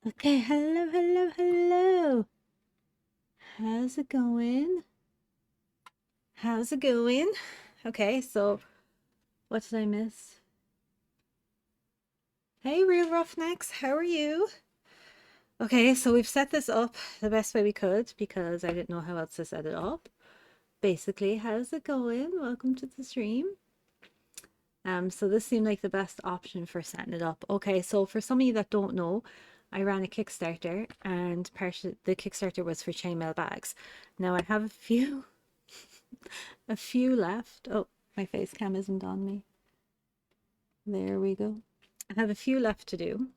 Okay, hello, hello, hello. How's it going? How's it going? Okay, so what did I miss? Hey, Real Roughnecks, how are you? Okay, so we've set this up the best way we could because I didn't know how else to set it up. Basically, how's it going? Welcome to the stream. So this seemed like the best option for setting it up. Okay, so for some of you that don't know, I ran a Kickstarter and part of the Kickstarter was for chainmail bags. Now I have a few left. Oh, my face cam isn't on me. There we go. I have a few left to do.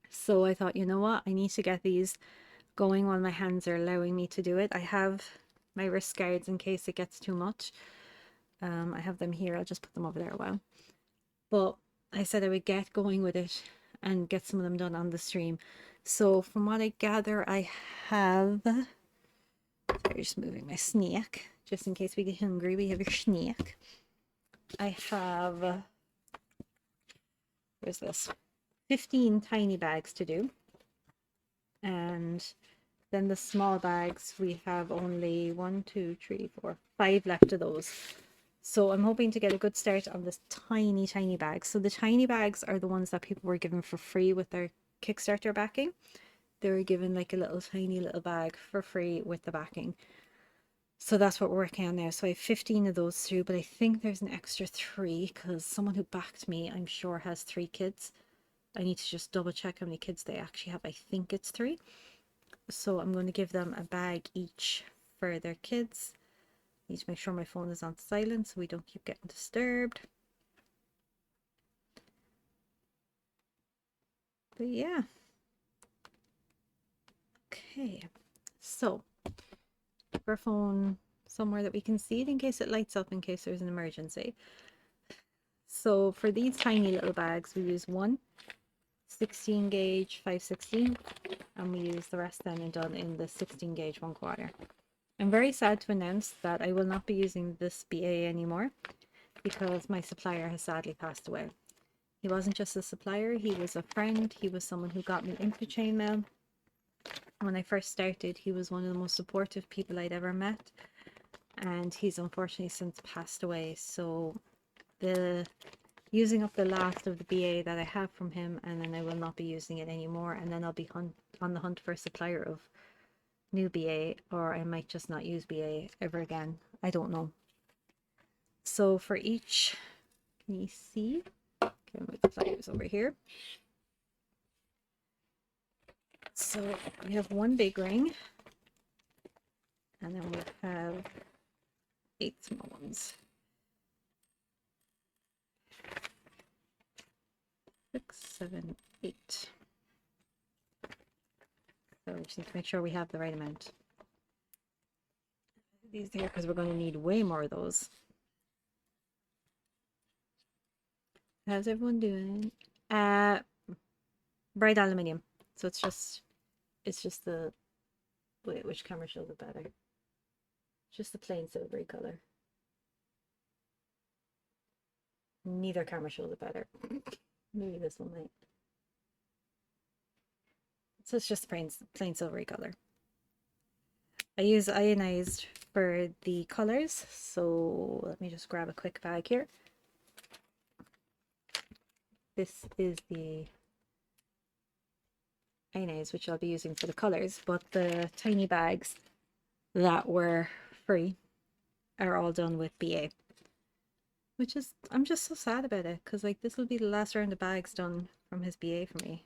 So I thought, you know what? I need to get these going while my hands are allowing me to do it. I have my wrist guards in case it gets too much. I have them here. I'll just put them over there a while. But I said I would get going with it and get some of them done on the stream. So from what I gather, I have. Sorry, just moving my snack just in case we get hungry. We have a snack. I have. Where's this? 15 tiny bags to do. And then the small bags, we have only 5 left of those. So I'm hoping to get a good start on this tiny, tiny bags. So the tiny bags are the ones that people were given for free with their Kickstarter backing. They were given like a little tiny little bag for free with the backing. So that's what we're working on now. So I have 15 of those through, but I think there's an extra 3 because someone who backed me, I'm sure, has 3 kids. I need to just double check how many kids they actually have. I think it's 3. So I'm going to give them a bag each for their kids. Need to make sure my phone is on silent so we don't keep getting disturbed. But yeah. Okay. So keep our phone somewhere that we can see it in case it lights up in case there's an emergency. So for these tiny little bags, we use one 16 gauge 5/16 and we use the rest then and done in the 16 gauge 1/4. I'm very sad to announce that I will not be using this BA anymore because my supplier has sadly passed away. He wasn't just a supplier, he was a friend. He was someone who got me into chainmail. When I first started, he was one of the most supportive people I'd ever met, and he's unfortunately since passed away. So the using up the last of the BA that I have from him, and then I will not be using it anymore, and then I'll be on the hunt for a supplier of new BA, or I might just not use BA ever again. I don't know. So for each, can you see? Okay, move the pliers over here. So we have one big ring, and then we have 8 small ones. 6, 7, 8. So we just need to make sure we have the right amount. These here because we're going to need way more of those. How's everyone doing? Bright aluminium. So it's just the wait, which camera shows it better? Just the plain silvery color. Neither camera shows it better. Maybe this one might. So it's just plain silvery color. I use ionized for the colors, so let me just grab a quick bag here. This is the ionized, which I'll be using for the colors, but the tiny bags that were free are all done with BA. Which is, I'm just so sad about it, because like this will be the last round of bags done from his BA for me.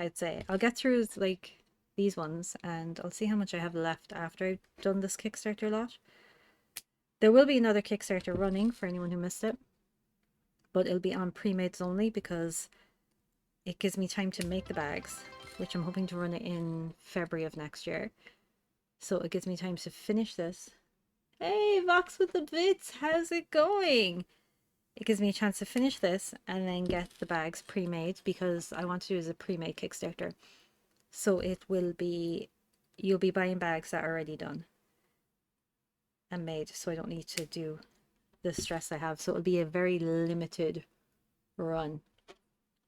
I'd say I'll get through like these ones and I'll see how much I have left after I've done this Kickstarter lot. There will be another Kickstarter running for anyone who missed it, but it'll be on pre-mades only because it gives me time to make the bags, which I'm hoping to run it in February of next year. So it gives me time to finish this. Hey, Vox with the bits, how's it going? It gives me a chance to finish this and then get the bags pre-made because I want to do as a pre-made Kickstarter. So it will be, you'll be buying bags that are already done and made, so I don't need to do the stress I have. So it'll be a very limited run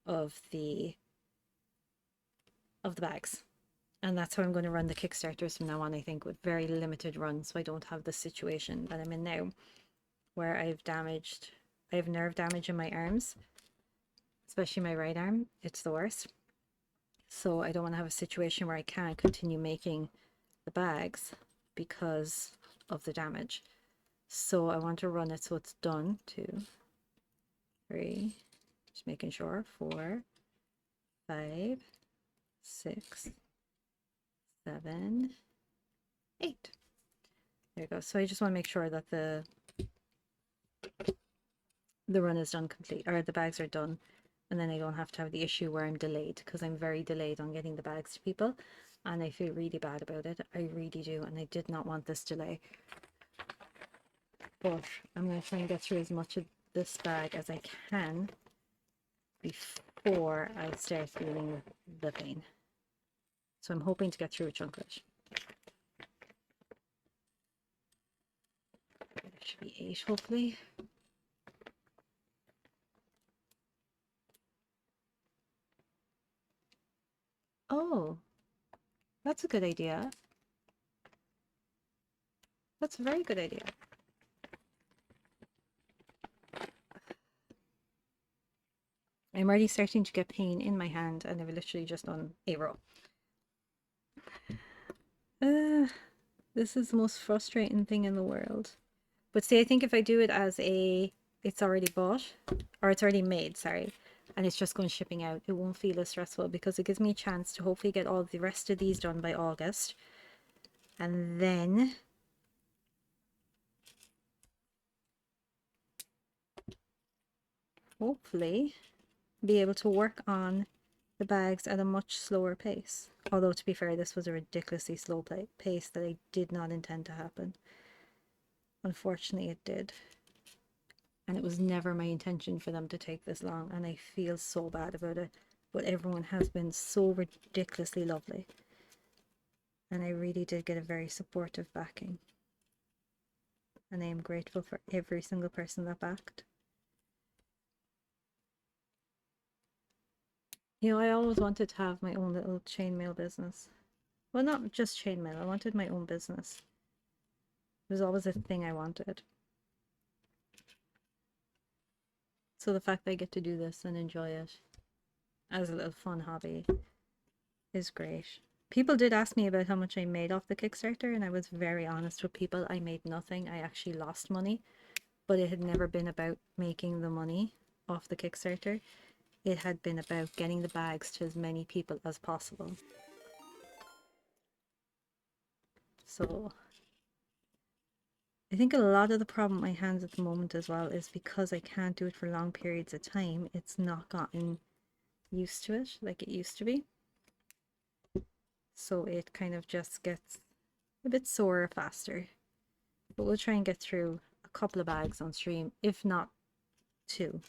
of the of the bags. And that's how I'm going to run the Kickstarters from now on, I think, with very limited runs. So I don't have the situation that I'm in now where I have nerve damage in my arms, especially my right arm. It's the worst. So I don't want to have a situation where I can't continue making the bags because of the damage. So I want to run it so it's done. 2, 3, just making sure. 4, 5, 6, 7, 8. There you go. So I just want to make sure that the run is done complete, or the bags are done, and then I don't have to have the issue where I'm delayed, because I'm very delayed on getting the bags to people and I feel really bad about it. I really do, and I did not want this delay. But I'm going to try and get through as much of this bag as I can before I start feeling the pain. So I'm hoping to get through a chunk of it. There should be 8, hopefully. Oh, that's a good idea. That's a very good idea. I'm already starting to get pain in my hand, and I've literally just done a row. This is the most frustrating thing in the world. But see, I think if I do it as it's already bought, or it's already made, sorry, and it's just going shipping out, it won't feel as stressful, because it gives me a chance to hopefully get all the rest of these done by August. And then hopefully be able to work on the bags at a much slower pace. Although, to be fair, this was a ridiculously slow pace that I did not intend to happen. Unfortunately, it did. And it was never my intention for them to take this long, and I feel so bad about it. But everyone has been so ridiculously lovely. And I really did get a very supportive backing. And I am grateful for every single person that backed. You know, I always wanted to have my own little chainmail business. Well, not just chainmail, I wanted my own business. It was always a thing I wanted. So the fact that I get to do this and enjoy it as a little fun hobby is great. People did ask me about how much I made off the Kickstarter, and I was very honest with people. I made nothing. I actually lost money, but it had never been about making the money off the Kickstarter. It had been about getting the bags to as many people as possible. So I think a lot of the problem I have at the moment as well is because I can't do it for long periods of time. It's not gotten used to it like it used to be. So it kind of just gets a bit sore faster. But we'll try and get through a couple of bags on stream, if not 2.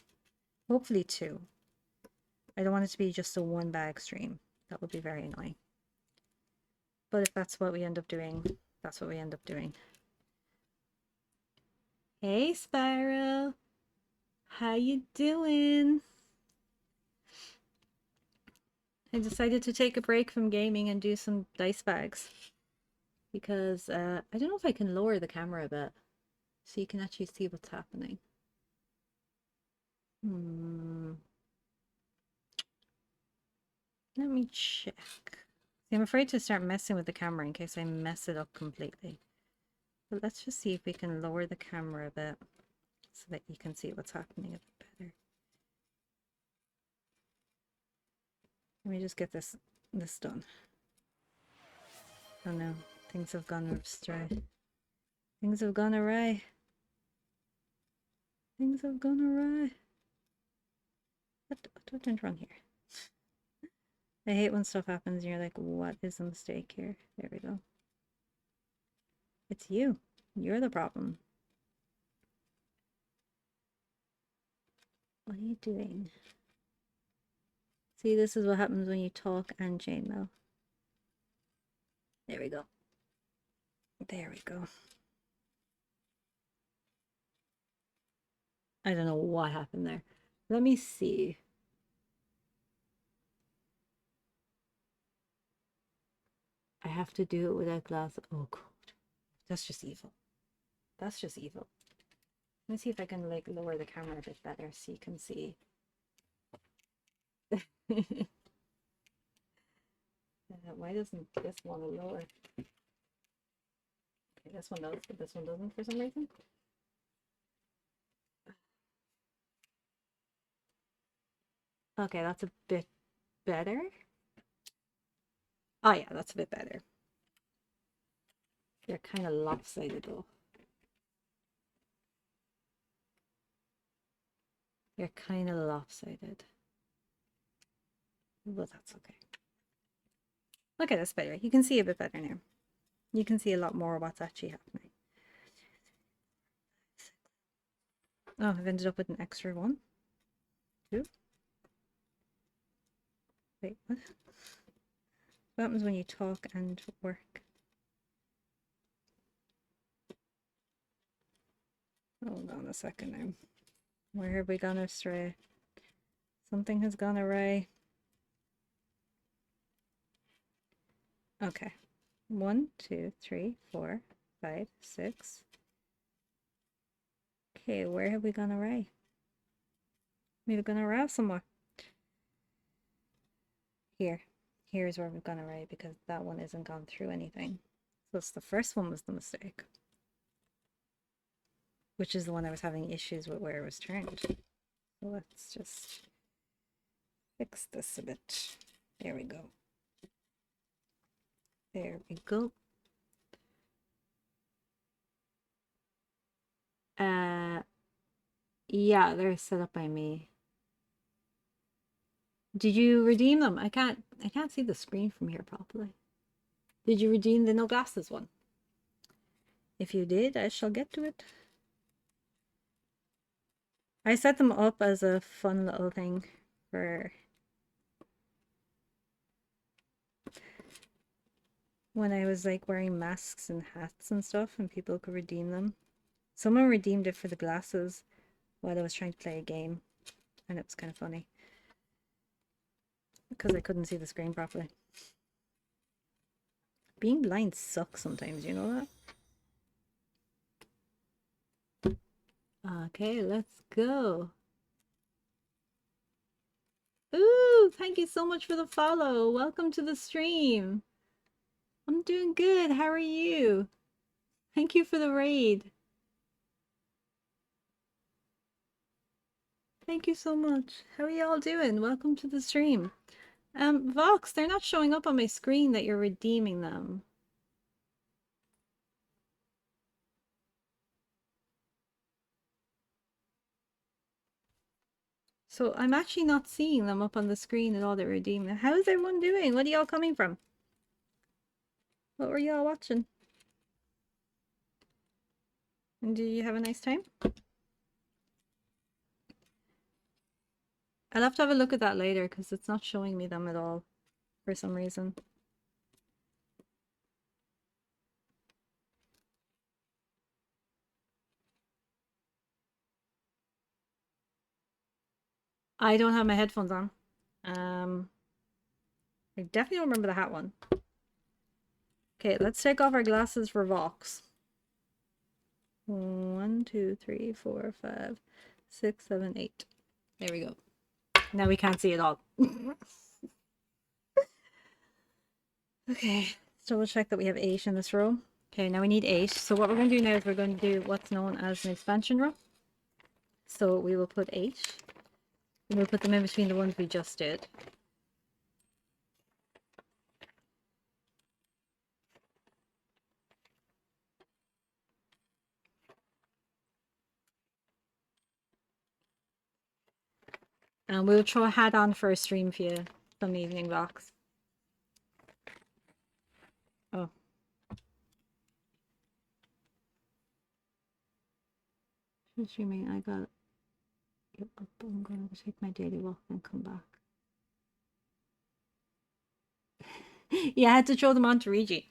Hopefully 2. I don't want it to be just a 1 bag stream. That would be very annoying. But if that's what we end up doing, that's what we end up doing. Hey Spiral, how you doing? I decided to take a break from gaming and do some dice bags because I don't know if I can lower the camera a bit so you can actually see what's happening. Let me check. See, I'm afraid to start messing with the camera in case I mess it up completely. But let's just see if we can lower the camera a bit so that you can see what's happening a bit better. Let me just get this done. Oh no, things have gone astray. Things have gone awry. Things have gone awry. What went wrong here? I hate when stuff happens and you're like, what is the mistake here? There we go. It's you. You're the problem. What are you doing? See, this is what happens when you talk and chainmail. There we go. There we go. I don't know what happened there. Let me see. have to do it without glasses. Oh god. That's just evil. That's just evil. Let me see if I can like lower the camera a bit better so you can see. Why doesn't this one lower? Okay, this one does, but this one doesn't for some reason. Okay, that's a bit better. Oh yeah, that's a bit better. They're kind of lopsided though. They're kind of lopsided. But that's okay. Okay, that's better. You can see a bit better now. You can see a lot more of what's actually happening. Oh, I've ended up with an extra one. Two. Wait, what? What happens when you talk and work? Hold on a second now. Where have we gone astray? Something has gone awry. Okay. 1, 2, 3, 4, 5, 6. Okay, where have we gone awry? We've gone awry somewhere. Here. Here's where we've gone awry because that one isn't gone through anything. So it's the first one was the mistake. Which is the one I was having issues with where it was turned. So let's just fix this a bit. There we go. There we go. Yeah, they're set up by me. Did you redeem them? I can't see the screen from here properly. Did you redeem the no glasses one? If you did, I shall get to it. I set them up as a fun little thing for when I was like wearing masks and hats and stuff and people could redeem them. Someone redeemed it for the glasses while I was trying to play a game and it was kind of funny because I couldn't see the screen properly. Being blind sucks sometimes, you know that? Okay, let's go. Ooh, thank you so much for the follow. Welcome to the stream. I'm doing good. How are you? Thank you for the raid. Thank you so much. How are y'all doing? Welcome to the stream. Vox, they're not showing up on my screen that you're redeeming them. So I'm actually not seeing them up on the screen at all that redeeming. How is everyone doing? What are y'all coming from? What were y'all watching? And did you have a nice time? I'll have to have a look at that later because it's not showing me them at all for some reason. I don't have my headphones on. I definitely don't remember the hat one. Okay, let's take off our glasses for Vox. 1, 2, 3, 4, 5, 6, 7, 8. There we go. Now we can't see it all. Okay, let's double check that we have 8 in this row. Okay, now we need 8. So what we're going to do now is we're going to do what's known as an expansion row. So we will put 8. And we'll put them in between the ones we just did. And we'll throw a hat on for a stream for you some evening, Vox. Oh. Streaming, I got it up. I'm going to take my daily walk and come back. Yeah, I had to throw them on to Regi.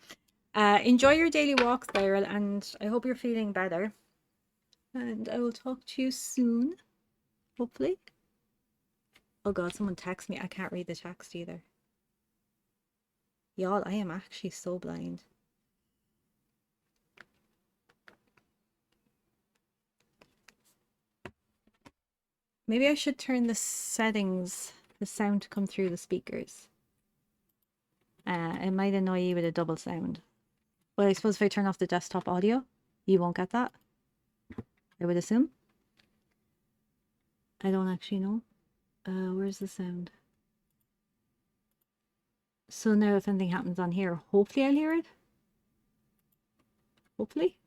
Enjoy your daily walks, Beryl, and I hope you're feeling better. And I will talk to you soon, hopefully. Oh god, someone text me. I can't read the text either. Y'all, I am actually so blind. Maybe I should turn the settings, the sound to come through the speakers. It might annoy you with a double sound. But I suppose if I turn off the desktop audio, you won't get that. I would assume. I don't actually know. Where's the sound? So now if anything happens on here, hopefully I'll hear it. Hopefully.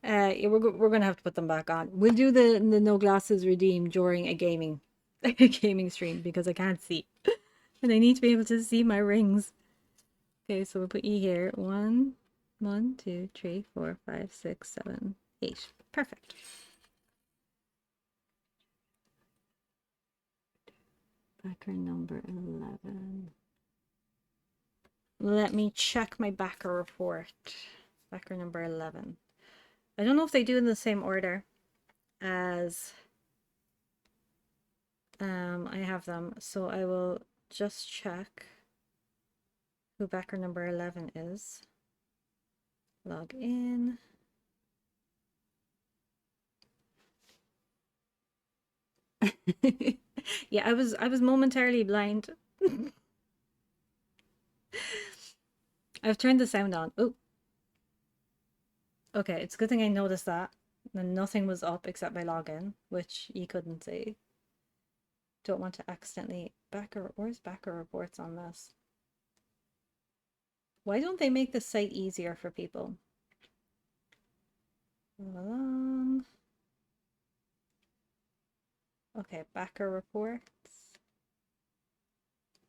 Yeah, we're gonna have to put them back on. We'll do the no glasses redeem during a gaming stream because I can't see. And I need to be able to see my rings. Okay, so we'll put E here. 1, 2, 3, 4, 5, 6, 7, 8. Perfect. Backer number 11. Let me check my backer report. Backer number 11. I don't know if they do in the same order as I have them, so I will just check who backer number 11 is. Log in. Yeah, I was momentarily blind. I've turned the sound on. Oh. Okay, it's a good thing I noticed that. And nothing was up except my login, which you couldn't see. Don't want to accidentally where's backer reports on this? Why don't they make the site easier for people? Along. Okay, backer reports.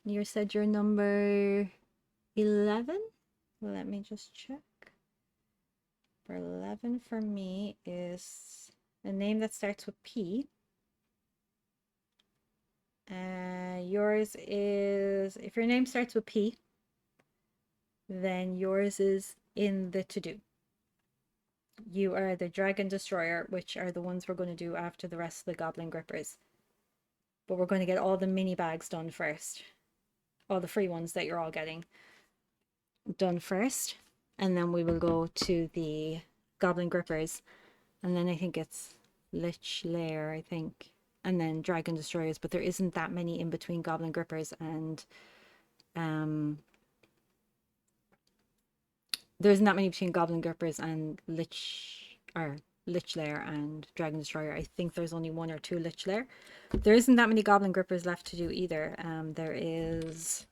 You said your number 11? Let me just check. For 11 for me is a name that starts with P. Yours is, if your name starts with P, then yours is in the to-do. You are the Dragon Destroyer, which are the ones we're going to do after the rest of the Goblin Grippers. But we're going to get all the mini bags done first. All the free ones that you're all getting done first. And then we will go to the Goblin Grippers. And then I think it's Lich Lair, I think. And then Dragon Destroyers. But there isn't that many in between Goblin Grippers and... there isn't that many between Goblin Grippers and Lich Lair and Dragon Destroyer. I think there's only 1 or 2 Lich Lair. There isn't that many Goblin Grippers left to do either. There is...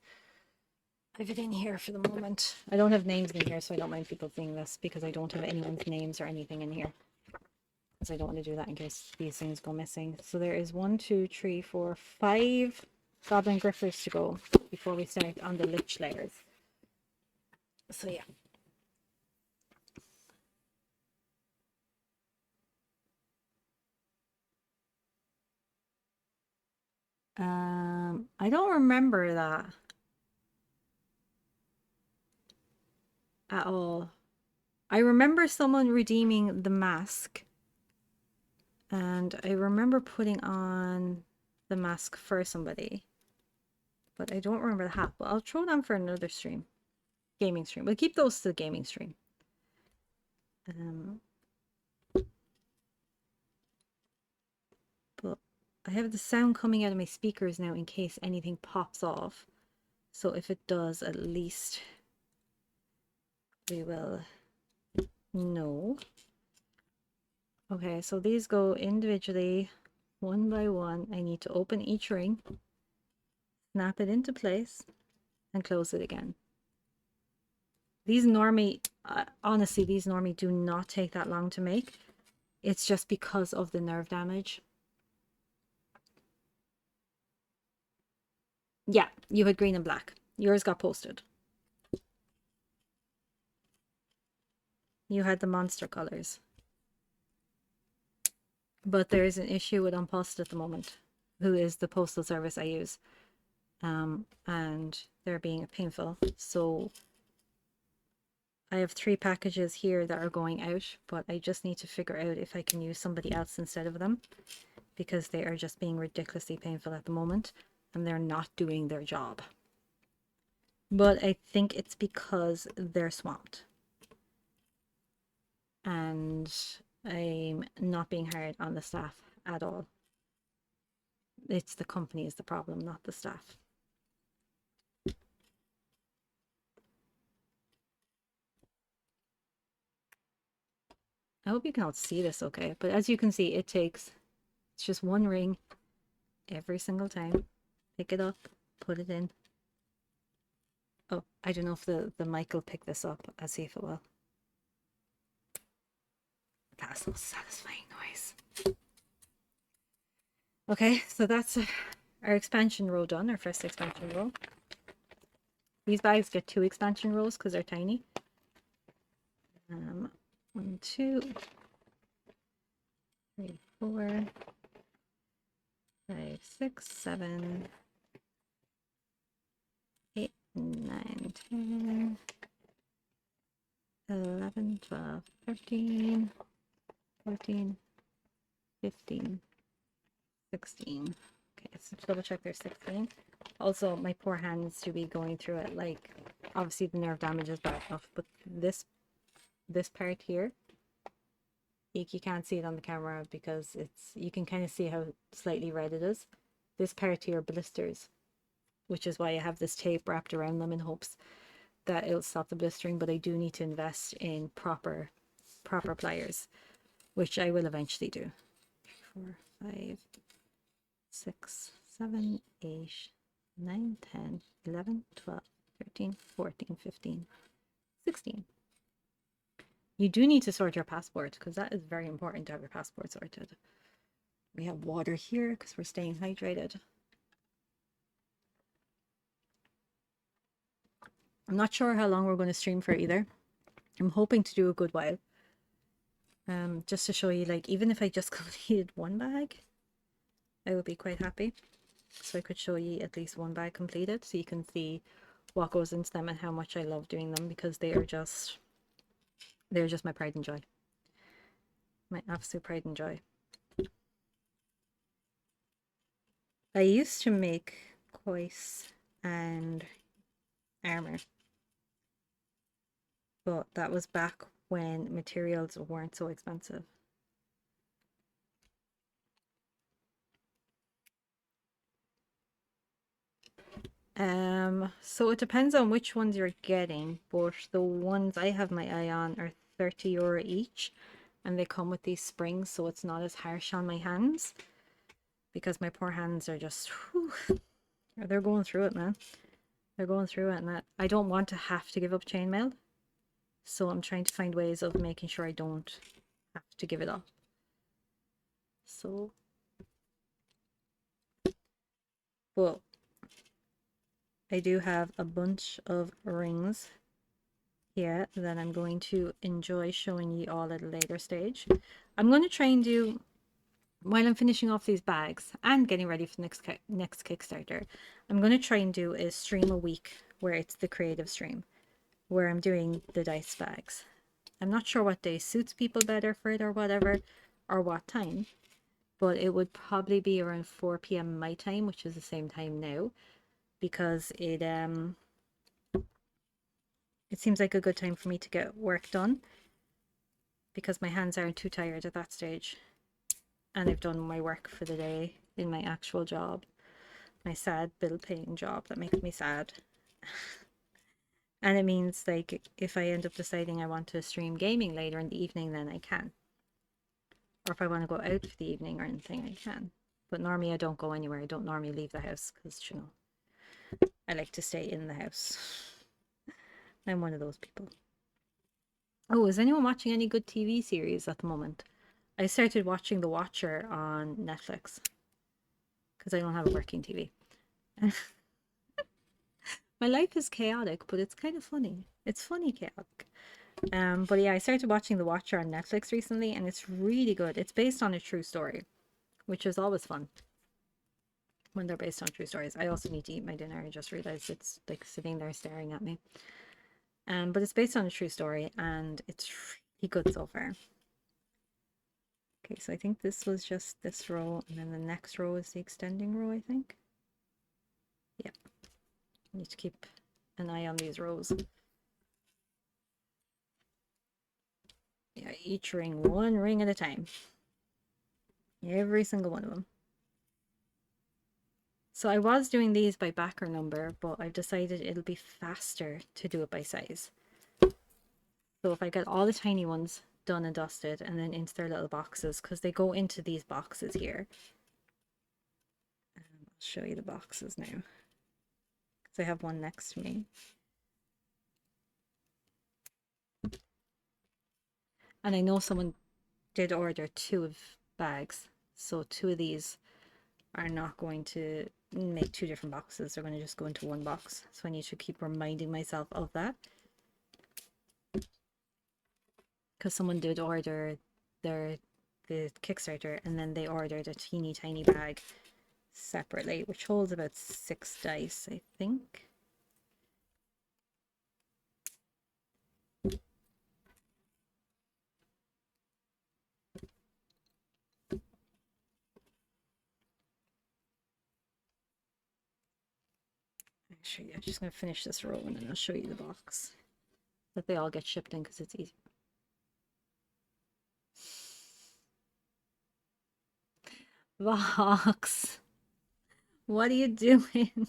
I have it in here for the moment. I don't have names in here, so I don't mind people seeing this because I don't have anyone's names or anything in here. Because I don't want to do that in case these things go missing. So there is 1, 2, 3, 4, 5 Goblin Grippers to go before we start on the Lich Lairs. So yeah. I don't remember that at all. I remember someone redeeming the mask, and I remember putting on the mask for somebody, but I don't remember the hat. But I'll throw them for another stream, gaming stream. We'll keep those to the gaming stream. But I have the sound coming out of my speakers now in case anything pops off. So if it does, at least we will know. Okay, so these go individually, one by one. I need to open each ring, snap it into place, and close it again. These normally, honestly, these normally do not take that long to make. It's just because of the nerve damage. Yeah, you had green and black. Yours got posted. You had the monster colors. But there is an issue with Unpost at the moment. who is the postal service I use. And they're being painful. So I have 3 packages here that are going out, but I just need to figure out if I can use somebody else instead of them, because they are just being ridiculously painful at the moment and they're not doing their job. But I think it's because they're swamped. And I'm not being hard on the staff at all. It's the company is the problem, not the staff. I hope you can all see this okay, but as you can see, it's just one ring every single time. Pick it up, put it in. Oh, I don't know if the mic will pick this up. I'll see if it will. That's no satisfying noise. Okay, so that's our expansion row done, our first expansion row. These bags get 2 expansion rows because they're tiny. 1, 2, 3, 4, 5, 6, 7, 8, 9, 10, 11, 12, 13, 14, 15, 16. Okay, so double check there's 16. Also, my poor hands to be going through it. Like, obviously the nerve damage is bad enough, but this part here, you can't see it on the camera because you can kind of see how slightly red it is. This part here blisters, which is why I have this tape wrapped around them in hopes that it'll stop the blistering, but I do need to invest in proper pliers, which I will eventually do. 4, 5, 6, 7, 8, 9, 10, 11, 12, 13, 14, 15, 16. You do need to sort your passport because that is very important to have your passport sorted. We have water here because we're staying hydrated. I'm not sure how long we're going to stream for either. I'm hoping to do a good while. Just to show you, like, even if I just completed 1 bag, I would be quite happy. So I could show you at least 1 bag completed so you can see what goes into them and how much I love doing them, because they're just my pride and joy. My absolute pride and joy. I used to make cois and armor, but that was back when materials weren't so expensive. So it depends on which ones you're getting, but the ones I have my eye on are €30 each, and they come with these springs, so it's not as harsh on my hands, because my poor hands are just, whew, they're going through it, man. They're going through it, and I don't want to have to give up chainmail, so I'm trying to find ways of making sure I don't have to give it up. So, well, I do have a bunch of rings here that I'm going to enjoy showing you all at a later stage. I'm going to try and do, while I'm finishing off these bags and getting ready for the next Kickstarter, I'm going to try and do a stream a week where it's the creative stream, where I'm doing the dice bags. I'm not sure what day suits people better for it or whatever, or what time, but it would probably be around 4 p.m. my time, which is the same time now, because it seems like a good time for me to get work done, because my hands aren't too tired at that stage, and I've done my work for the day in my actual job, my sad bill paying job that makes me sad. And it means, like, if I end up deciding I want to stream gaming later in the evening, then I can. Or if I want to go out for the evening or anything, I can. But normally I don't go anywhere. I don't normally leave the house because, you know, I like to stay in the house. I'm one of those people. Oh, is anyone watching any good TV series at the moment? I started watching The Watcher on Netflix because I don't have a working TV. My life is chaotic, but it's kind of funny. It's funny chaotic. But yeah, I started watching The Watcher on Netflix recently, and it's really good. It's based on a true story, which is always fun. when they're based on true stories. I also need to eat my dinner. I just realized it's like sitting there staring at me. But it's based on a true story and it's really good so far. Okay, so I think this was just this row, and then the next row is the extending row, I think. Yeah, need to keep an eye on these rows. Yeah, each ring, one ring at a time. Every single one of them. So I was doing these by backer number, but I've decided it'll be faster to do it by size. So if I get all the tiny ones done and dusted and then into their little boxes, because they go into these boxes here. I'll show you the boxes now, because I have one next to me. And I know someone did order 2 bags, so 2 of these are not going to make 2 different boxes. They're going to just go into one box. So I need to keep reminding myself of that, because someone did order the Kickstarter and then they ordered a teeny tiny bag separately, which holds about 6 dice, I think. Actually, I'm just going to finish this row and then I'll show you the box that they all get shipped in, because it's easy. Vox, what are you doing?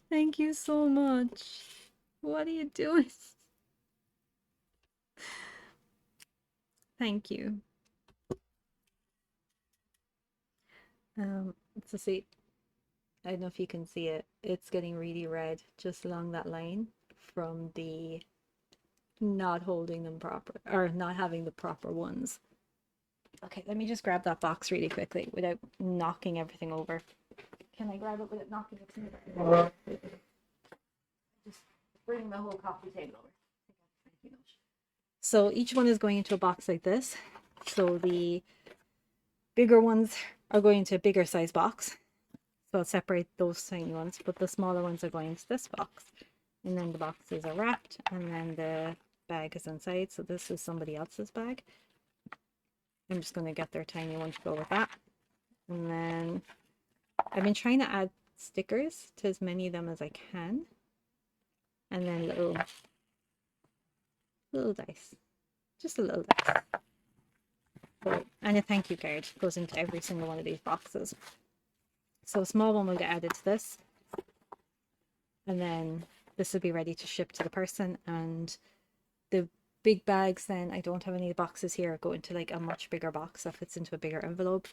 Thank you so much. What are you doing? Thank you. Let's see. I don't know if you can see it. It's getting really red just along that line from the not holding them proper, or not having the proper ones. Okay, let me just grab that box really quickly without knocking everything over. Can I grab it without knocking it over? Just bring the whole coffee table over. So each one is going into a box like this. So the bigger ones are going into a bigger size box. So I'll separate those tiny ones, but the smaller ones are going into this box. And then the boxes are wrapped, and then the bag is inside. So this is somebody else's bag. I'm just going to get their tiny one to go with that. And then I've been trying to add stickers to as many of them as I can. And then little dice. Just a little dice. And a thank you card goes into every single one of these boxes. So a small one will get added to this. And then this will be ready to ship to the person. And the big bags, then I don't have any of the boxes here, go into like a much bigger box that fits into a bigger envelope.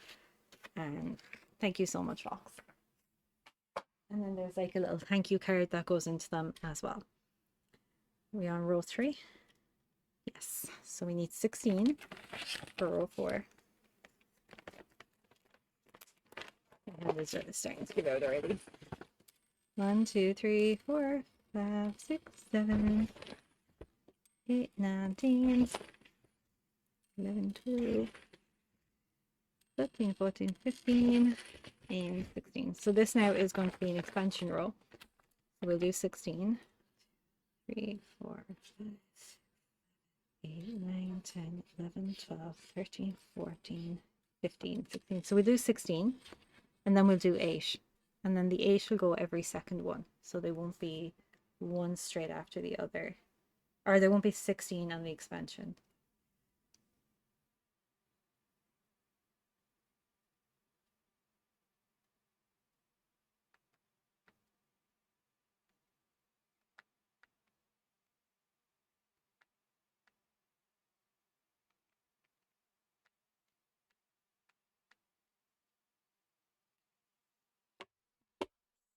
And thank you so much, Fox. And then there's like a little thank you card that goes into them as well. Are we on row 3? Yes. So we need 16 for row 4. And these are starting to give out already. 1, 2, 3, 4, 5, 6, 7, 8, 9, 10, 11, 12, 13, 14, 15, and 16. So this now is going to be an expansion row. So we'll do 16. 3, 4, 5, 8, 9, 10, 11, 12, 13, 14, 15, 16. So we do 16, and then we'll do 8. And then the 8 will go every second one. So they won't be one straight after the other. Or there won't be 16 on the expansion.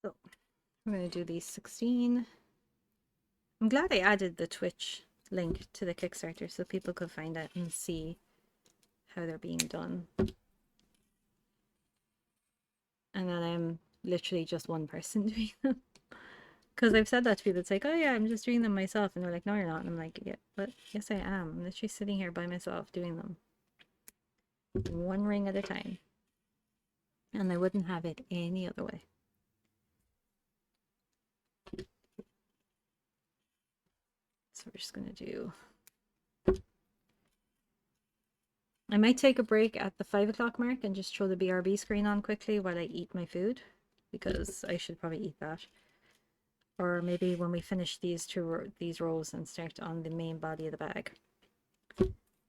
So I'm going to do these 16. I'm glad I added the Twitch link to the Kickstarter so people could find it and see how they're being done. And then I'm literally just one person doing them. Because I've said that to people. It's like, oh yeah, I'm just doing them myself. And they're like, no, you're not. And I'm like, yeah, but yes, I am. I'm literally sitting here by myself doing them. One ring at a time. And I wouldn't have it any other way. So we're just going to do... I might take a break at the 5 o'clock mark and just throw the BRB screen on quickly while I eat my food, because I should probably eat that. Or maybe when we finish these rows and start on the main body of the bag,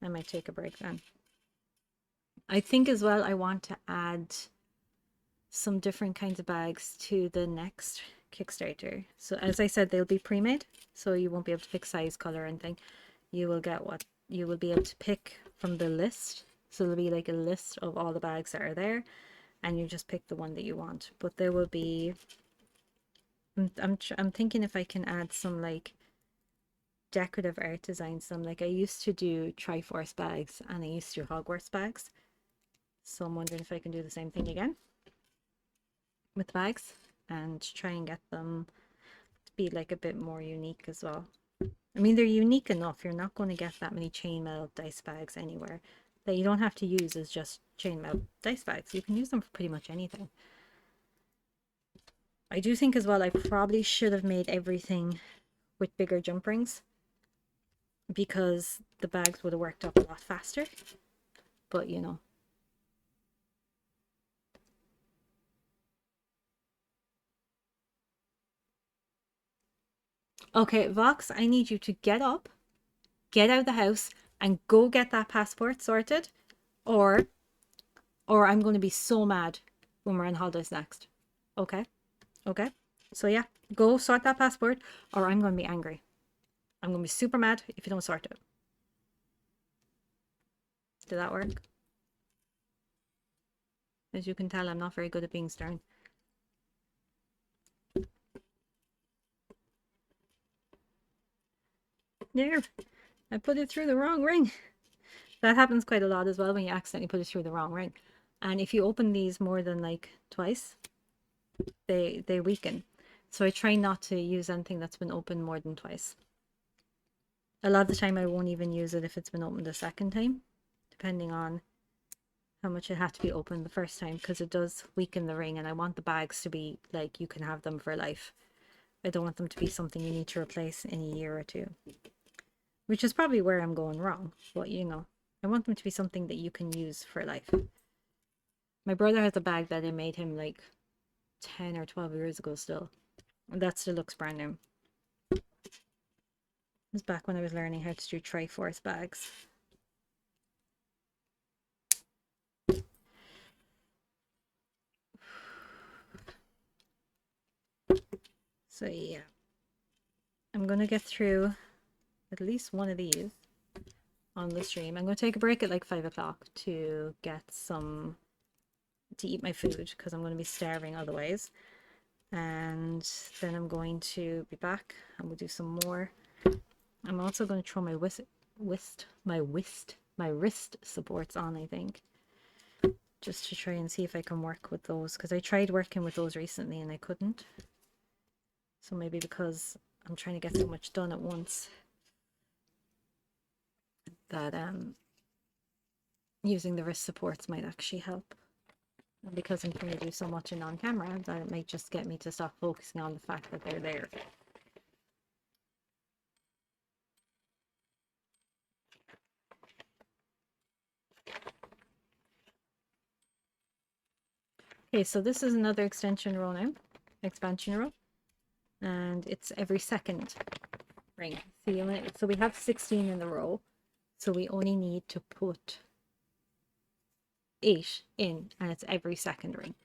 I might take a break then. I think as well I want to add some different kinds of bags to the next Kickstarter. So as I said, they'll be pre-made, so you won't be able to pick size, color, and thing. You will get what you will be able to pick from the list. So there'll be like a list of all the bags that are there, and you just pick the one that you want. But there will be... I'm thinking if I can add some like decorative art designs. Some like I used to do Triforce bags and I used to do Hogwarts bags. So I'm wondering if I can do the same thing again with bags and try and get them to be like a bit more unique as well. I mean, they're unique enough. You're not going to get that many chainmail dice bags anywhere. That you don't have to use as just chainmail dice bags. You can use them for pretty much anything. I do think as well I probably should have made everything with bigger jump rings, because the bags would have worked up a lot faster. But you know. Okay, Vox, I need you to get up, get out of the house, and go get that passport sorted, or I'm going to be so mad when we're on holidays next. Okay? Okay? So yeah, go sort that passport, or I'm going to be angry. I'm going to be super mad if you don't sort it. Did that work? As you can tell, I'm not very good at being stern. There, I put it through the wrong ring. That happens quite a lot as well when you accidentally put it through the wrong ring. And if you open these more than like twice, they weaken. So I try not to use anything that's been opened more than twice. A lot of the time I won't even use it if it's been opened a second time, depending on how much it had to be opened the first time, because it does weaken the ring, and I want the bags to be like you can have them for life. I don't want them to be something you need to replace in a year or two, which is probably where I'm going wrong. But you know, I want them to be something that you can use for life. My brother has a bag that I made him like 10 or 12 years ago still, and that still looks brand new. It was back when I was learning how to do Triforce bags. So yeah, I'm gonna get through at least one of these on the stream. I'm gonna take a break at like 5 o'clock to get some to eat my food, because I'm gonna be starving otherwise. And then I'm going to be back and we'll do some more. I'm also going to throw my wrist supports on, I think, just to try and see if I can work with those, because I tried working with those recently and I couldn't. So maybe because I'm trying to get so much done at once that using the wrist supports might actually help. And because I'm trying to do so much in on camera, that it might just get me to stop focusing on the fact that they're there. Okay, so this is another expansion row, and it's every second ring. So we have 16 in the row, so we only need to put 8 in, and it's every second ring.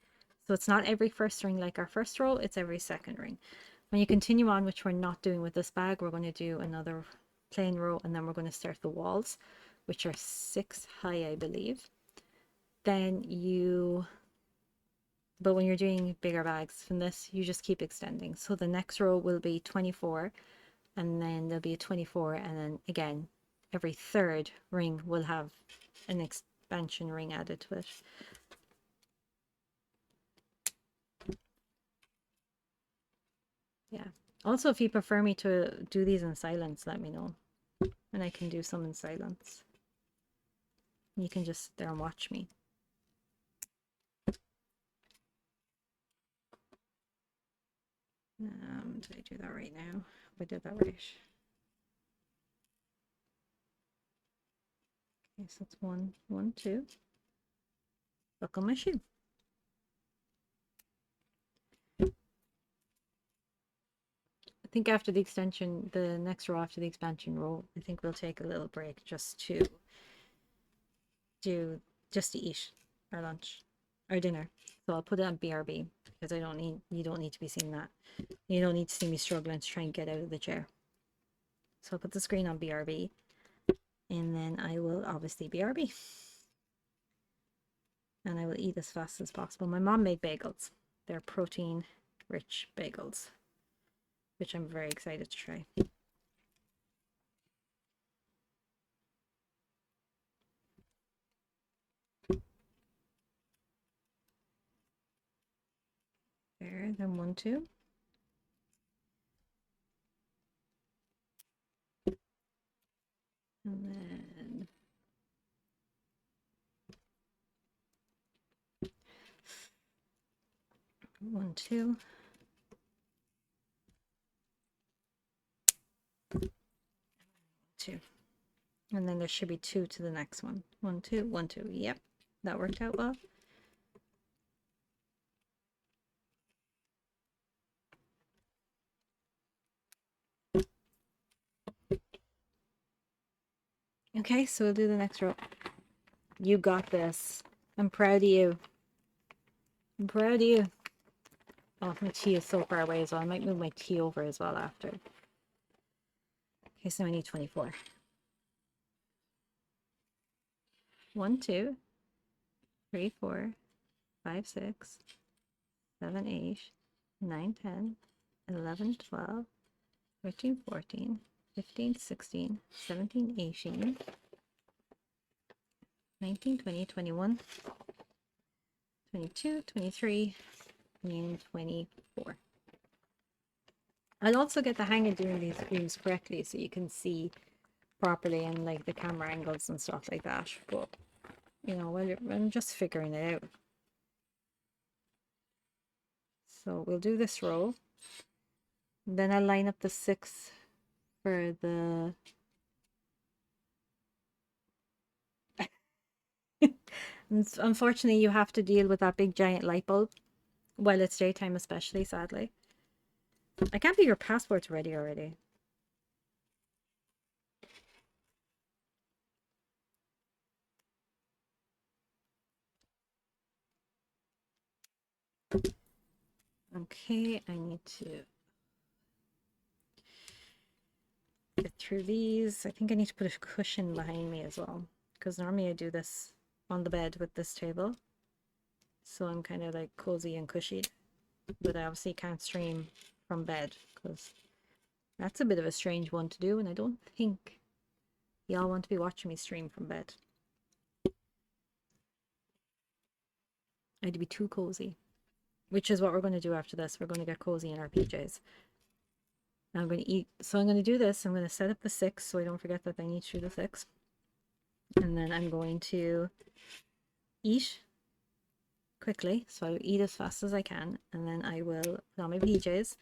So it's not every first ring like our first row, it's every second ring. When you continue on, which we're not doing with this bag, we're going to do another plain row, and then we're going to start the walls, which are 6 high, I believe. But when you're doing bigger bags from this, you just keep extending. So the next row will be 24, and then there'll be a 24, and then again, every third ring will have an expansion ring added to it. Yeah. Also, if you prefer me to do these in silence, let me know, and I can do some in silence. You can just sit there and watch me. Did I do that right now? Hope I did that right. Okay, so it's 1, 1, 2. Buckle my shoe. I think after the extension, the next row after the expansion row, I think we'll take a little break just to eat our lunch, our dinner. So I'll put it on BRB because you don't need to be seeing that. You don't need to see me struggling to try and get out of the chair. So I'll put the screen on BRB and then I will obviously BRB. And I will eat as fast as possible. My mom made bagels. They're protein rich bagels, which I'm very excited to try. There, then 1, 2. And then 1, 2. 2. And then there should be 2 to the next one. 1, 2, 1, 2. Yep, that worked out well. Okay, so we'll do the next row. You got this. I'm proud of you. I'm proud of you. Oh, my tea is so far away as well. I might move my tea over as well after. Okay, so I need 24. 1, 2, 3, 4, 5, 6, 7, 8, 9, 10, 11, 12, 13, 14, 15, 16, 17, 18, 19, 20, 21, 22, 23, and 24. I'll also get the hang of doing these screens correctly so you can see properly and like the camera angles and stuff like that. But you know, well, I'm just figuring it out. So we'll do this row. Then I'll line up the 6 for the unfortunately you have to deal with that big giant light bulb while it's daytime, especially, sadly. I can't believe your passport's ready already. Okay, I need to get through these. I think I need to put a cushion behind me as well, because normally I do this on the bed with this table, so I'm kind of like cozy and cushied, but I obviously can't stream from bed because that's a bit of a strange one to do, and I don't think y'all want to be watching me stream from bed. I'd be too cozy, which is what we're going to do after this. We're going to get cozy in our PJs. I'm going to eat. So I'm going to do this. I'm going to set up the 6 so I don't forget that I need to do the 6. And then I'm going to eat quickly. So I'll eat as fast as I can. And then I will put on my PJs,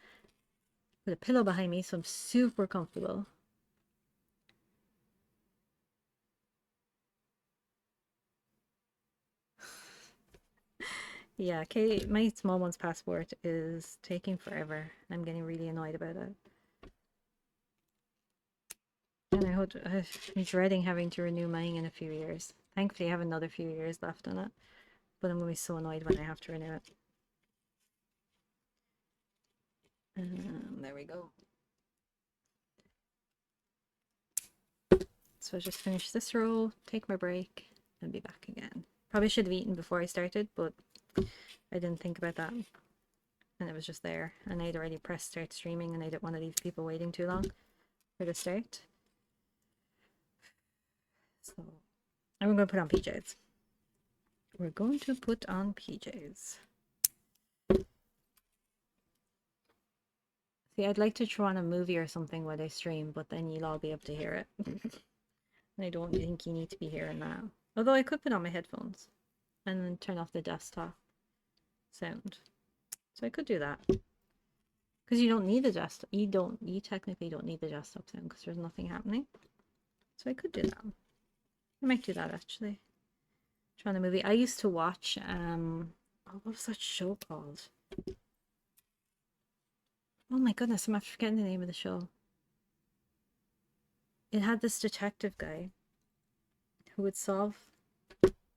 put a pillow behind me so I'm super comfortable. Yeah, okay, my small one's passport is taking forever. I'm getting really annoyed about it. And I'm dreading having to renew mine in a few years. Thankfully, I have another few years left on it. But I'm going to be so annoyed when I have to renew it. There we go. So I just finish this row, take my break, and be back again. Probably should have eaten before I started, but I didn't think about that. And it was just there. And I'd already pressed start streaming and I didn't want to leave people waiting too long for the start. So I'm going to put on PJs. We're going to put on PJs. See, I'd like to throw on a movie or something while I stream, but then you'll all be able to hear it. And I don't think you need to be hearing that. Although I could put on my headphones and then turn off the desktop sound. So I could do that. Because you don't need the desktop. You technically don't need the desktop sound because there's nothing happening. So I could do that. I might do that actually. Trying the movie. I used to watch what was that show called? Oh my goodness, I'm after forgetting the name of the show. It had this detective guy who would solve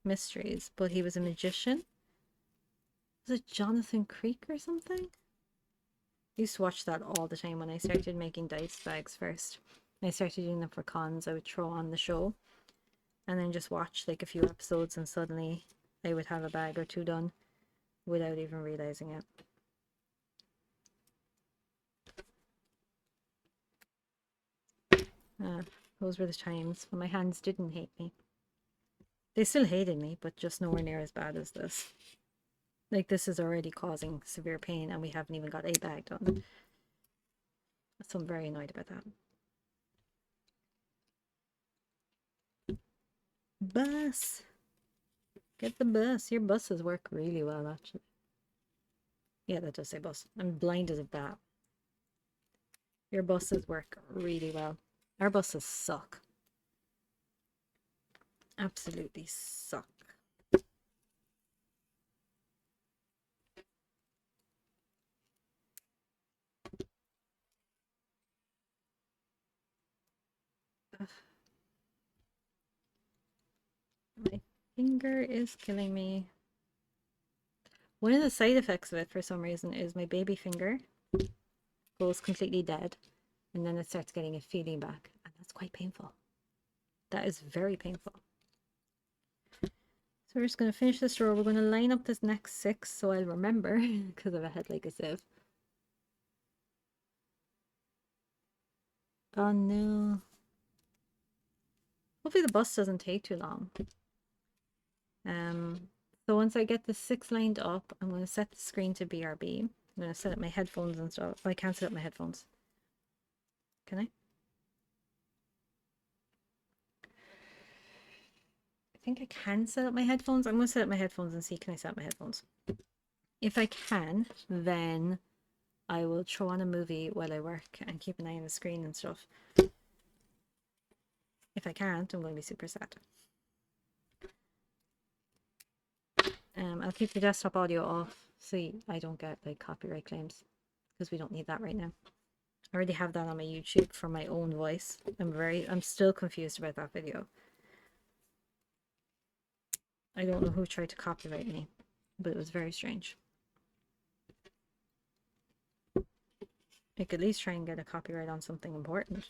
mysteries, but he was a magician. Was it Jonathan Creek or something? I used to watch that all the time when I started making dice bags first. I started doing them for cons. I would throw on the show and then just watch like a few episodes, and suddenly I would have a bag or two done without even realizing it. Those were the times when my hands didn't hate me. They still hated me, but just nowhere near as bad as this. Like, this is already causing severe pain and we haven't even got a bag done. So I'm very annoyed about that. Bus! Get the bus. Your buses work really well, actually. Yeah, that does say bus. I'm blinded of that. Your buses work really well. Our buses suck. Absolutely suck. Ugh. My finger is killing me. One of the side effects of it, for some reason, is my baby finger goes completely dead, and then it starts getting a feeling back, and that's quite painful. That is very painful. So we're just going to finish this row. We're going to line up this next 6 so I'll remember, because I've a head like a sieve. Oh no. Hopefully the bus doesn't take too long. So once I get the 6 lined up, I'm going to set the screen to BRB. I'm going to set up my headphones and stuff. Oh, I can't set up my headphones. Can I? I think I can set up my headphones. I'm going to set up my headphones and see, can I set up my headphones? If I can, then I will throw on a movie while I work and keep an eye on the screen and stuff. If I can't, I'm going to be super sad. I'll keep the desktop audio off so I don't get like copyright claims, because we don't need that right now. I already have that on my YouTube for my own voice. I'm still confused about that video. I don't know who tried to copyright me, but it was very strange. I could at least try and get a copyright on something important.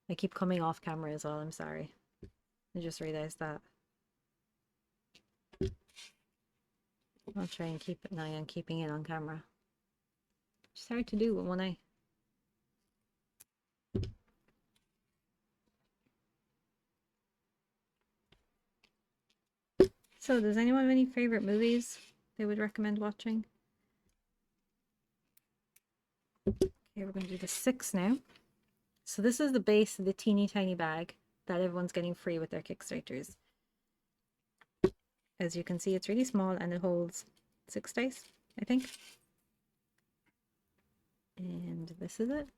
I keep coming off camera as well, I'm sorry. I just realized that. I'll try and keep an eye on keeping it on camera. It's hard to do with one eye. So, does anyone have any favorite movies they would recommend watching? Okay, we're going to do the 6 now. So this is the base of the teeny tiny bag that everyone's getting free with their Kickstarters. As you can see, it's really small and it holds 6 dice, I think. And this is it.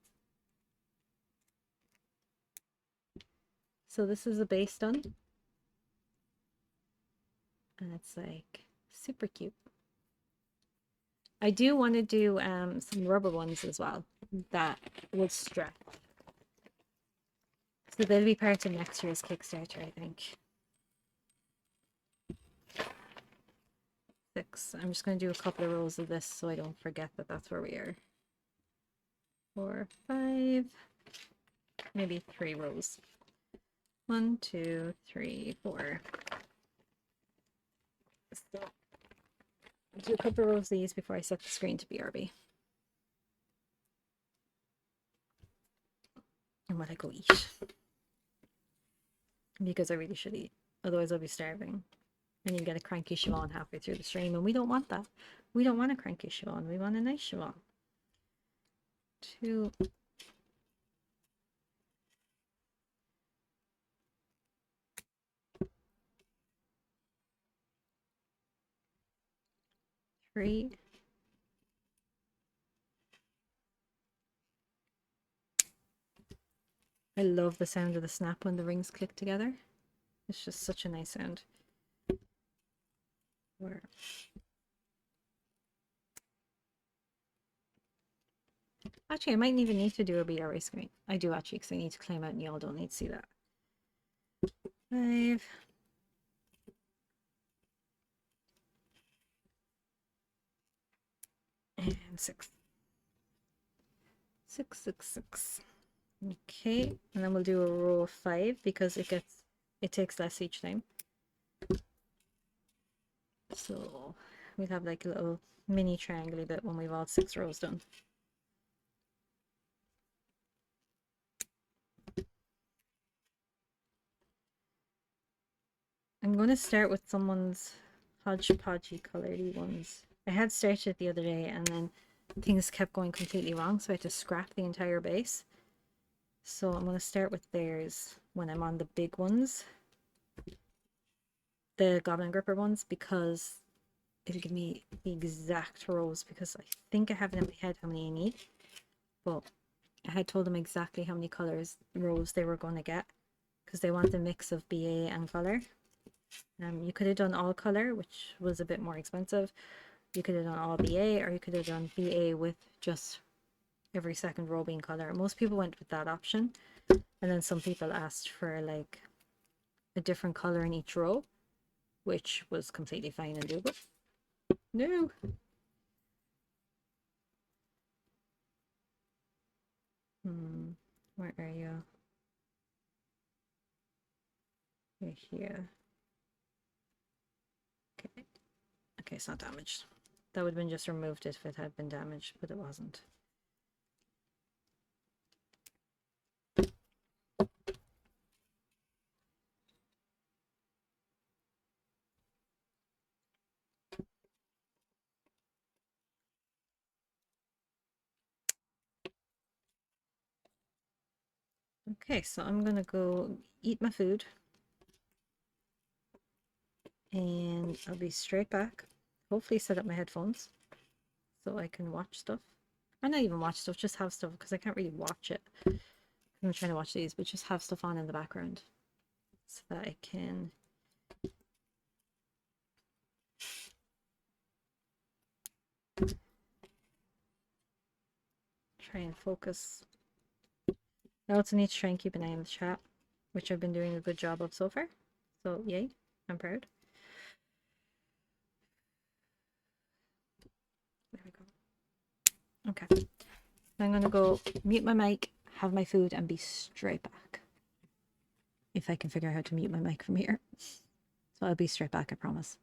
So this is the base done. And it's like super cute. I do want to do some rubber ones as well that will stretch. So they'll be part of next year's Kickstarter, I think. 6. I'm just going to do a couple of rows of this so I don't forget that that's where we are. 4, 5, maybe 3 rows. 1, 2, 3, 4. So I'll do a couple of rows of these before I set the screen to BRB. And when I go eat. Because I really should eat. Otherwise I'll be starving. And you get a cranky Siobhan halfway through the stream, and we don't want that. We don't want a cranky Siobhan. We want a nice Siobhan. 2. Great. I love the sound of the snap when the rings click together. It's just such a nice sound. Where actually, I mightn't even need to do a BRA screen. I do actually, because I need to claim out and y'all don't need to see that. 5. And 6. 6, 6, 6. Okay, and then we'll do a row of 5 because it takes less each time. So we'll have like a little mini triangle bit when we've all 6 rows done. I'm going to start with someone's hodgepodgey colory ones. I had started it the other day and then things kept going completely wrong, so I had to scrap the entire base. So I'm going to start with theirs when I'm on the big ones, the Goblin Gripper ones, because it'll give me the exact rows, because I think I have it in my head how many I need. But I had told them exactly how many rows they were going to get, because they want a mix of BA and color. You could have done all color, which was a bit more expensive. You could have done all BA, or you could have done BA with just every second row being color. Most people went with that option, and then some people asked for like a different color in each row, which was completely fine and doable. No. Where are you? You're here. Okay. Okay, it's not damaged. That would have been just removed if it had been damaged, but it wasn't. Okay, so I'm gonna go eat my food and I'll be straight back. Hopefully set up my headphones so I can watch stuff. I not even watch stuff, just have stuff, because I can't really watch it. I'm trying to watch these, but just have stuff on in the background so that I can try and focus. I also need to try and keep an eye on the chat, which I've been doing a good job of so far. So yay, I'm proud. There we go. Okay. I'm gonna go mute my mic, have my food, and be straight back. If I can figure out how to mute my mic from here. So I'll be straight back, I promise.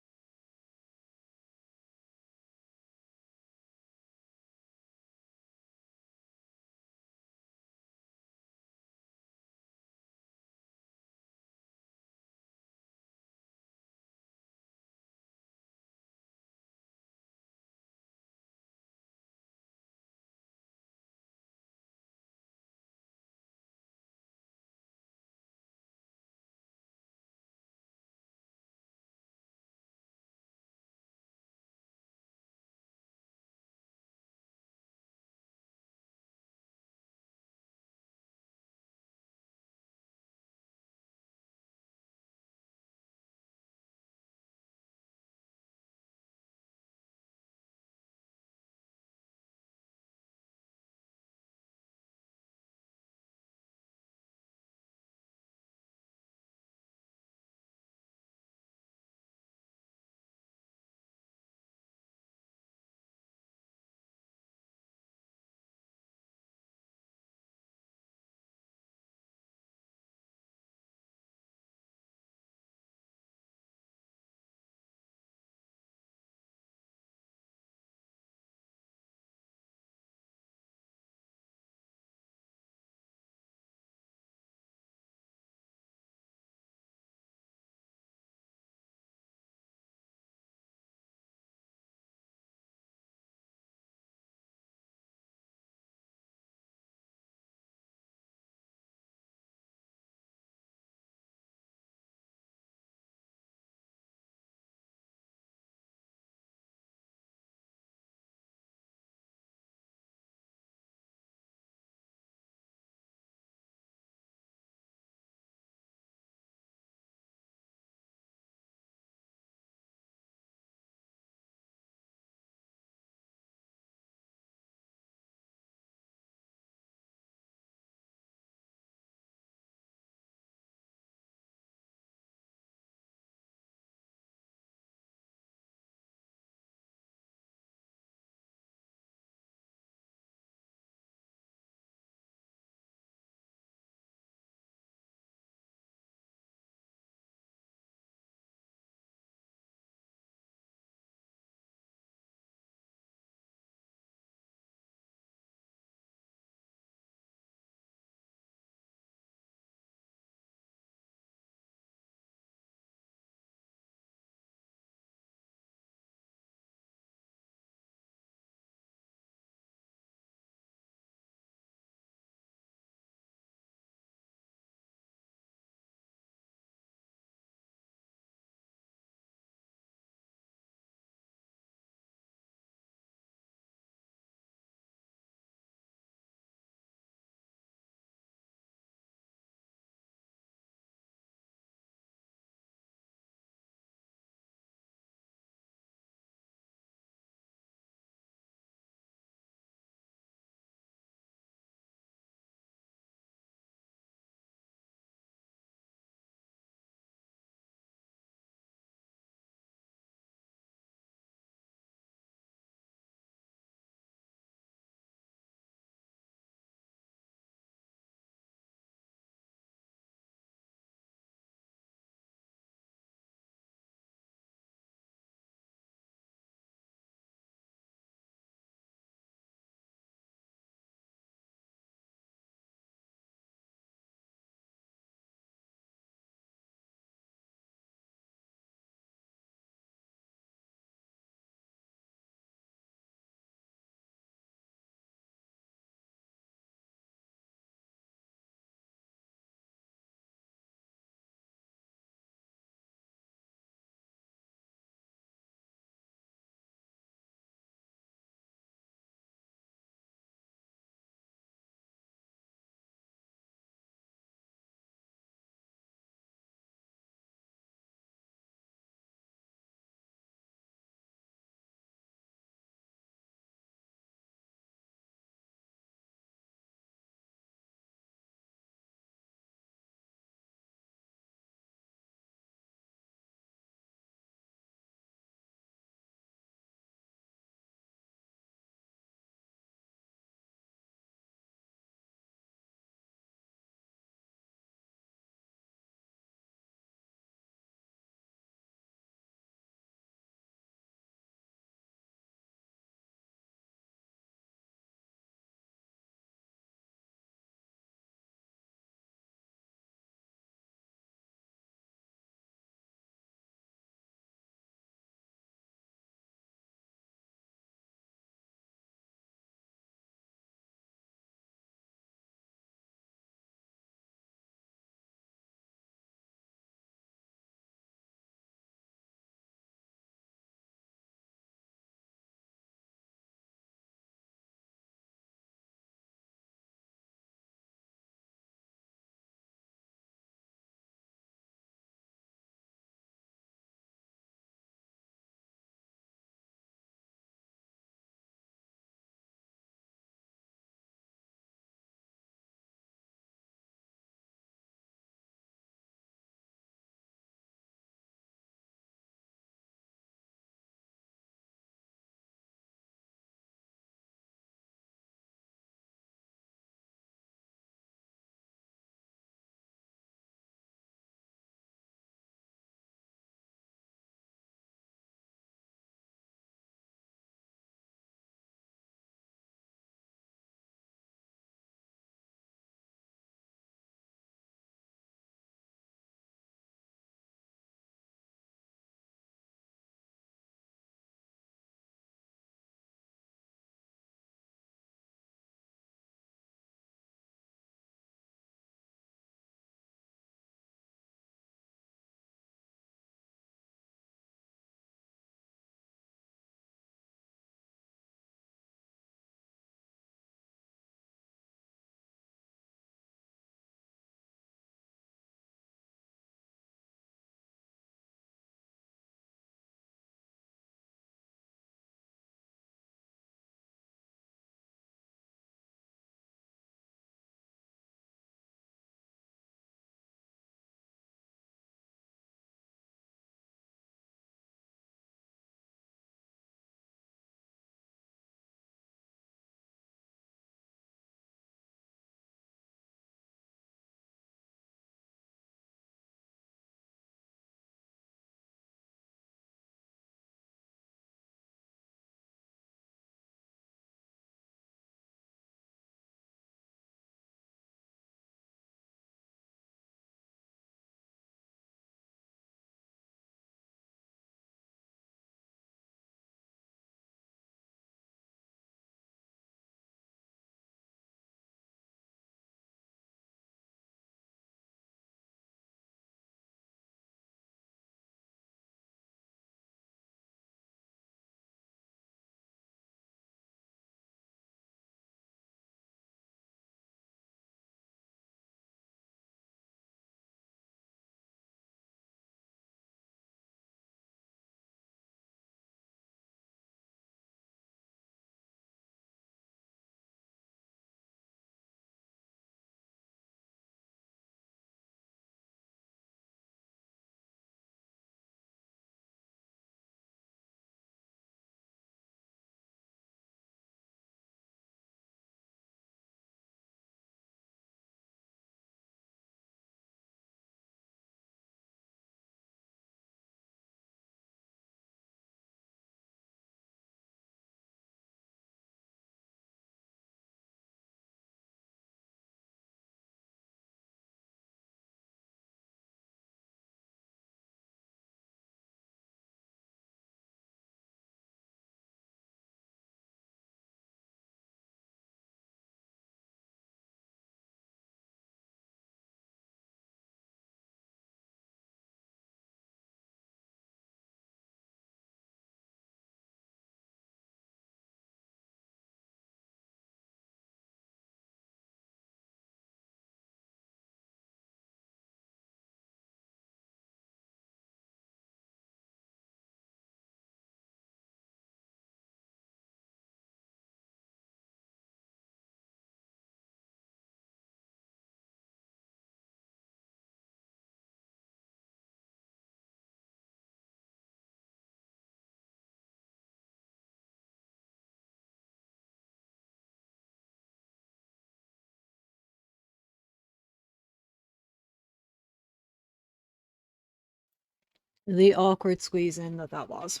The awkward squeeze in that was.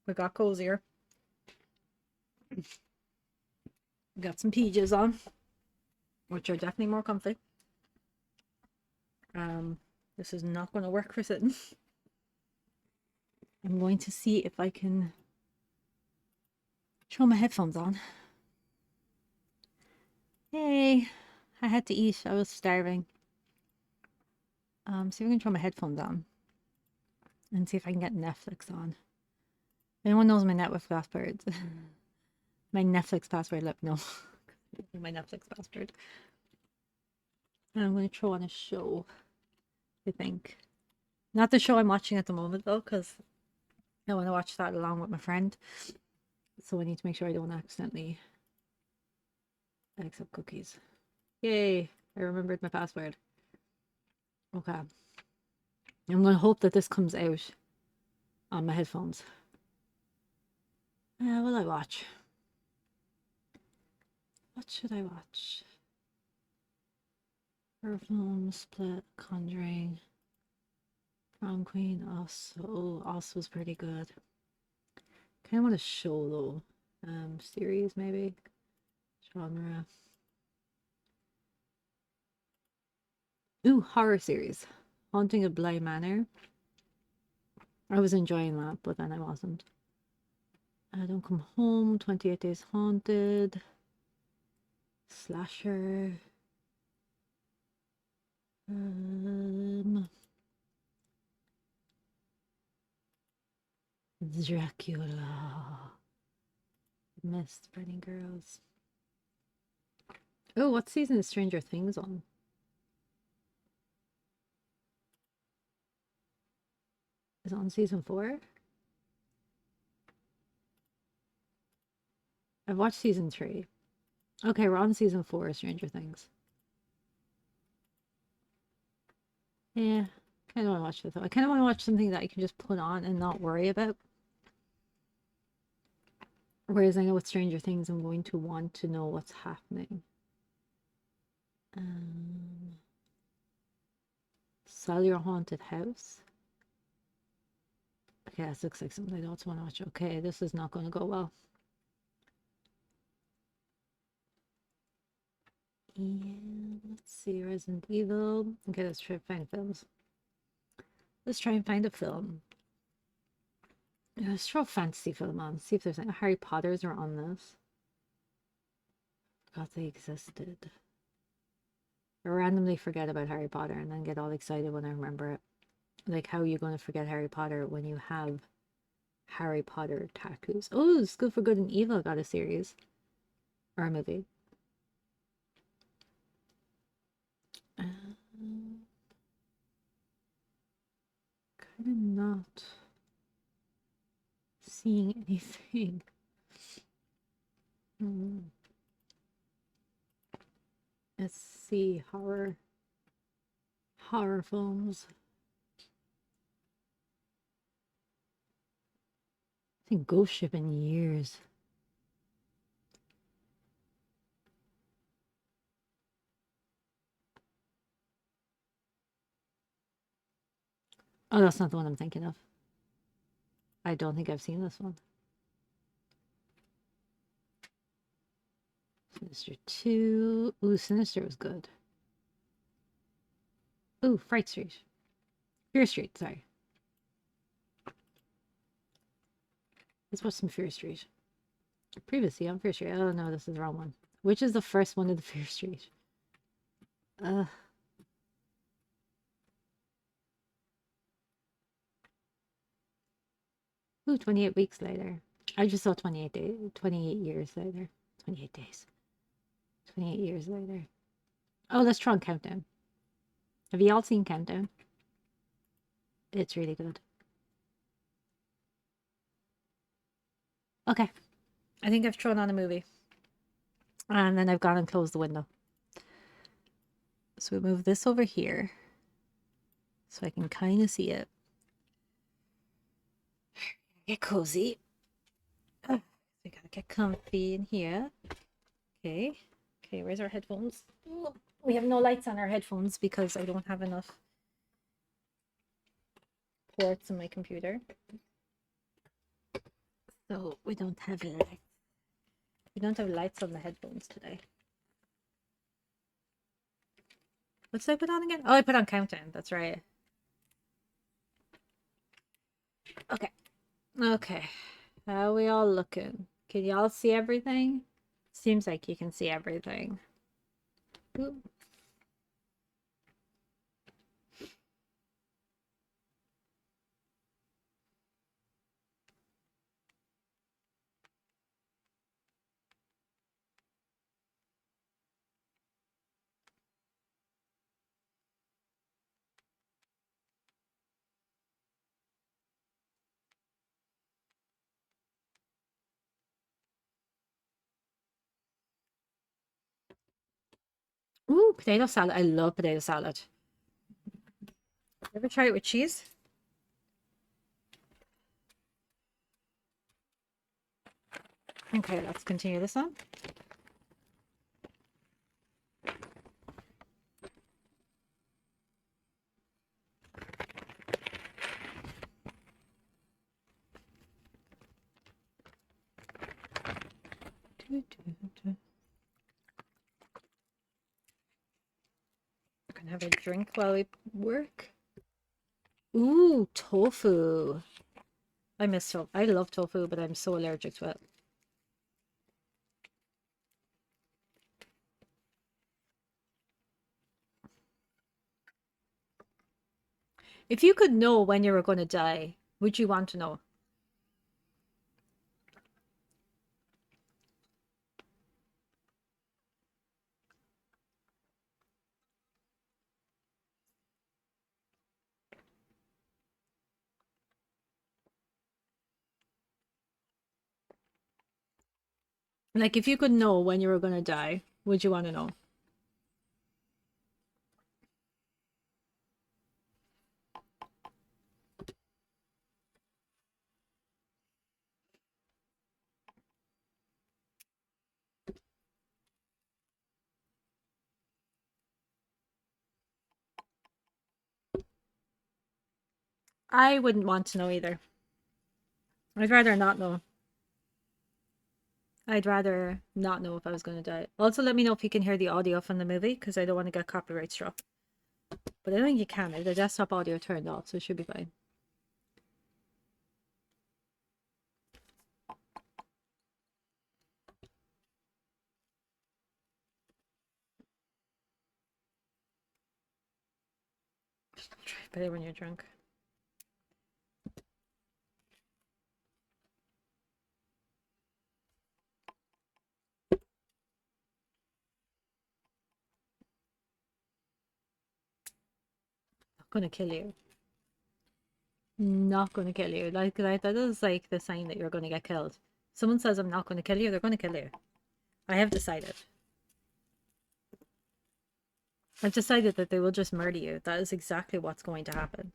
We got cozier. Got some PJs on, which are definitely more comfy. This is not going to work for sitting. I'm going to see if I can throw my headphones on. Hey, I had to eat. I was starving. See if I can throw my headphones on and see if I can get Netflix on. Anyone knows my Netflix password? My Netflix password, let me know. My Netflix password. And I'm going to throw on a show, I think. Not the show I'm watching at the moment, though, because I want to watch that along with my friend. So I need to make sure I don't accidentally accept cookies. Yay! I remembered my password. Okay. I'm going to hope that this comes out on my headphones. What will I watch? What should I watch? Horror film, Split, Conjuring, Prom Queen, Us. Oh, Us was pretty good. Kind of want a show though. Series maybe. Genre. Ooh, horror series. Haunting of Bly Manor. I was enjoying that, but then I wasn't. Don't Come Home, 28 Days Haunted. Slasher. Dracula. Mist, Burning Girls. Oh, what season is Stranger Things on? Is it on season 4? I've watched season 3. Okay, we're on season 4 of Stranger Things. Yeah, kind of want to watch it though. I kind of want to watch something that I can just put on and not worry about. Whereas I know with Stranger Things, I'm going to want to know what's happening. Sell Your Haunted House. Okay, this looks like something I don't want to watch. Okay, this is not going to go well. And let's see, Resident Evil. Okay, let's try to find films. Let's try and find a film. Let's throw a fantasy film on. See if there's any Harry Potters are on this. Forgot they existed. I randomly forget about Harry Potter and then get all excited when I remember it. Like, how are you going to forget Harry Potter when you have Harry Potter tattoos? Oh, it's Good for Good and Evil got a series. Or a movie. Kind of not seeing anything. Let's see, horror films. I think Ghost Ship in years. Oh, that's not the one I'm thinking of. I don't think I've seen this one. Sinister 2. Ooh, Sinister was good. Ooh, Fright Street. Fear Street, sorry. Let's watch some Fear Street. Previously on Fear Street. Oh no, this is the wrong one. Which is the first one of the Fear Street? Ooh, 28 weeks later. I just saw 28 days, 28 years later. 28 days. 28 years later. Oh, let's try on Countdown. Have you all seen Countdown? It's really good. Okay. I think I've thrown on a movie. And then I've gone and closed the window. So we move this over here. So I can kind of see it. Get cozy. Oh, we gotta get comfy in here. Okay. Okay, where's our headphones? Oh, we have no lights on our headphones because I don't have enough ports on my computer. So we don't have lights. We don't have lights on the headphones today. What did I put on again? Oh, I put on countdown. That's right. Okay. Okay. How are we all looking? Can y'all see everything? Seems like you can see everything. Ooh. Ooh, potato salad. I love potato salad. Ever try it with cheese? Okay, let's continue this on. Gonna have a drink while we work. Ooh, tofu. I miss tofu. I love tofu, but I'm so allergic to it. If you could know when you were going to die, would you want to know? Like, if you could know when you were going to die, would you want to know? I wouldn't want to know either. I'd rather not know. I'd rather not know if I was going to die. Also, let me know if you can hear the audio from the movie, because I don't want to get copyright struck. But I don't think you can. The desktop audio turned off, so it should be fine. Try it better when you're drunk. Not gonna kill you. Not gonna kill you. Like that is like the sign that you're gonna get killed. Someone says I'm not gonna kill you, they're gonna kill you. I have decided. I've decided that they will just murder you. That is exactly what's going to happen.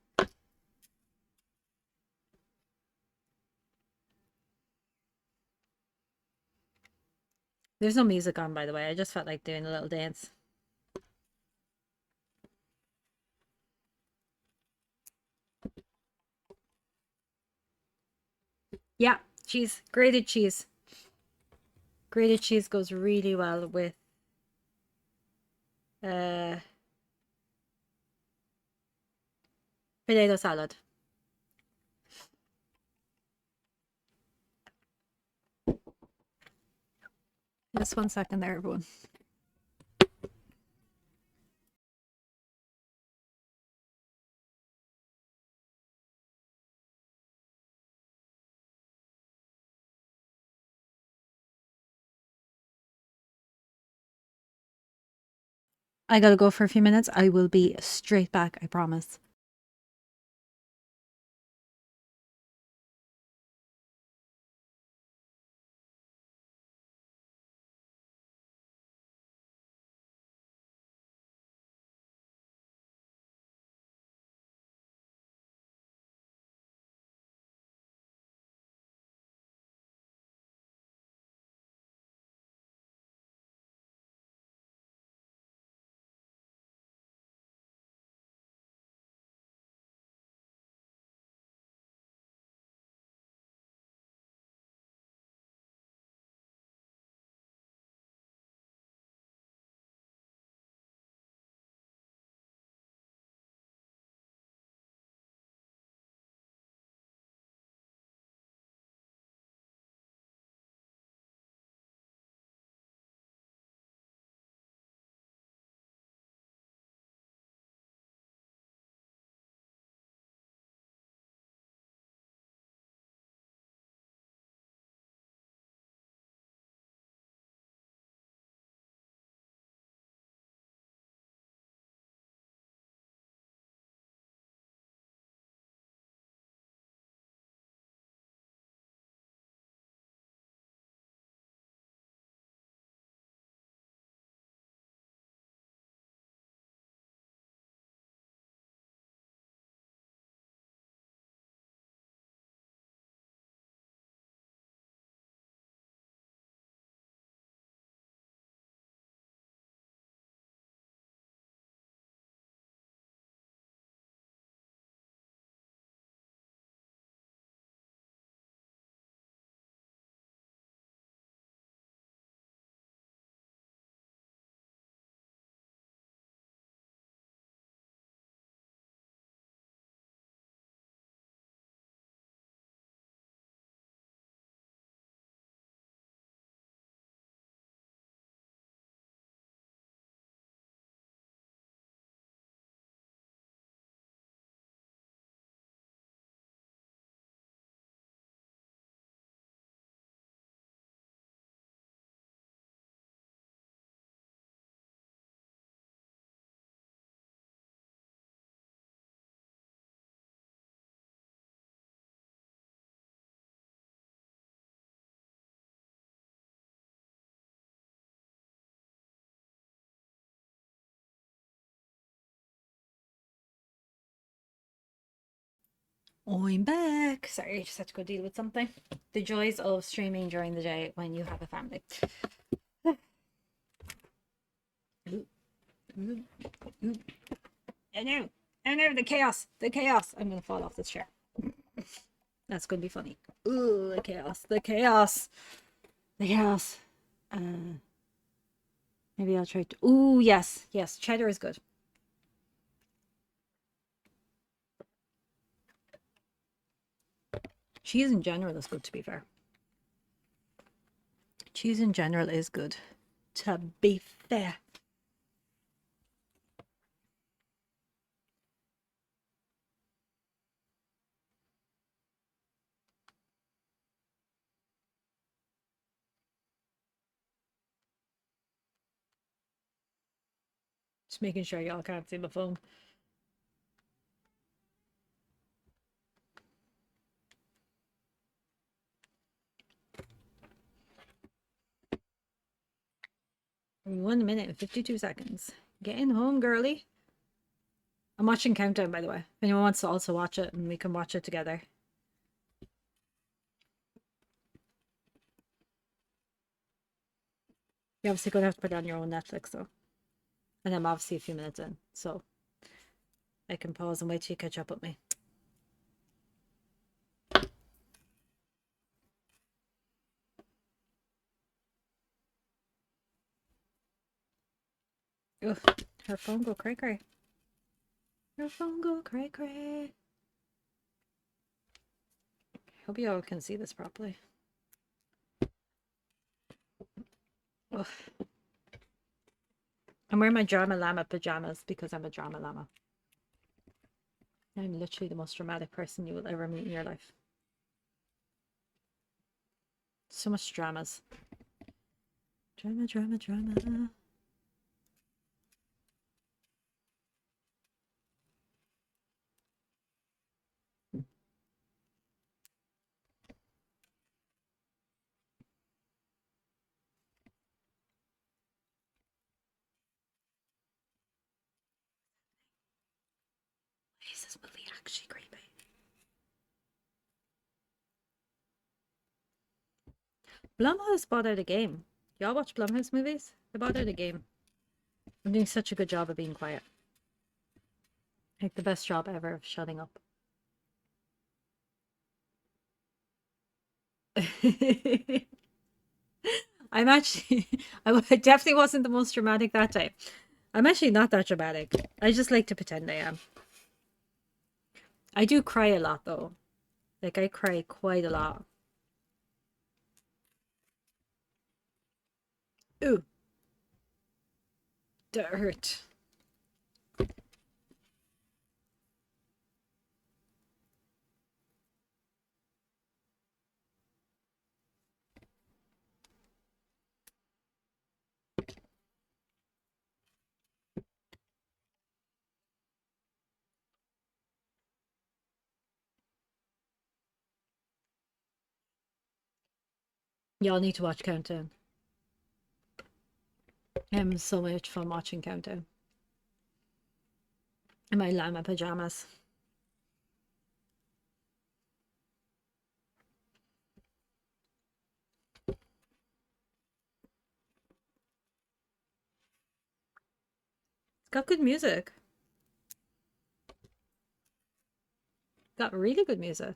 There's no music on, by the way. I just felt like doing a little dance. Yeah, cheese. Grated cheese. Grated cheese goes really well with uh potato salad. Just 1 second there, everyone. I gotta go for a few minutes. I will be straight back, I promise. I'm back. Sorry, I just had to go deal with something. The joys of streaming during the day when you have a family. Ooh, ooh, ooh. I know, I know, the chaos, the chaos. I'm gonna fall off this chair. That's gonna be funny. Ooh, the chaos, the chaos, the chaos. Uh, maybe I'll try to. Ooh, yes, yes, cheddar is good. Cheese in general is good, to be fair. Cheese in general is good, to be fair. Just making sure y'all can't see my phone. One minute and 52 seconds. Getting home, girly. I'm watching Countdown, by the way. If anyone wants to also watch it, and we can watch it together. You're obviously going to have to put it on your own Netflix, though. And I'm obviously a few minutes in, so I can pause and wait till you catch up with me. Ugh, her phone go cray cray. Her phone go cray cray. Hope you all can see this properly. Ugh. I'm wearing my drama llama pajamas because I'm a drama llama. I'm literally the most dramatic person you will ever meet in your life. So much dramas. Drama, drama, drama. Is this movie actually creepy? Blumhouse bought out a game. Y'all watch Blumhouse movies? They bought out a game. I'm doing such a good job of being quiet. Like the best job ever of shutting up. I'm actually, I definitely wasn't the most dramatic that time. I'm actually not that dramatic. I just like to pretend I am. I do cry a lot though. Like I cry quite a lot. Ooh, that hurt. Y'all need to watch Countdown. I'm having so much fun watching Countdown. In my llama pajamas. It's got good music. Got really good music.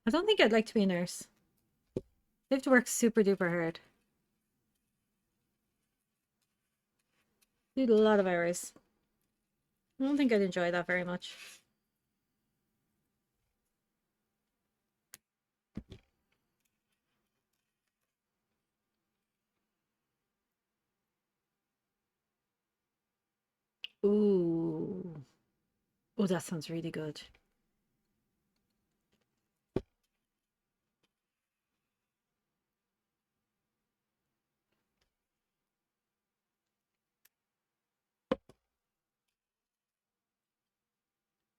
I don't think I'd like to be a nurse. They have to work super duper hard. Do a lot of hours. I don't think I'd enjoy that very much. Ooh. Oh, that sounds really good.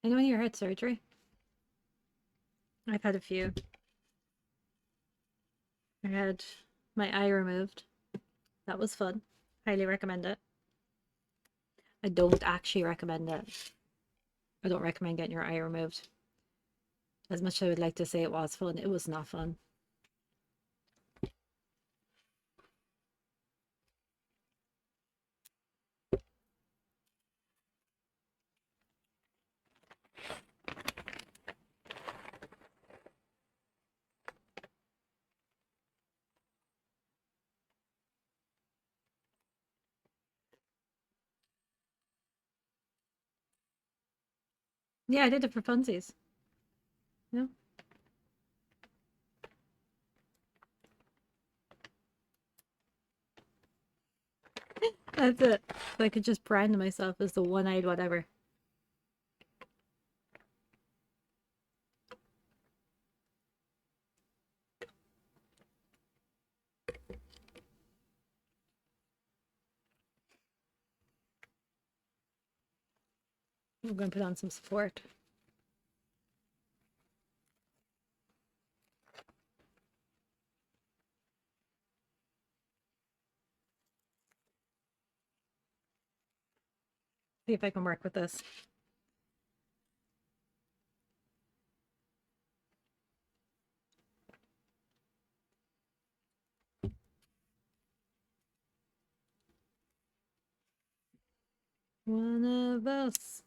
Anyone here had surgery? I've had a few. I had my eye removed. That was fun. Highly recommend it. I don't actually recommend it. I don't recommend getting your eye removed. As much as I would like to say it was fun, it was not fun. Yeah, I did it for funsies. Yeah. That's it. So I could just brand myself as the one-eyed whatever. I'm going to put on some support. See if I can work with this. One of us.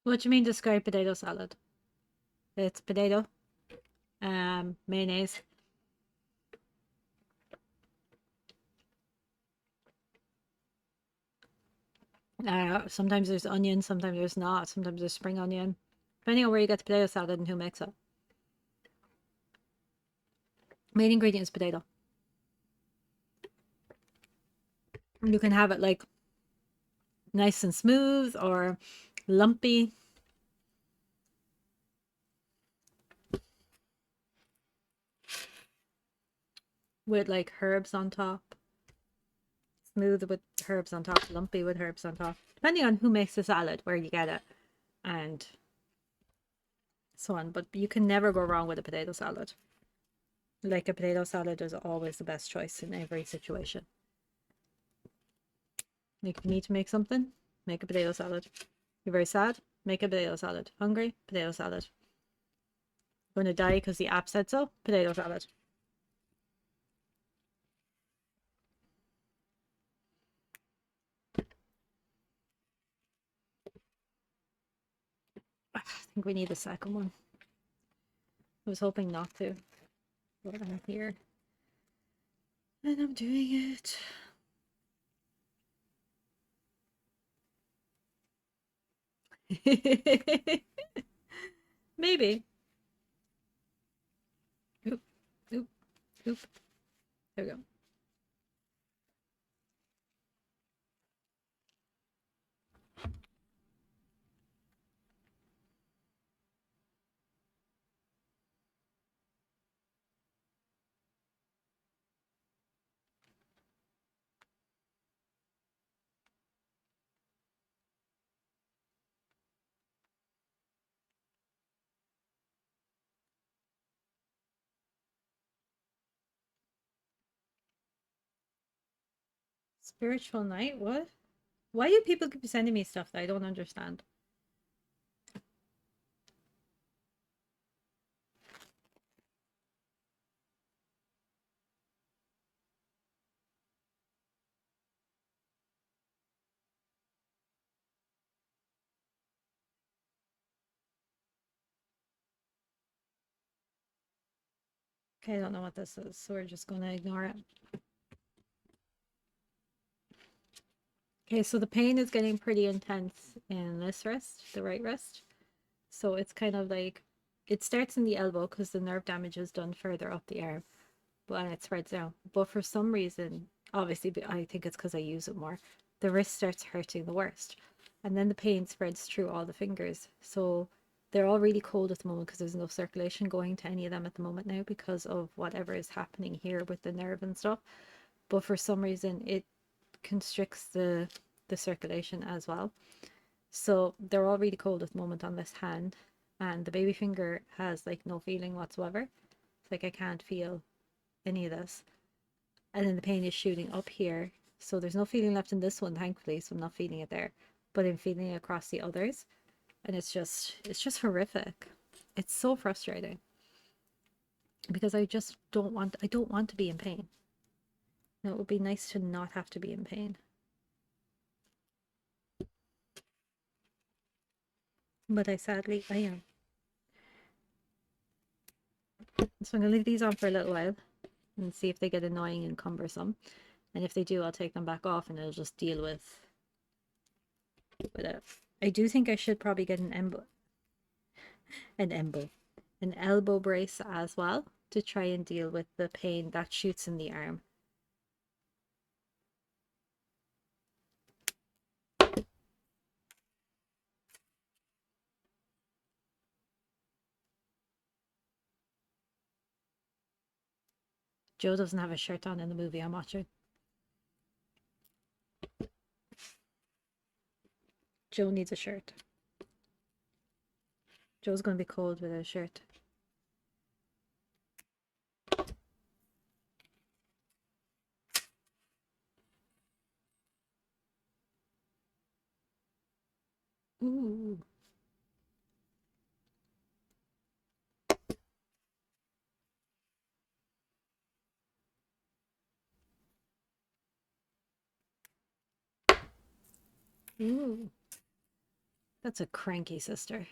What do you mean describe potato salad? It's potato, mayonnaise. Sometimes there's onion, sometimes there's not. Sometimes there's spring onion. Depending on where you get the potato salad and who makes it. Main ingredient is potato. You can have it like nice and smooth or lumpy. With like herbs on top. Smooth with herbs on top, lumpy with herbs on top. Depending on who makes the salad, where you get it, and so on. But you can never go wrong with a potato salad. Like a potato salad is always the best choice in every situation. Like if you need to make something, make a potato salad. You're very sad, make a potato salad. Hungry, potato salad. Going to die because the app said so, potato salad. I think we need a second one. I was hoping not to, but I'm here. And I'm doing it. Maybe. Oop, oop, oop. There we go. Spiritual night? What? Why do people keep sending me stuff that I don't understand? Okay, I don't know what this is, so we're just going to ignore it. Okay, so the pain is getting pretty intense in this wrist, the right wrist. So it's kind of like, it starts in the elbow because the nerve damage is done further up the arm, but it spreads down. But for some reason, obviously, I think it's because I use it more, the wrist starts hurting the worst. And then the pain spreads through all the fingers. So they're all really cold at the moment because there's no circulation going to any of them at the moment now because of whatever is happening here with the nerve and stuff. But for some reason, it constricts the circulation as well. So they're all really cold at the moment on this hand, and the baby finger has like no feeling whatsoever. It's like I can't feel any of this. And then the pain is shooting up here. So there's no feeling left in this one, thankfully, so I'm not feeling it there. But I'm feeling it across the others. And it's just horrific. It's so frustrating. Because I don't want to be in pain. And it would be nice to not have to be in pain. But I am. So I'm gonna leave these on for a little while and see if they get annoying and cumbersome. And if they do, I'll take them back off and I'll just deal with it. I do think I should probably get an embo, an elbow brace as well to try and deal with the pain that shoots in the arm. Joe doesn't have a shirt on in the movie I'm watching. Joe needs a shirt. Joe's going to be cold without a shirt. Ooh. Ooh. That's a cranky sister.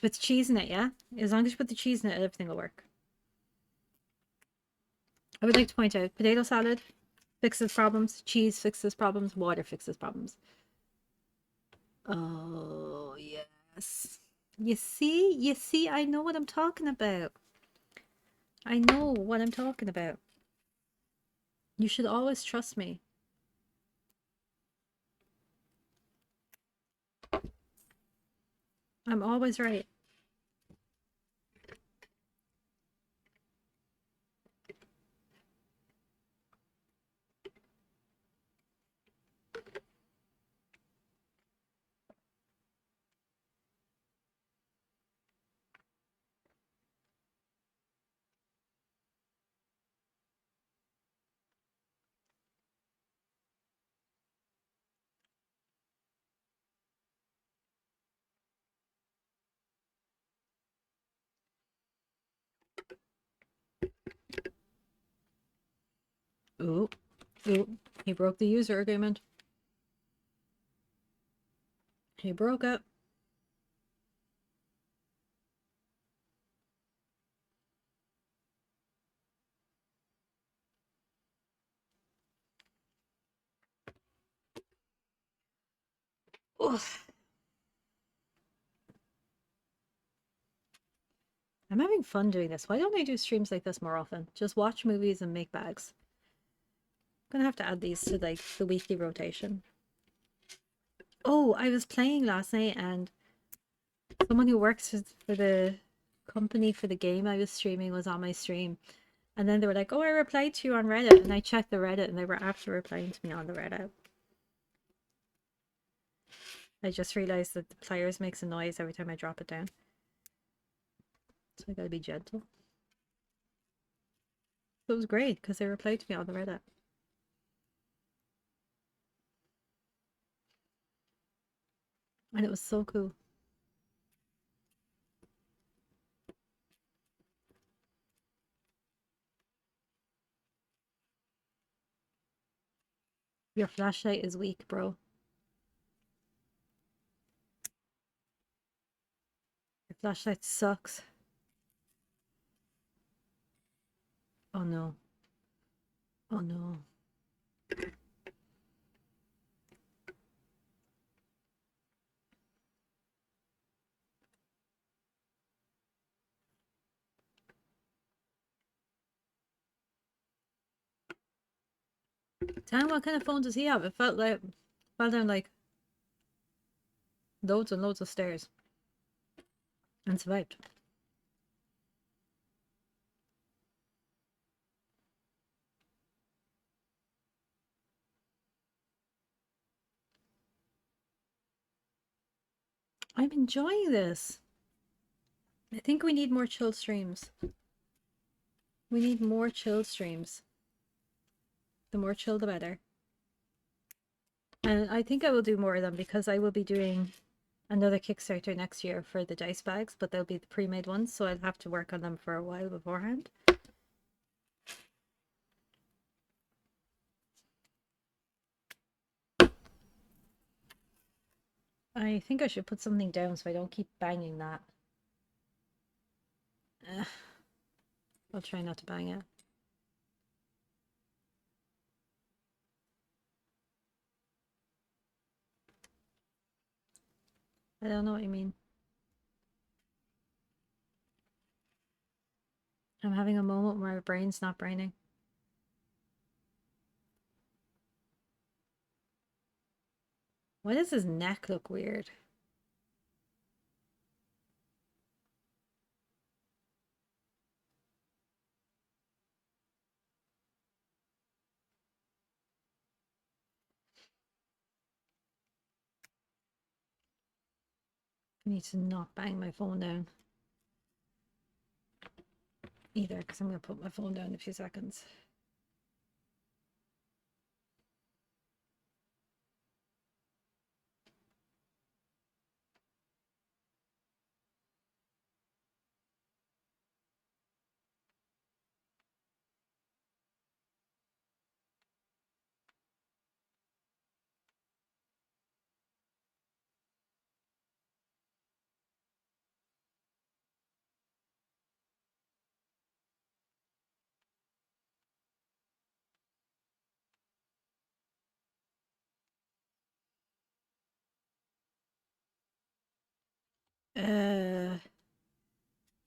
With cheese in it, yeah? As long as you put the cheese in it, everything will work. I would like to point out, potato salad fixes problems, cheese fixes problems, water fixes problems. Oh, yes. You see, I know what I'm talking about. I know what I'm talking about. You should always trust me. I'm always right. Ooh, ooh, he broke the user agreement. He broke it. Ugh. I'm having fun doing this. Why don't I do streams like this more often? Just watch movies and make bags. I'm gonna have to add these to like the weekly rotation. Oh, I was playing last night and someone who works for the company for the game I was streaming was on my stream. And then they were like, oh, I replied to you on Reddit. And I checked the Reddit and they were after replying to me on the Reddit. I just realized that the pliers makes a noise every time I drop it down. So I gotta be gentle. So it was great because they replied to me on the Reddit. And it was so cool. Your flashlight is weak, bro. Your flashlight sucks. Oh no. Oh no. Tell me, what kind of phone does he have? It fell down like loads and loads of stairs and survived. I'm enjoying this. I think we need more chill streams. We need more chill streams. The more chill, the better. And I think I will do more of them because I will be doing another Kickstarter next year for the dice bags, but they'll be the pre-made ones, so I'll have to work on them for a while beforehand. I think I should put something down so I don't keep banging that. I'll try not to bang it. I don't know what you mean. I'm having a moment where my brain's not braining. Why does his neck look weird? I need to not bang my phone down either, because I'm going to put my phone down in a few seconds.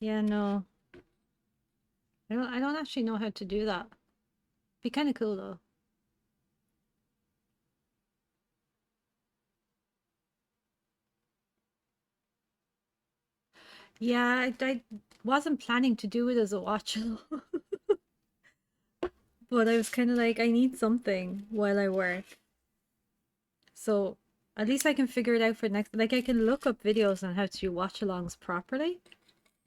Yeah, no. I don't actually know how to do that. Be kind of cool though. Yeah, I wasn't planning to do it as a watch along, but I was kind of like, I need something while I work. So at least I can figure it out for next, like I can look up videos on how to do watch alongs properly,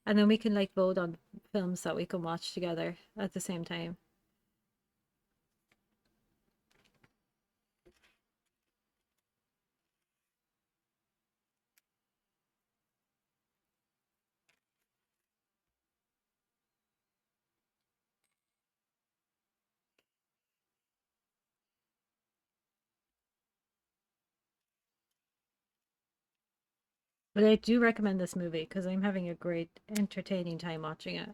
and then we can like vote on films that we can watch together at the same time. But I do recommend this movie because I'm having a great entertaining time watching it.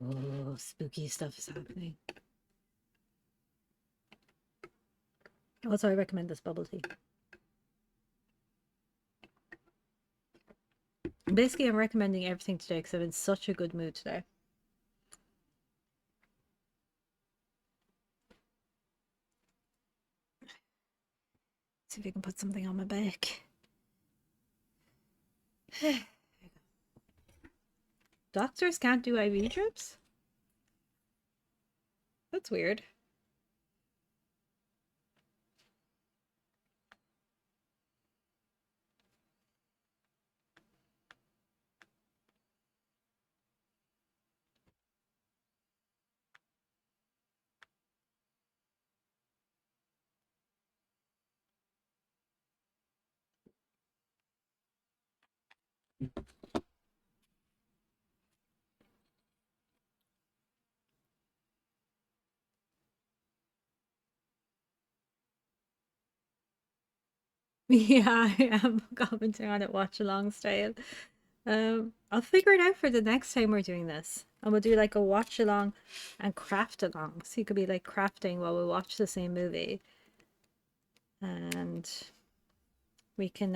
Oh, spooky stuff is happening. Also, I recommend this bubble tea. Basically, I'm recommending everything today because I'm in such a good mood today. See if I can put something on my back. Doctors can't do IV drips? That's weird. Yeah, I am commenting on it, watch along style. I'll figure it out for the next time we're doing this. And we'll do like a watch along and craft along. So you could be like crafting while we watch the same movie. And we can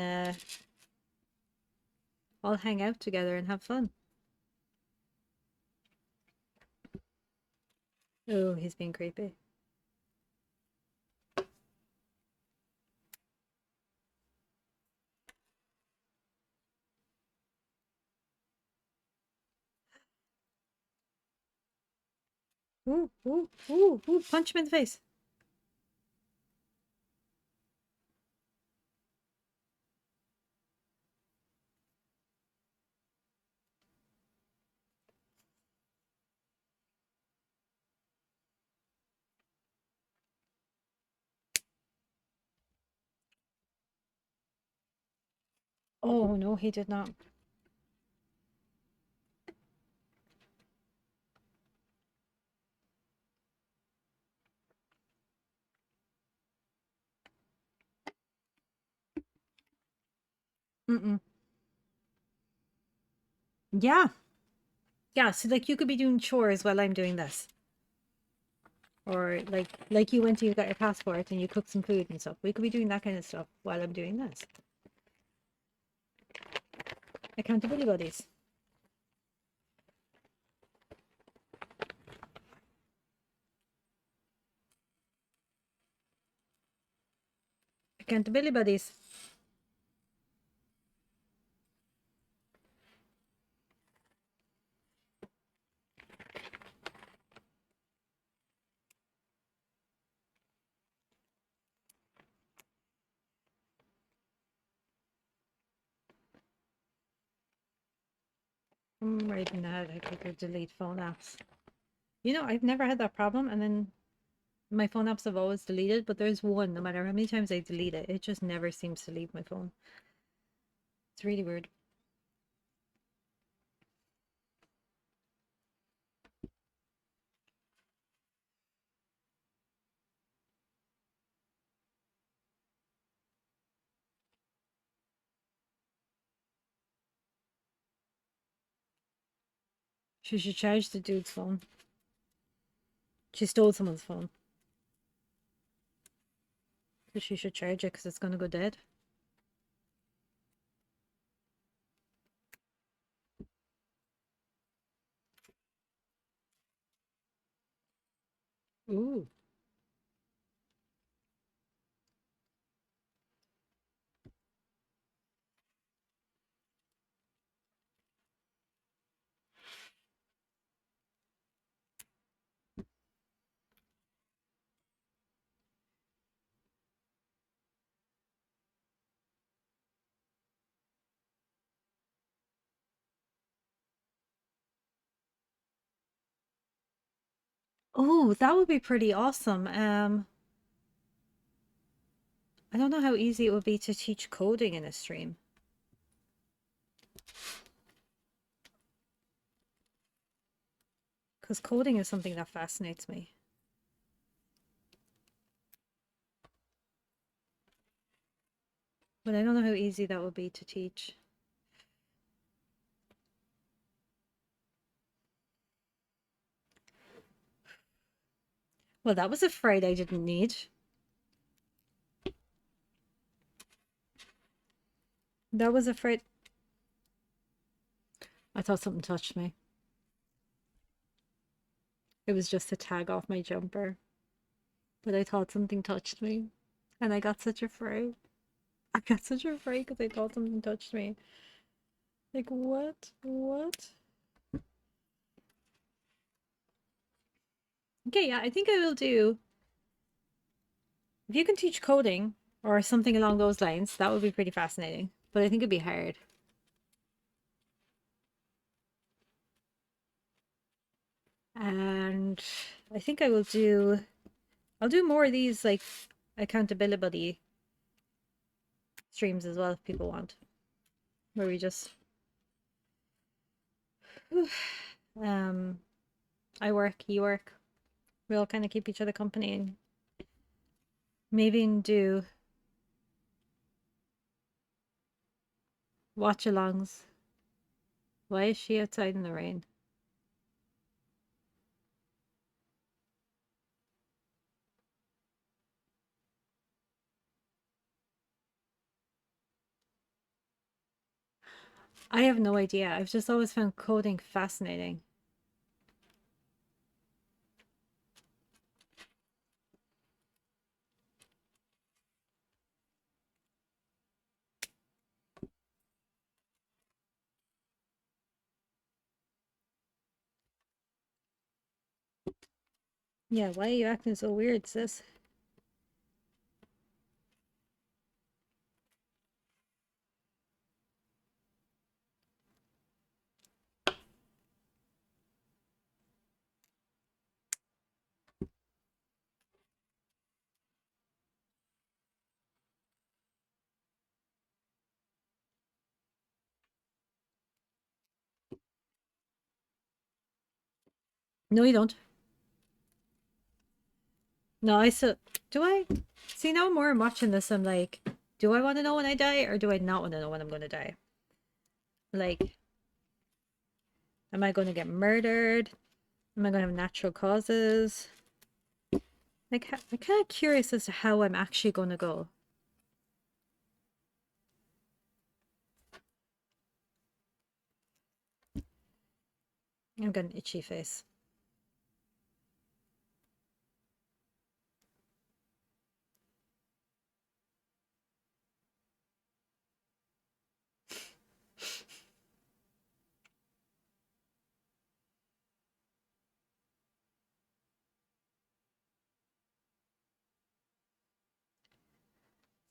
all hang out together and have fun. Oh, he's being creepy. Ooh, ooh, ooh, ooh, punch him in the face. Oh, no, he did not. Mm-mm. Yeah. Yeah, so like you could be doing chores while I'm doing this. Or like you went to you got your passport and you cooked some food and stuff. We could be doing that kind of stuff while I'm doing this. Accountability buddies. Accountability buddies. I'm right in the head. I could delete phone apps. You know, I've never had that problem, and then my phone apps have always deleted, but there's one, no matter how many times I delete it, it just never seems to leave my phone. It's really weird. She should charge the dude's phone. She stole someone's phone. So she should charge it because it's gonna go dead. Ooh. Oh, that would be pretty awesome. I don't know how easy it would be to teach coding in a stream. Because coding is something that fascinates me. But I don't know how easy that would be to teach. Well, that was a fright I didn't need. That was a fright. I thought something touched me. It was just a tag off my jumper. But I thought something touched me. And I got such a fright. I got such a fright because I thought something touched me. Like, what? What? Okay, yeah, I think I will do. If you can teach coding or something along those lines, that would be pretty fascinating. But I think it'd be hard. And I think I will do. I'll do more of these like accountability streams as well if people want, where we just Um, I work, you work. We all kind of keep each other company and maybe do watch-alongs. Why is she outside in the rain? I have no idea. I've just always found coding fascinating. Yeah, why are you acting so weird, sis? No, you don't. No, I still do I see now more I'm watching this, I'm like, do I want to know when I die or do I not want to know when I'm gonna die? Like, am I gonna get murdered? Am I gonna have natural causes? Like, I'm kind of curious as to how I'm actually gonna go. I've got an itchy face.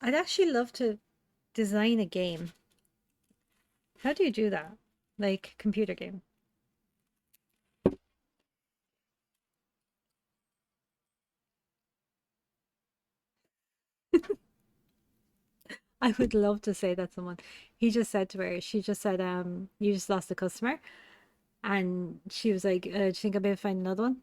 I'd actually love to design a game. How do you do that? Like, computer game. I would love to say that someone, he just said to her, she just said, you just lost a customer. And she was like, do you think I'll be able to find another one?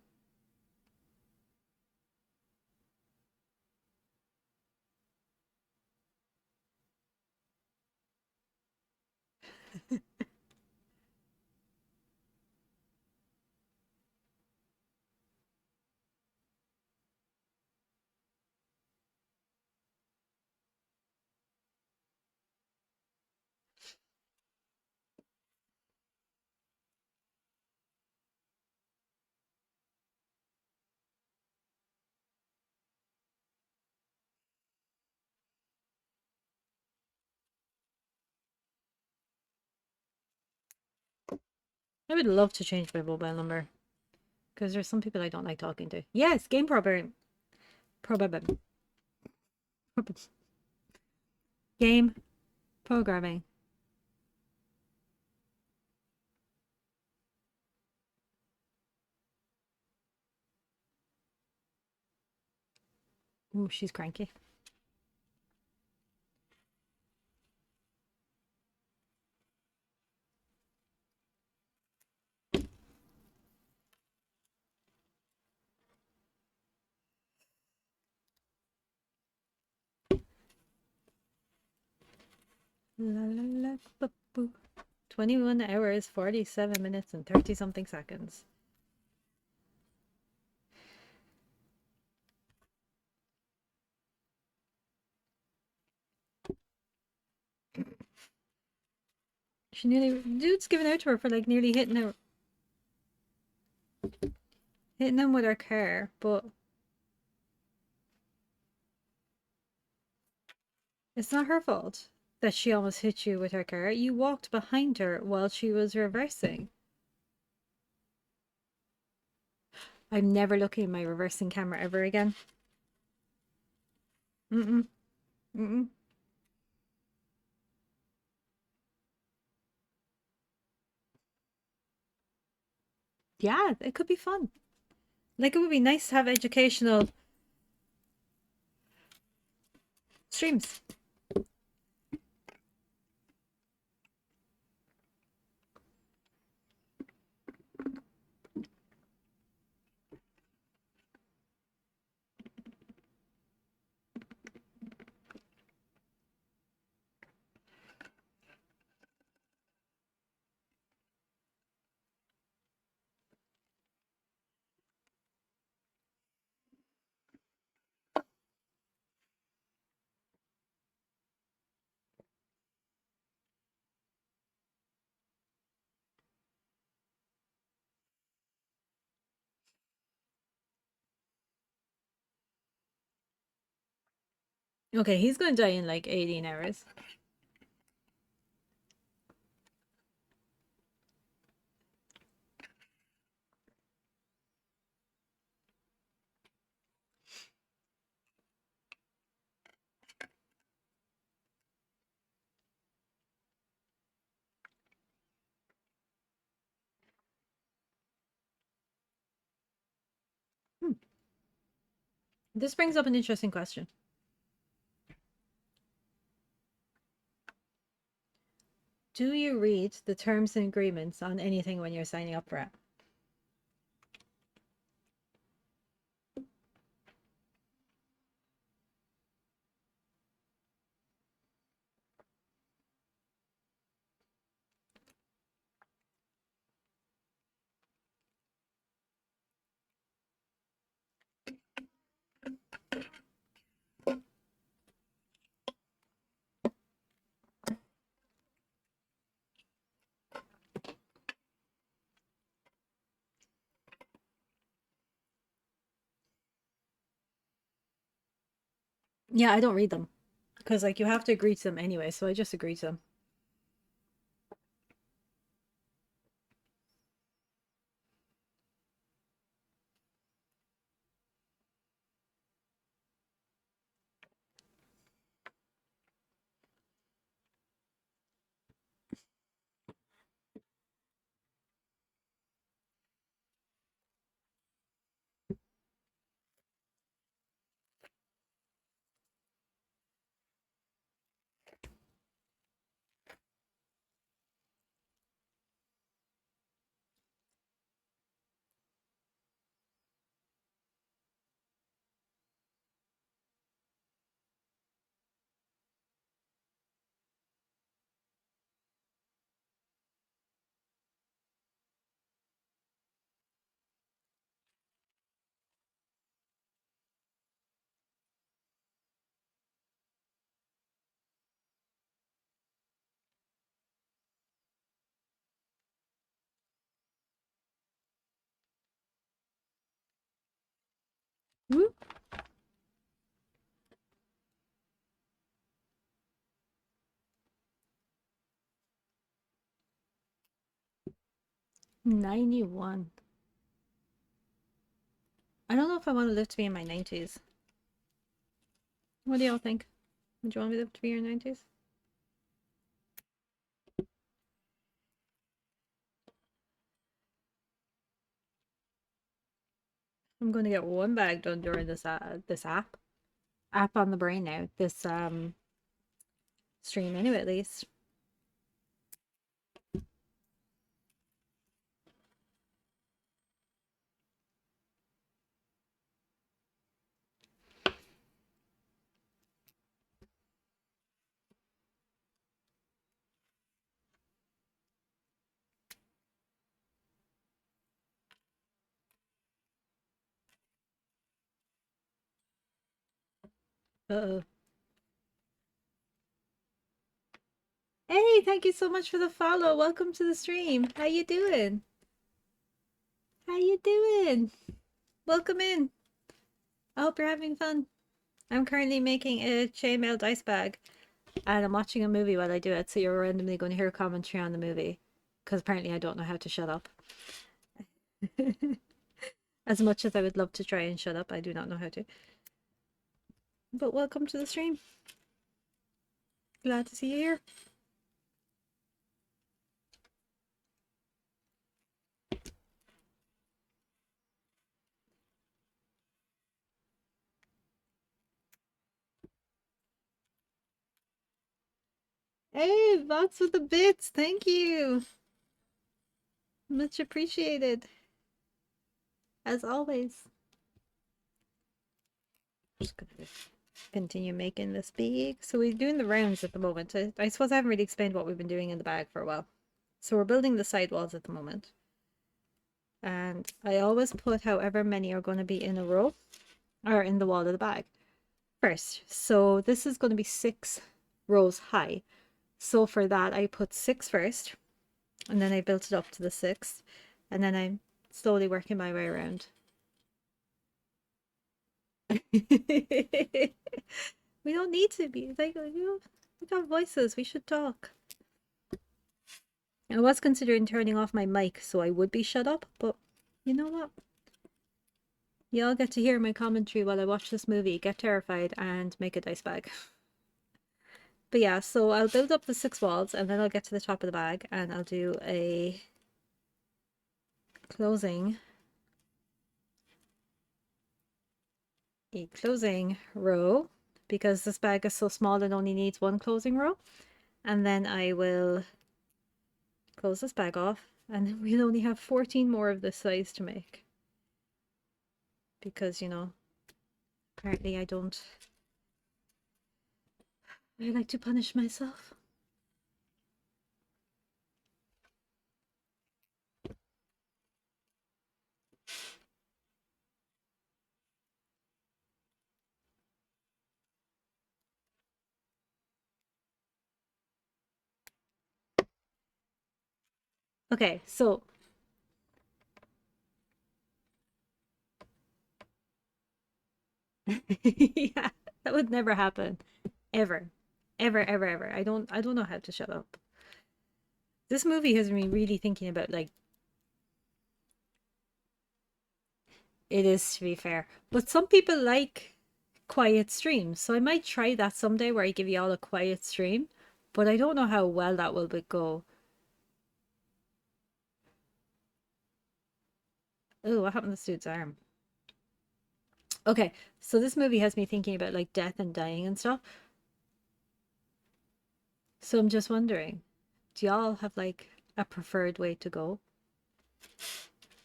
I would love to change my mobile number because there's some people I don't like talking to. Yes, game program. Program. Game programming. Ooh, she's cranky. La la la ba, boo. 21 hours, 47 minutes, and 30 something seconds. She nearly, dude's giving out to her for like nearly hitting him with her car, but it's not her fault that she almost hit you with her car. You walked behind her while she was reversing. I'm never looking at my reversing camera ever again. Mm-mm. Mm-mm. Yeah, it could be fun. Like, it would be nice to have educational streams. Okay, he's gonna die in like 18 hours. Hmm. This brings up an interesting question. Do you read the terms and agreements on anything when you're signing up for it? Yeah, I don't read them because like you have to agree to them anyway, so I just agree to them. Woo. 91. I don't know if I want to live to be in my 90s. What do y'all think? Would you want me to live to be in your 90s? I'm going to get one bag done during this app on the brain now. This stream anyway, at least. Uh-oh. Hey, thank you so much for the follow. Welcome to the stream. How you doing? How you doing? Welcome in. I hope you're having fun. I'm currently making a chainmail dice bag, and I'm watching a movie while I do it, so you're randomly going to hear a commentary on the movie, because apparently I don't know how to shut up. As much as I would love to try and shut up, I do not know how to. But welcome to the stream. Glad to see you here. Hey, lots with the bits. Thank you. Much appreciated. As always. Just gonna continue making this big. So we're doing the rounds at the moment. I suppose I haven't really explained what we've been doing in the bag for a while. So we're building the side walls at the moment. And I always put however many are going to be in a row or in the wall of the bag first. So this is going to be 6 rows high. So for that, I put 6 first, and then I built it up to the 6th, and then I'm slowly working my way around. We don't need to be. Like, we got voices. We should talk. I was considering turning off my mic so I would be shut up, but you know what? Y'all get to hear my commentary while I watch this movie, get terrified, and make a dice bag. But yeah, so I'll build up the 6 walls and then I'll get to the top of the bag and I'll do closing a closing row because this bag is so small it only needs one closing row. And then I will close this bag off and then we'll only have 14 more of this size to make. Because, you know, apparently I like to punish myself. Okay, so yeah, that would never happen. Ever. Ever, ever, ever. I don't know how to shut up. This movie has me really thinking about like it is, to be fair. But some people like quiet streams, so I might try that someday where I give you all a quiet stream. But I don't know how well that will go. Oh, what happened to this dude's arm? Okay, so this movie has me thinking about like death and dying and stuff. So I'm just wondering, do y'all have like a preferred way to go?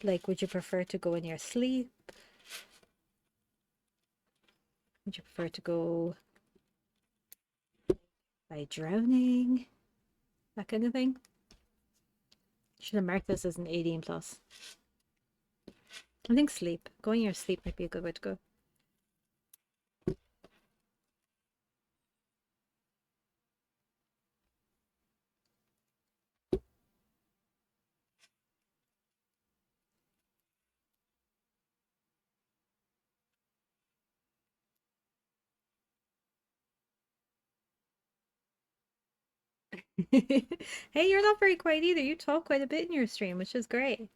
Like, would you prefer to go in your sleep? Would you prefer to go by drowning? That kind of thing? Should have marked this as an 18 plus. I think sleep. Going in your sleep might be a good way to go. Hey, you're not very quiet either. You talk quite a bit in your stream, which is great.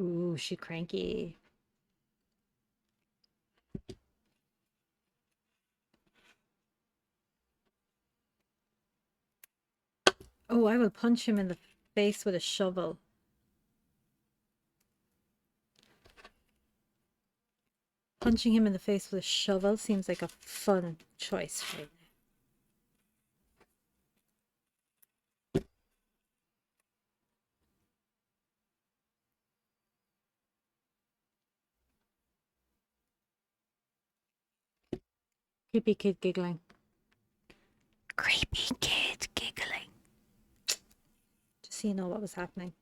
Ooh, she cranky. Oh, I will punch him in the face with a shovel. Punching him in the face with a shovel seems like a fun choice right now. Creepy kid giggling. Creepy kid giggling. Just so you know what was happening.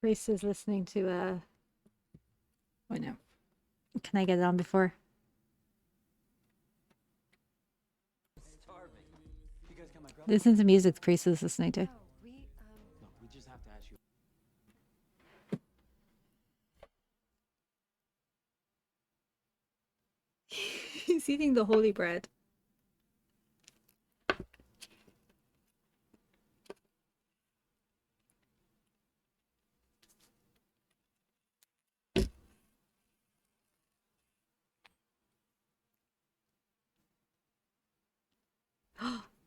Grace is listening to oh no. Can I get it on before? Listen to music Priest is listening to. He's eating the holy bread.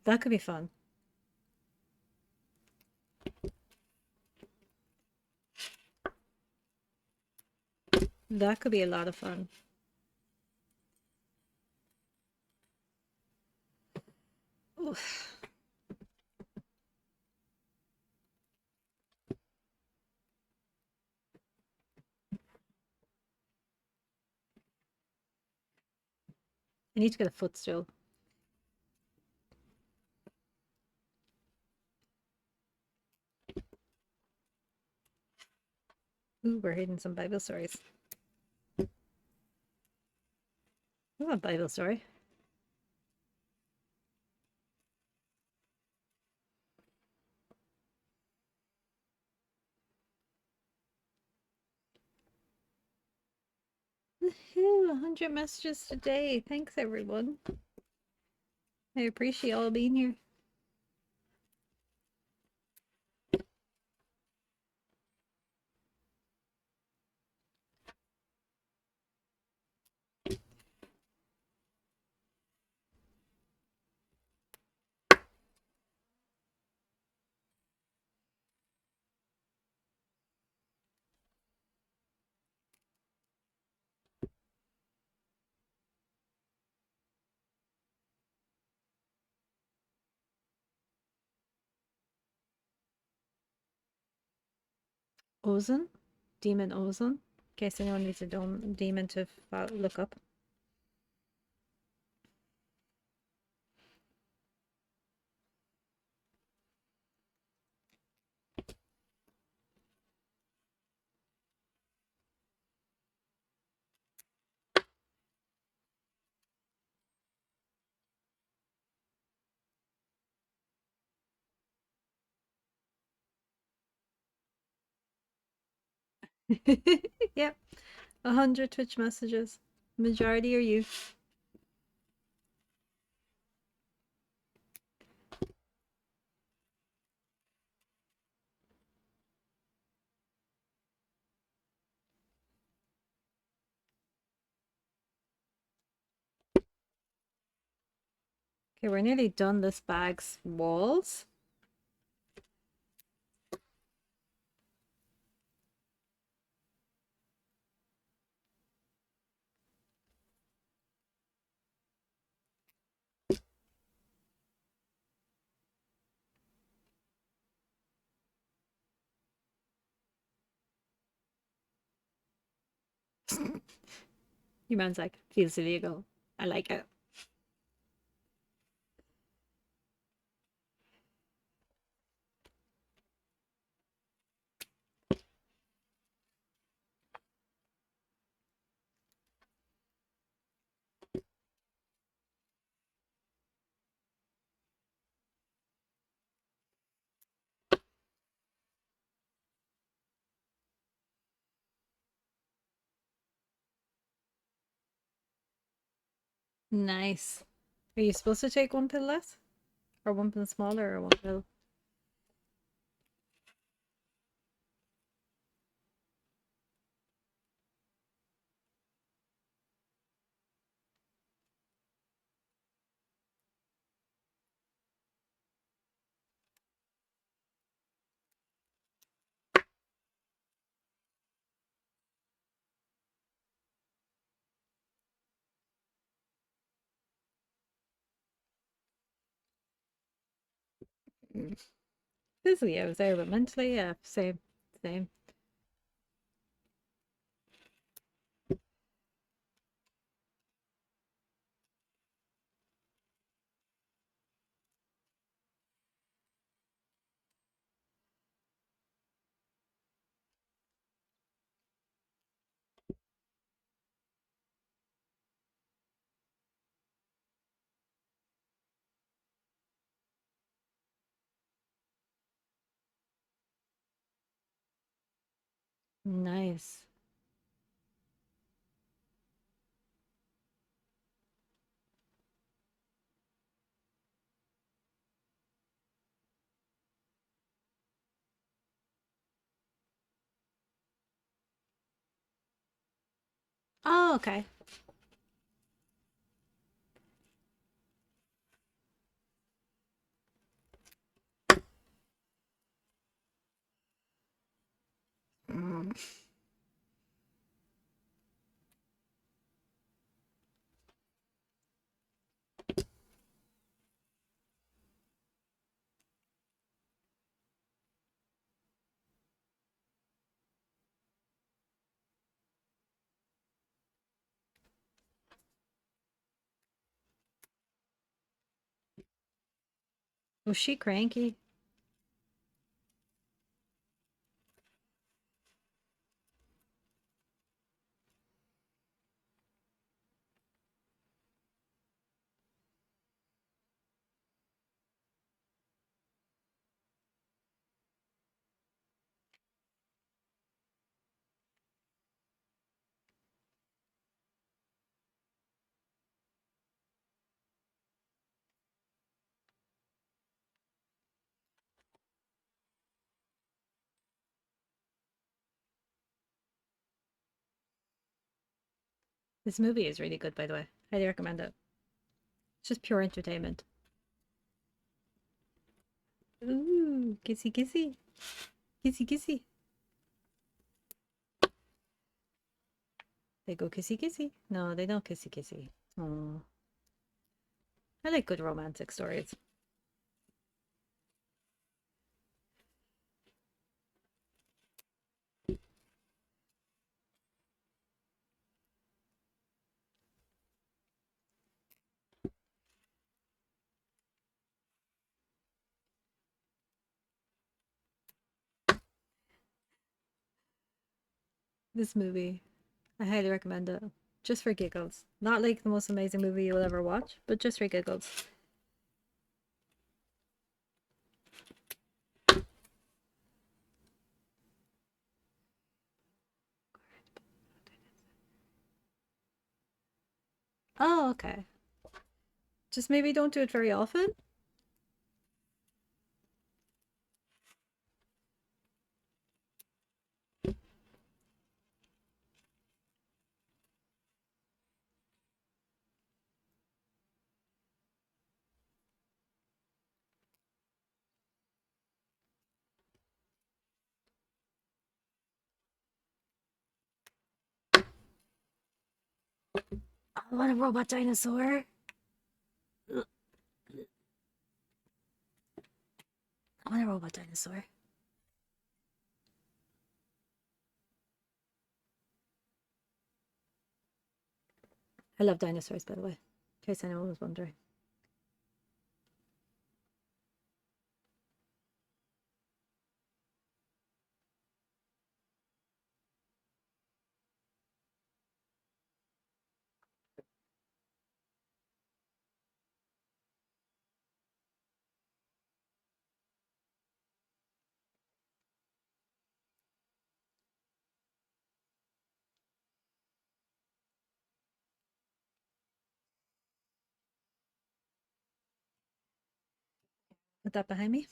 That could be fun. That could be a lot of fun. I need to get a footstool. Ooh, we're reading some Bible stories. I want a Bible story. Woohoo, 100 messages today. Thanks, everyone. I appreciate all being here. Ozone, Demon Ozone, in case anyone needs a demon to look up. Yep, 100 Twitch messages. Majority are you. Okay, we're nearly done this bag's walls. Your man's like, feels illegal. I like it. Nice. Are you supposed to take one pill less? Or one pill smaller or one pill? Physically, I was there, but mentally, yeah, same, same. Nice. Oh, okay. Mm. Was she cranky? This movie is really good, by the way. Highly recommend it. It's just pure entertainment. Ooh, kissy kissy. Kissy kissy. They go kissy kissy. No, they don't kissy kissy. Oh, I like good romantic stories. This movie, I highly recommend it. Just for giggles. Not like the most amazing movie you'll ever watch, but just for giggles. Oh, okay. Just maybe don't do it very often. I want a robot dinosaur. I want a robot dinosaur. I love dinosaurs, by the way, in case anyone was wondering. Put that behind me.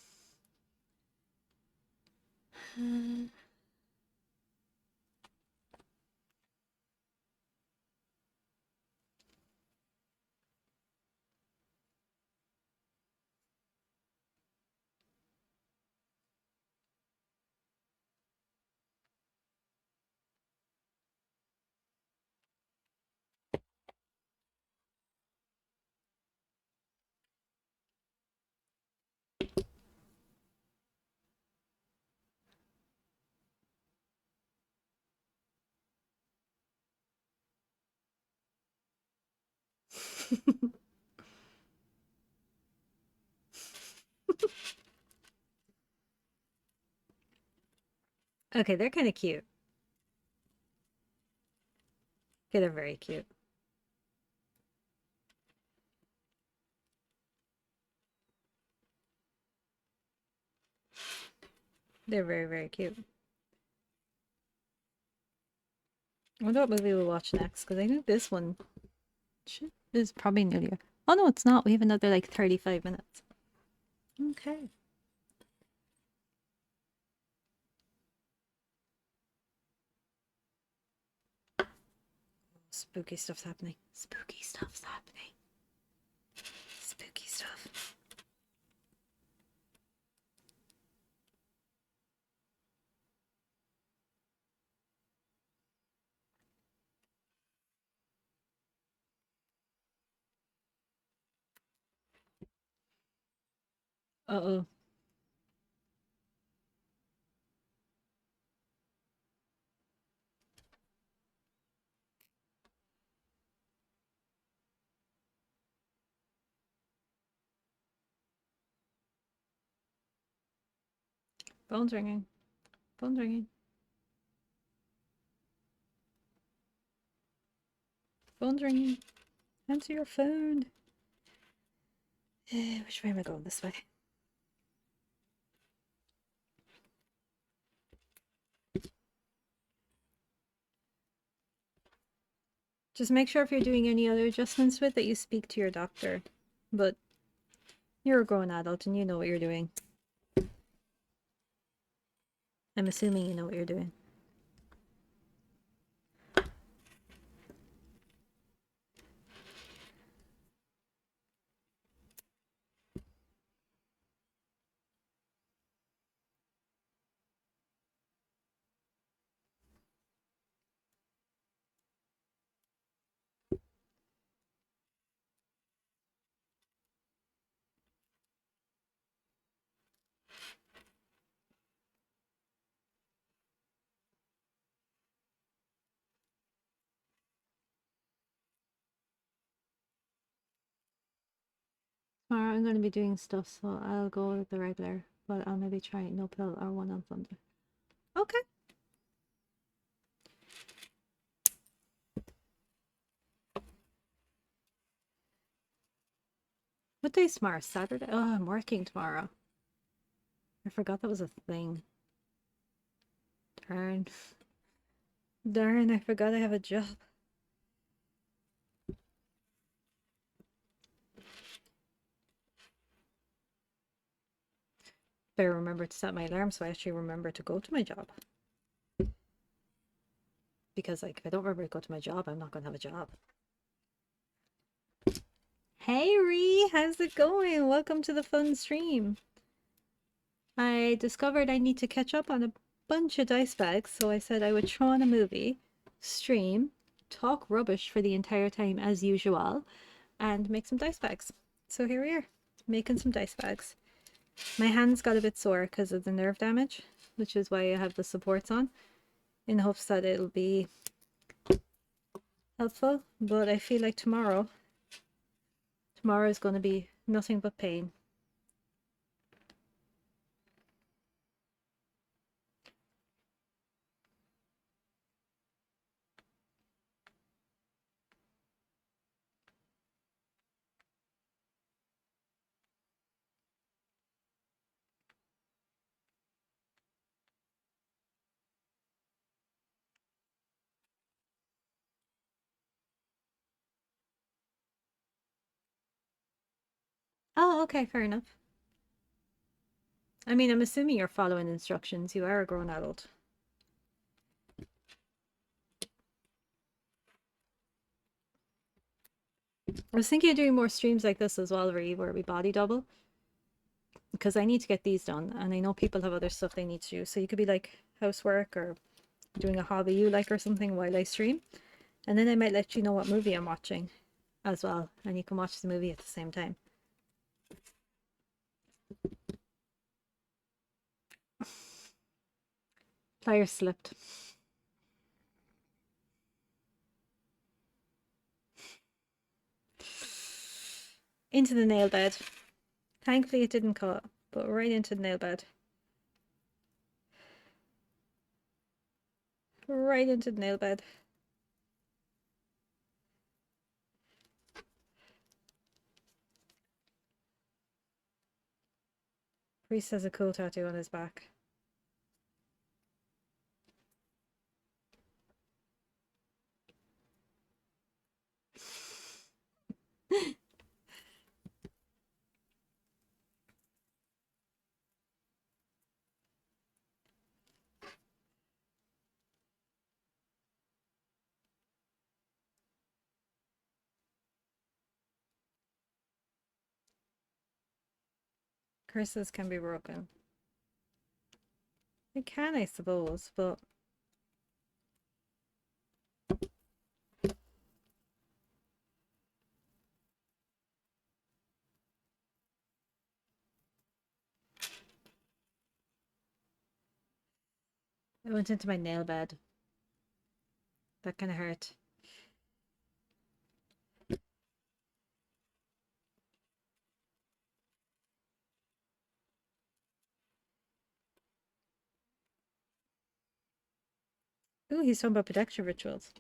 Okay, they're kind of cute. Okay, they're very cute. They're very, very cute. I wonder what movie we'll watch next, because I think this one is probably nearly. Oh no, it's not. We have another like 35 minutes. Okay. Spooky stuff's happening. Spooky stuff's happening. Spooky stuff. Uh-oh. Phone's ringing. Phone's ringing. Phone's ringing. Answer your phone. Which way am I going? This way. Just make sure if you're doing any other adjustments with that you speak to your doctor. But you're a grown adult and you know what you're doing. I'm assuming you know what you're doing. Tomorrow I'm going to be doing stuff, so I'll go with the regular. But I'll maybe try no pill or one on Sunday. Okay. What day's tomorrow? Saturday? Oh, I'm working tomorrow. I forgot that was a thing. Darn. Darn, I forgot I have a job. Better remember to set my alarm so I actually remember to go to my job. Because, like, if I don't remember to go to my job, I'm not going to have a job. Hey, Ree! How's it going? Welcome to the fun stream. I discovered I need to catch up on a bunch of dice bags, so I said I would throw on a movie, stream, talk rubbish for the entire time as usual, and make some dice bags. So here we are, making some dice bags. My hands got a bit sore because of the nerve damage, which is why I have the supports on, in hopes that it'll be helpful. But I feel like tomorrow is going to be nothing but pain. Oh, okay, fair enough. I mean, I'm assuming you're following instructions. You are a grown adult. I was thinking of doing more streams like this as well, where we body double. Because I need to get these done, and I know people have other stuff they need to do. So you could be like housework or doing a hobby you like or something while I stream. And then I might let you know what movie I'm watching as well. And you can watch the movie at the same time. Pliers slipped. Into the nail bed. Thankfully it didn't cut, but right into the nail bed. Right into the nail bed. Priest has a cool tattoo on his back. Curses can be broken. They can, I suppose, but it went into my nail bed. That kind of hurt. Ooh, he's talking about protection rituals.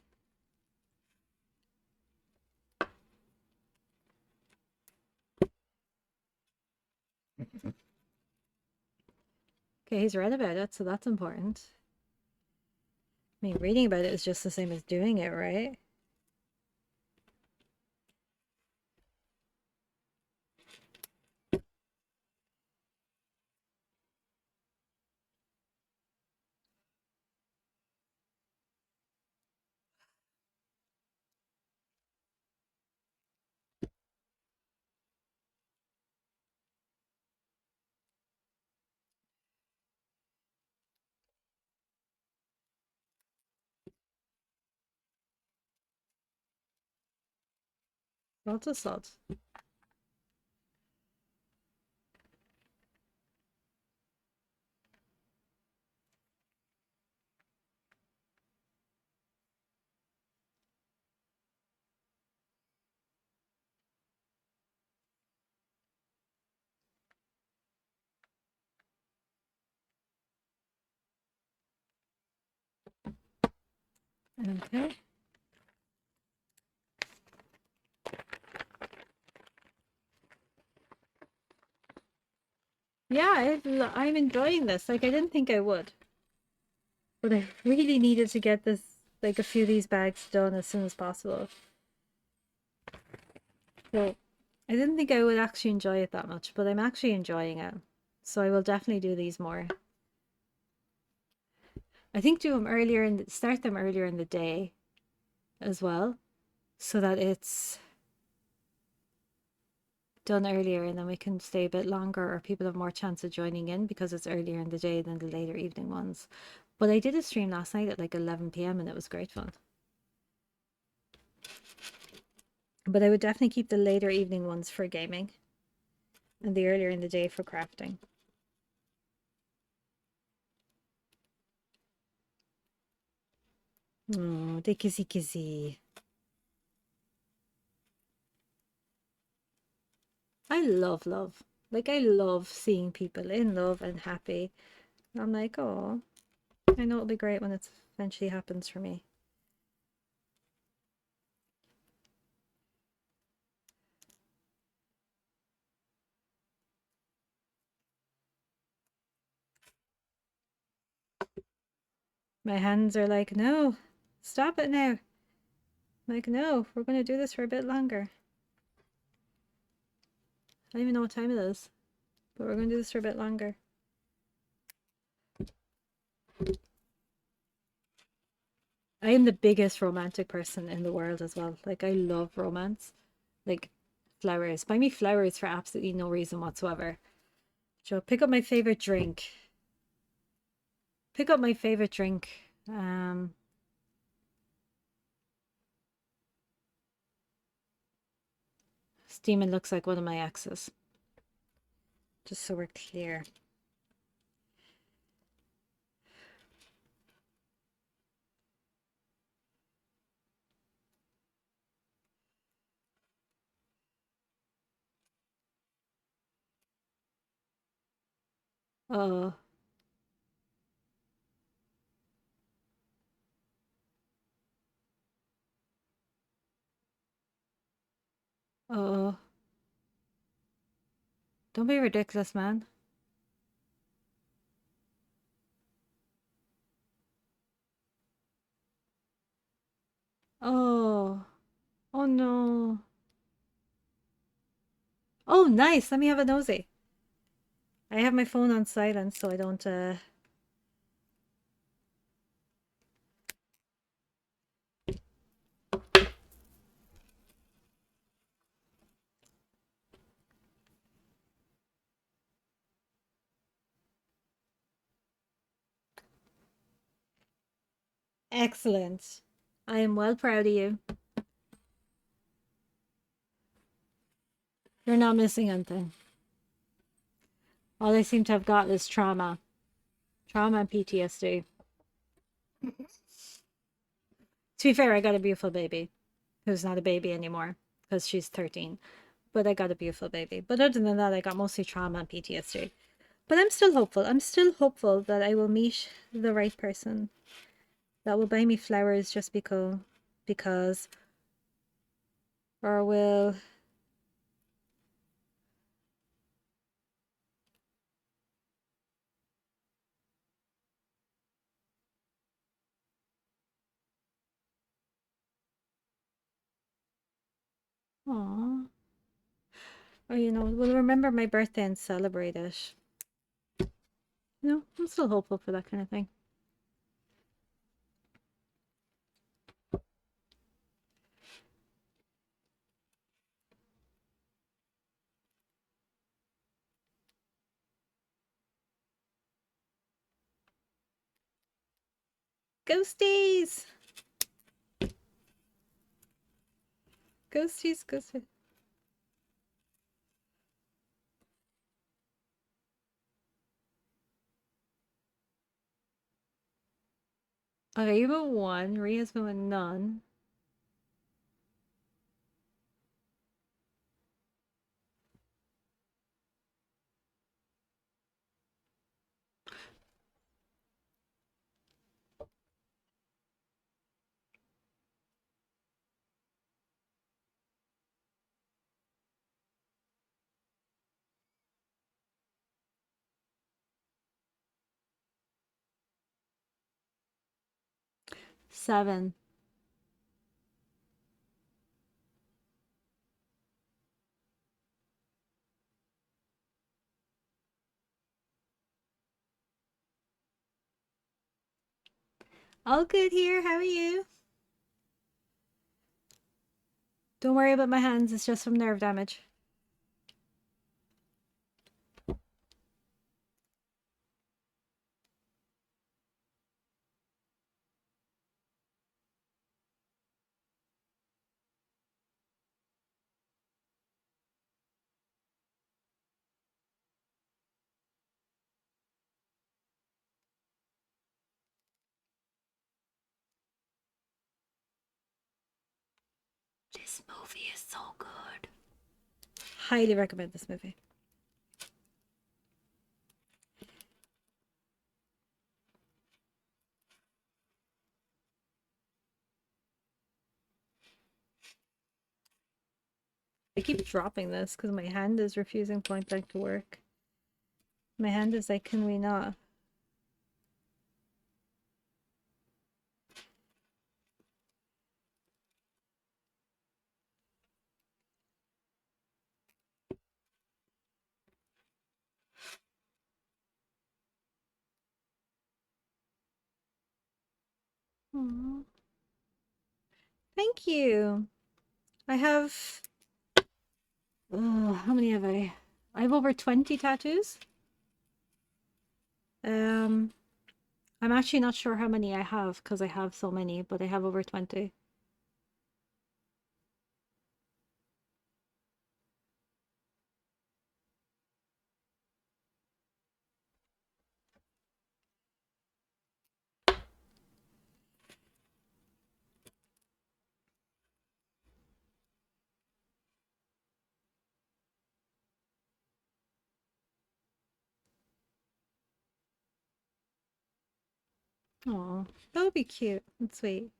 Okay, he's read about it, so that's important. I mean, reading about it is just the same as doing it, right? Lots of salt. Okay. Yeah, I'm enjoying this. Like, I didn't think I would. But I really needed to get this, like, a few of these bags done as soon as possible. So, I didn't think I would actually enjoy it that much, but I'm actually enjoying it. So I will definitely do these more. I think do them earlier and start them earlier in the day as well, so that it's done earlier and then we can stay a bit longer or people have more chance of joining in because it's earlier in the day than the later evening ones. But I did a stream last night at like 11 p.m. and it was great fun. But I would definitely keep the later evening ones for gaming and the earlier in the day for crafting. Oh, the kissy kissy. I love love. Like, I love seeing people in love and happy. I'm like, oh, I know it'll be great when it eventually happens for me. My hands are like, no, stop it now. I'm like, no, we're going to do this for a bit longer. I don't even know what time it is, but we're going to do this for a bit longer. I am the biggest romantic person in the world as well. Like, I love romance. Like, flowers. Buy me flowers for absolutely no reason whatsoever. So, pick up my favorite drink. Pick up my favorite drink. Steamin looks like one of my exes. Just so we're clear. Oh, oh. Don't be ridiculous, man. Oh, oh no. Oh, nice. Let me have a nosy. I have my phone on silent so I don't, Excellent. I am well proud of you. You're not missing anything. All I seem to have got is trauma. Trauma and PTSD. To be fair, I got a beautiful baby who's not a baby anymore because she's 13. But I got a beautiful baby. But other than that, I got mostly trauma and PTSD. But I'm still hopeful. I'm still hopeful that I will meet the right person that will buy me flowers just because, or will. Aw. Or, will remember my birthday and celebrate it. I'm still hopeful for that kind of thing. Ghosties! Ghosties, ghosties. Okay, you have a 1. Ria's been with none. Seven. All good here. How are you? Don't worry about my hands. It's just from nerve damage. This movie is so good. Highly recommend this movie. I keep dropping this because my hand is refusing point blank to work. My hand is like, can we not? Aww. Thank you. I have. Oh, how many have I? I have over 20 tattoos. I'm actually not sure how many I have because I have so many, but I have over 20. Oh, that would be cute and sweet.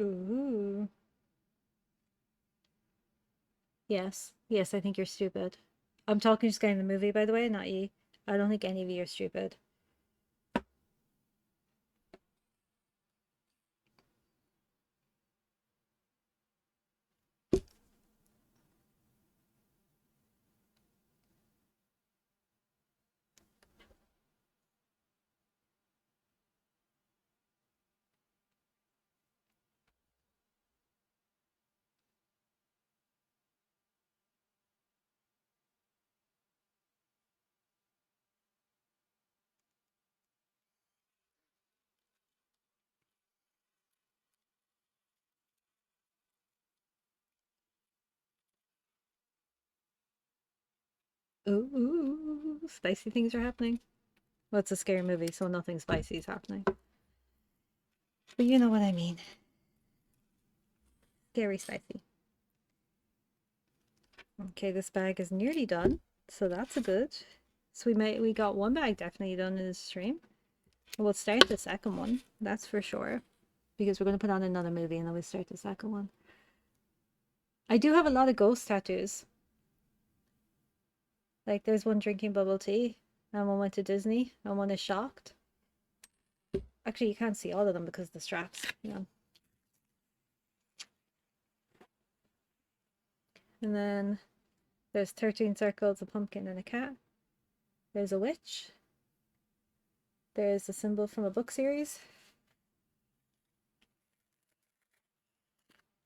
Ooh. Yes. Yes, I think you're stupid. I'm talking to this guy in the movie, by the way, not you. I don't think any of you are stupid. Ooh, spicy things are happening. Well, it's a scary movie, so nothing spicy is happening. But you know what I mean. Scary spicy. Okay, this bag is nearly done, so that's a good. So we got one bag definitely done in this stream. We'll start the second one, that's for sure. Because we're going to put on another movie and then we'll start the second one. I do have a lot of ghost tattoos. Like there's one drinking bubble tea, and one went to Disney, and one is shocked. Actually, you can't see all of them because of the straps. Yeah. And then there's 13 circles, a pumpkin, and a cat. There's a witch. There's a symbol from a book series.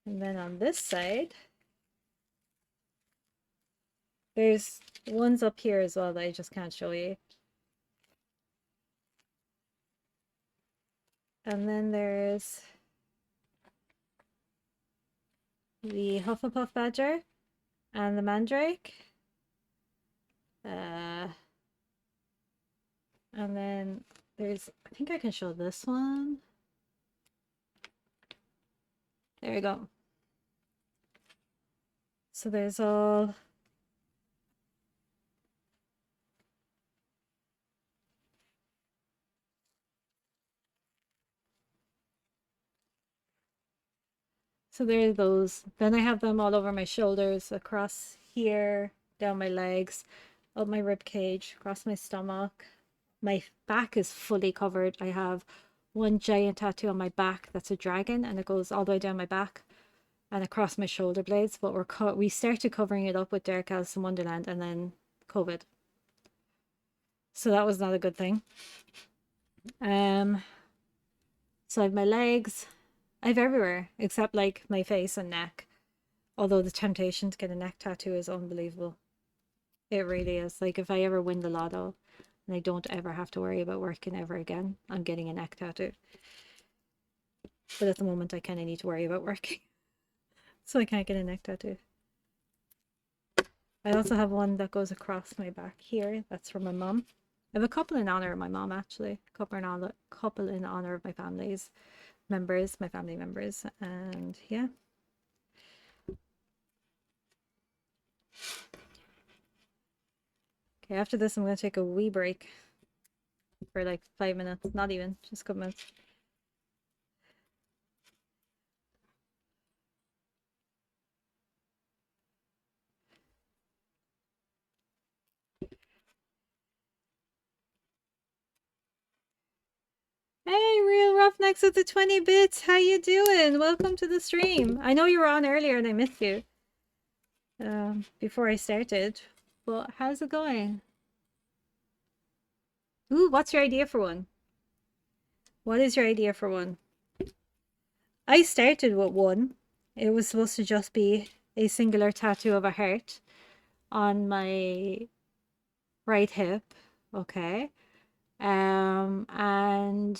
And then on this side, there's ones up here as well that I just can't show you. And then there's the Hufflepuff Badger and the Mandrake. And then there's, I think I can show this one. There we go. So there's all so there are those. Then I have them all over my shoulders, across here, down my legs, up my rib cage, across my stomach. My back is fully covered. I have one giant tattoo on my back that's a dragon, and it goes all the way down my back and across my shoulder blades. But we started covering it up with Dark Alice in Wonderland, and then COVID. So that was not a good thing. So I have my legs. I have everywhere except like my face and neck. Although the temptation to get a neck tattoo is unbelievable. It really is. Like if I ever win the lotto and I don't ever have to worry about working ever again, I'm getting a neck tattoo. But at the moment I kind of need to worry about working. So I can't get a neck tattoo. I also have one that goes across my back here. That's from my mom. I have a couple in honor of my mom, actually. A couple in honor of my family's members, my family members. And yeah. Okay, after this I'm going to take a wee break for like 5 minutes. Not even, just a couple minutes. Hey, Real Roughnecks with the 20 bits. How you doing? Welcome to the stream. I know you were on earlier and I missed you before I started. But how's it going? Ooh, what's your idea for one? What is your idea for one? I started with one. It was supposed to just be a singular tattoo of a heart on my right hip. Okay. And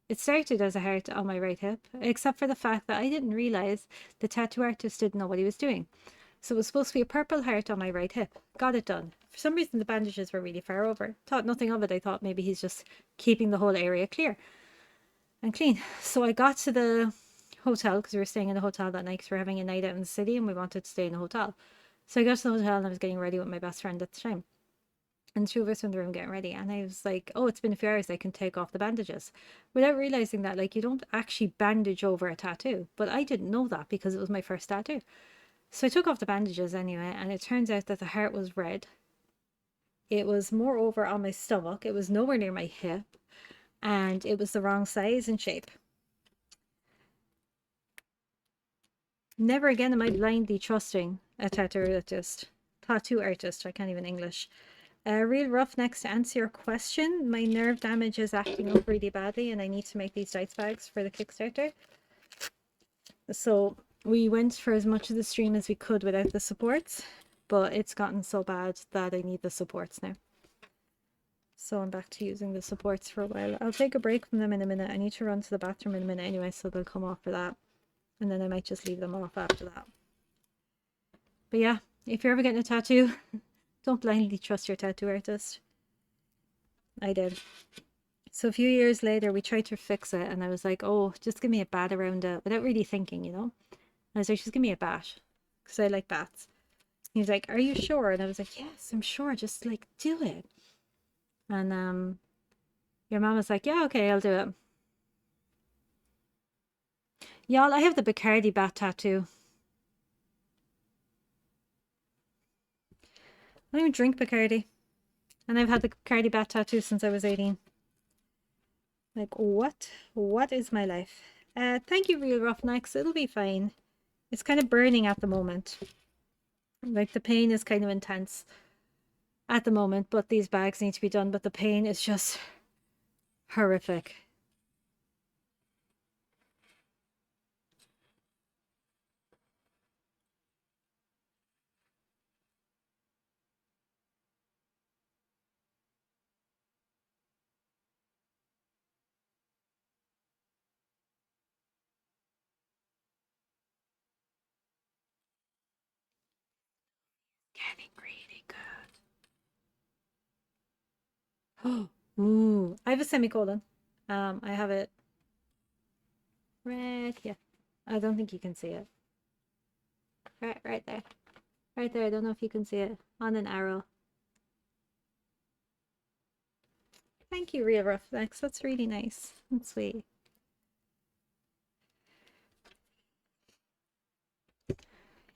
it started as a heart on my right hip, except for the fact that I didn't realize the tattoo artist didn't know what he was doing. So it was supposed to be a purple heart on my right hip. Got it done. For some reason, the bandages were really far over. Thought nothing of it. I thought maybe he's just keeping the whole area clear and clean. So I got to the hotel because we were staying in a hotel that night because we were having a night out in the city and we wanted to stay in a hotel. So I got to the hotel and I was getting ready with my best friend at the time. And the two of us were in the room getting ready. And I was like, oh, it's been a few hours. I can take off the bandages. Without realizing that, like, you don't actually bandage over a tattoo. But I didn't know that because it was my first tattoo. So I took off the bandages anyway. And it turns out that the heart was red. It was more over on my stomach. It was nowhere near my hip. And it was the wrong size and shape. Never again am I blindly trusting a tattoo artist. Tattoo artist. I can't even English. Real Roughnecks, to answer your question, my nerve damage is acting up really badly and I need to make these dice bags for the Kickstarter. So we went for as much of the stream as we could without the supports, but it's gotten so bad that I need the supports now. So I'm back to using the supports for a while. I'll take a break from them in a minute. I need to run to the bathroom in a minute anyway, so they'll come off for that. And then I might just leave them off after that. But yeah, if you're ever getting a tattoo, Don't blindly trust your tattoo artist. I did. So a few years later, we tried to fix it, and I was like, "Oh, just give me a bat around it," without really thinking, you know. I was like, "Just give me a bat," because I like bats. He's like, "Are you sure?" And I was like, "Yes, I'm sure. Just like do it." And your mom was like, "Yeah, okay, I'll do it." Y'all, I have the Bacardi bat tattoo. I don't even drink Bacardi, and I've had the Bacardi bat tattoo since I was 18. Like, what? What is my life? Thank you, Real Roughnecks. It'll be fine. It's kind of burning at the moment. Like, the pain is kind of intense at the moment, but these bags need to be done. But the pain is just horrific. Getting really good. Ooh, I have a semicolon. I have it right here. I don't think you can see it. Right there. Right there. I don't know if you can see it. On an arrow. Thank you, Real Roughnecks. That's really nice and sweet.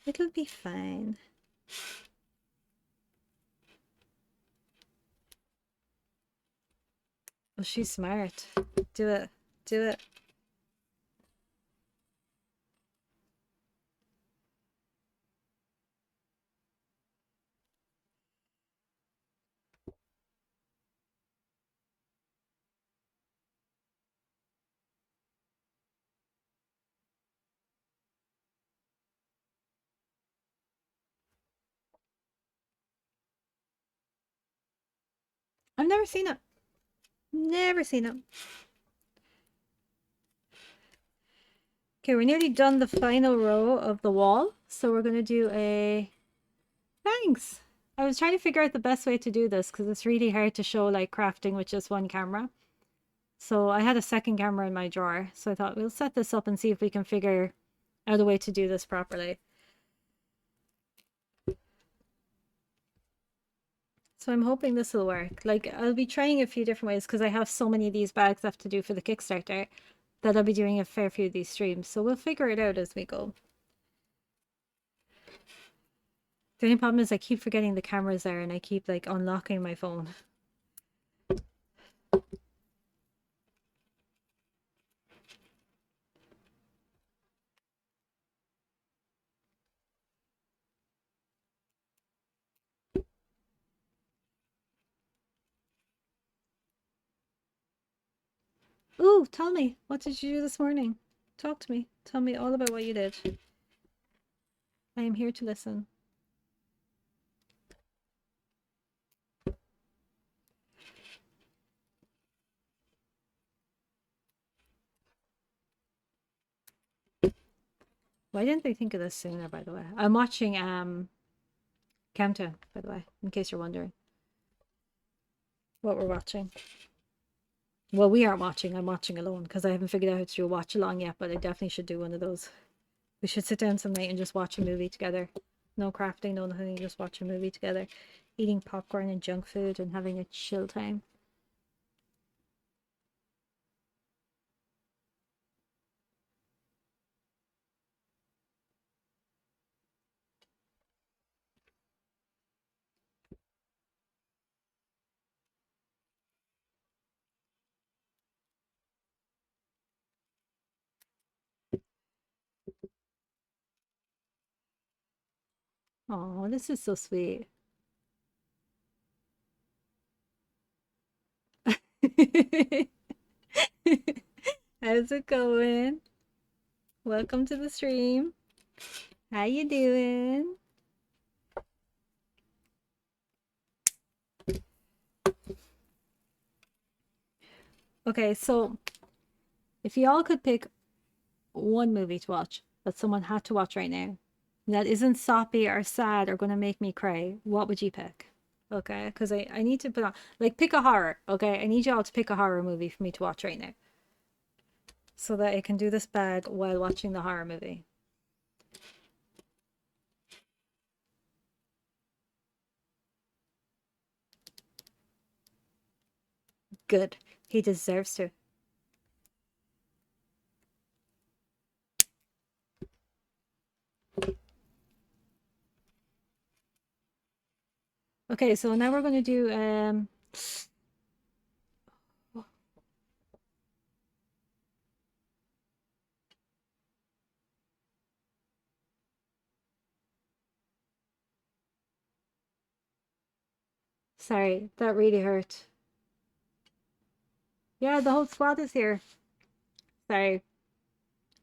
It'll be fine. Oh, she's smart. Do it. Do it. I've never seen it. Never seen it. Okay, we're nearly done the final row of the wall. So we're going to do a... Thanks! I was trying to figure out the best way to do this because it's really hard to show like crafting with just one camera. So I had a second camera in my drawer. So I thought we'll set this up and see if we can figure out a way to do this properly. So I'm hoping this will work. Like I'll be trying a few different ways because I have so many of these bags I have to do for the Kickstarter that I'll be doing a fair few of these streams. So we'll figure it out as we go. The only problem is I keep forgetting the camera's there and I keep like unlocking my phone. Ooh, tell me, what did you do this morning? Talk to me. Tell me all about what you did. I am here to listen. Why didn't they think of this sooner, by the way? I'm watching Countdown, by the way, in case you're wondering what we're watching. Well, we aren't watching. I'm watching alone because I haven't figured out how to do a watch along yet, but I definitely should do one of those. We should sit down some night and just watch a movie together. No crafting, no nothing, just watch a movie together. Eating popcorn and junk food and having a chill time. Oh, this is so sweet. How's it going? Welcome to the stream. How you doing? Okay, so if y'all could pick one movie to watch that someone had to watch right now that isn't soppy or sad or gonna make me cry, what would you pick? Okay, because I need to put on, like, pick a horror. Okay, I need y'all to pick a horror movie for me to watch right now so that I can do this bag while watching the horror movie. Good. He deserves to. Okay, so now we're going to do sorry, that really hurt. Yeah, the whole squad is here. Sorry.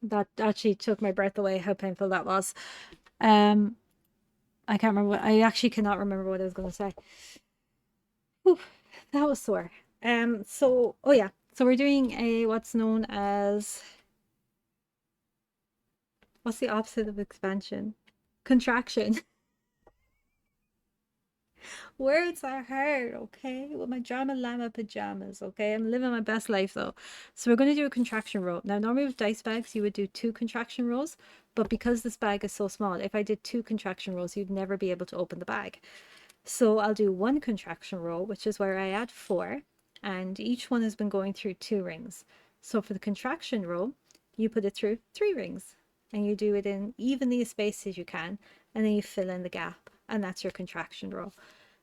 That actually took my breath away, how painful that was. Um, I can't remember what I actually cannot remember what I was gonna say. Whew, that was sore. So oh yeah. So we're doing a what's known as what's the opposite of expansion? Contraction. Words are hard, okay? With my drama llama pajamas, okay? I'm living my best life though. So we're going to do a contraction row. Now, normally with dice bags, you would do two contraction rows, but because this bag is so small, if I did two contraction rows, you'd never be able to open the bag. So I'll do one contraction row, which is where I add four, and each one has been going through two rings. So for the contraction row, you put it through three rings, and you do it in evenly spaced as you can, and then you fill in the gap, and that's your contraction row.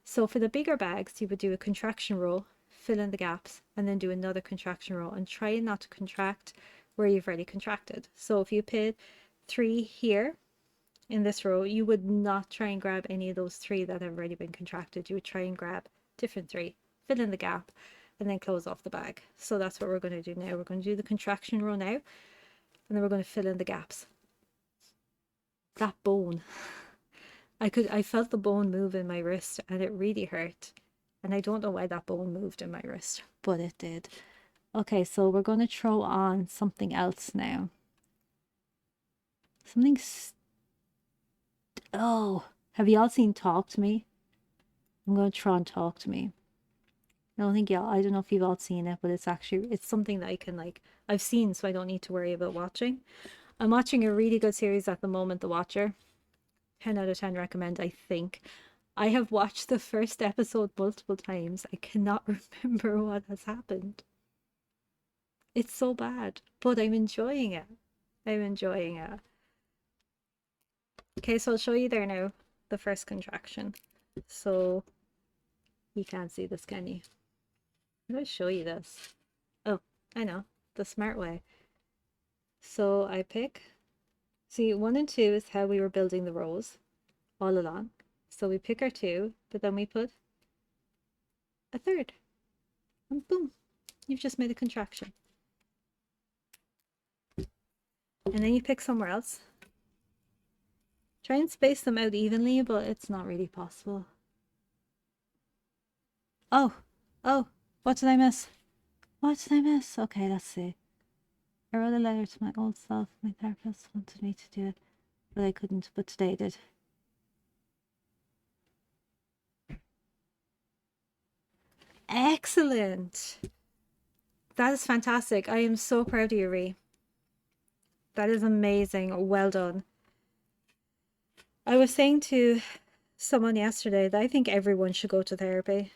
So for the bigger bags, you would do a contraction row, fill in the gaps, and then do another contraction row and try not to contract where you've already contracted. So if you put three here in this row, you would not try and grab any of those three that have already been contracted. You would try and grab different three, fill in the gap, and then close off the bag. So that's what we're going to do now. We're going to do the contraction row now, and then we're going to fill in the gaps. That bone. I felt the bone move in my wrist and it really hurt. And I don't know why that bone moved in my wrist, but it did. Okay, so we're going to throw on something else now. Something. Oh, have y'all seen Talk to Me? I'm going to try and Talk to Me. I don't think y'all, I don't know if you've all seen it, but it's something that I can like, I've seen, so I don't need to worry about watching. I'm watching a really good series at the moment, The Watcher. 10 out of 10 recommend, I think. I have watched the first episode multiple times. I cannot remember what has happened. It's so bad, but I'm enjoying it. I'm enjoying it. Okay, so I'll show you there now, the first contraction. So you can't see this, can you? How do I show you this? Oh, I know, the smart way. So I pick, see, one and two is how we were building the rows all along. So we pick our two, but then we put a third, and boom, you've just made a contraction. And then you pick somewhere else. Try and space them out evenly, but it's not really possible. Oh, oh, what did I miss? What did I miss? Okay, let's see. I wrote a letter to my old self. My therapist wanted me to do it, but I couldn't, but today I did. Excellent. That is fantastic. I am so proud of you, Ree. That is amazing. Well done. I was saying to someone yesterday that I think everyone should go to therapy.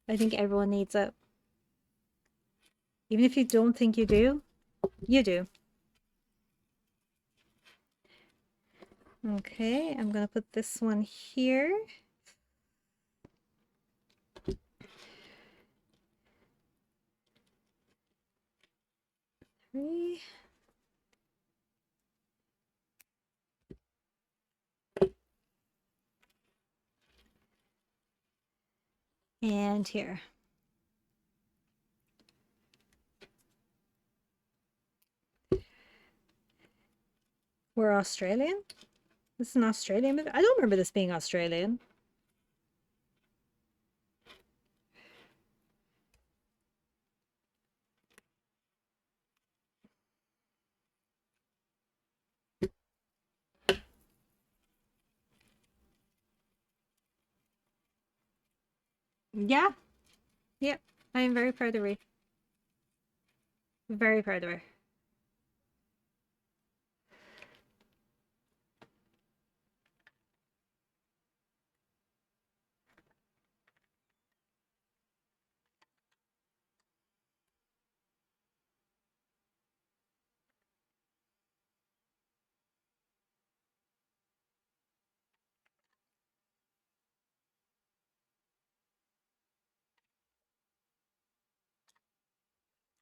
I think everyone needs it. Even if you don't think you do, you do. Okay, I'm gonna put this one here. Three. And here. We're Australian? This is an Australian movie? I don't remember this being Australian. Yeah, yeah. I am very proud of her. Very proud of her.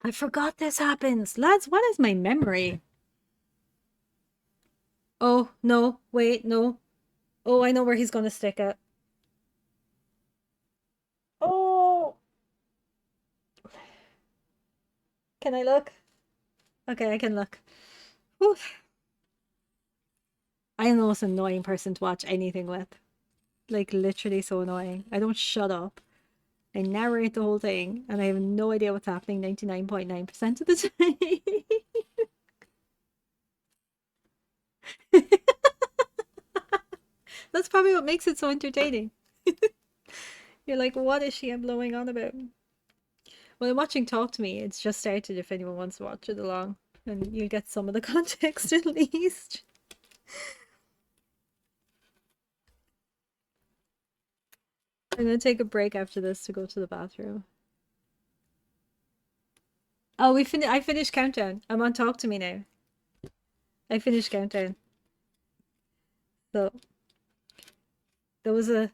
I forgot this happens. Lads, what is my memory? Oh, no, wait, no. Oh, I know where he's gonna stick it. Oh, can I look? Okay, I can look. Whew. I am the most annoying person to watch anything with. Like, literally so annoying. I don't shut up. I narrate the whole thing, and I have no idea what's happening 99.9% of the time. That's probably what makes it so entertaining. You're like, what is she blowing on about? Well, I'm watching Talk to Me. It's just started if anyone wants to watch it along. And you'll get some of the context at least. I'm gonna take a break after this to go to the bathroom. Oh, I finished Countdown. I'm on Talk to Me now. I finished Countdown. So there was a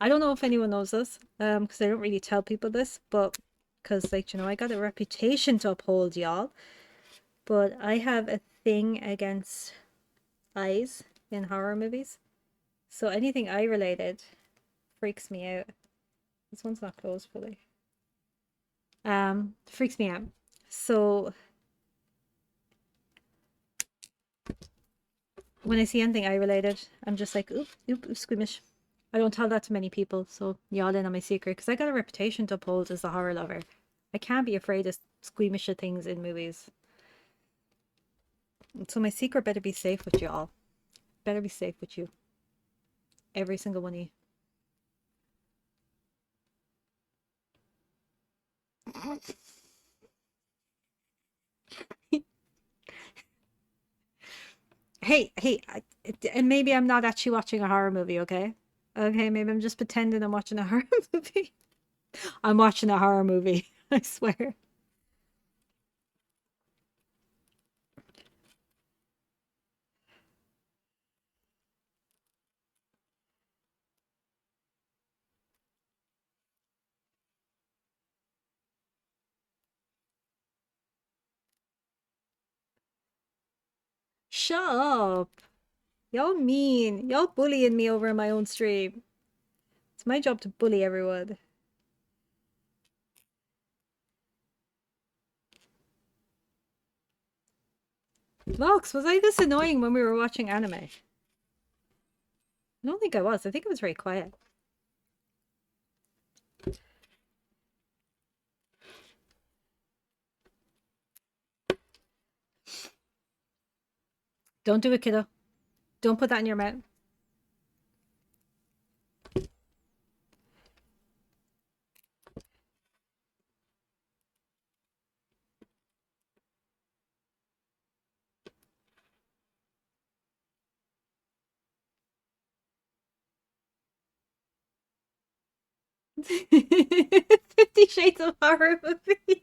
I don't know if anyone knows this, because I don't really tell people this, but because like I got a reputation to uphold, y'all. But I have a thing against eyes in horror movies. So anything eye related freaks me out. This one's not closed fully. Freaks me out. So when I see anything eye related, I'm just like, oop, oop, oop, squeamish. I don't tell that to many people, so y'all in on my secret, because I got a reputation to uphold as a horror lover. I can't be afraid of squeamish things in movies. So my secret better be safe with y'all. Better be safe with you. Every single one of you. And maybe I'm not actually watching a horror movie, okay? Okay, maybe I'm just pretending I'm watching a horror movie. I'm watching a horror movie, I swear. Shut up. Y'all mean. Y'all bullying me over my own stream. It's my job to bully everyone. Vox, was I this annoying when we were watching anime? I don't think I was. I think it was very quiet. Don't do it, kiddo. Don't put that in your mouth. 50 Shades of Horror movies.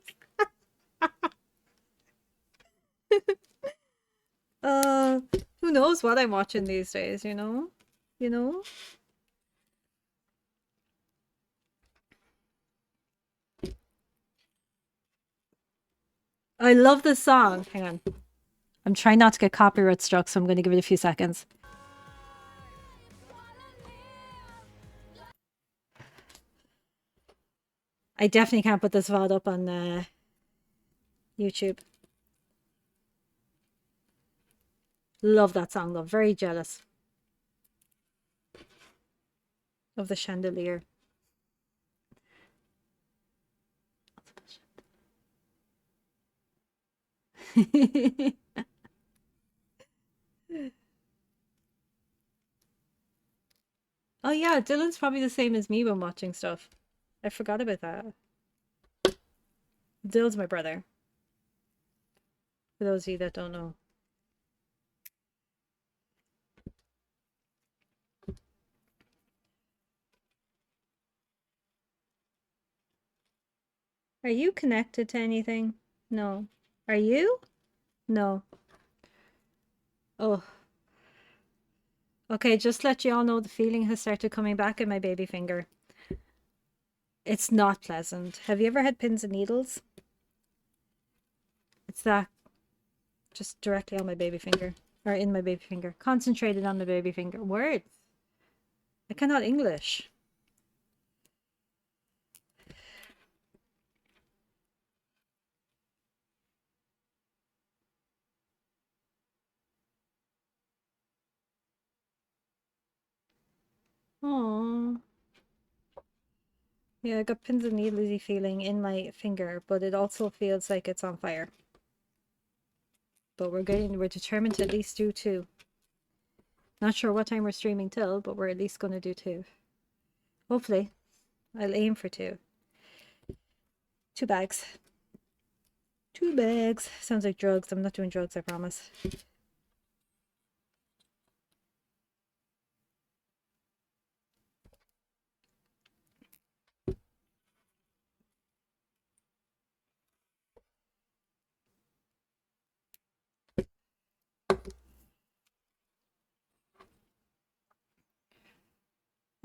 Uh, who knows what I'm watching these days, you know? You know? I love this song. Hang on. I'm trying not to get copyright struck, so I'm going to give it a few seconds. I definitely can't put this VOD up on YouTube. Love that song though. Very jealous of the chandelier. Oh yeah, Dylan's probably the same as me when watching stuff. I forgot about that. Dill's my brother, for those of you that don't know. Are you connected to anything? No. Are you? No. Oh, okay, just let you all know the feeling has started coming back in my baby finger. It's not pleasant. Have you ever had pins and needles? It's that just directly on my baby finger. Or in my baby finger. Concentrated on the baby finger. Words. I cannot English. Oh. Yeah, I got pins and needlesy feeling in my finger, but it also feels like it's on fire. But we're determined to at least do 2. Not sure what time we're streaming till, but we're at least going to do 2. Hopefully. I'll aim for 2. 2 bags. 2 bags. Sounds like drugs. I'm not doing drugs, I promise.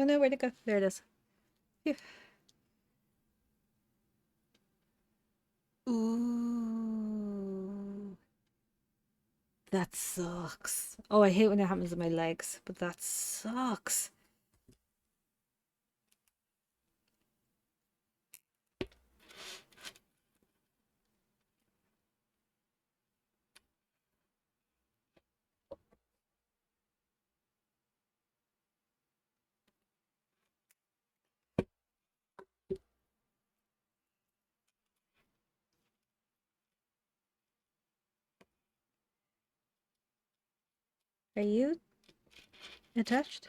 Oh no, where'd it go? There it is. Phew. Ooh. That sucks. Oh, I hate when it happens in my legs, but that sucks. Are you attached?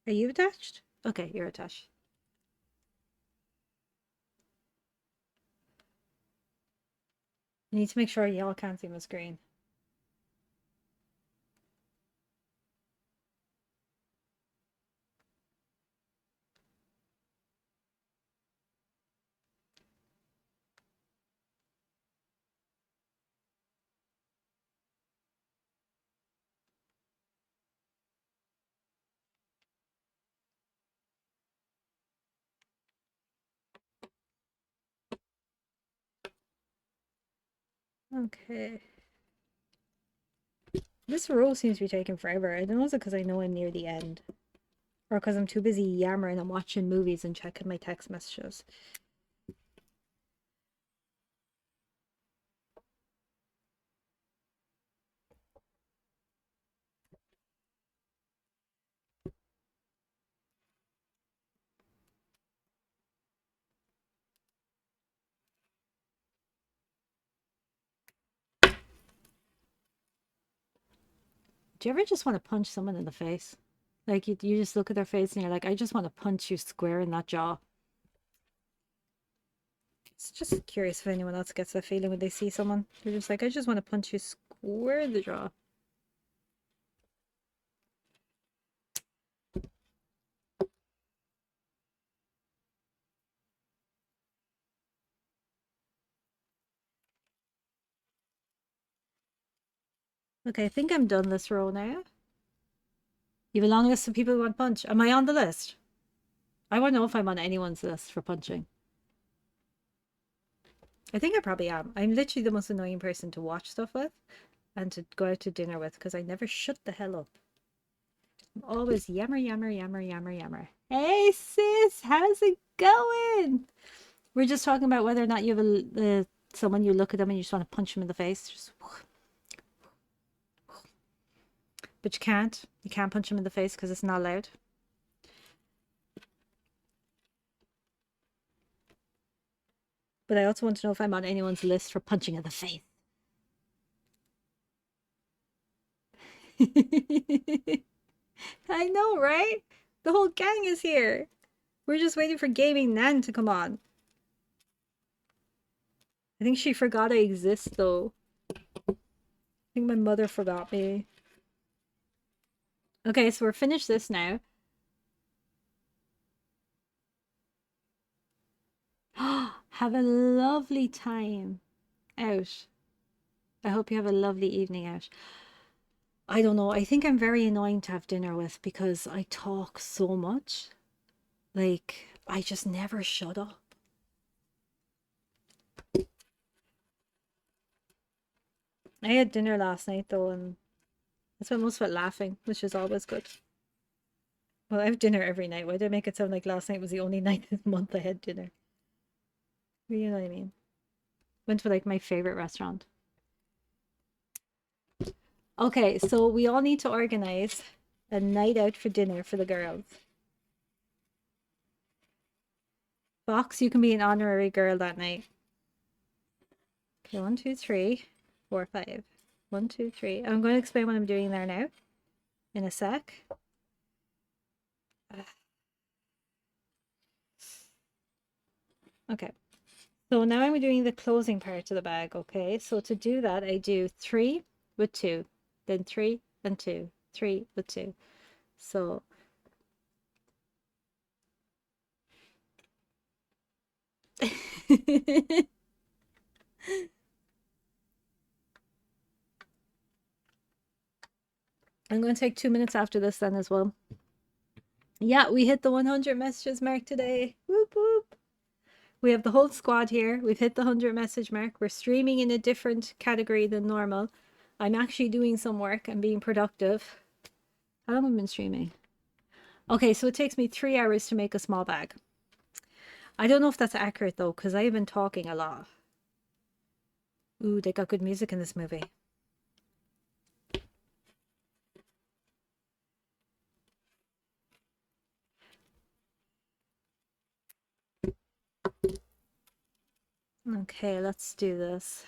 Are you attached? Okay, you're attached. You need to make sure y'all can't see my screen. Okay. This roll seems to be taking forever. I don't know if it's because I know I'm near the end. Or because I'm too busy yammering and watching movies and checking my text messages. Do you ever just want to punch someone in the face? Like you just look at their face and you're like, I just want to punch you square in that jaw. It's just curious if anyone else gets that feeling when they see someone. They're just like, I just want to punch you square in the jaw. Okay, I think I'm done this row now. You have a long list of people who want punch. Am I on the list? I want to know if I'm on anyone's list for punching. I think I probably am. I'm literally the most annoying person to watch stuff with and to go out to dinner with because I never shut the hell up. I'm always yammer, yammer, yammer, yammer, yammer. Hey sis, how's it going? We're just talking about whether or not you have someone you look at them and you just want to punch them in the face. But you can't. You can't punch them in the face because it's not allowed. But I also want to know if I'm on anyone's list for punching in the face. I know, right? The whole gang is here. We're just waiting for Gaming Nan to come on. I think she forgot I exist, though. I think my mother forgot me. Okay, so we're finished this now. Have a lovely time out. I hope you have a lovely evening out. I don't know. I think I'm very annoying to have dinner with because I talk so much. Like, I just never shut up. I had dinner last night though, and I spent most of it laughing, which is always good. Well, I have dinner every night. Why did I make it sound like last night was the only night this month I had dinner? You know what I mean? Went to like my favorite restaurant. Okay, so we all need to organize a night out for dinner for the girls. Fox, you can be an honorary girl that night. Okay, 1, 2, 3, 4, 5. 1, 2, 3. I'm going to explain what I'm doing there now in a sec. Okay, so now I'm doing the closing part of the bag, okay? So to do that, I do 3 with 2, then 3 and 2, 3 with 2. So I'm going to take 2 minutes after this then as well. Yeah, we hit the 100 messages mark today. Whoop whoop. We have the whole squad here. We've hit the 100 message mark. We're streaming in a different category than normal. I'm actually doing some work and being productive. How long have I been streaming? Okay, so it takes me 3 hours to make a small bag. I don't know if that's accurate though, because I have been talking a lot. Ooh, they got good music in this movie. Okay, let's do this.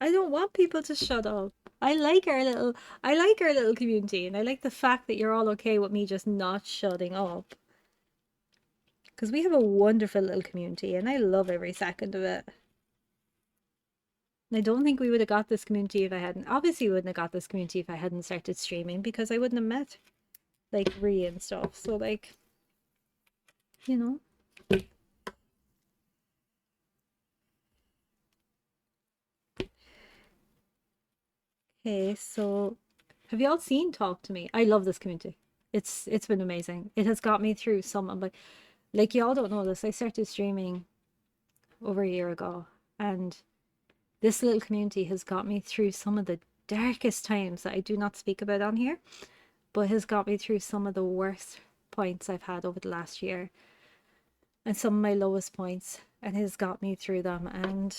I don't want people to shut up. I like our little community, and I like the fact that you're all okay with me just not shutting up. Because we have a wonderful little community, and I love every second of it. I don't think we would have got this community if I hadn't. Obviously, we wouldn't have got this community if I hadn't started streaming because I wouldn't have met like Ree and stuff. So, like, you know. Okay, so have you all seen Talk to Me? I love this community. It's been amazing. It has got me through some of like y'all don't know this. I started streaming over a year ago, and this little community has got me through some of the darkest times that I do not speak about on here, but has got me through some of the worst points I've had over the last year and some of my lowest points, and has got me through them. And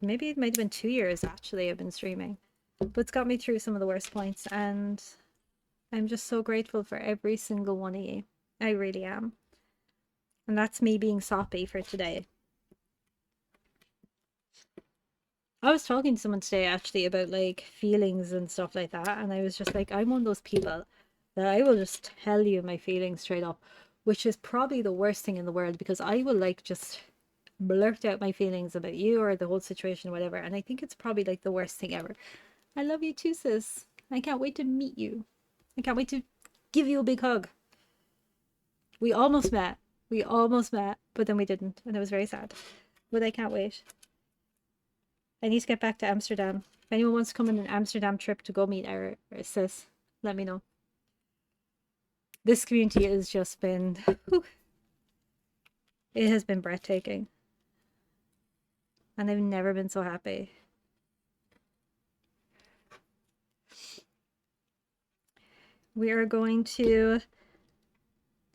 maybe it might have been 2 years actually I've been streaming, but it's got me through some of the worst points, and I'm just so grateful for every single one of you. I really am. And that's me being soppy for today. I was talking to someone today actually about like feelings and stuff like that, and I was just like, I'm one of those people that I will just tell you my feelings straight up, which is probably the worst thing in the world because I will like just blurt out my feelings about you or the whole situation or whatever, and I think it's probably like the worst thing ever. I love you too, sis. I can't wait to meet you. I can't wait to give you a big hug. We almost met. We almost met, but then we didn't, and it was very sad. But I can't wait. I need to get back to Amsterdam. If anyone wants to come on an Amsterdam trip to go meet our sis, let me know. This community has just been, whew, it has been breathtaking. And I've never been so happy. We are going to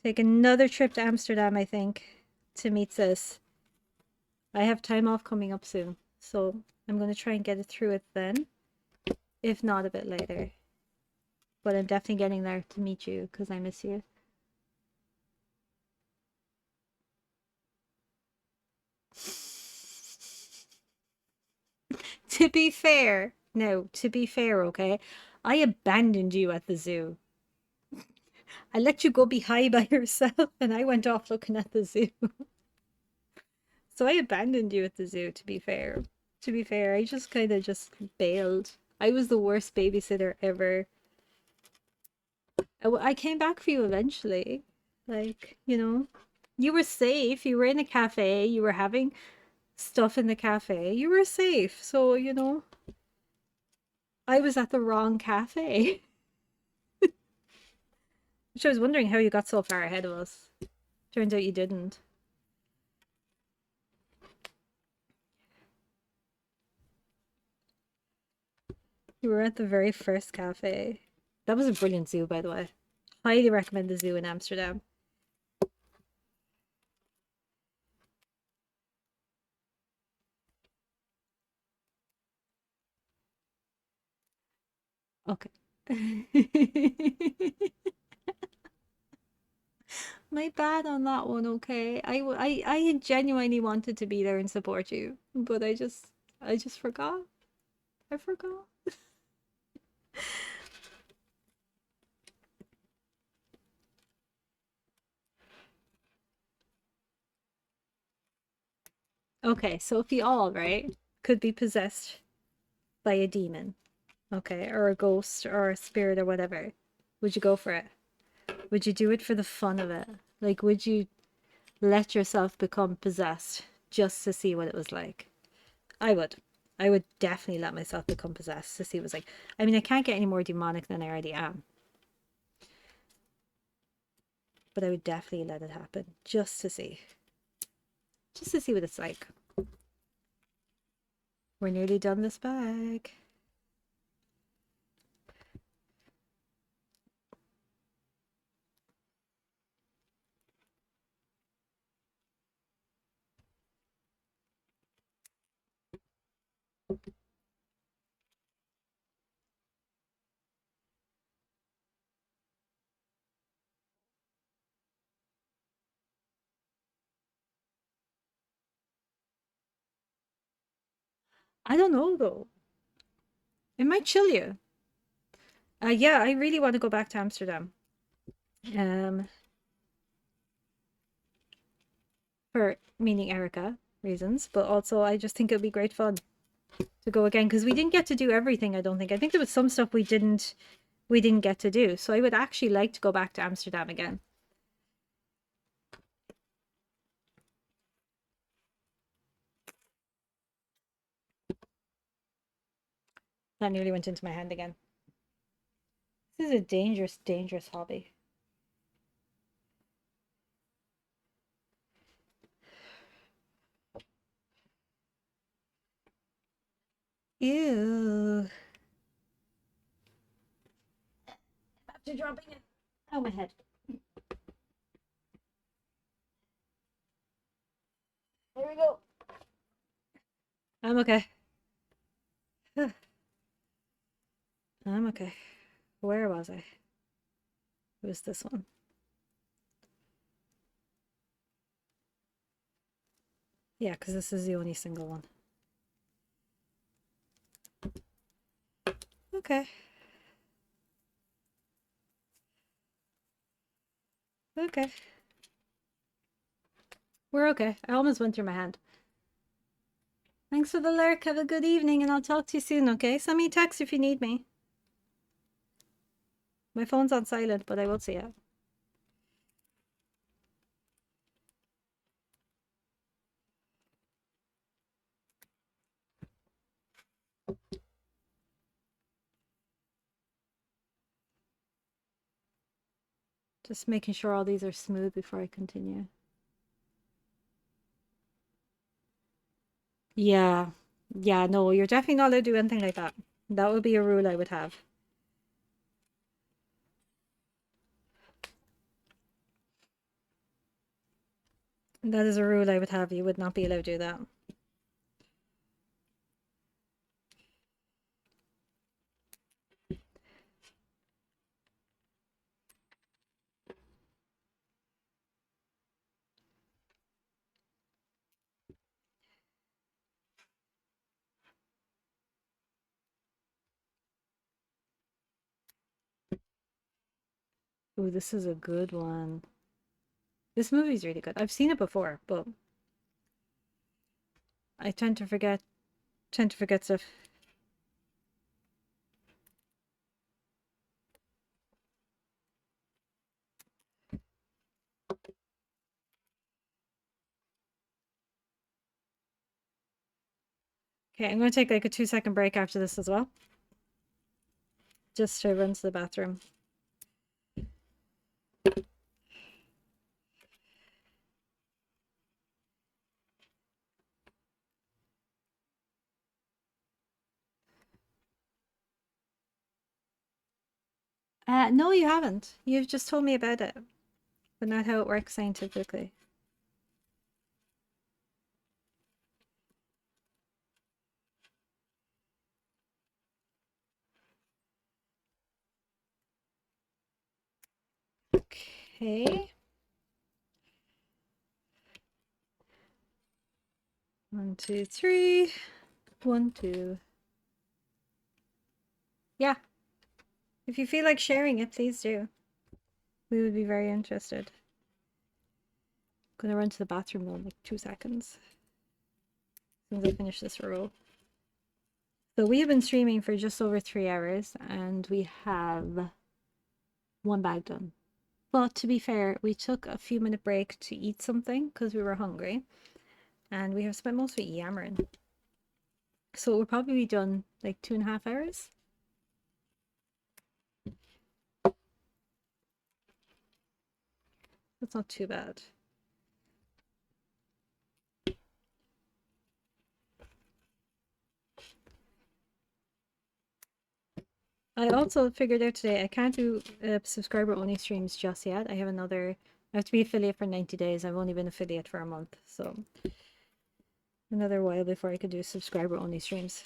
take another trip to Amsterdam, I think, to meet sis. I have time off coming up soon, so I'm going to try and get it through it then, if not a bit later. But I'm definitely getting there to meet you because I miss you. To be fair, no, to be fair, okay? I abandoned you at the zoo. I let you go be high by yourself and I went off looking at the zoo. So I abandoned you at the zoo, to be fair. To be fair, I just kind of just bailed. I was the worst babysitter ever. I came back for you eventually. Like, you were safe. You were in a cafe. You were having stuff in the cafe. You were safe. So, I was at the wrong cafe. Which I was wondering how you got so far ahead of us. Turns out you didn't. You were at the very first cafe. That was a brilliant zoo, by the way. Highly recommend the zoo in Amsterdam. Okay. My bad on that one, okay? I genuinely wanted to be there and support you, but I just forgot. I forgot. Okay, so if you all, right, could be possessed by a demon, okay, or a ghost or a spirit or whatever, would you go for it? Would you do it for the fun of it? Like, would you let yourself become possessed just to see what it was like? I would. I would definitely let myself become possessed to see what it was like. I mean, I can't get any more demonic than I already am, but I would definitely let it happen just to see. Just to see what it's like. We're nearly done this bag. I don't know though. It might chill you. Yeah, I really want to go back to Amsterdam. Um, for meaning Erica reasons, but also I just think it would be great fun to go again because we didn't get to do everything, I don't think. I think there was some stuff we didn't get to do. So I would actually like to go back to Amsterdam again. That nearly went into my hand again. This is a dangerous, dangerous hobby. Ew. After dropping it. Oh, my head. There we go. I'm okay. I'm okay. Where was I? It was this one. Yeah, because this is the only single one. Okay. Okay. We're okay. I almost went through my hand. Thanks for the lurk. Have a good evening, and I'll talk to you soon, okay? Send me a text if you need me. My phone's on silent, but I will see it. Just making sure all these are smooth before I continue. Yeah. Yeah, no, you're definitely not allowed to do anything like that. That would be a rule I would have. That is a rule I would have. You would not be allowed to do that. Oh, this is a good one. This movie's really good. I've seen it before, but I tend to forget stuff. Okay, I'm gonna take like a 2-second break after this as well, just to run to the bathroom. No, you haven't. You've just told me about it, but not how it works scientifically. Okay. 1, 2, 3. 1, 2. Yeah. If you feel like sharing it, please do. We would be very interested. I'm gonna run to the bathroom though in like 2 seconds. As soon as I finish this row. So we have been streaming for just over 3 hours and we have 1 bag done. But to be fair, we took a few minute break to eat something because we were hungry. And we have spent most of it yammering. So it will probably be done like 2.5 hours. That's not too bad. I also figured out today I can't do subscriber only streams just yet. I have to be affiliate for 90 days. I've only been affiliate for a month, so another while before I could do subscriber only streams.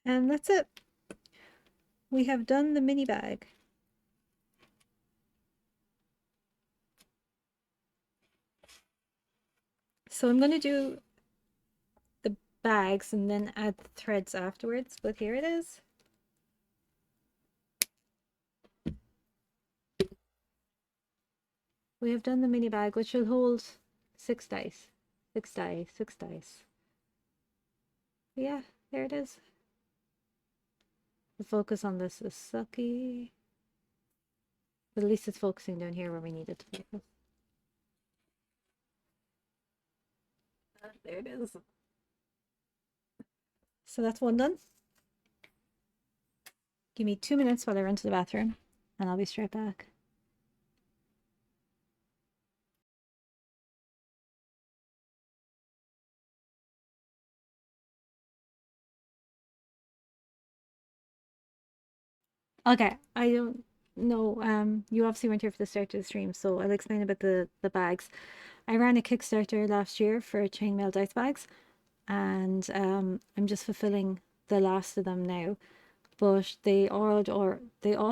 And that's it. We have done the mini bag. So I'm going to do the bags and then add the threads afterwards, but here it is. We have done the mini bag, which will hold 6 dice. 6 dice, 6 dice. But yeah, there it is. The focus on this is sucky. But at least it's focusing down here where we need it to focus. There it is. So that's one done. Give me 2 minutes while I run to the bathroom, and I'll be straight back. Okay, I don't know. You obviously weren't here for the start of the stream, so I'll explain about the bags. I ran a Kickstarter last year for chainmail dice bags, and I'm just fulfilling the last of them now. But they all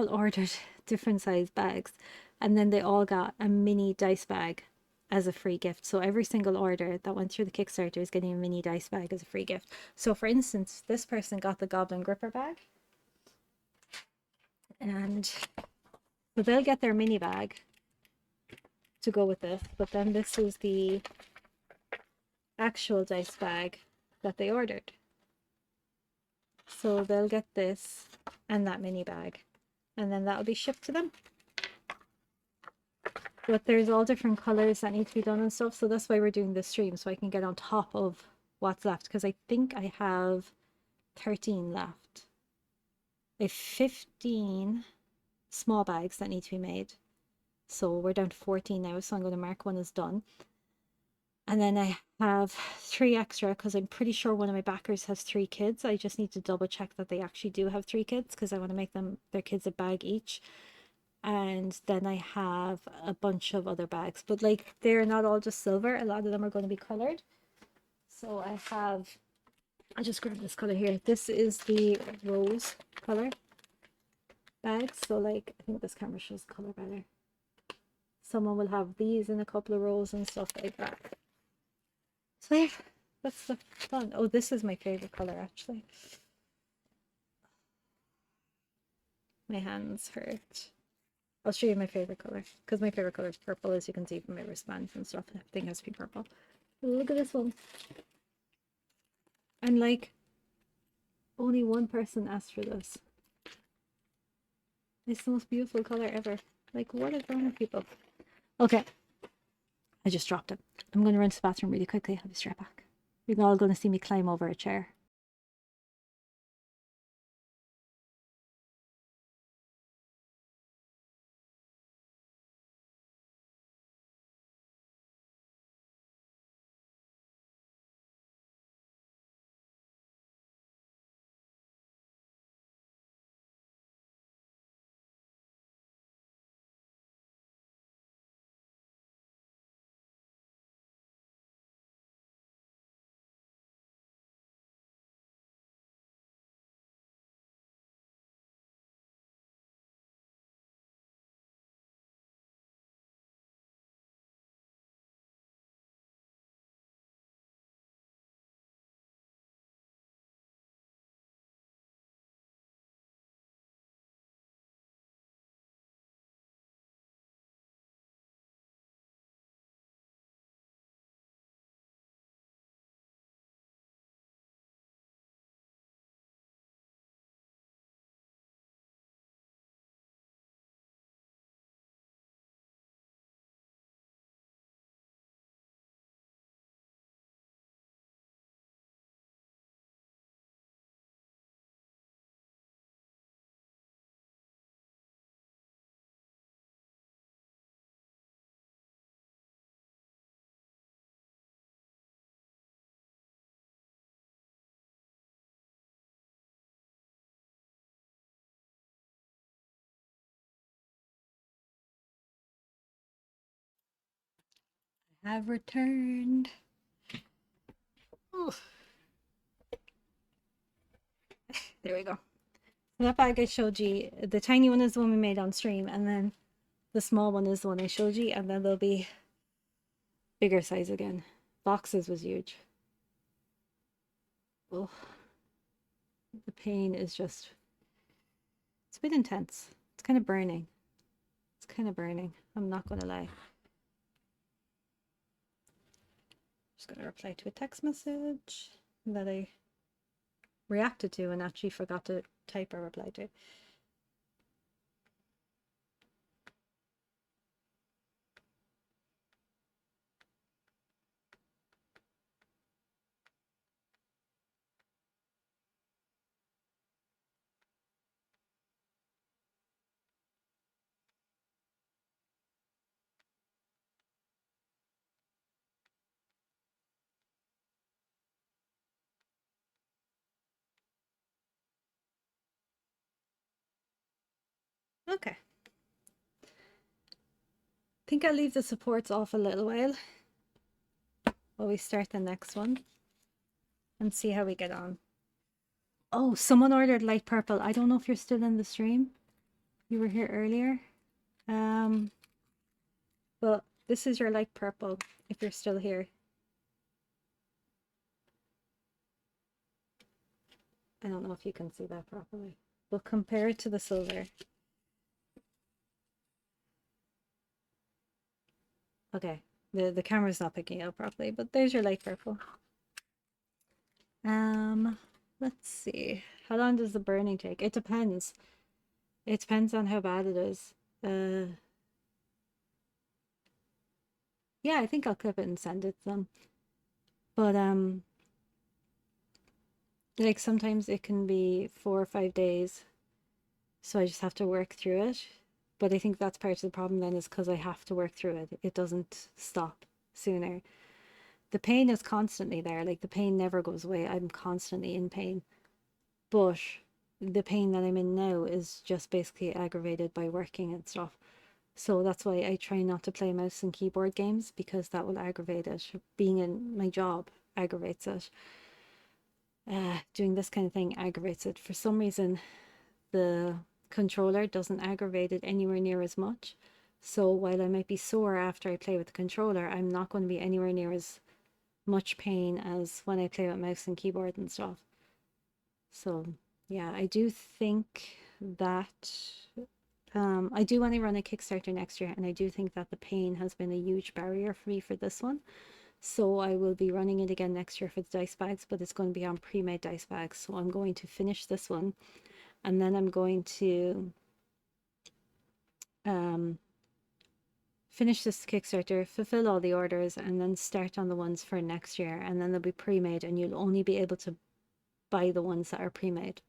ordered different size bags, and then they all got a mini dice bag as a free gift. So every single order that went through the Kickstarter is getting a mini dice bag as a free gift. So for instance, this person got the Goblin Gripper bag, and so they'll get their mini bag to go with this. But then this is the actual dice bag that they ordered. So they'll get this and that mini bag, and then that'll be shipped to them. But there's all different colors that need to be done and stuff, so that's why we're doing this stream, so I can get on top of what's left, because I think I have 13 left. I have 15 small bags that need to be made, so we're down to 14 now, so I'm going to mark one as done. And then I have 3 extra because I'm pretty sure one of my backers has 3 kids. I just need to double check that they actually do have 3 kids, because I want to make them their kids a bag each. And then I have a bunch of other bags, but like they're not all just silver. A lot of them are going to be colored. So I'll just grab this color here. This is the rose color bag. So like, I think this camera shows color better. someone will have these in a couple of rows and stuff like that. So yeah, that's the fun. Oh, this is my favorite color actually. My hands hurt. I'll show you my favorite color because my favorite color is purple, as you can see from my wristbands and stuff. Everything has to be purple. Look at this one. And like, only one person asked for this. It's the most beautiful color ever. Like, what is wrong with people? Okay, I just dropped it. I'm going to run to the bathroom really quickly. I'll be straight back. You're all going to see me climb over a chair. I have returned. Ooh. There we go. That bag I showed you, the tiny one is the one we made on stream, and then the small one is the one I showed you, and then there'll be bigger size again. Boxes was huge. Oh, the pain is just, it's a bit intense. It's kind of burning. It's kind of burning. I'm not going to lie. Just going to reply to a text message that I reacted to and actually forgot to type or reply to. Okay. I think I'll leave the supports off a little while while we start the next one and see how we get on. Oh, someone ordered light purple. I don't know if you're still in the stream. You were here earlier. But this is your light purple if you're still here. I don't know if you can see that properly. We'll compare it to the silver. Okay, the camera's not picking up properly, but there's your light purple. Let's see. How long does the burning take? It depends. It depends on how bad it is. Yeah, I think I'll clip it and send it to them. But like sometimes it can be 4 or 5 days, so I just have to work through it. But I think that's part of the problem then, is because I have to work through it. It doesn't stop sooner. The pain is constantly there. Like the pain never goes away. I'm constantly in pain. But the pain that I'm in now is just basically aggravated by working and stuff. So that's why I try not to play mouse and keyboard games, because that will aggravate it. Being in my job aggravates it. Doing this kind of thing aggravates it. For some reason, the controller doesn't aggravate it anywhere near as much. So while I might be sore after I play with the controller, I'm not going to be anywhere near as much pain as when I play with mouse and keyboard and stuff. So yeah, I do think that I do want to run a Kickstarter next year, and I do think that the pain has been a huge barrier for me for this one. So I will be running it again next year for the dice bags, but it's going to be on pre-made dice bags. So I'm going to finish this one, and then I'm going to um, finish this Kickstarter, fulfill all the orders, and then start on the ones for next year. And then they'll be pre-made, and you'll only be able to buy the ones that are pre-made.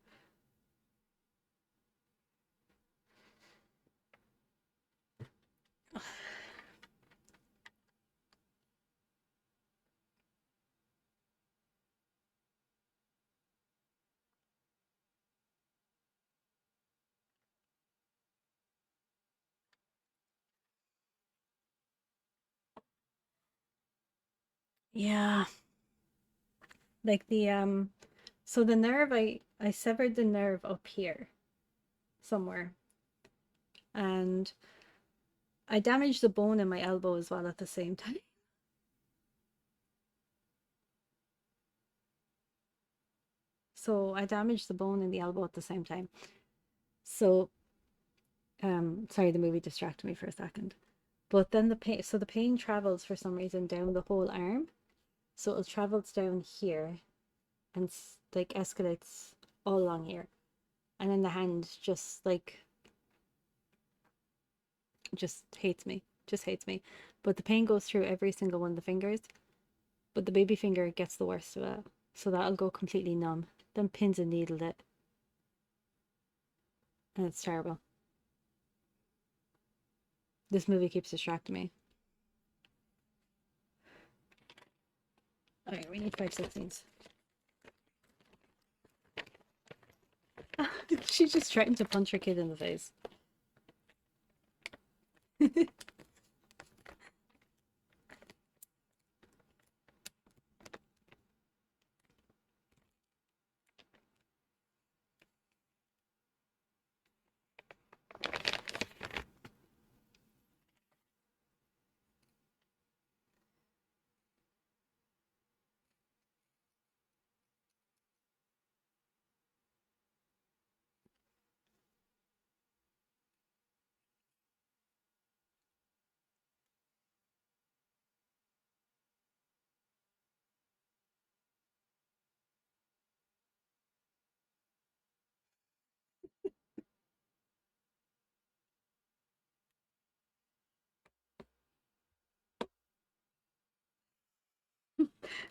Yeah, like so the nerve, I severed the nerve up here somewhere, and I damaged the bone in my elbow as well at the same time. So I damaged the bone in the elbow at the same time. So sorry, the movie distracted me for a second. But then the pain travels for some reason down the whole arm. So it travels down here and like escalates all along here. And then the hand just hates me. Just hates me. But the pain goes through every single one of the fingers. But the baby finger gets the worst of it. So that'll go completely numb. Then pins and needled it. And it's terrible. This movie keeps distracting me. Alright, we need 5/16. She just threatened to punch her kid in the face.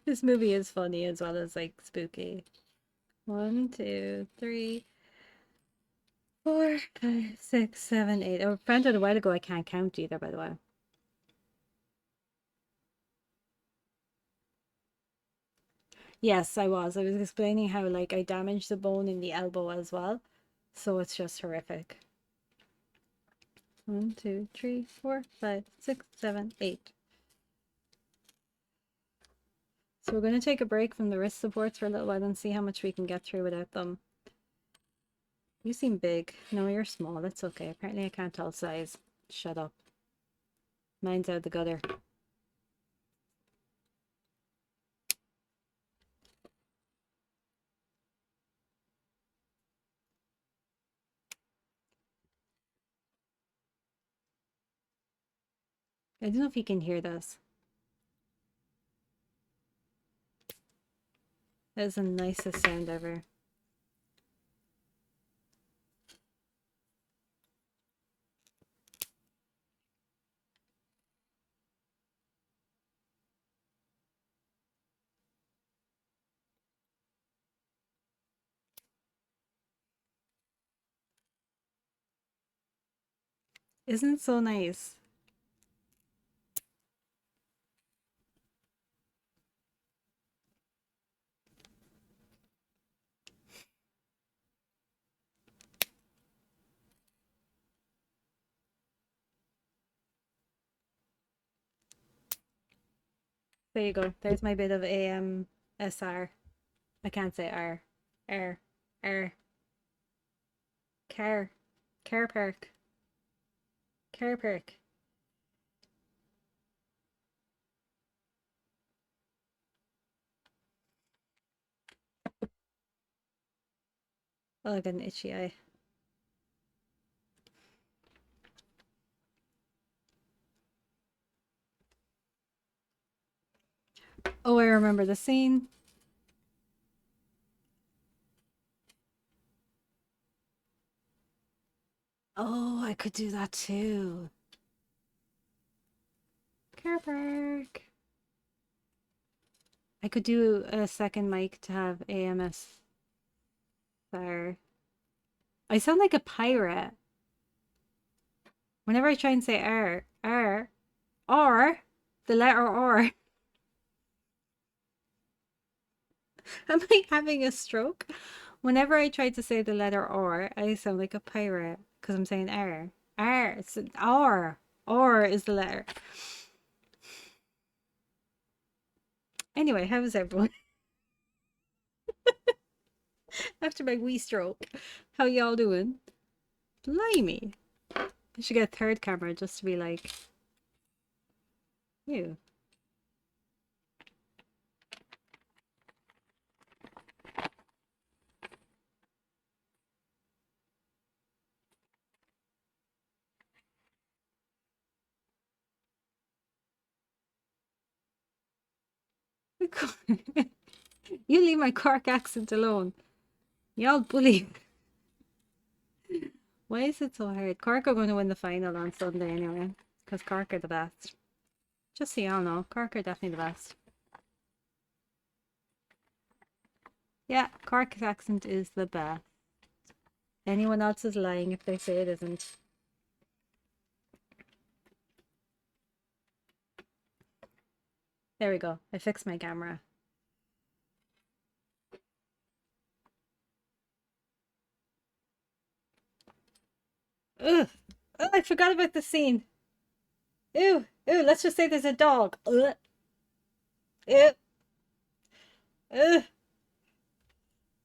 This movie is funny as well as like spooky. 1, 2, 3, 4, 5, 6, 7, 8. I found out a while ago I can't count either, by the way. Yes, I was. I was explaining how like I damaged the bone in the elbow as well. So it's just horrific. 1, 2, 3, 4, 5, 6, 7, 8. So we're going to take a break from the wrist supports for a little while and see how much we can get through without them. You seem big. No, you're small. That's okay. Apparently I can't tell size. Shut up. Mine's out the gutter. I don't know if you can hear this. That is the nicest sound ever. Isn't it so nice? There you go. There's my bit of AMSR. I can't say R. R. R. Car. Car park. Car park. Oh, I got an itchy eye. Oh, I remember the scene. Oh, I could do that too. Car park. I could do a second mic to have AMS there. I sound like a pirate. Whenever I try and say R, the letter R. Am I having a stroke? Whenever I try to say the letter R, I sound like a pirate because I'm saying R. R, it's an R. R is the letter. Anyway, how is everyone? After my wee stroke, how y'all doing? Blimey. I should get a third camera just to be like, you. You leave my Cork accent alone. Y'all bully. Why is it so hard? Cork are going to win the final on Sunday anyway, because Cork are the best. Just so y'all know, Cork are definitely the best. Yeah, Cork's accent is the best. Anyone else is lying if they say it isn't. There we go. I fixed my camera. Ugh. Oh, I forgot about the scene. Ew. Ew. Let's just say there's a dog. Ugh. Ew. Ugh.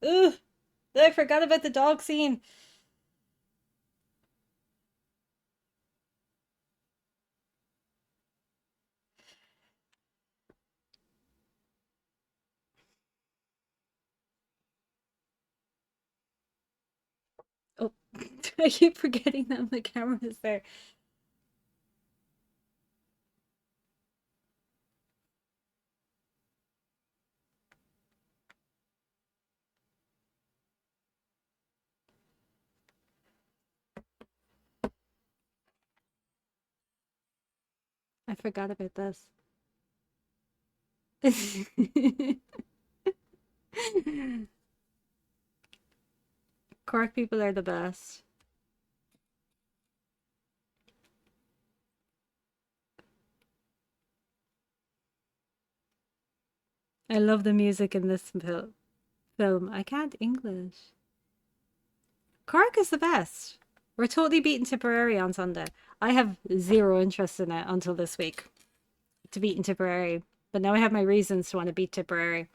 Ugh. I forgot about the dog scene. Oh, I keep forgetting that the camera is there. I forgot about this. Cork people are the best. I love the music in this film. I can't English. Cork is the best. We're totally beating Tipperary on Sunday. I have zero interest in it until this week to beat Tipperary. But now I have my reasons to want to beat Tipperary.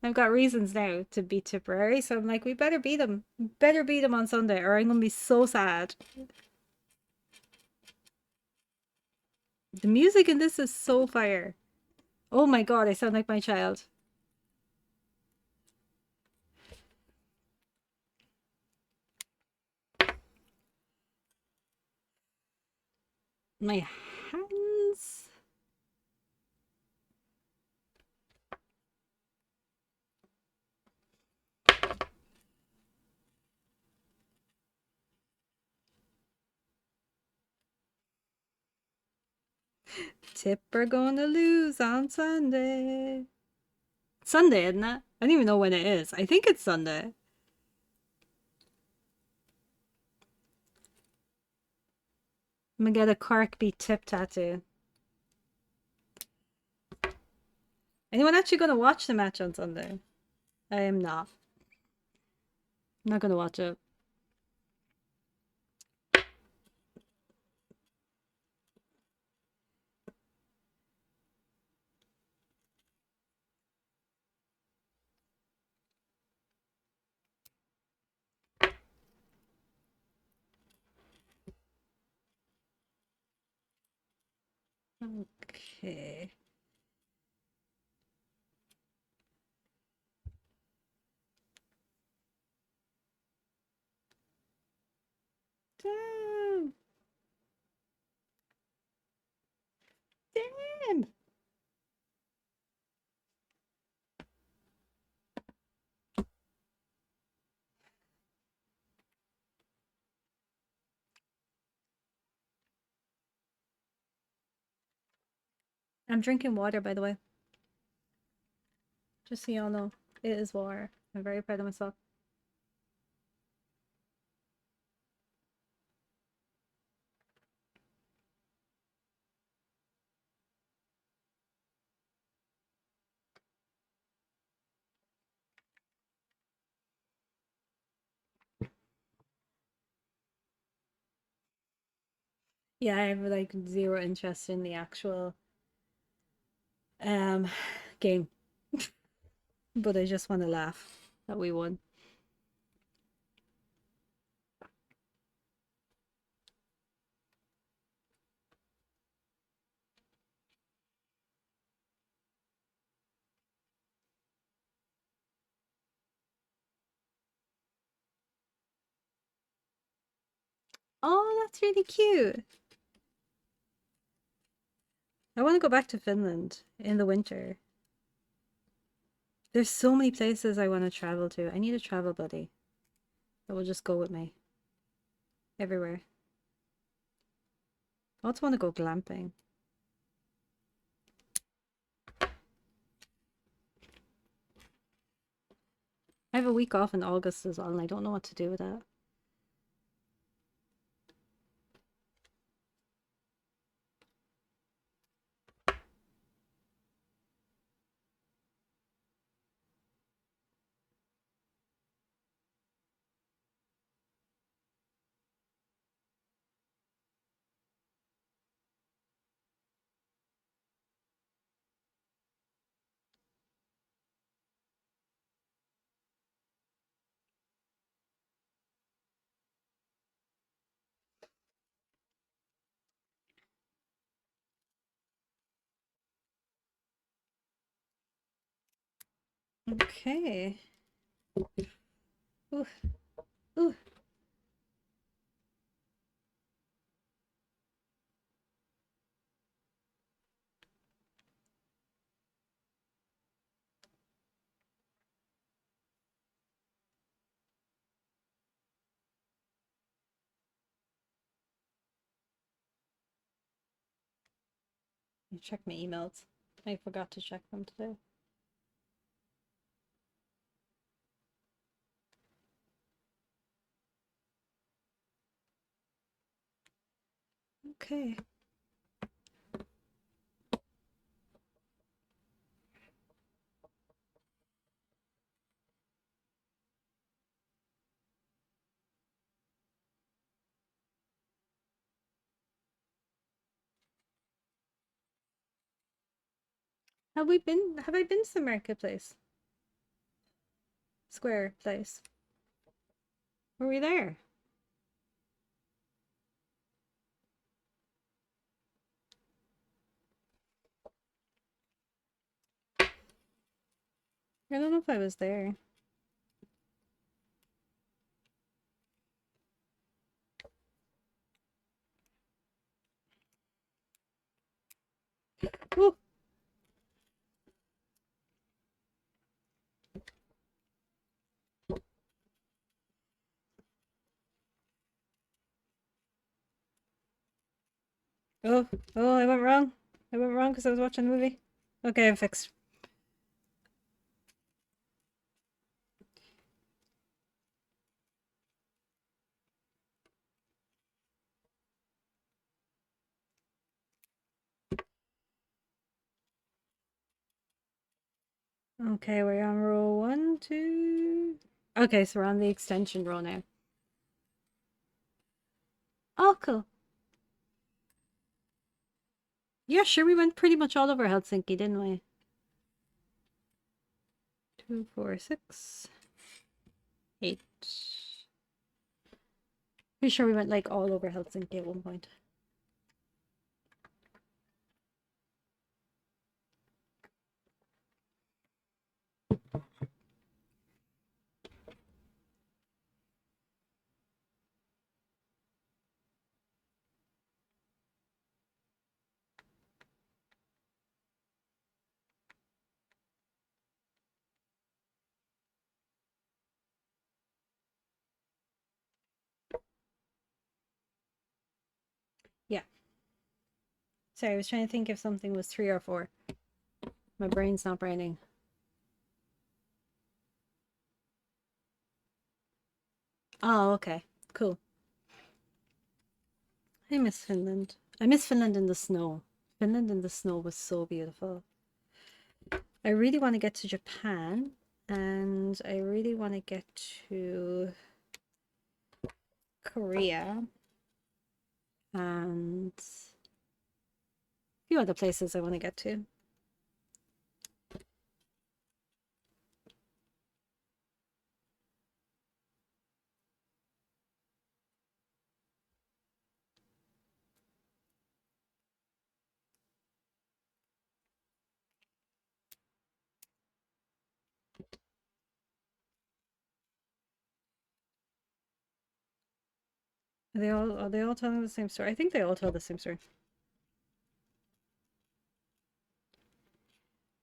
I've got reasons now to beat Tipperary, so I'm like, we better beat them. Better beat them on Sunday, or I'm gonna be so sad. The music in this is so fire. Oh my god, I sound like my child. My hands. Tipper gonna lose on Sunday. Sunday, isn't it? I don't even know when it is. I think it's Sunday. I'm gonna get a Cork beat Tip tattoo. Anyone actually gonna watch the match on Sunday? I am not. I'm not gonna watch it. Okay. I'm drinking water, by the way. Just so y'all know, it is water. I'm very proud of myself. Yeah, I have like zero interest in the actual um game, but I just want to laugh that we won. Oh, that's really cute. I want to go back to Finland in the winter. There's so many places I want to travel to. I need a travel buddy that will just go with me everywhere. I also want to go glamping. I have a week off in August as well, and I don't know what to do with that. Okay. Ooh, ooh. Let me check my emails. I forgot to check them today. Okay. Have I been to the marketplace? Square place. Were we there? I don't know if I was there. Ooh. Oh, oh, I went wrong. I went wrong because I was watching the movie. Okay, I'm fixed. Okay, we're on row one, two. Okay, so we're on the extension row now. Oh, cool. Yeah, sure, we went pretty much all over Helsinki, didn't we? 2, 4, 6, 8. Pretty sure we went like all over Helsinki at one point. Sorry, I was trying to think if something was 3 or 4. My brain's not braining. Oh, okay. Cool. I miss Finland. I miss Finland in the snow. Finland in the snow was so beautiful. I really want to get to Japan, and I really want to get to Korea and a few other places I want to get to. Are they all telling the same story? I think they all tell the same story.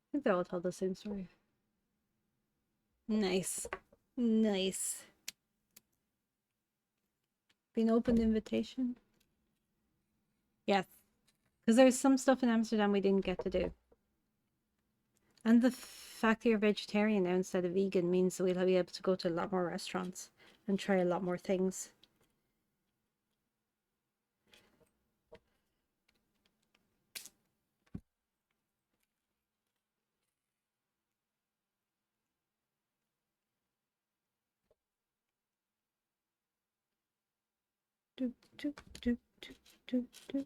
I think they all tell the same story. Nice. Nice. Been open invitation? Yes. Because there's some stuff in Amsterdam we didn't get to do. And the fact that you're vegetarian now instead of vegan means that we'll be able to go to a lot more restaurants and try a lot more things. Do, do, do, do, do, do.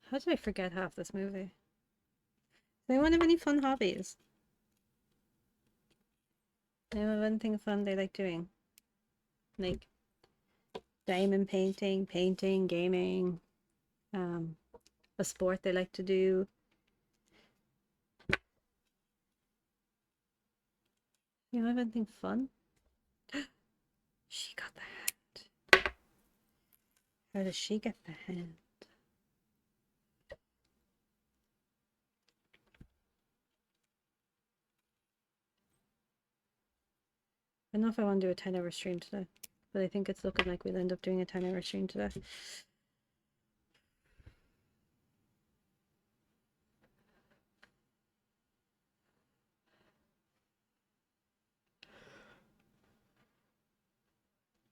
How did I forget half this movie? Does anyone have any fun hobbies? Anyone have anything fun they like doing? Like diamond painting, gaming, a sport they like to do. You have anything fun? She got the hand. How does she get the hand? I don't know if I want to do a 10-hour stream today, but I think it's looking like we'll end up doing a 10-hour stream today.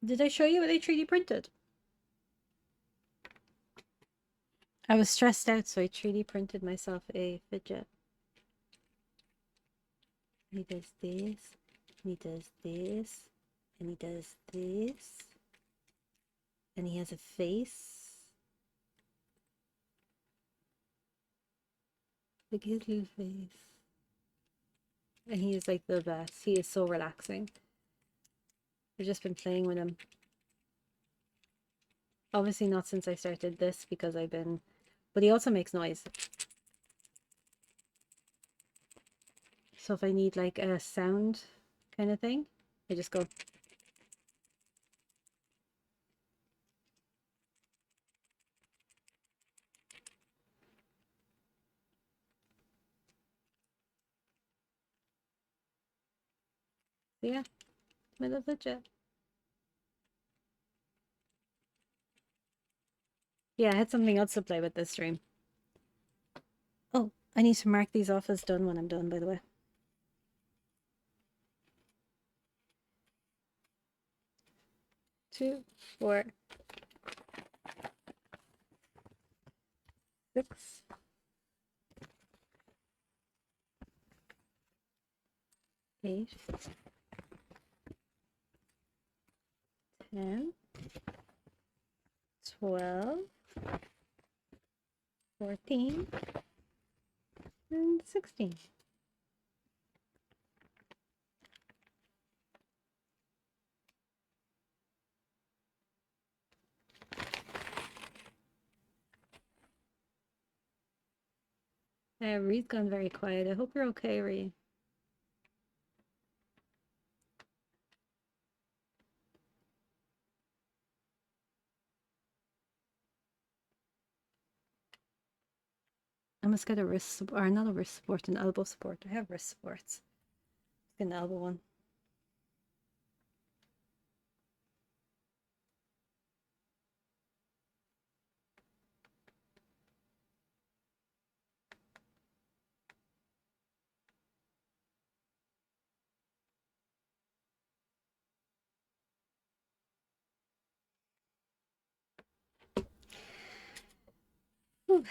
Did I show you what I 3D printed? I was stressed out, so I 3D printed myself a fidget. And he does this, and he does this, and he does this, and he has a face. Look at his little face. And he is like the best. He is so relaxing. I've just been playing with him. Obviously not since I started this because I've been... But he also makes noise. So if I need like a sound kind of thing, I just go... So yeah, my little fidget. Yeah, I had something else to play with this stream. Oh, I need to mark these off as done when I'm done, by the way. 2, 4, 6, 8, 10, 12, 14, and 16. Ree's gone very quiet. I hope you're okay, Ree. I must get a wrist support, or not a wrist support, an elbow support. I have wrist supports. Get an elbow one. Whew.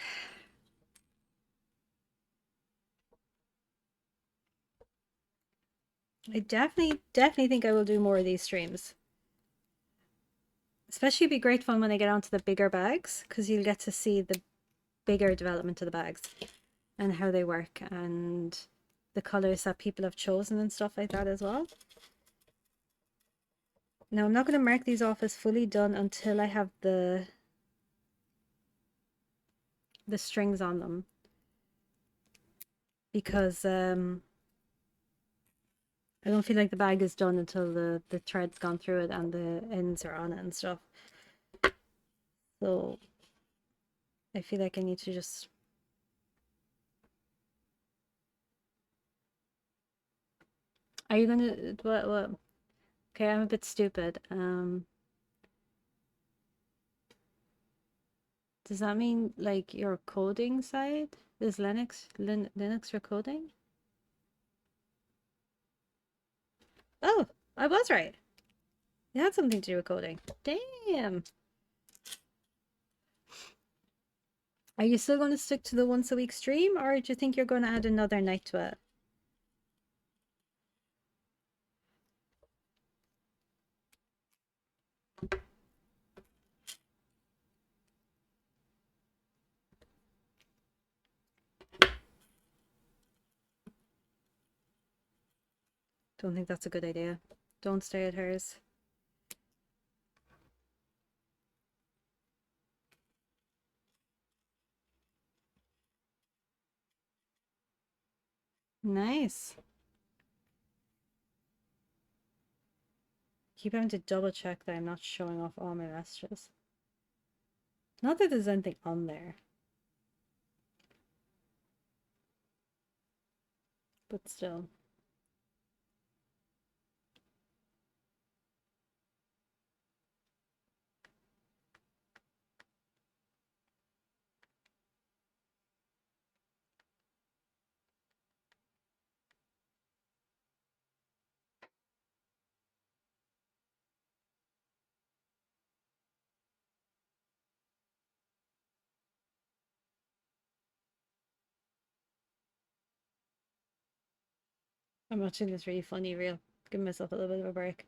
I definitely think I will do more of these streams. Especially be great fun when I get onto the bigger bags, because you'll get to see the bigger development of the bags and how they work and the colors that people have chosen and stuff like that as well. Now I'm not going to mark these off as fully done until I have the strings on them, because I don't feel like the bag is done until the thread's gone through it and the ends are on it and stuff. So I feel like I need to just... Are you gonna... What? Okay, I'm a bit stupid. Does that mean like your coding side is Linux for coding? Oh, I was right. It had something to do with coding. Damn. Are you still going to stick to the once a week stream, or do you think you're going to add another night to it? Don't think that's a good idea. Don't stay at hers. Nice. Keep having to double check that I'm not showing off all my messages. Not that there's anything on there, but still. I'm watching this really funny reel. Give myself a little bit of a break.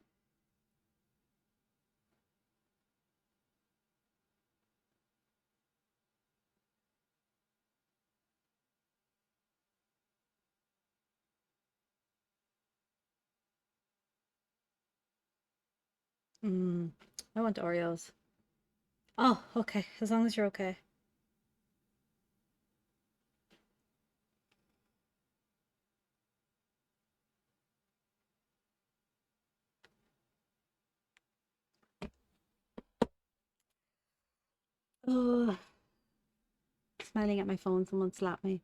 I want Oreos. Oh, okay. As long as you're okay. Oh, smiling at my phone. Someone slapped me.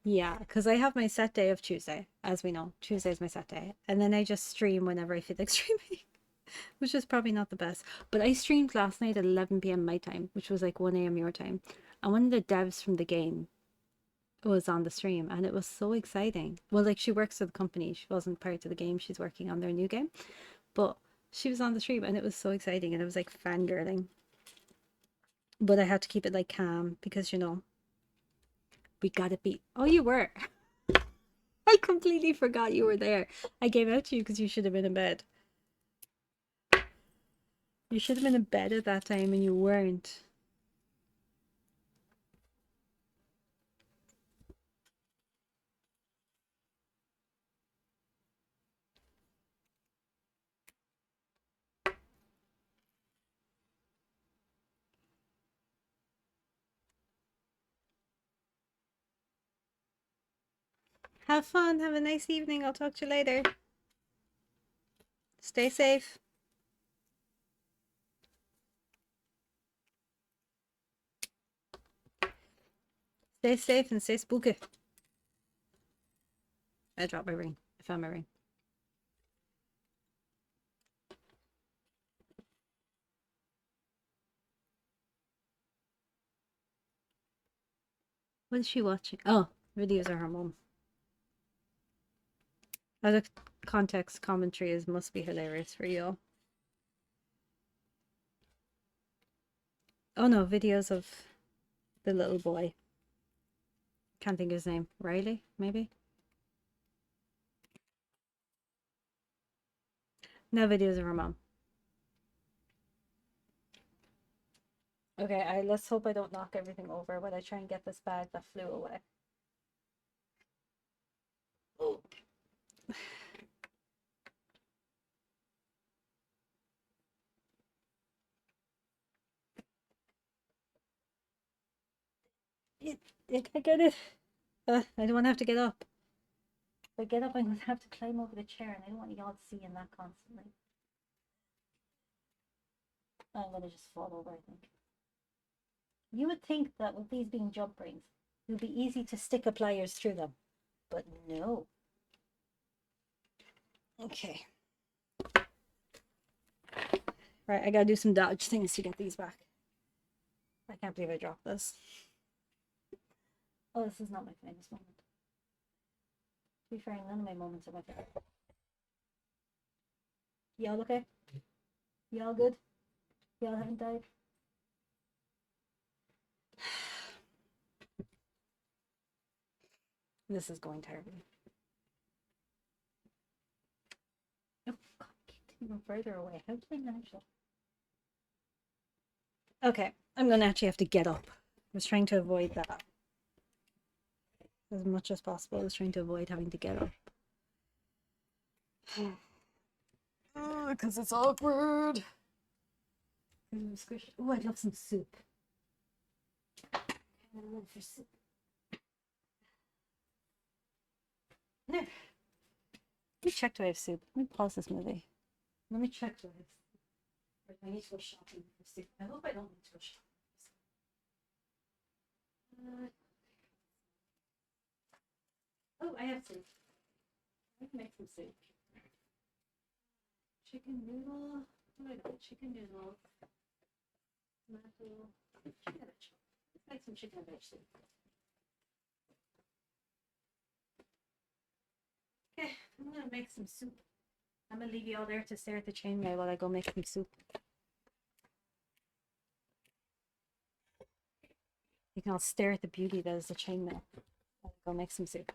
Yeah, because I have my set day of Tuesday, as we know. Tuesday is my set day. And then I just stream whenever I feel like streaming, which is probably not the best. But I streamed last night at 11 p.m. my time, which was like 1 a.m. your time. And one of the devs from the game was on the stream, and it was so exciting. Well, like, she works for the company. She wasn't part of the game. She's working on their new game. But she was on the stream, and it was so exciting. And it was like fangirling. But I had to keep it like calm because, we gotta be... Oh, you were. I completely forgot you were there. I gave out to you because you should have been in bed. You should have been in bed at that time and you weren't. Have fun. Have a nice evening. I'll talk to you later. Stay safe. Stay safe and stay spooky. I dropped my ring. I found my ring. What is she watching? Oh, videos of her mom. Other context commentary is must be hilarious for you. Oh no, videos of the little boy. Can't think of his name. Riley, maybe? No, videos of her mom. Okay, let's hope I don't knock everything over when I try and get this bag that flew away. Oh. I get it. I don't want to have to get up. If I get up, I'm going to have to climb over the chair, and I don't want y'all seeing that constantly. I'm going to just fall over, I think. You would think that with these being jump rings, it would be easy to stick a pliers through them, but no. Okay. Right, I gotta do some dodge things to get these back. I can't believe I dropped this. Oh, this is not my famous moment. To be fair, none of my moments are my favorite. Y'all okay? Y'all good? Y'all haven't died? This is going terribly. Oh, God, keep even further away. How did I manage that? Okay, I'm gonna actually have to get up. I was trying to avoid that as much as possible. I was trying to avoid having to get up. Because it's awkward. Oh, I'd love some soup. I love for soup. No. Let me check, do I have soup? Let me pause this movie. Let me check, do I have soup? I need to go shopping for soup. I hope I don't need to go shopping for soup. Oh, I have soup. I can make some soup. Chicken noodle. What do I got? Chicken noodle. Tomato. Chicken and veg. Let's make some chicken and veg soup. Okay, I'm gonna make some soup. I'm gonna leave you all there to stare at the chainmaille while I go make some soup. You can all stare at the beauty that is the chainmail. I'll go make some soup.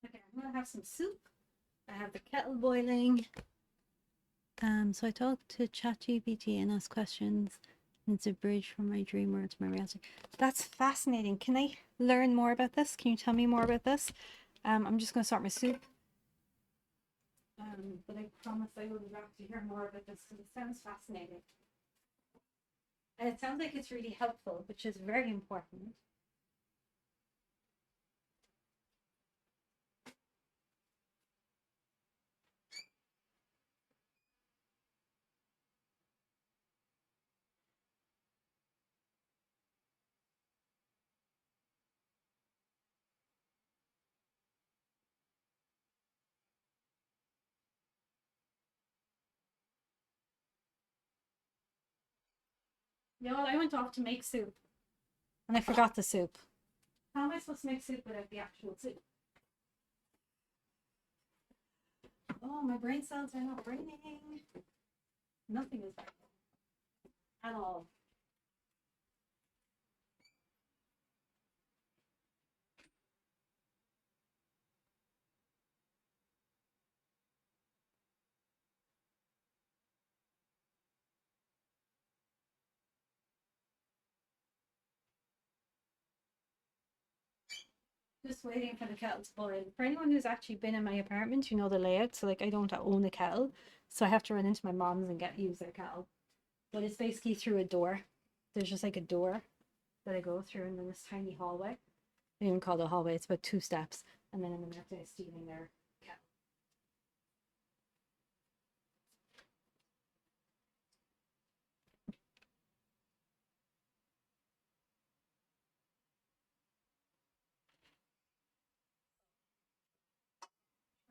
Okay, I'm gonna have some soup. I have the kettle boiling. So I talked to ChatGPT and asked questions. And it's a bridge from my dream world to my reality. That's fascinating. Can I learn more about this? Can you tell me more about this? I'm just gonna start my soup. But I promise I will be back to hear more about this because it sounds fascinating. And it sounds like it's really helpful, which is very important. Y'all, I went off to make soup. And I forgot the soup. How am I supposed to make soup without the actual soup? Oh, my brain cells are not braining. Nothing is braining at all. Just waiting for the kettle to boil. For anyone who's actually been in my apartment, you know the layout. So like I don't own a kettle, so I have to run into my mom's and use their kettle. But it's basically through a door. There's just like a door that I go through, and then this tiny hallway. I don't even call it a hallway. It's about 2 steps, and then in the middle is steaming their kettle.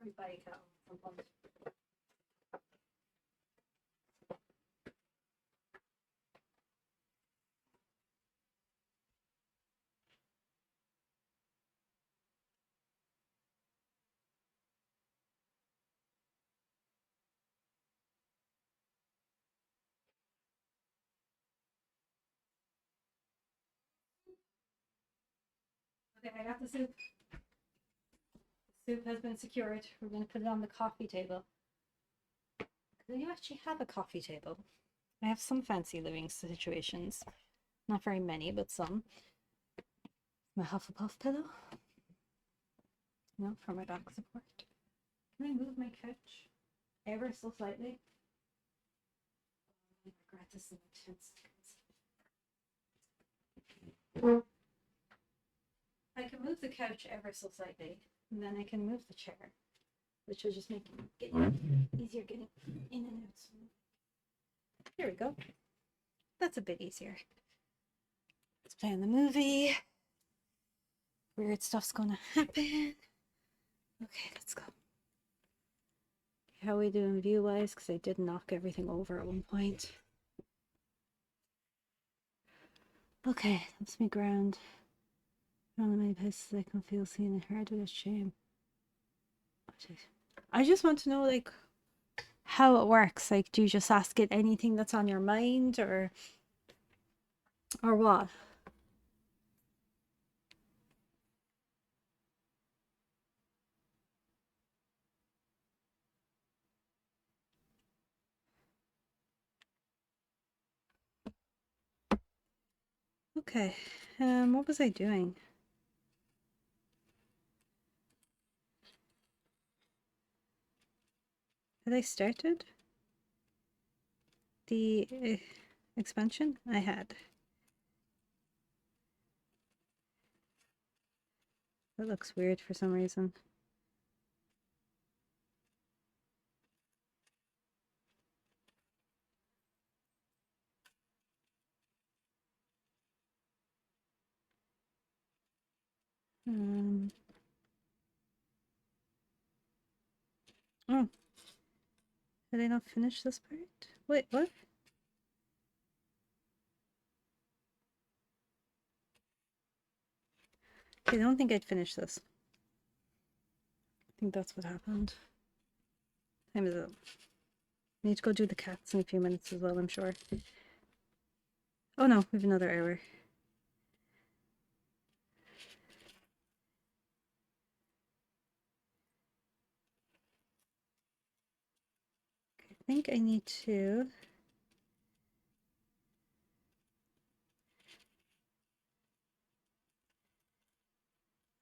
Or buy a kettle sometimes. Okay, I got the soup. The soup has been secured. We're going to put it on the coffee table. Do you actually have a coffee table? I have some fancy living situations. Not very many, but some. My Hufflepuff pillow. No, for my back support. Can I move my couch ever so slightly? I regret this in 10 seconds. I can move the couch ever so slightly, and then I can move the chair, which will just make it easier getting in and out. Here we go. That's a bit easier. Let's play on the movie. Weird stuff's gonna happen. Okay, let's go. How are we doing view-wise? Because I did knock everything over at one point. Okay, helps me ground. Not many places I can feel seen and heard with shame. I just want to know, like, how it works. Like, do you just ask it anything that's on your mind, or what? Okay. What was I doing? Had I started the expansion? I had. That looks weird for some reason. Oh, did I not finish this part? Wait, what? Okay, I don't think I'd finish this. I think that's what happened. Time is up. Need to go do the cats in a few minutes as well, I'm sure. Oh no, we have another hour. Okay, I think I need to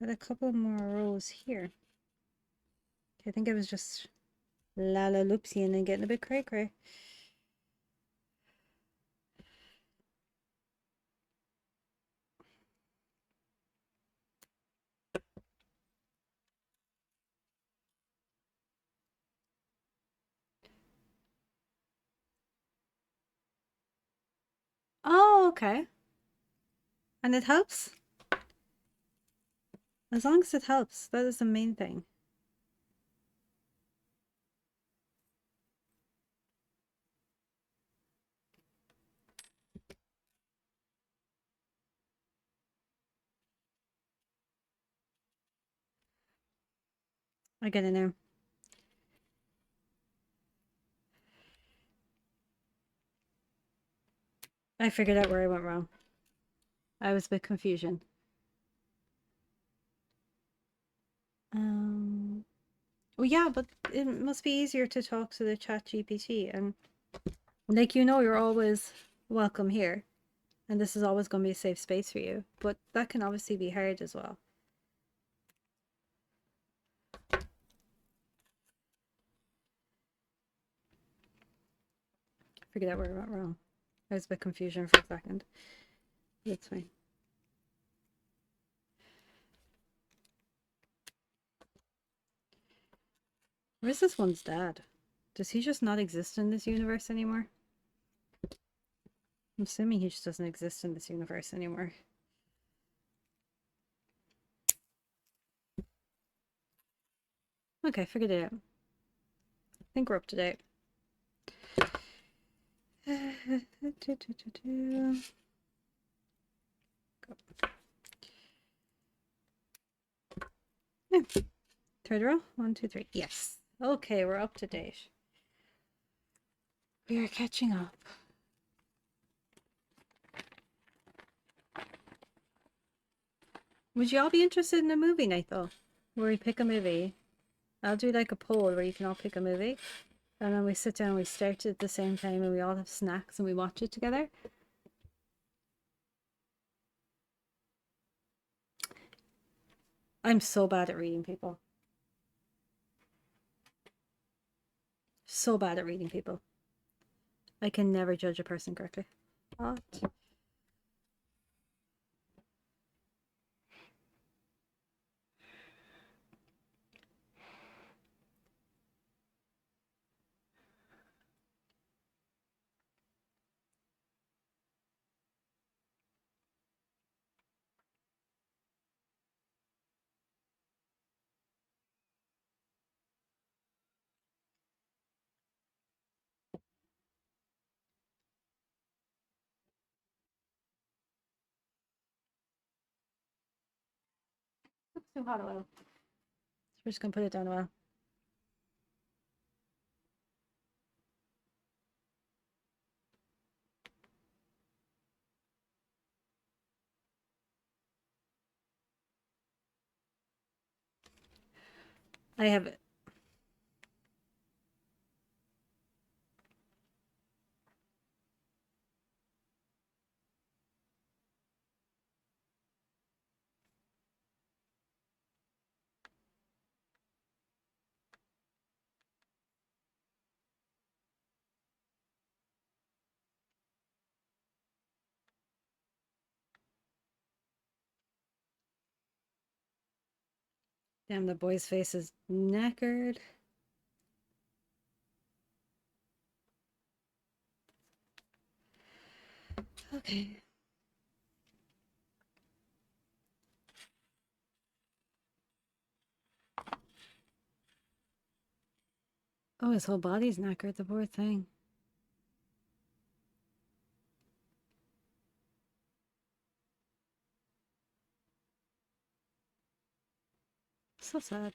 add a couple more rows here. Okay, I think I was just la loopsy and then getting a bit cray cray. Oh, okay. And it helps? As long as it helps, that is the main thing. I get in there. I figured out where I went wrong. I was a bit confusion. Well, yeah, but it must be easier to talk to the chat GPT. And like, you're always welcome here. And this is always going to be a safe space for you. But that can obviously be hard as well. Figured out where I went wrong. I was a bit confusion for a second. That's fine. Where's this one's dad? Does he just not exist in this universe anymore? I'm assuming he just doesn't exist in this universe anymore. Okay, figured it out. I think we're up to date. Yeah. Third row. 1, 2, 3. Yes. Okay, we're up to date. We are catching up. Would you all be interested in a movie night though? Where we pick a movie. I'll do like a poll where you can all pick a movie. And then we sit down, we start it at the same time, and we all have snacks and we watch it together. I'm so bad at reading people. So bad at reading people. I can never judge a person correctly. What? It's too hot oil. So we're just gonna put it down a while. I have it. Damn, the boy's face is knackered. Okay. Oh, his whole body's knackered, the poor thing. So sad.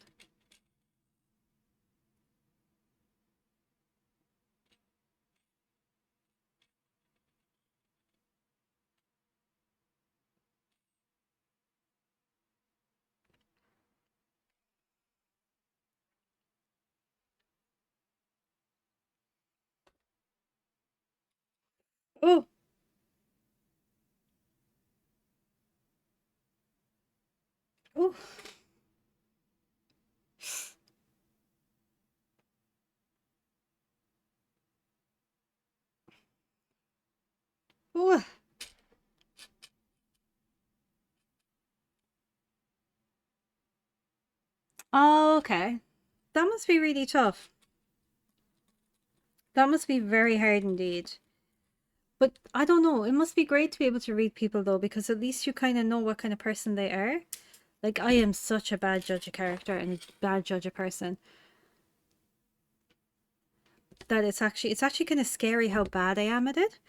Oh! Oh! Oh! Oh, okay. That must be really tough. That must be very hard indeed. But I don't know. It must be great to be able to read people though, because at least you kind of know what kind of person they are. Like, I am such a bad judge of character and a bad judge of person that it's actually kind of scary how bad I am at it.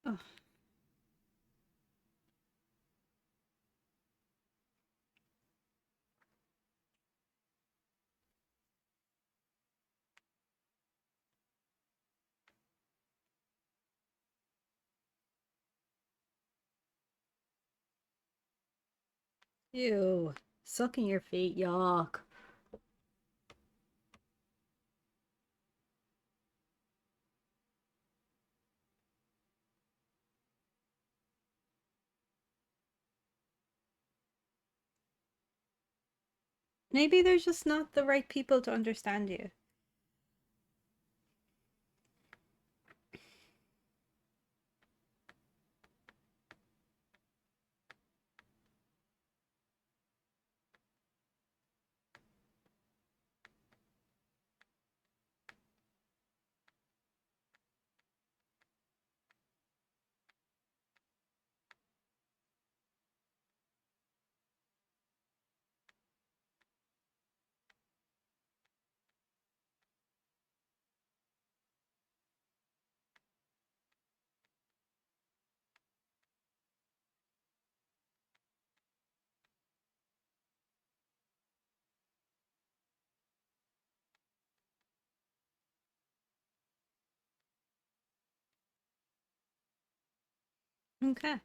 Oh, ew. Sucking your feet, yuck. Maybe they're just not the right people to understand you. Okay.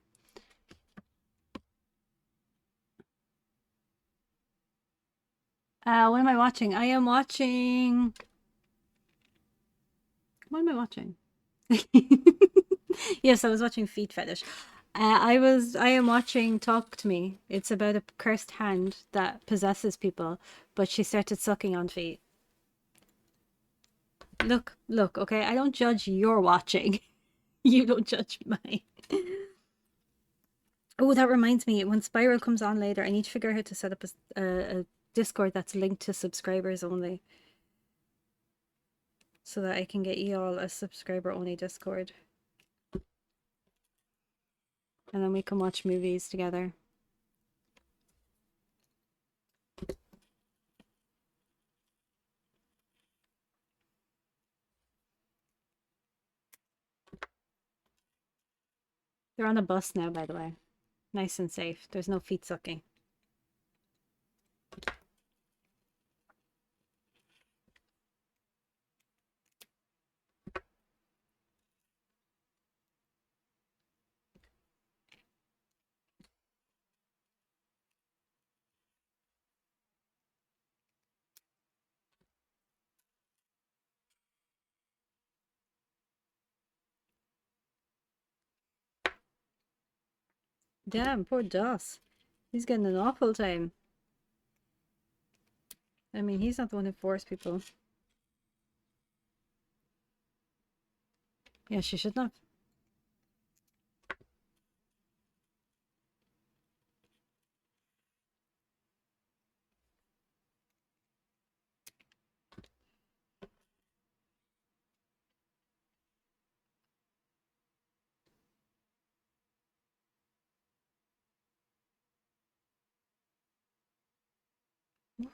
What am I watching? I am watching. What am I watching? Yes, I was watching Feet Fetish. I am watching Talk to Me. It's about a cursed hand that possesses people, but she started sucking on feet. Look, okay? I don't judge your watching. You don't judge mine. Oh, that reminds me, when Spiral comes on later, I need to figure out how to set up a Discord that's linked to subscribers only so that I can get you all a subscriber only Discord. And then we can watch movies together. They're on a bus now, by the way. Nice and safe. There's no feet sucking. Damn, poor Doss. He's getting an awful time. I mean, he's not the one who forced people. Yeah, she should not.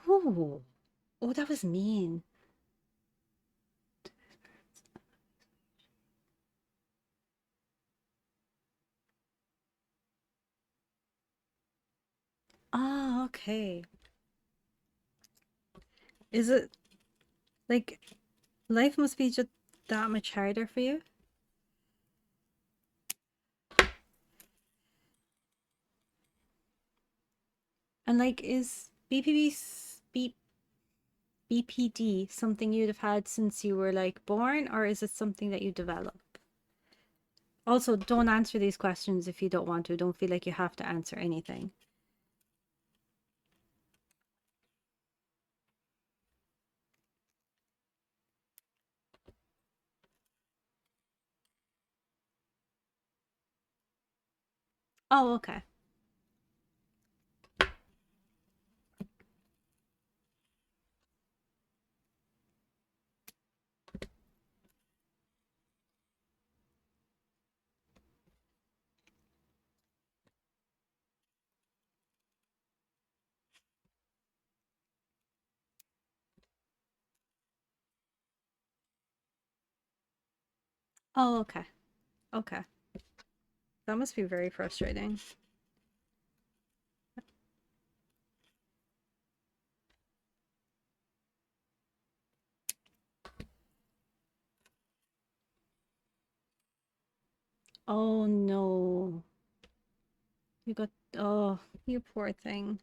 Ooh. Oh, that was mean. Ah, okay. Is it like life must be just that much harder for you? And like, is BPD something you'd have had since you were like born, or is it something that you develop? Also, don't answer these questions if you don't want to. Don't feel like you have to answer anything. Oh, okay. Oh, okay. Okay. That must be very frustrating. Oh no. You got, oh, you poor thing.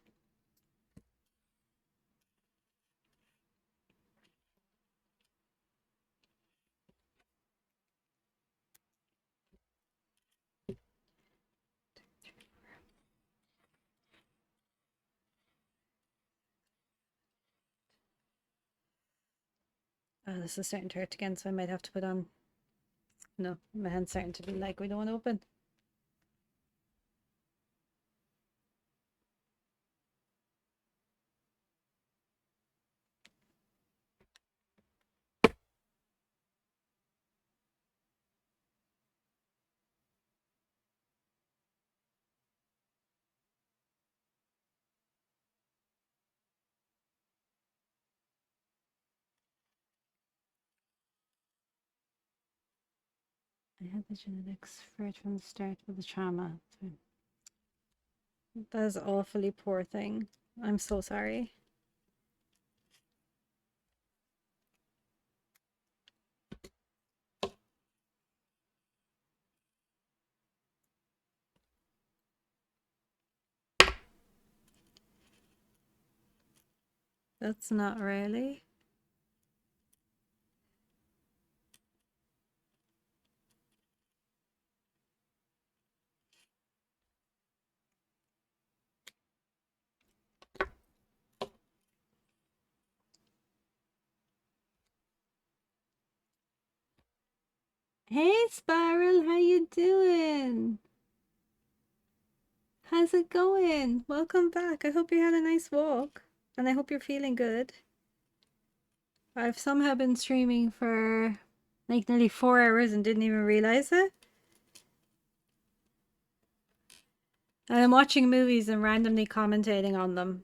Oh, this is starting to hurt again, so I might have to put on. No, my hand's starting to be like, we don't want to open. I had the genetics for it from the start with the trauma. That is awfully poor thing. I'm so sorry. That's not really. Hey, Spiral, how you doing? How's it going? Welcome back. I hope you had a nice walk, and I hope you're feeling good. I've somehow been streaming for like nearly 4 hours and didn't even realize it. And I'm watching movies and randomly commentating on them.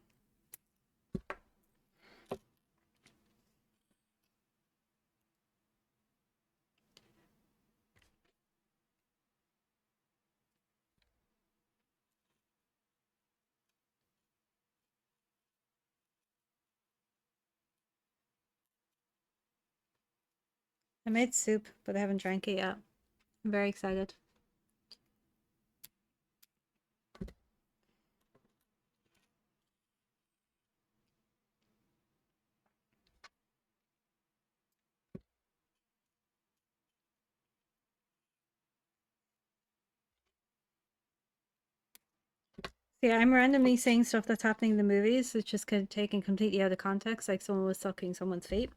I made soup, but I haven't drank it yet. I'm very excited. Yeah, I'm randomly saying stuff that's happening in the movies. It's just kind of taken completely out of context, like someone was sucking someone's feet.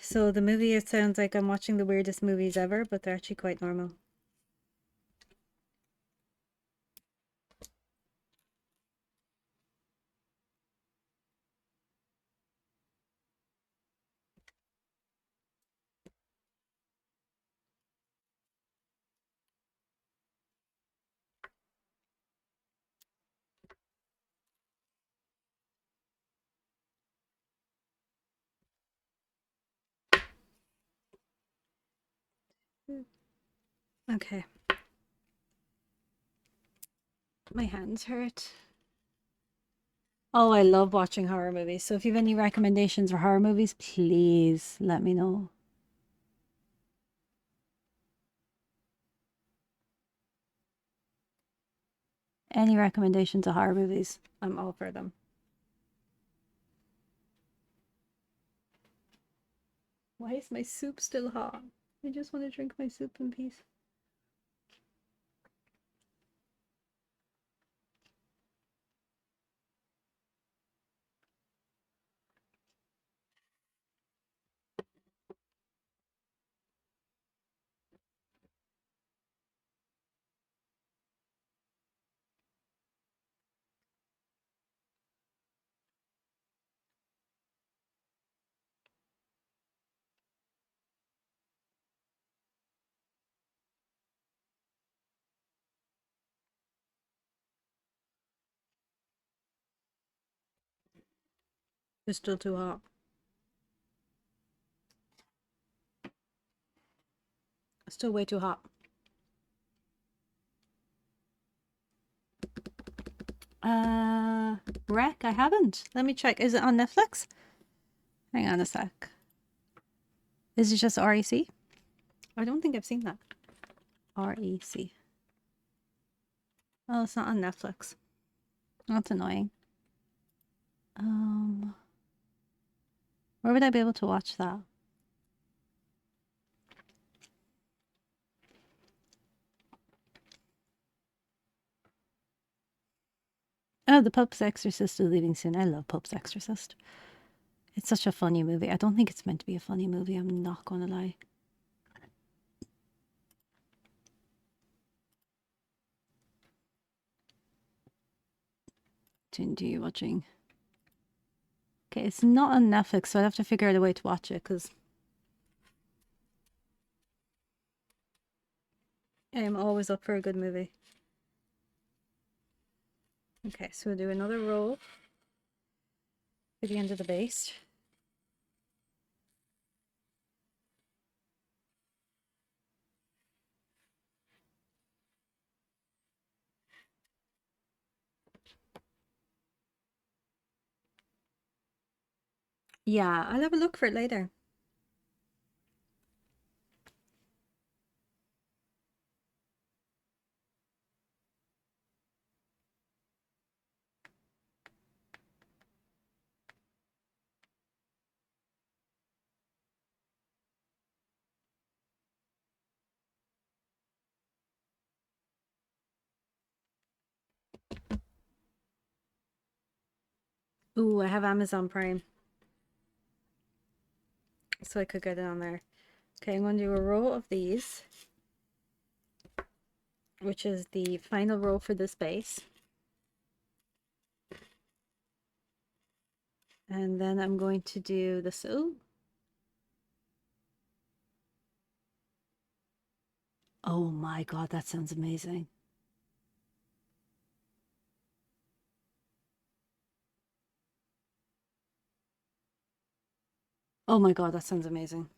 So the movie, it sounds like I'm watching the weirdest movies ever, but they're actually quite normal. Okay. My hands hurt. Oh, I love watching horror movies. So if you have any recommendations for horror movies, please let me know. Any recommendations of horror movies, I'm all for them. Why is my soup still hot? I just want to drink my soup in peace. It's still too hot. It's still way too hot. Wreck, I haven't. Let me check. Is it on Netflix? Hang on a sec. Is it just REC? I don't think I've seen that. REC. Oh, it's not on Netflix. That's annoying. Where would I be able to watch that? Oh, The Pope's Exorcist is leaving soon. I love Pope's Exorcist. It's such a funny movie. I don't think it's meant to be a funny movie. I'm not going to lie. Are you watching? Okay, it's not on Netflix, so I have to figure out a way to watch it because I am always up for a good movie. Okay, so we'll do another row for the end of the base. Yeah, I'll have a look for it later. Ooh, I have Amazon Prime, so I could get it on there. Okay, I'm going to do a row of these, which is the final row for this base. And then I'm going to do this. Ooh. Oh my God, that sounds amazing. Oh my God, that sounds amazing.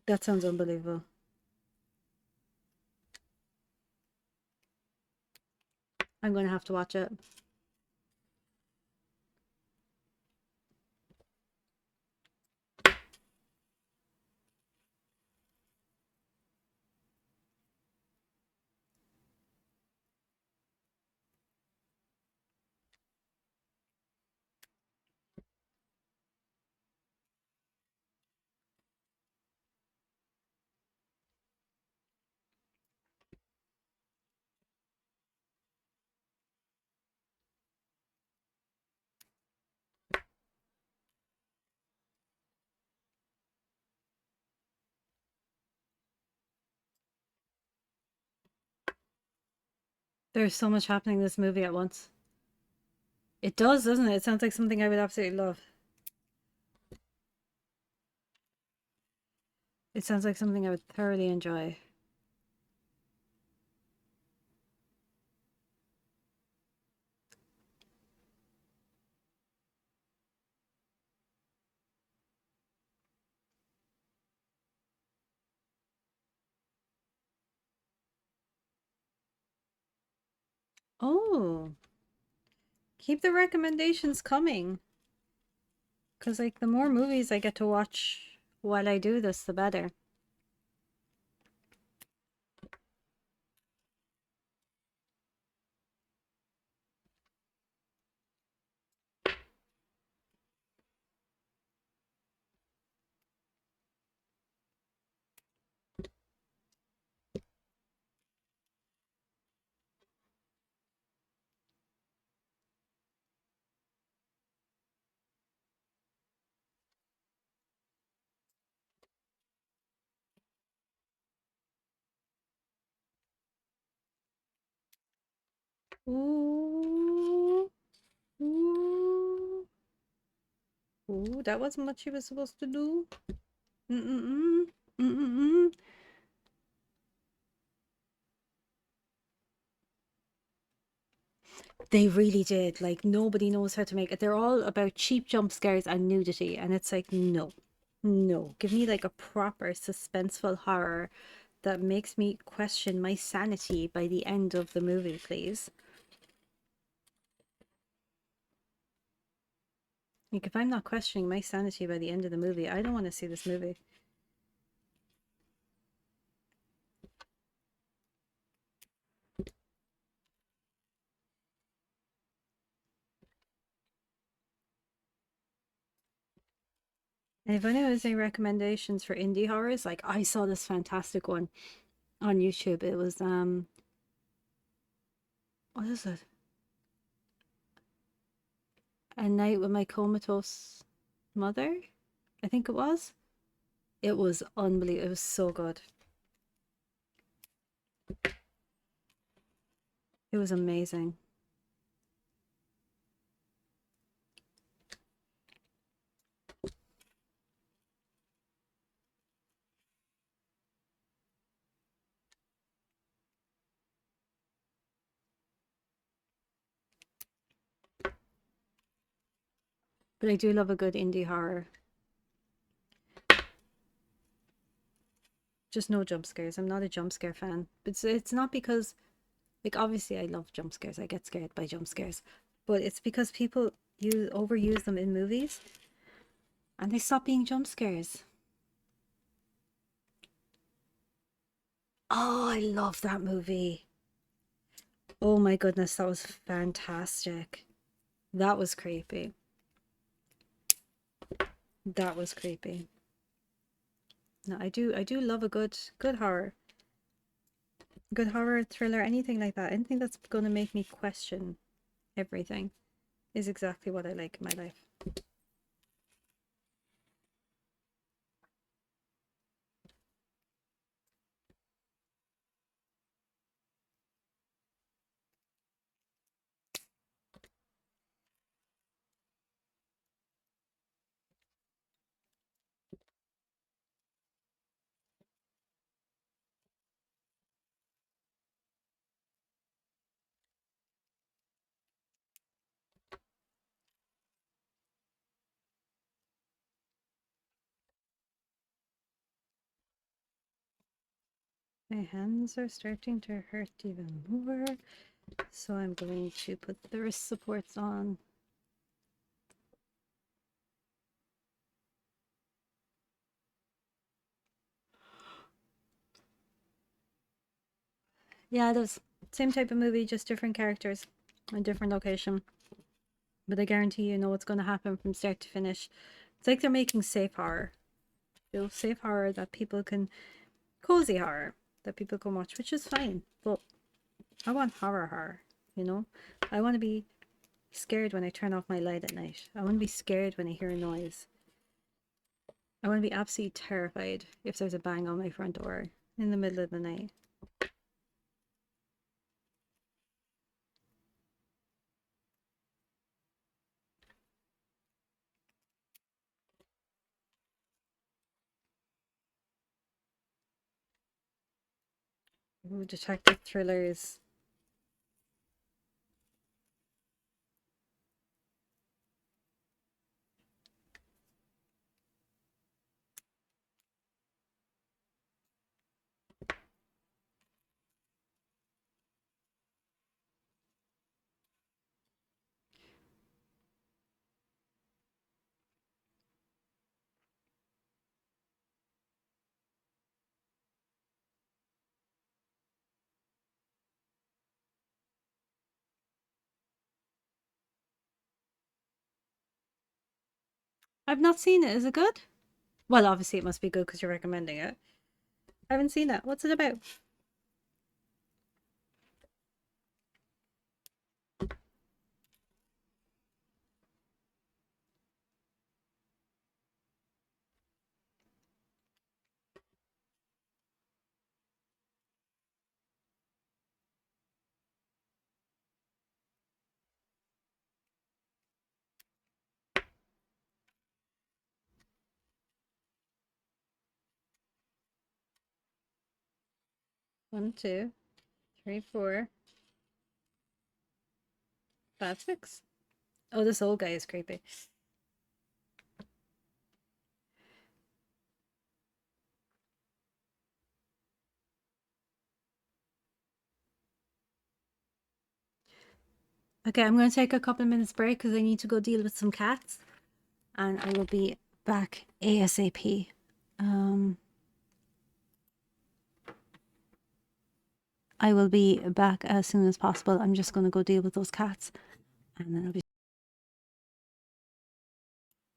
That sounds unbelievable. I'm going to have to watch it. There's so much happening in this movie at once. It does, doesn't it? It sounds like something I would absolutely love. It sounds like something I would thoroughly enjoy. Oh, keep the recommendations coming. Because, like, the more movies I get to watch while I do this, the better. Ooh. Ooh. Ooh, that wasn't what she was supposed to do. Mm-mm-mm. Mm-mm-mm. They really did. Like, nobody knows how to make it. They're all about cheap jump scares and nudity. And it's like, no. No. Give me, like, a proper suspenseful horror that makes me question my sanity by the end of the movie, please. Like, if I'm not questioning my sanity by the end of the movie, I don't want to see this movie. And if anyone has any recommendations for indie horrors, like I saw this fantastic one on YouTube. It was what is it? A Night with My Comatose Mother, I think it was. It was unbelievable. It was so good. It was amazing. But I do love a good indie horror. Just no jump scares. I'm not a jump scare fan. It's not because, like, obviously I love jump scares. I get scared by jump scares. But it's because people overuse them in movies and they stop being jump scares. Oh, I love that movie. Oh my goodness, that was fantastic. That was creepy. That was creepy. No, I do love a good horror. Good horror thriller, anything like that. Anything that's gonna make me question everything is exactly what I like in my life. My hands are starting to hurt even more, so I'm going to put the wrist supports on. Yeah, there's same type of movie, just different characters, a different location. But I guarantee you know what's going to happen from start to finish. It's like they're making safe horror. You know, safe horror that people can, cozy horror that people can watch, which is fine. But I want horror, you know? I want to be scared when I turn off my light at night. I want to be scared when I hear a noise. I want to be absolutely terrified if there's a bang on my front door in the middle of the night. Ooh, detective thrillers. I've not seen it. Is it good? Well, obviously it must be good because you're recommending it. I haven't seen it. What's it about? 1, 2, 3, 4, 5, 6. Oh, this old guy is creepy. Okay, I'm going to take a couple of minutes break because I need to go deal with some cats, and I will be back ASAP. I will be back as soon as possible. I'm just going to go deal with those cats, and then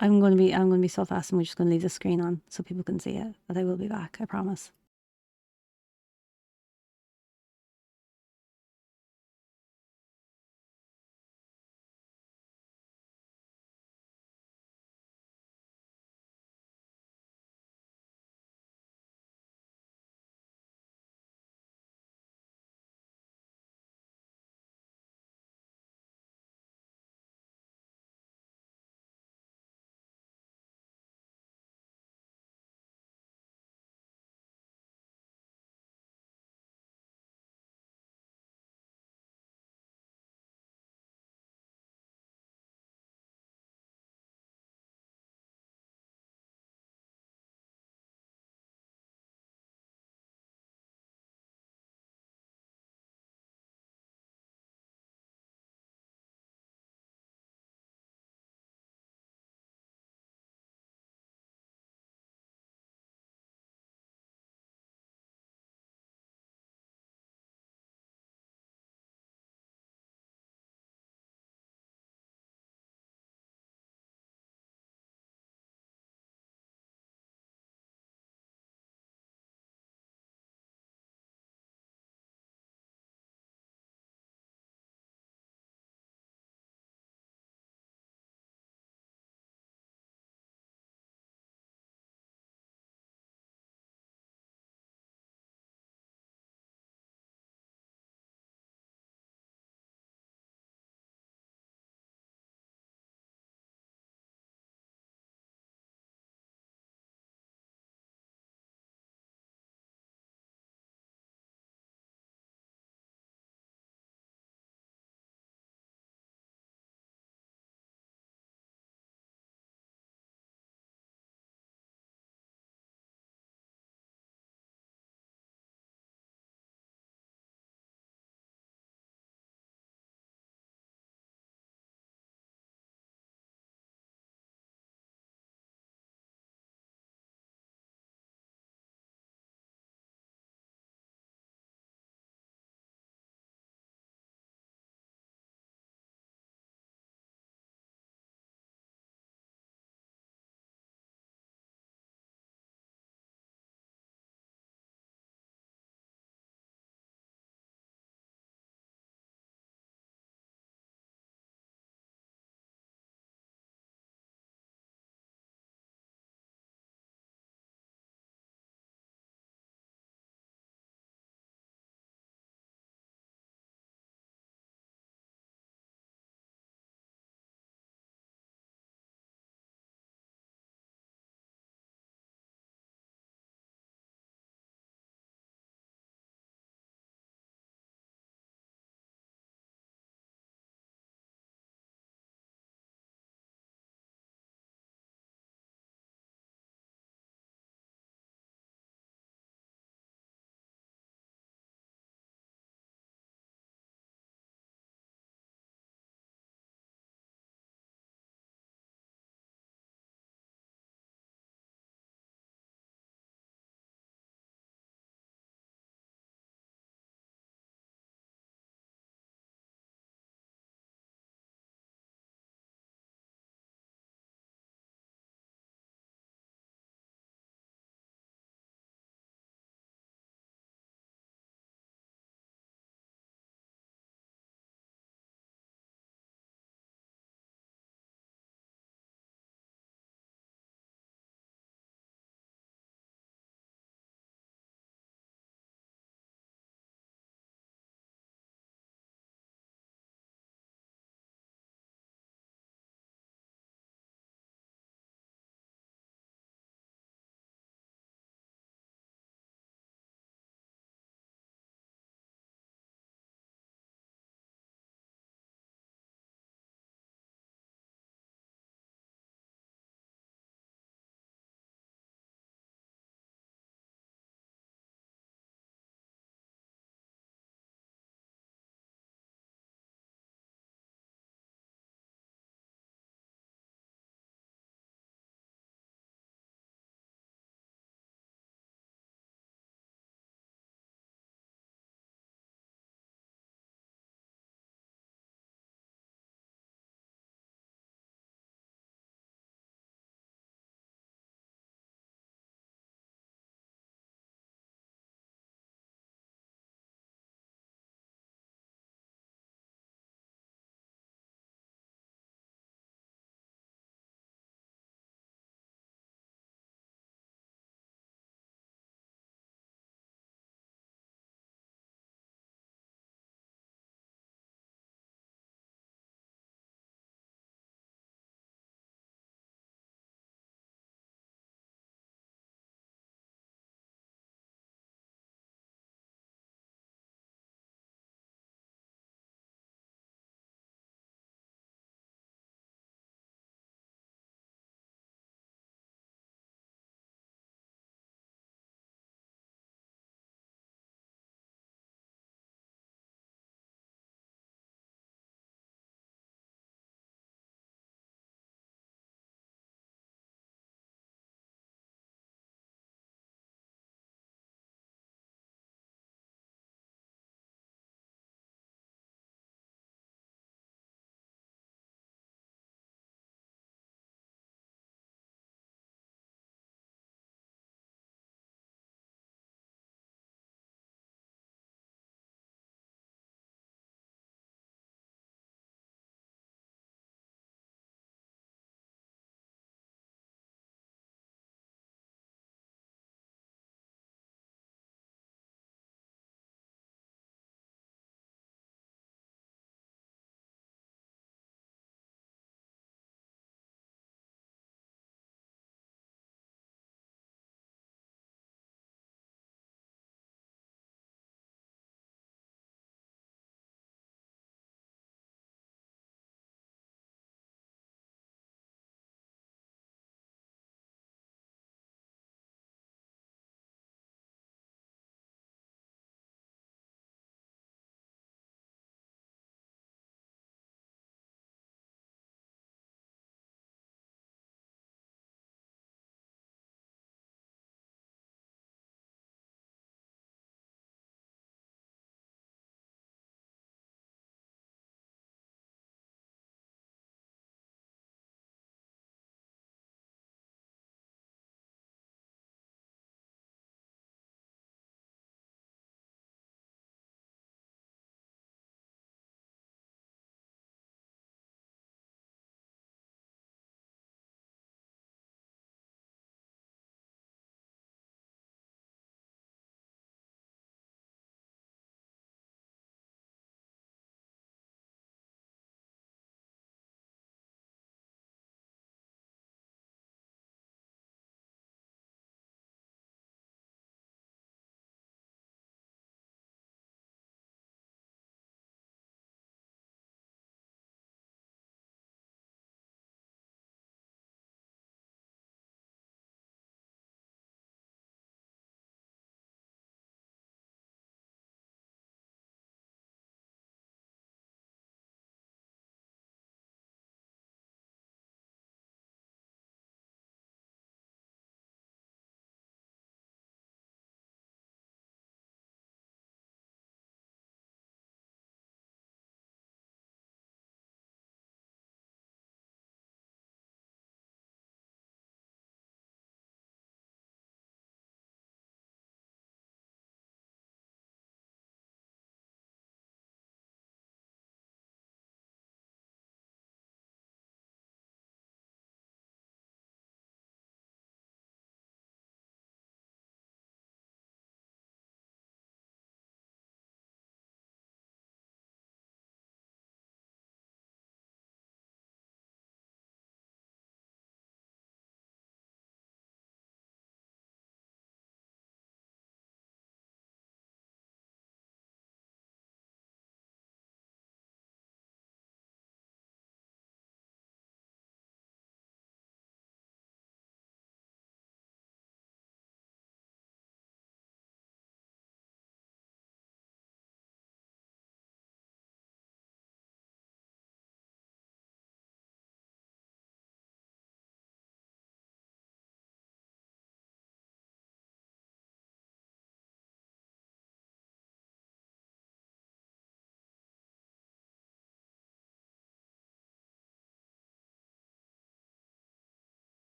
I'm going to be so fast. I'm just going to leave the screen on so people can see it. But I will be back. I promise.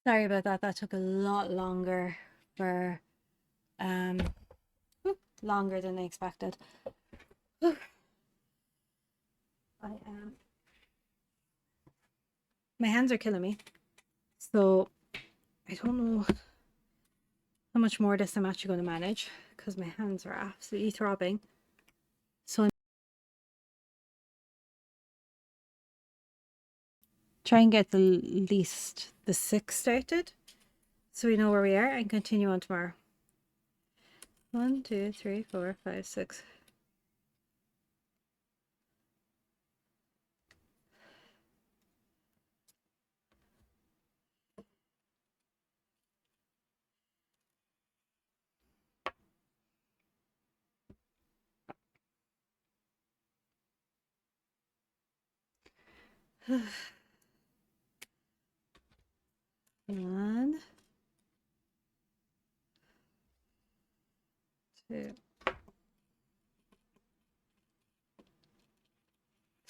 Sorry about that. That took a lot longer for um longer than I expected. I am my hands are killing me. So I don't know how much more of this I'm actually going to manage because my hands are absolutely throbbing. So I'm trying to get the 6 started so we know where we are and continue on tomorrow. 1, 2, 3, 4, 5, 6. One, two,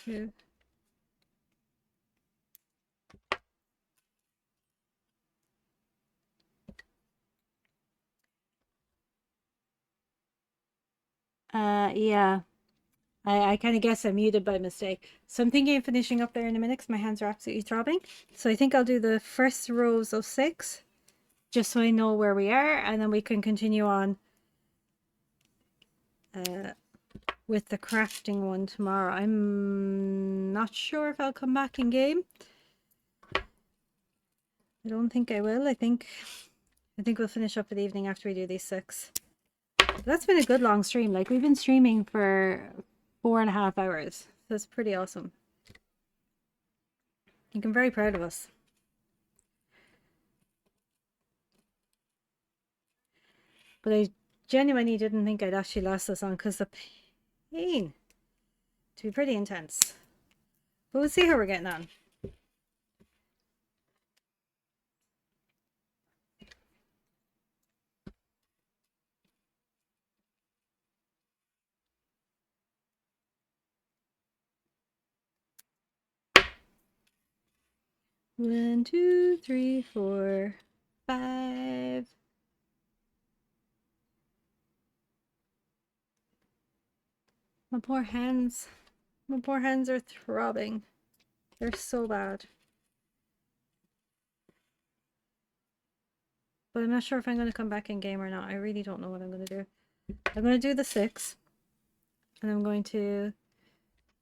two. Yeah. I kind of guess I muted by mistake. So I'm thinking of finishing up there in a minute because my hands are absolutely throbbing. So I think I'll do the first rows of 6 just so I know where we are, and then we can continue on with the crafting one tomorrow. I'm not sure if I'll come back in game. I don't think I will. I think we'll finish up for the evening after we do these 6. But that's been a good long stream. Like, we've been streaming for 4.5 hours. That's pretty awesome. I think I'm very proud of us. But I genuinely didn't think I'd actually last this long because the pain to be pretty intense. But we'll see how we're getting on. One, two, three, 4, 5. My poor hands. My poor hands are throbbing. They're so bad. But I'm not sure if I'm going to come back in game or not. I really don't know what I'm going to do. I'm going to do the 6. And I'm going to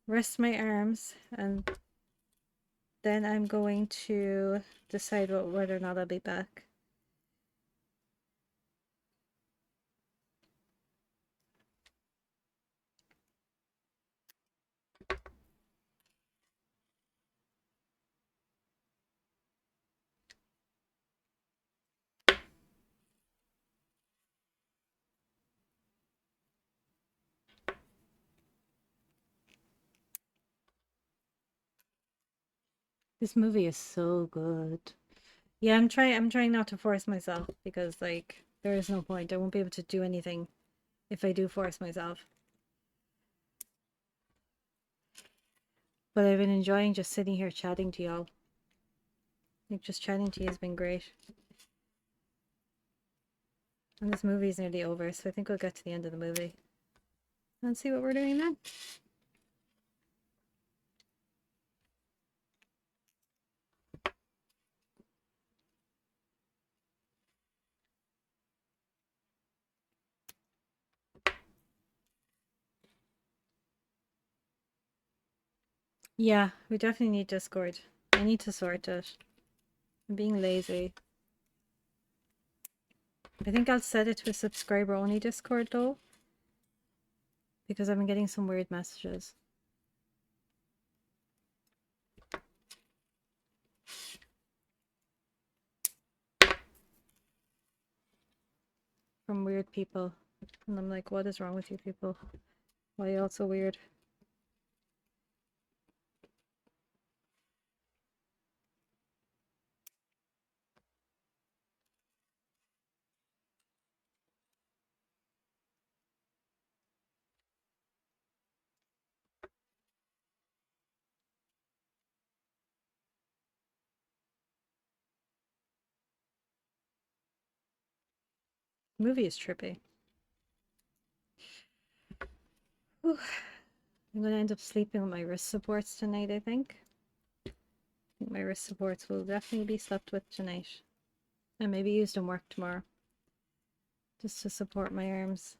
rest my arms. And then I'm going to decide whether or not I'll be back. This movie is so good. Yeah, I'm trying not to force myself because, like, there is no point. I won't be able to do anything if I do force myself. But I've been enjoying just sitting here chatting to y'all. Like, just chatting to you has been great. And this movie is nearly over, so I think we'll get to the end of the movie and see what we're doing then. Yeah, we definitely need Discord. I need to sort it. I'm being lazy. I think I'll set it to a subscriber only Discord though, because I've been getting some weird messages. From weird people. And I'm like, what is wrong with you people? Why are you all so weird? movie is trippy. Whew. I'm gonna end up sleeping with my wrist supports tonight, I think. I think my wrist supports will definitely be slept with tonight. And maybe used in work tomorrow. Just to support my arms.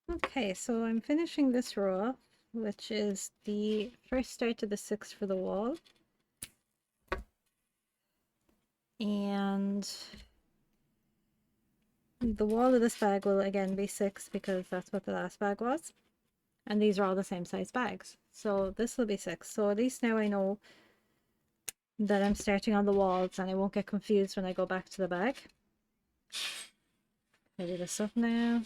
Okay, so I'm finishing this row off, which is the first start to the 6 for the wall. And the wall of this bag will again be 6 because that's what the last bag was. And these are all the same size bags. So this will be 6. So at least now I know that I'm starting on the walls and I won't get confused when I go back to the bag. I do this up now.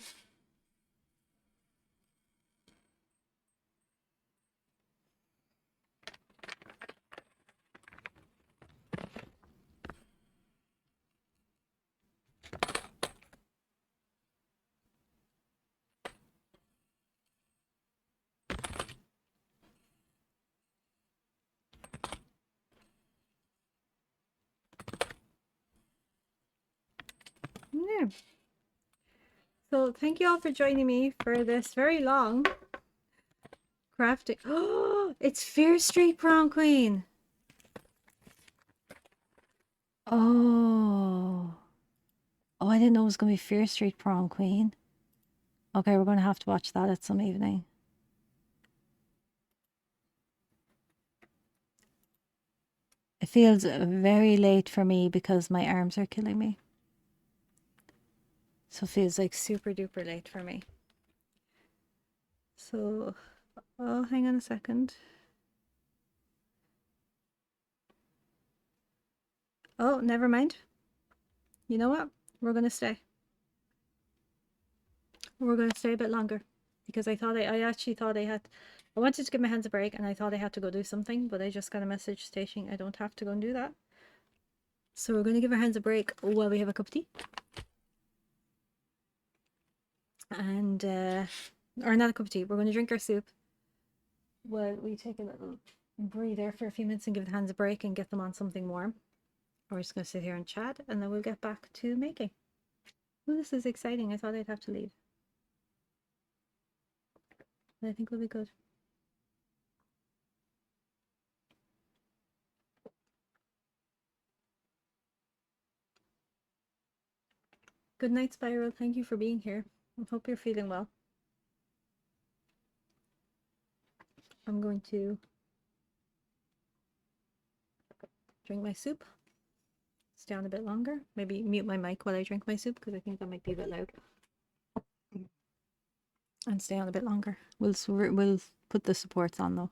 Yeah. So thank you all for joining me for this very long crafting. Oh, it's Fear Street Prom Queen. Oh. Oh, I didn't know it was going to be Fear Street Prom Queen. Okay, we're going to have to watch that at some evening. It feels very late for me because my arms are killing me. So it feels like super duper late for me. So, oh, hang on a second. Oh, never mind. You know what? We're going to stay. We're going to stay a bit longer because I actually thought I wanted to give my hands a break and I thought I had to go do something, but I just got a message stating I don't have to go and do that. So we're going to give our hands a break while we have a cup of tea. And, or not a cup of tea, we're going to drink our soup while we take a little breather for a few minutes and give the hands a break and get them on something warm. We're just going to sit here and chat and then we'll get back to making. Oh, this is exciting. I thought I'd have to leave. But I think we'll be good. Good night, Spiral. Thank you for being here. I hope you're feeling well. I'm going to drink my soup. Stay on a bit longer. Maybe mute my mic while I drink my soup because I think that might be a bit loud. And stay on a bit longer. We'll put the supports on though.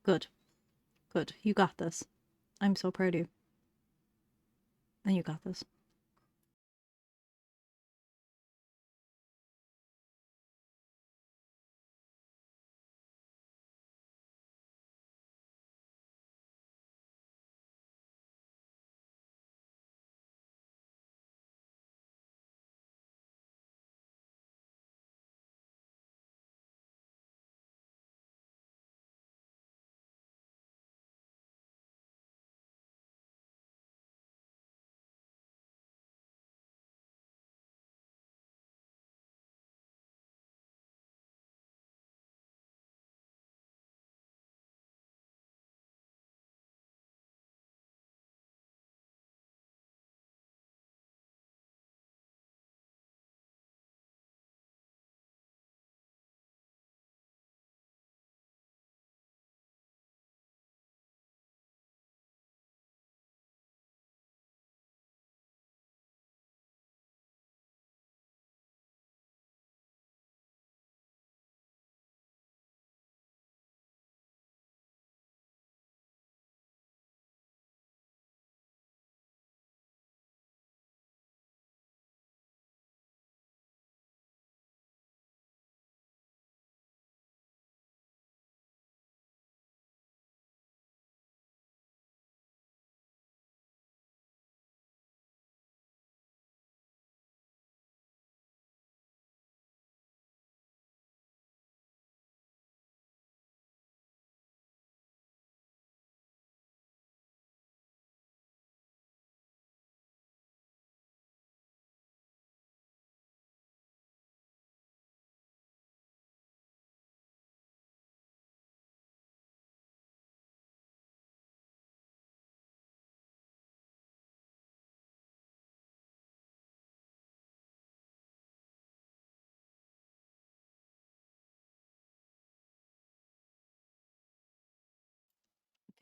Good. Good. You got this. I'm so proud of you. And you got this.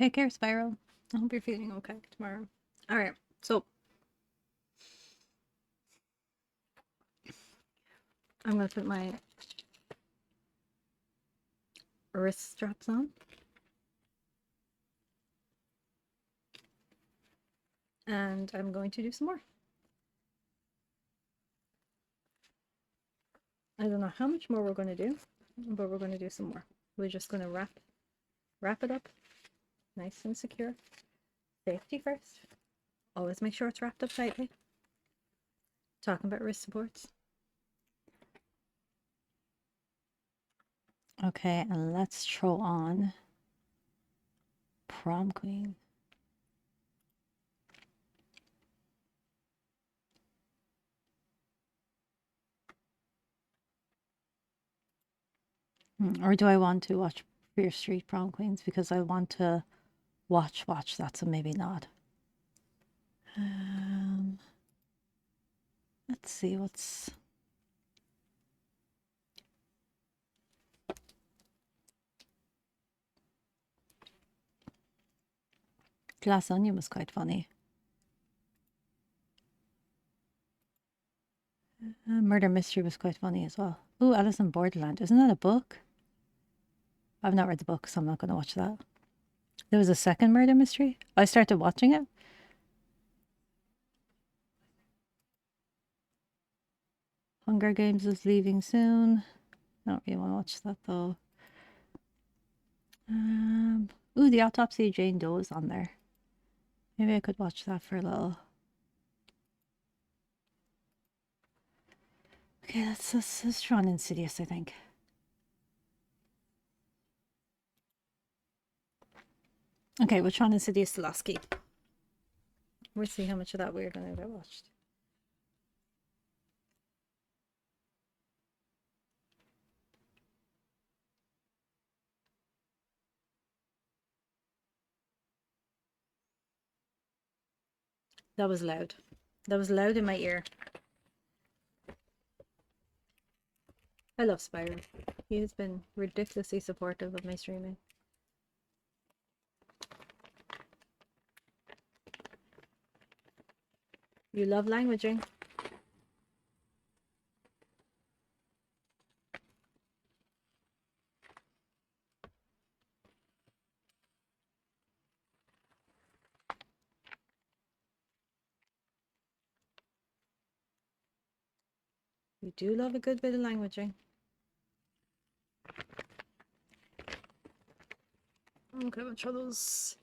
Take care, Spiral. I hope you're feeling okay tomorrow. All right, so I'm gonna put my wrist straps on, and I'm going to do some more. I don't know how much more we're going to do, but we're going to do some more. We're just going to wrap it up nice and secure. Safety first. Always make sure it's wrapped up tightly. Talking about wrist supports. Okay, and let's throw on Prom Queen. Or do I want to watch Fear Street Prom Queens? Because I want to watch that, so maybe not. Let's see what's... Glass Onion was quite funny. Murder Mystery was quite funny as well. Ooh, Alice in Borderland. Isn't that a book? I've not read the book, so I'm not going to watch that. There was a second murder mystery. I started watching it. Hunger Games is leaving soon. I don't really want to watch that though. Ooh, The Autopsy of Jane Doe is on there. Maybe I could watch that for a little. Okay, that's Tron Insidious, I think. Okay, we're Tron Insidious the last key. We'll see how much of that we're gonna get watched. That was loud. That was loud in my ear. I love Spyro. He has been ridiculously supportive of my streaming. You love languaging. You do love a good bit of languaging. Okay, which are those?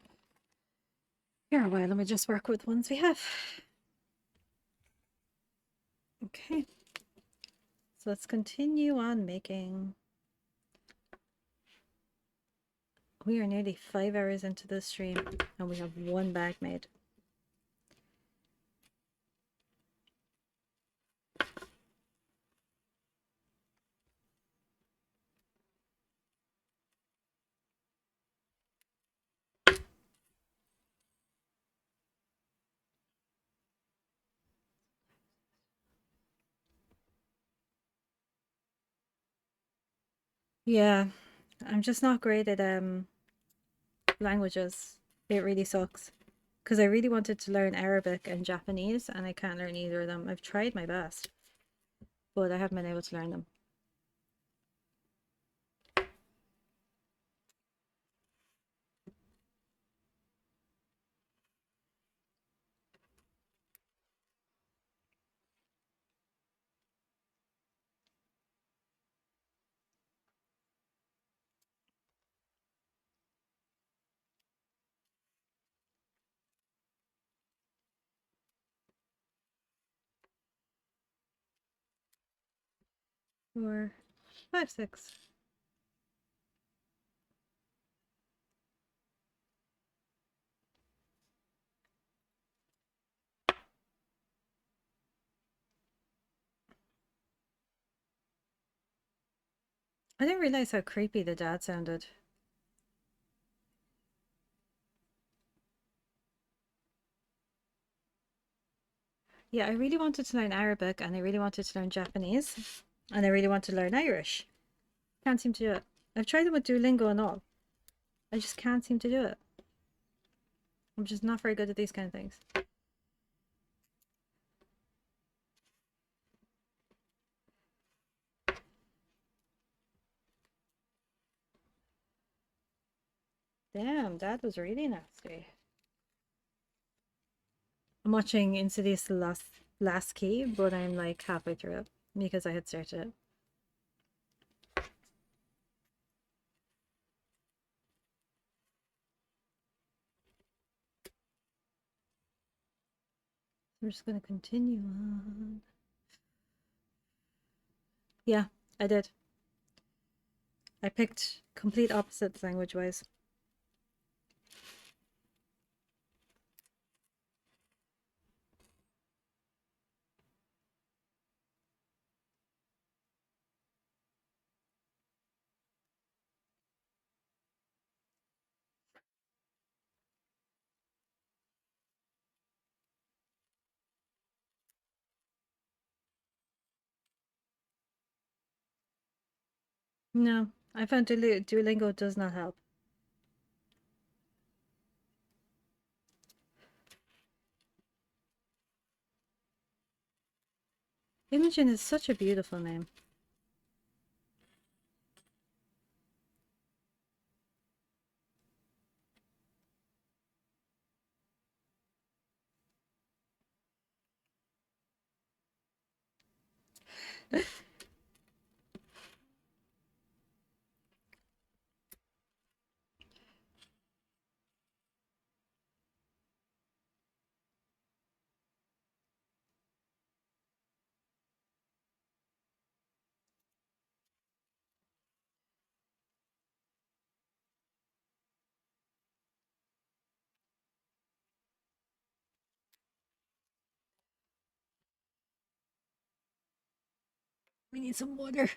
Here a while, let me just work with ones we have. Okay. So let's continue on making. We are nearly 5 hours into this stream and we have one bag made. Yeah, I'm just not great at languages. It really sucks. Because I really wanted to learn Arabic and Japanese and I can't learn either of them. I've tried my best, but I haven't been able to learn them. Four, five, six. I didn't realize how creepy the dad sounded. Yeah, I really wanted to learn Arabic and I really wanted to learn Japanese and I really want to learn Irish. Can't seem to do it. I've tried them with Duolingo and all. I just can't seem to do it. I'm just not very good at these kind of things. Damn, that was really nasty. I'm watching Insidious the last key, but I'm like halfway through it because I had started it. I'm just gonna continue on. Yeah, I did. I picked complete opposites language-wise. No, I found Duolingo does not help. Imogen is such a beautiful name. We need some water.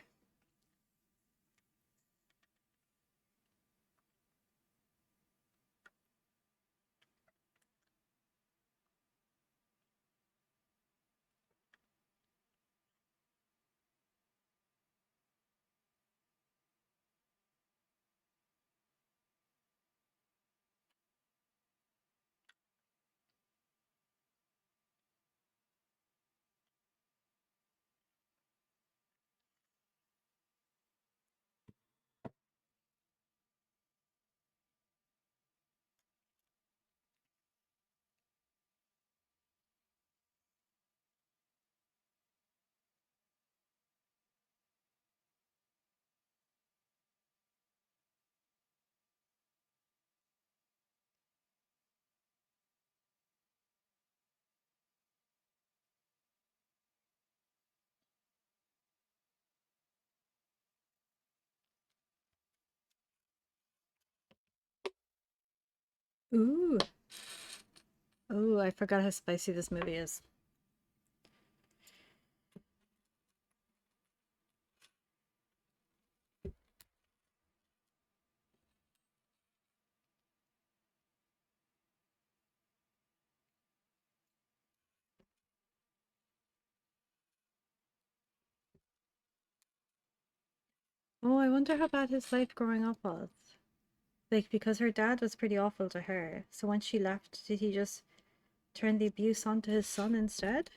Ooh. Oh, I forgot how spicy this movie is. Oh, I wonder how bad his life growing up was. Like, because her dad was pretty awful to her. So when she left, did he just turn the abuse onto his son instead?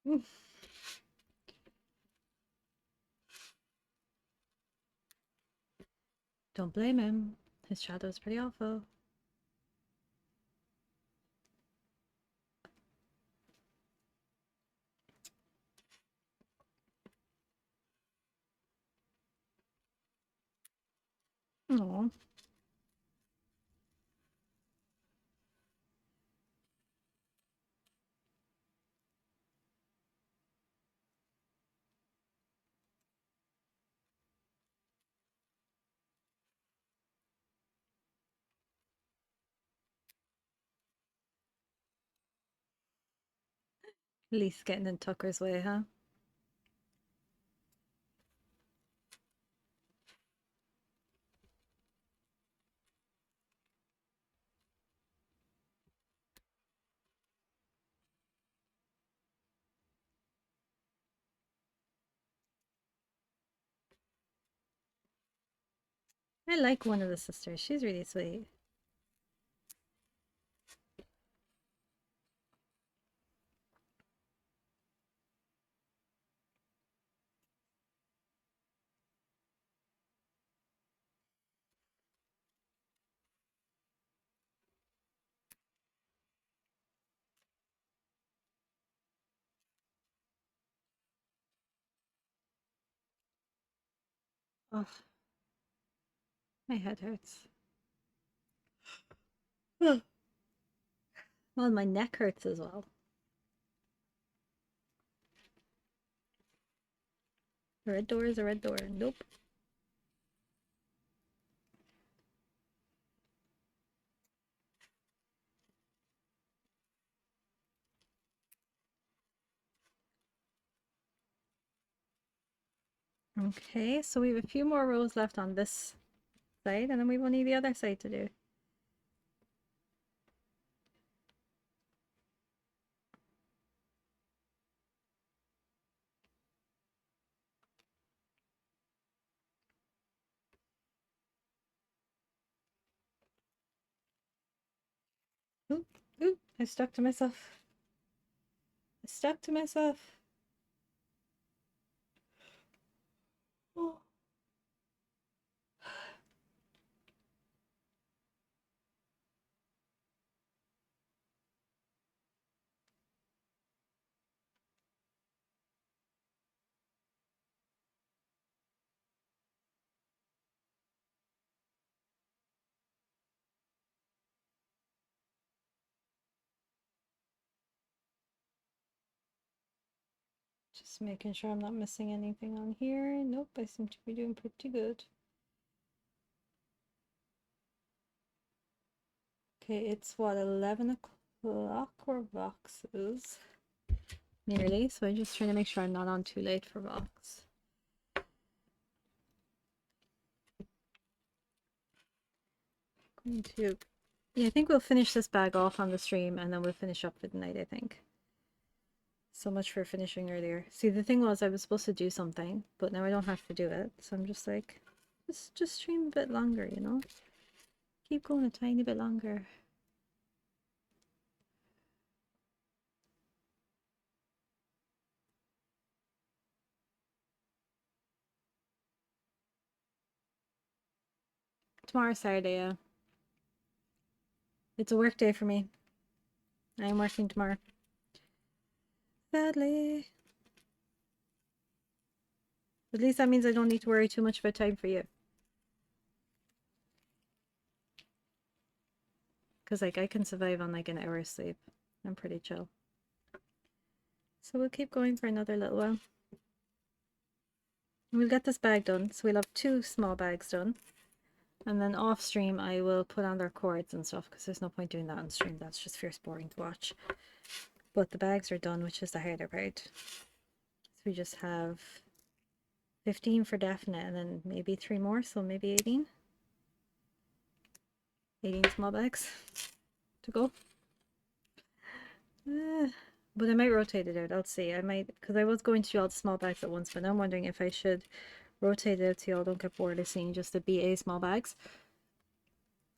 Mm. Don't blame him. His shadow's pretty awful. Oh. At least getting in Tucker's way, huh? I like one of the sisters. She's really sweet. Oh, my head hurts. Well, my neck hurts as well. A red door is a red door. Nope. Okay, so we have a few more rows left on this side, and then we've only the other side to do. Ooh, ooh, I stuck to myself. I stuck to myself. Oh. Just making sure I'm not missing anything on here. Nope, I seem to be doing pretty good. Okay, it's what, 11 o'clock for Voxes? Nearly, so I'm just trying to make sure I'm not on too late for Vox. Going to... Yeah, I think we'll finish this bag off on the stream and then we'll finish up for the night, I think. So much for finishing earlier. See, the thing was I was supposed to do something, but now I don't have to do it. So I'm just like, just stream a bit longer, you know? Keep going a tiny bit longer. Tomorrow's Saturday, yeah. It's a work day for me. I'm working tomorrow. Sadly. At least that means I don't need to worry too much about time for you. Because, like, I can survive on, like, an hour's sleep. I'm pretty chill. So we'll keep going for another little while. We'll get this bag done. So we'll have 2 small bags done. And then off stream, I will put on their cords and stuff because there's no point doing that on stream. That's just fierce boring to watch. But the bags are done, which is the harder part. So we just have 15 for definite and then maybe 3 more, so maybe 18. 18 small bags to go. But I might rotate it out. I'll see. I might, because I was going to do all the small bags at once, but now I'm wondering if I should rotate it out so y'all don't get bored of seeing just the BA small bags.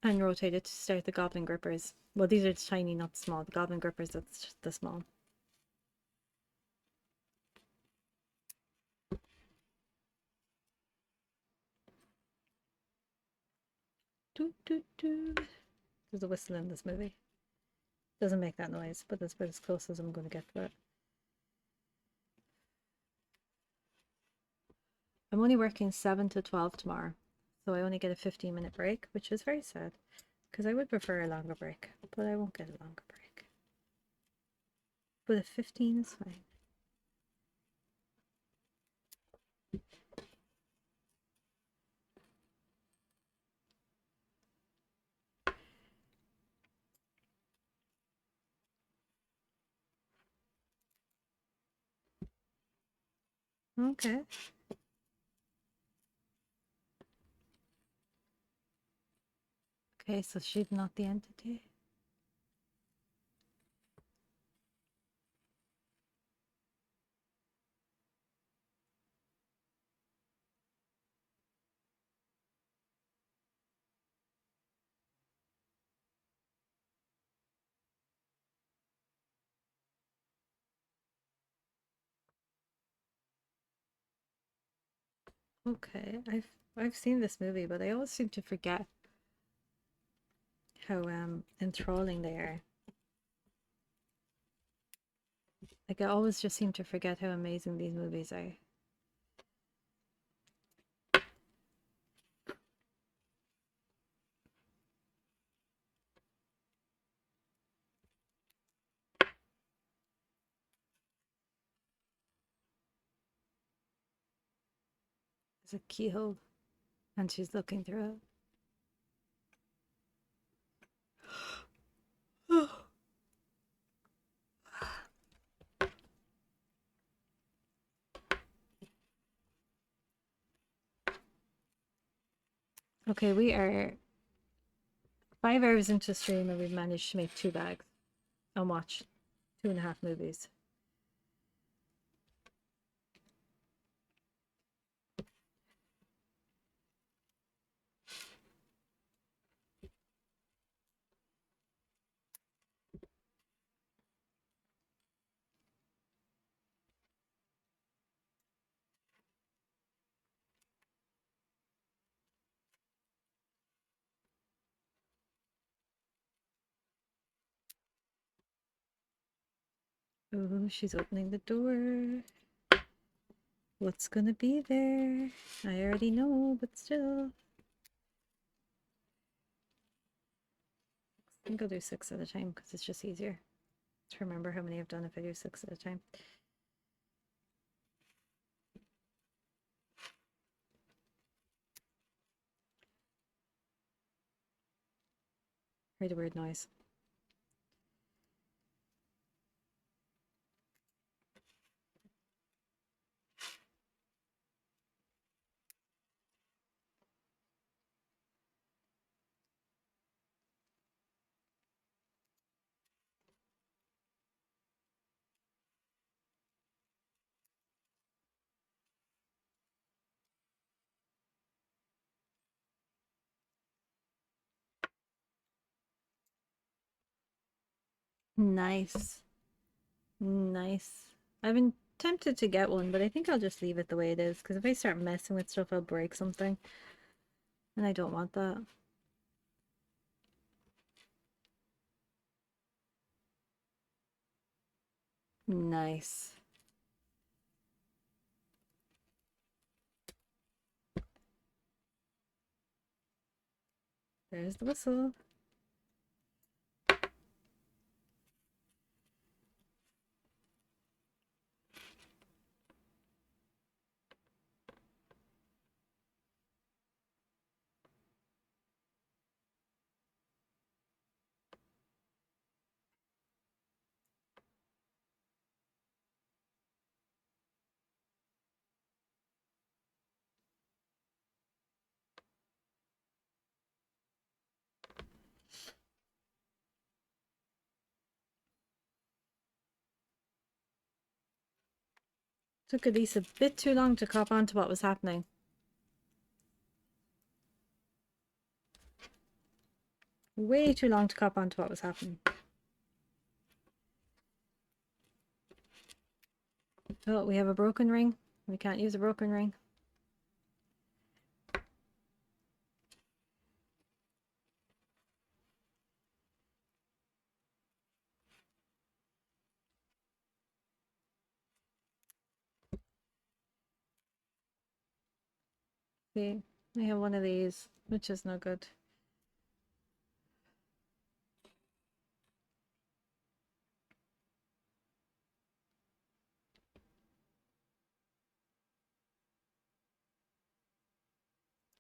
And rotate it to start the goblin grippers. Well, these are tiny, not small. The goblin grippers, that's just the small. Doo, doo, doo. There's a whistle in this movie. Doesn't make that noise, but that's about as close as I'm going to get to it. I'm only working 7 to 12 tomorrow, so I only get a 15-minute break, which is very sad, because I would prefer a longer break, but I won't get a longer break. But a 15 is fine. Okay. Okay, so she's not the entity. Okay, I've seen this movie, but I always seem to forget how enthralling they are. Like I always just seem to forget how amazing these movies are. There's a keyhole, and she's looking through it. Okay, we are 5 hours into stream and we've managed to make 2 bags and watch 2.5 movies. Oh, she's opening the door. What's gonna be there? I already know, but still. I think I'll do 6 at a time because it's just easier to remember how many I've done if I do 6 at a time. Heard a weird noise. Nice. Nice. I've been tempted to get one, but I think I'll just leave it the way it is because if I start messing with stuff, I'll break something. And I don't want that. Nice. There's the whistle. Took Elise a bit too long to cop on to what was happening. Way too long to cop on to what was happening. Oh, we have a broken ring. We can't use a broken ring. See, we have one of these, which is no good.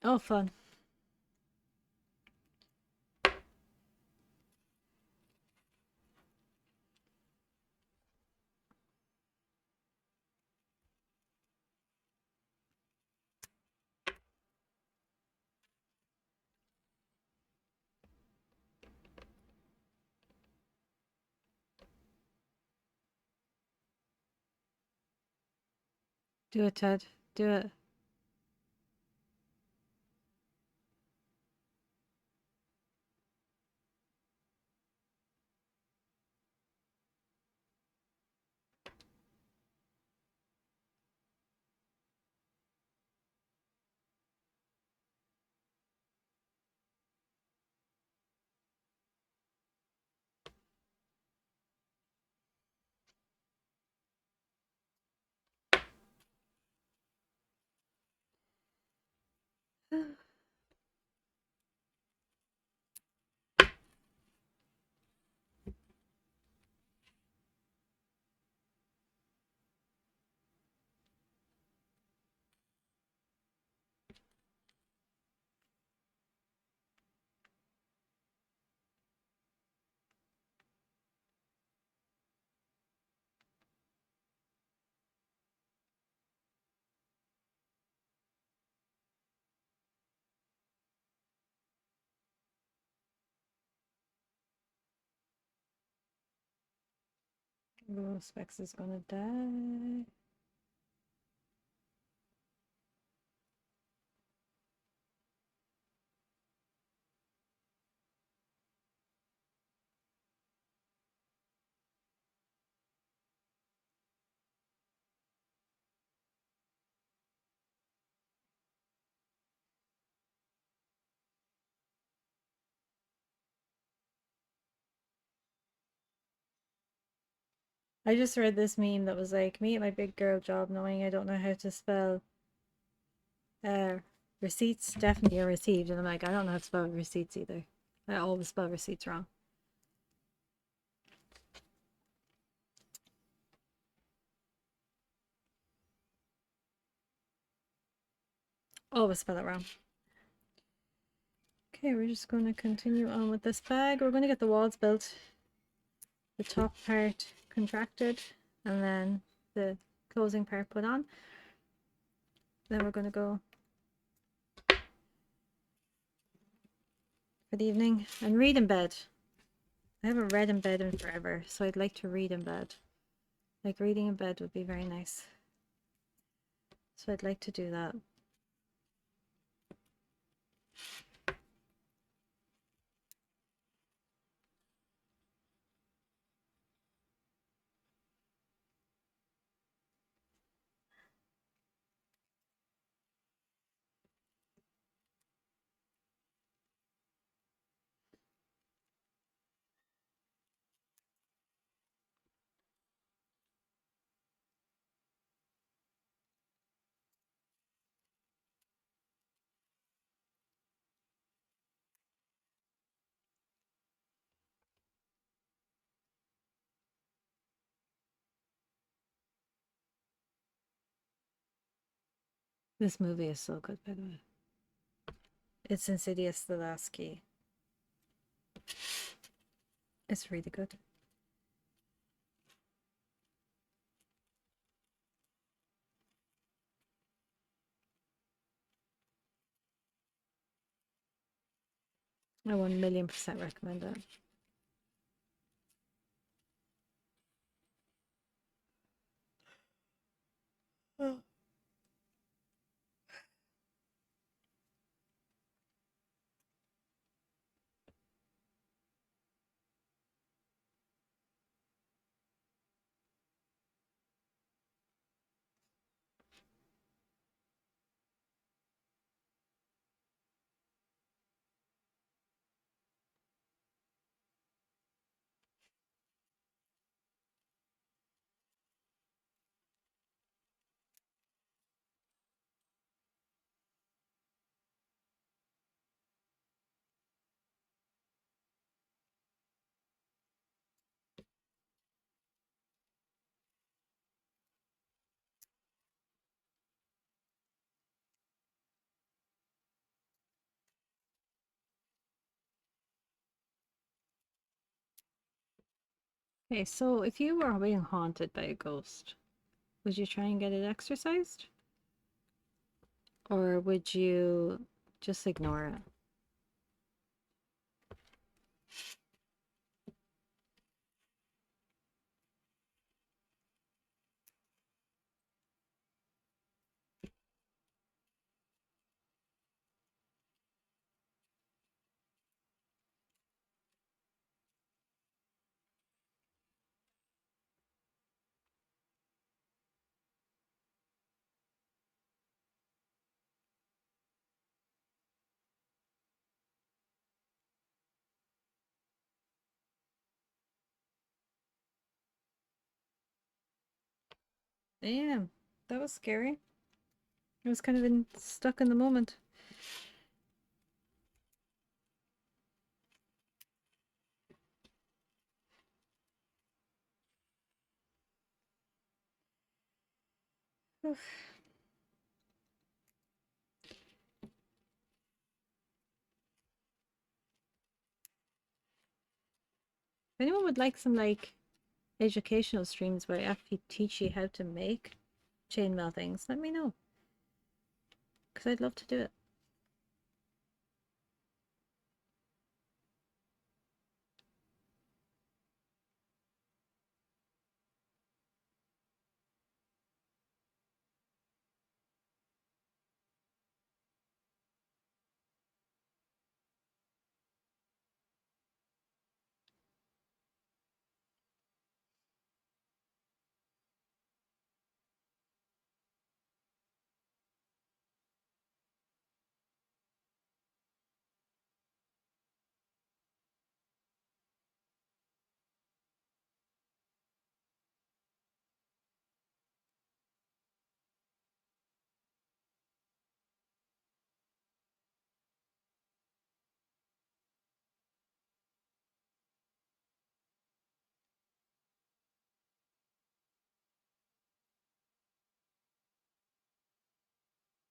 Oh, fun. Do it, Ted. Do it. Oh, Specs is gonna die. I just read this meme that was like, me at my big girl job knowing I don't know how to spell uh receipts definitely are received. And I'm like, I don't know how to spell receipts either. I always spell receipts wrong. Always spell it wrong. Okay, we're just going to continue on with this bag. We're going to get the walls built, the top part contracted, and then the closing part put on. Then we're going to go for the evening and read in bed. I haven't read in bed in forever, so I'd like to read in bed. Like reading in bed would be very nice. So I'd like to do that. This movie is so good, by the way. It's Insidious, the last key. It's really good. I 1,000,000% recommend it. Okay, so if you were being haunted by a ghost, would you try and get it exorcised? Or would you just ignore it? Damn, that was scary. I was kind of stuck in the moment. Oof. If anyone would like some like educational streams where I actually teach you how to make chainmail things, let me know. Because I'd love to do it.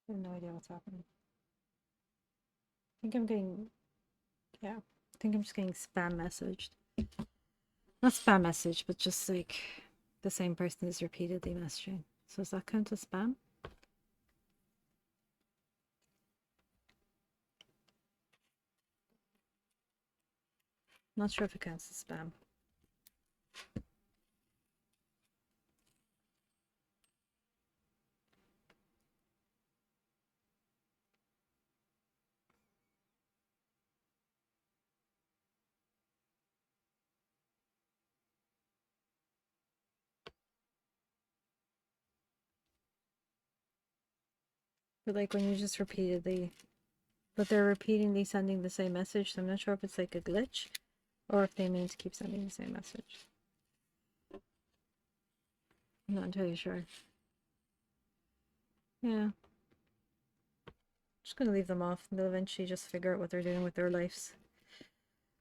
I have no idea what's happening. I think I'm getting, yeah, I think I'm just getting spam messaged. Not spam message, but just like the same person is repeatedly messaging. So does that count as spam? Not sure if it counts as spam. But like when you just repeatedly, but they're repeatedly sending the same message, so I'm not sure if it's like a glitch or if they mean to keep sending the same message. I'm not entirely sure. Yeah. Just gonna leave them off and they'll eventually just figure out what they're doing with their lives.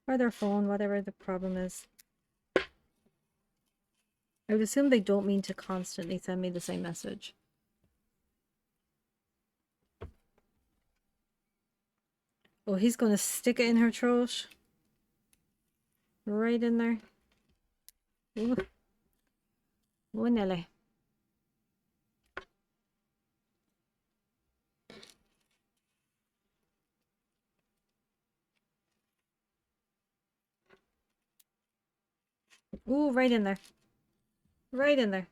Or their phone, whatever the problem is. I would assume they don't mean to constantly send me the same message. Oh, he's gonna stick it in her throat. Right in there. Ooh. Oh, Nelly. Ooh, right in there. Right in there.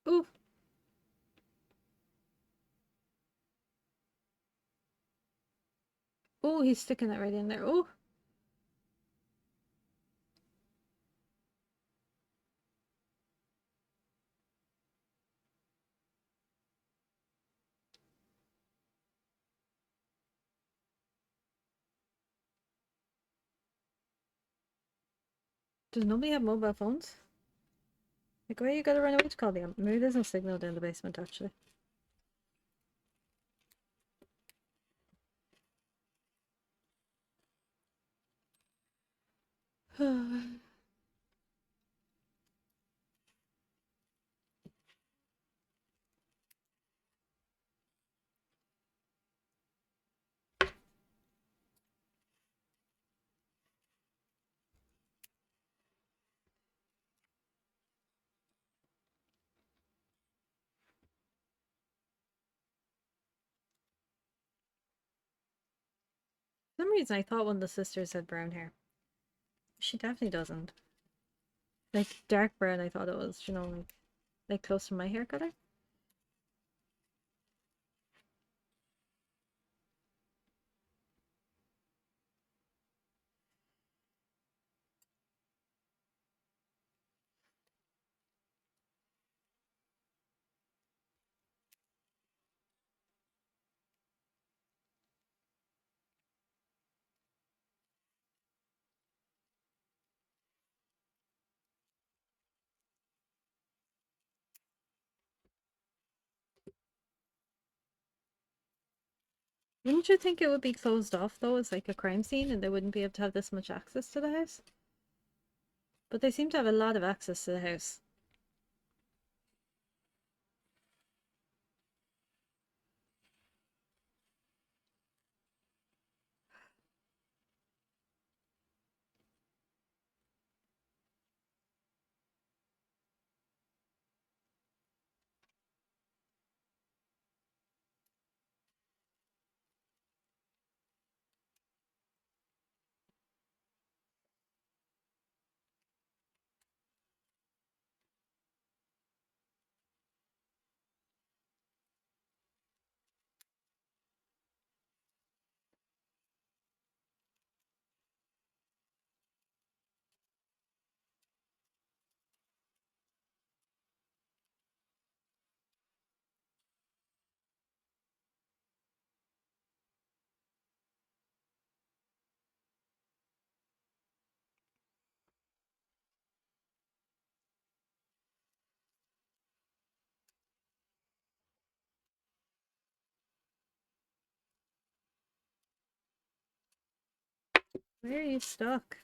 Ooh. Oh, he's sticking that right in there. Oh. Does nobody have mobile phones? Like, why you gotta run away to call them? Maybe there's no signal down the basement, actually. For some reason, I thought one of the sisters had brown hair. She definitely doesn't. Like, dark brown, I thought it was, you know, like close to my hair color. Wouldn't you think it would be closed off though as like a crime scene and they wouldn't be able to have this much access to the house? But they seem to have a lot of access to the house. Where are you stuck?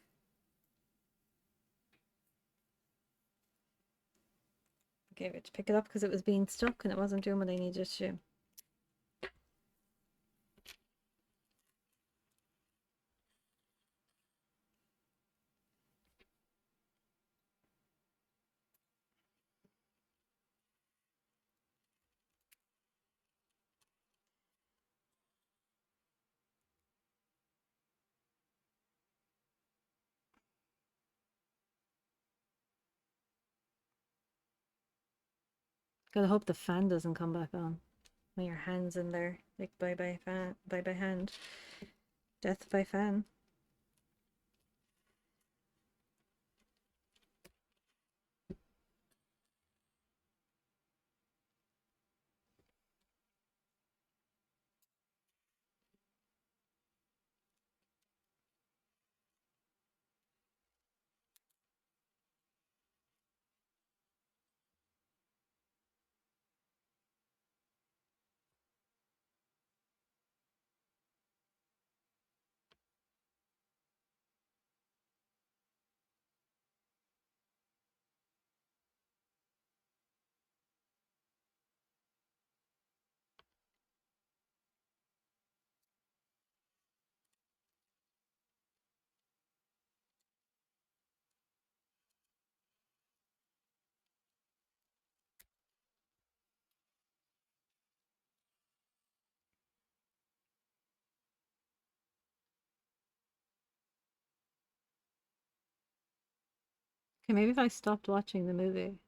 Okay, we had to pick it up because it was being stuck and it wasn't doing what I needed to do. Gotta hope the fan doesn't come back on when your hand's in there. Like bye bye fan, bye bye hand. Death by fan. Okay, maybe if I stopped watching the movie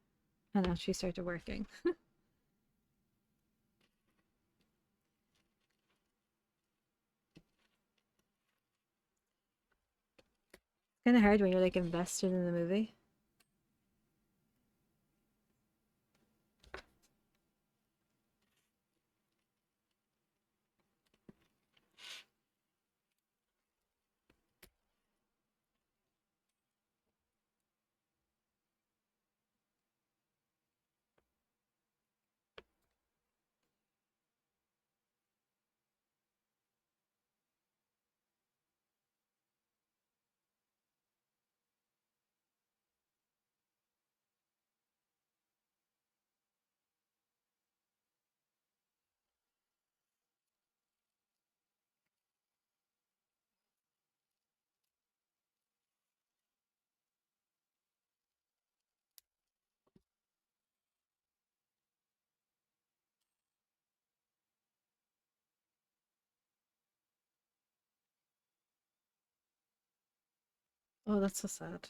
and actually started working. It's kind of hard when you're like invested in the movie. Oh, that's so sad.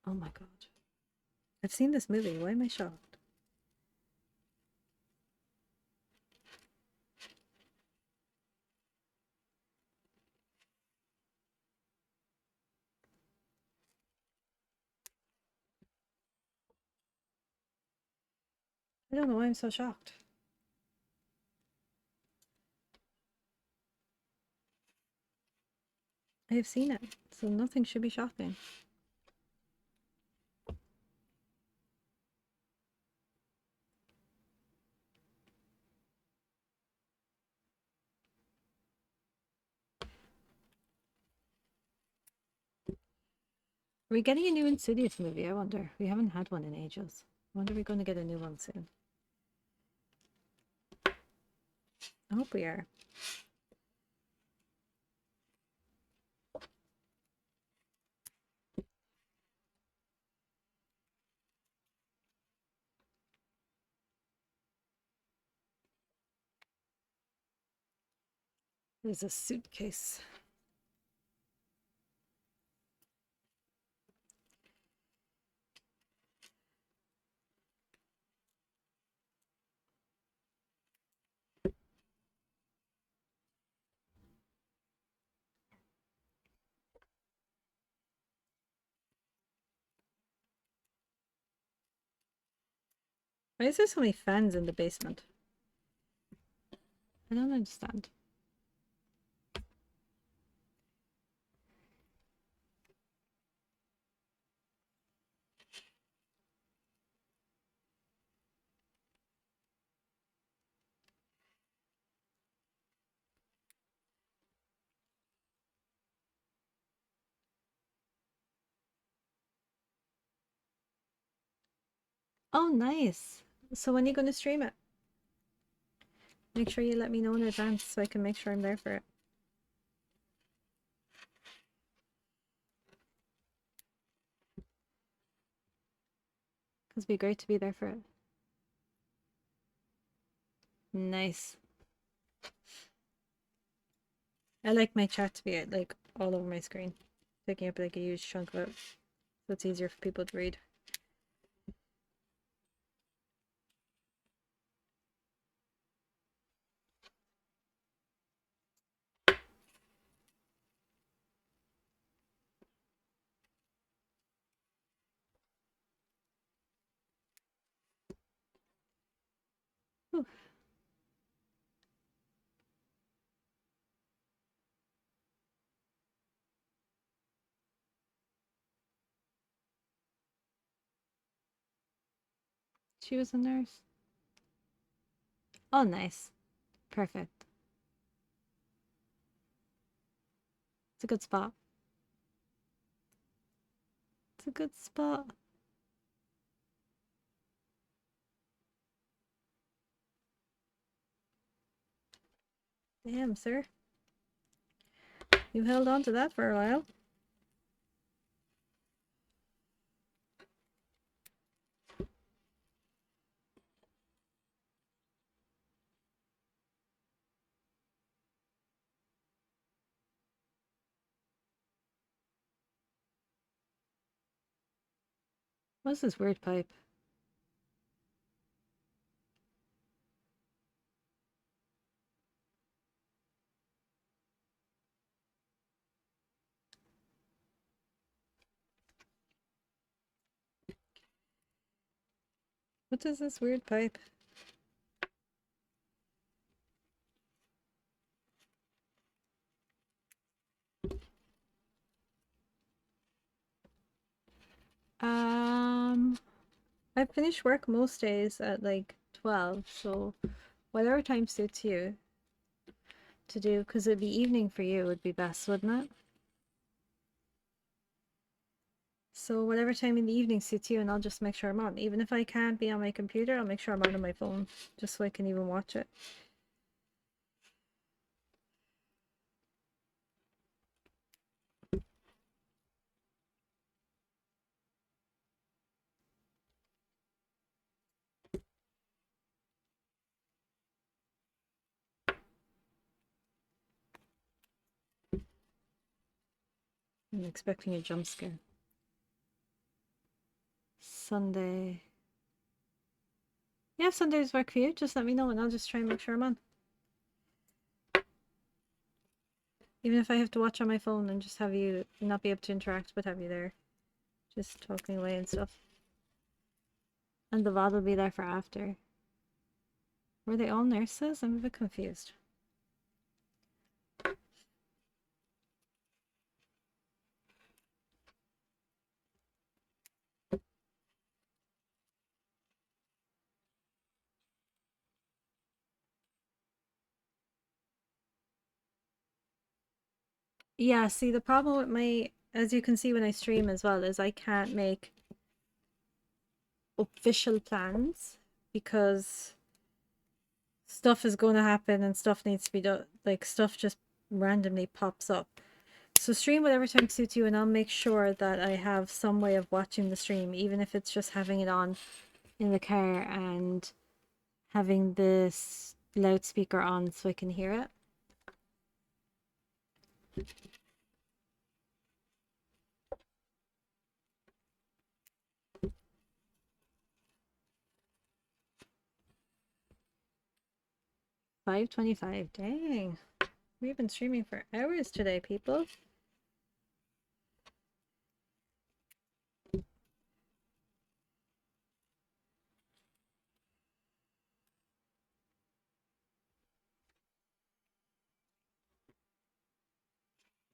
Oh my god. I've seen this movie. Why am I shocked? don't know why I'm so shocked. I have seen it, so nothing should be shocking. Are we getting a new Insidious movie? I wonder. We haven't had one in ages. I wonder if we're going to get a new one soon. I hope we are. There's a suitcase. Why is there so many fans in the basement? I don't understand. Oh, nice. So when are you going to stream it? Make sure you let me know in advance so I can make sure I'm there for it. Because it'd be great to be there for it. Nice. I like my chat to be like all over my screen, taking up like a huge chunk of it, so it's easier for people to read. Whew. She was a nurse. Oh, nice. Perfect. It's a good spot. It's a good spot. Damn, sir. You held on to that for a while. What's this weird pipe? What is this weird pipe? I finish work most days at like 12, so whatever time suits you to do, because it'd be evening for you would be best, wouldn't it? So whatever time in the evening suits you, and I'll just make sure I'm on. Even if I can't be on my computer, I'll make sure I'm on my phone, just so I can even watch it. I'm expecting a jump scare. Sunday. Yeah, if Sundays work for you, just let me know and I'll just try and make sure I'm on. Even if I have to watch on my phone and just have you not be able to interact, but have you there, just talking away and stuff. And the VOD will be there for after. Were they all nurses? I'm a bit confused. Yeah, see, the problem with my, as you can see when I stream as well, is I can't make official plans because stuff is going to happen and stuff needs to be done. Like, stuff just randomly pops up. So stream whatever time suits you, and I'll make sure that I have some way of watching the stream, even if it's just having it on in the car and having this loudspeaker on so I can hear it. 5:25. Dang. We've been streaming for hours today, people.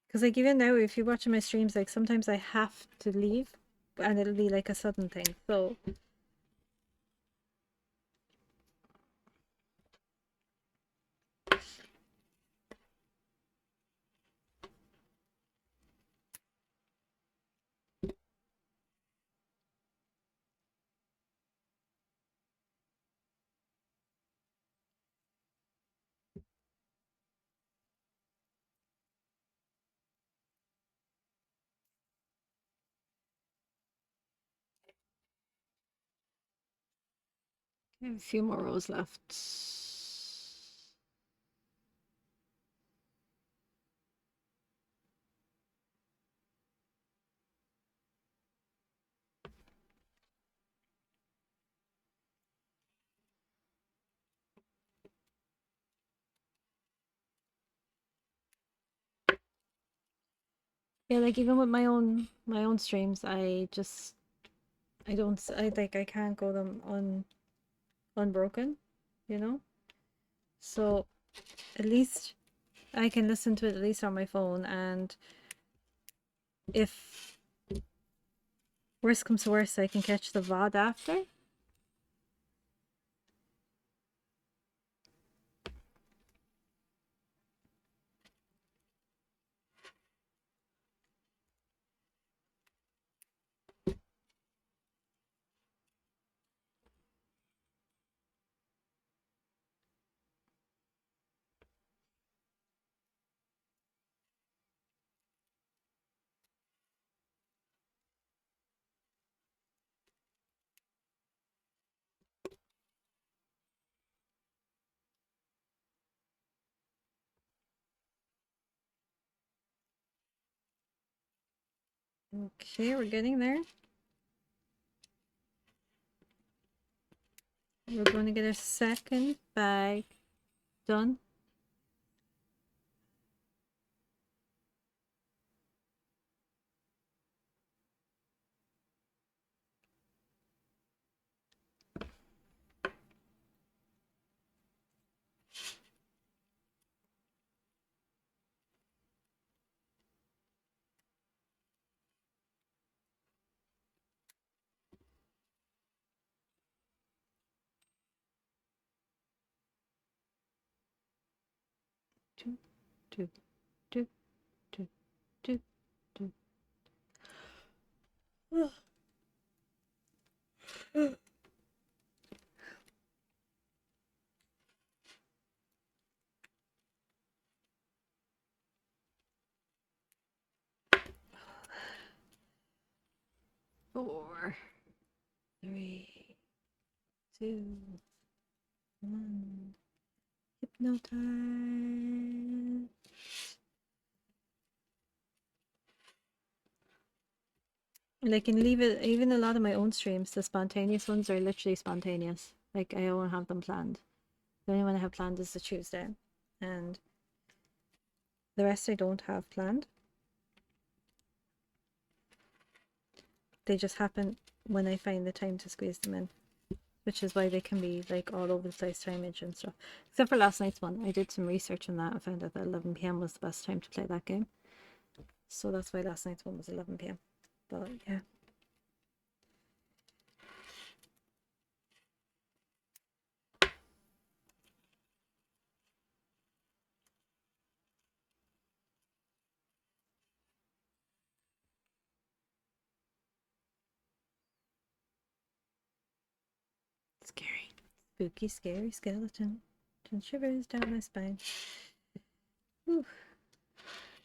Because like even now, if you're watching my streams, like sometimes I have to leave and it'll be like a sudden thing. So 've a few more rows left. Yeah, like even with my own streams, I can't go them unbroken, you know? So at least I can listen to it at least on my phone, and if worst comes to worst, I can catch the VOD after. Okay, we're getting there. We're going to get a second bag done. Two, two, two, two, two, two. 4, 3, 2, 1. Hypnotize. And I can leave it, even a lot of my own streams, the spontaneous ones are literally spontaneous. Like I won't have them planned. The only one I have planned is the Tuesday. And the rest I don't have planned. They just happen when I find the time to squeeze them in. which is why they can be like all over the place timage and stuff. Except for last night's one. I did some research on that and found out that 11 p.m. was the best time to play that game. So that's why last night's one was 11 p.m. But yeah. Scary. Spooky, scary skeleton. And shivers down my spine. Whew.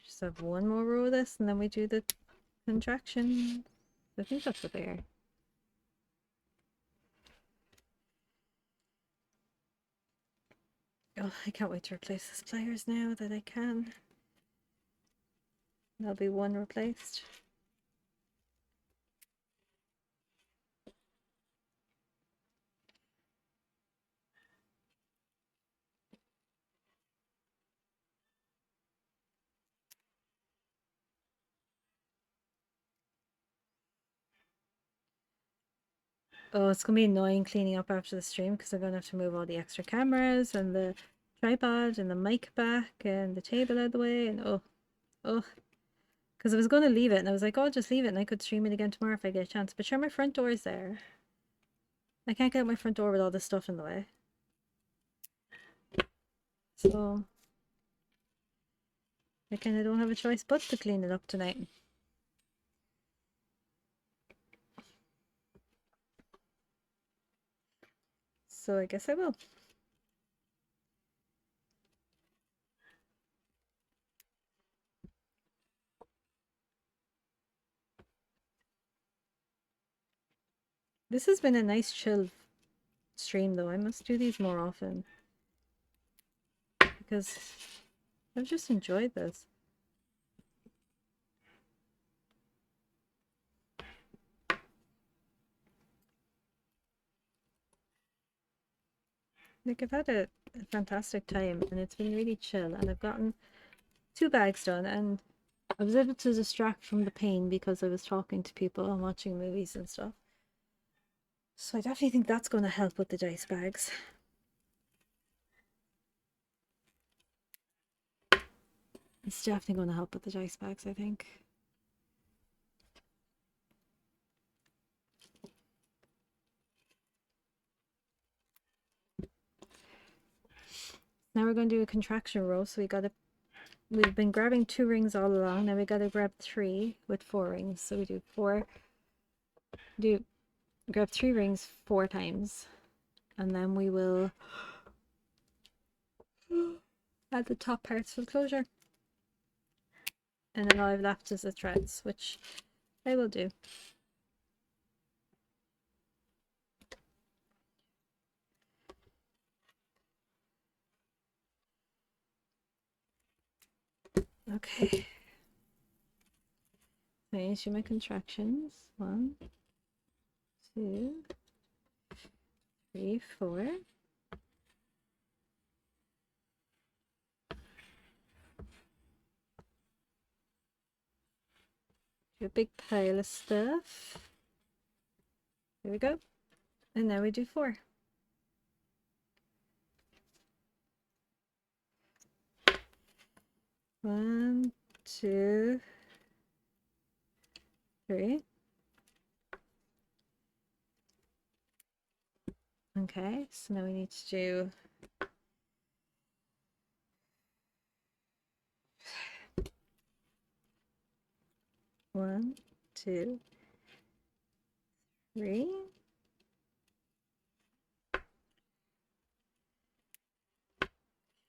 Just have one more row of this and then we do the contraction. I think that's what they are. Oh, I can't wait to replace this pliers now that I can. There'll be one replaced. Oh, it's gonna be annoying cleaning up after the stream because I'm gonna have to move all the extra cameras and the tripod and the mic back and the table out of the way and oh. Because I was gonna leave it and I was like, oh, I'll just leave it and I could stream it again tomorrow if I get a chance. But sure, my front door is there. I can't get out my front door with all this stuff in the way. So I kind of don't have a choice but to clean it up tonight. So I guess I will. This has been a nice chill stream though. I must do these more often because I've just enjoyed this. Like I've had a fantastic time and it's been really chill and I've gotten 2 bags done and I was able to distract from the pain because I was talking to people and watching movies and stuff. So I definitely think that's going to help with the dice bags. It's definitely going to help with the dice bags, I think. Now we're going to do a contraction row. So we've been grabbing 2 rings all along. Now we got to grab 3 with 4 rings. So we do grab 3 rings 4 times. And then we will add the top parts for the closure. And then all I've left is the threads, which I will do. Okay. So I do my contractions. 1, 2, 3, 4. Do a big pile of stuff. There we go. And now we do 4. One, 2, 3. Okay, so now we need to do one, 2, 3.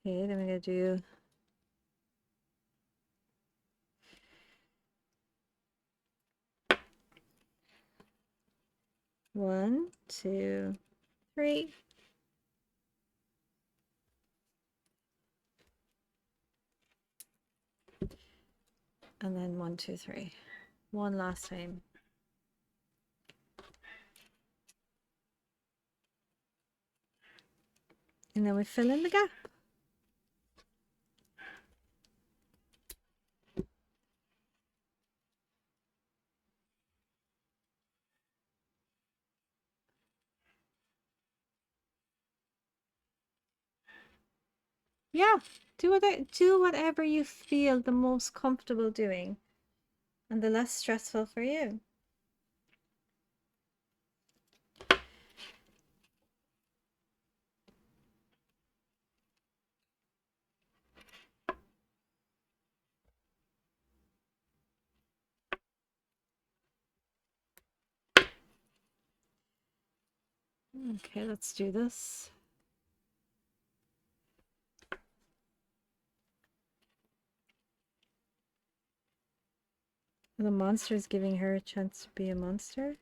Okay, then we're gonna do 1, 2, 3. And then 1, 2, 3. One last time. And then we fill in the gap. Yeah, do whatever you feel the most comfortable doing and the less stressful for you. Okay, let's do this. The monster is giving her a chance to be a monster.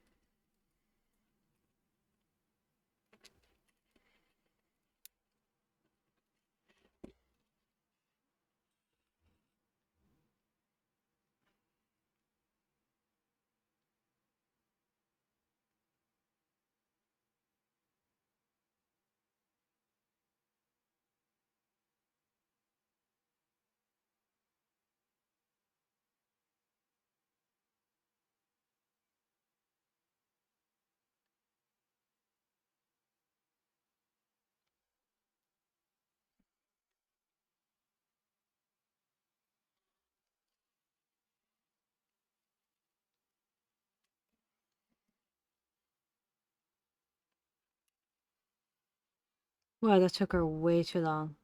Wow, that took her way too long.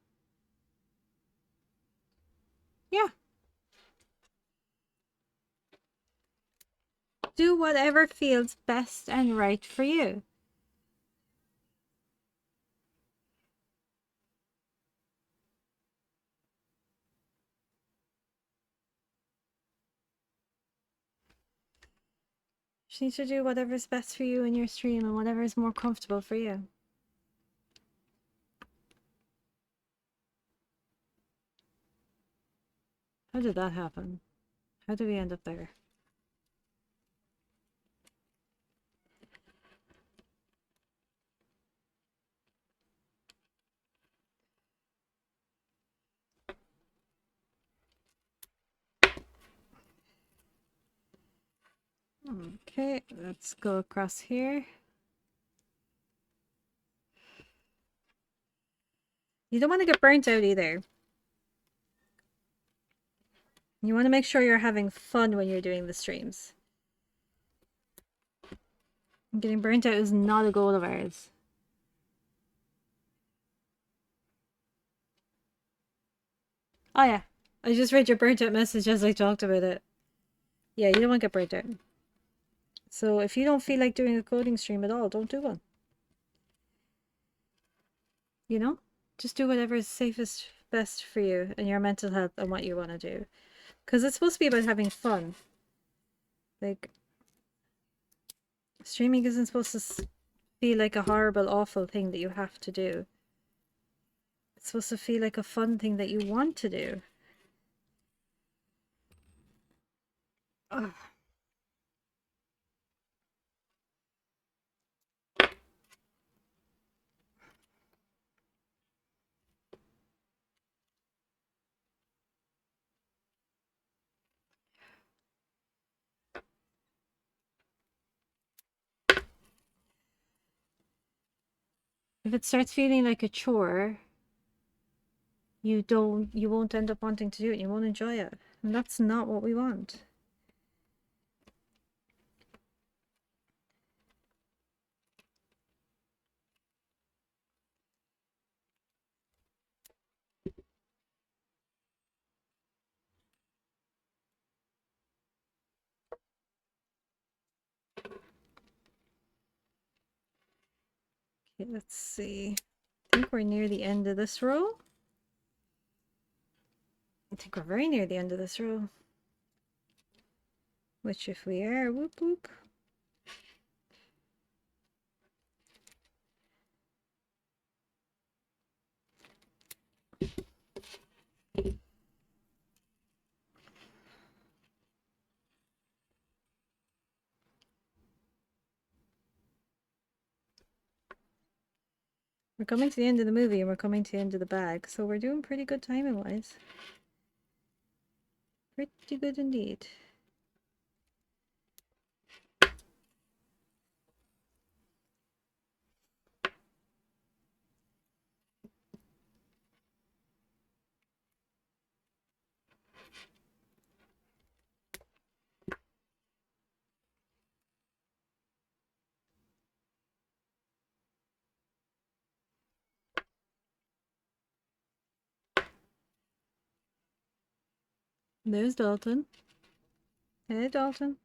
Yeah. Do whatever feels best and right for you. Just need to do whatever's best for you in your stream and whatever is more comfortable for you. How did that happen? How did we end up there? Okay, let's go across here. You don't want to get burnt out either. You want to make sure you're having fun when you're doing the streams. Getting burnt out is not a goal of ours. Oh yeah, I just read your burnt out message as I talked about it. Yeah, you don't want to get burnt out. So if you don't feel like doing a coding stream at all, don't do one. You know? Just do whatever is safest, best for you and your mental health and what you want to do. Because it's supposed to be about having fun. Like, streaming isn't supposed to feel like a horrible, awful thing that you have to do. It's supposed to feel like a fun thing that you want to do. Ugh. If it starts feeling like a chore, you won't end up wanting to do it. You won't enjoy it. And that's not what we want. Okay, let's see. I think we're near the end of this row. I think we're very near the end of this row. Which if we are, whoop whoop. We're coming to the end of the movie and we're coming to the end of the bag, so we're doing pretty good timing wise. Pretty good indeed. There's Dalton. Hey, Dalton.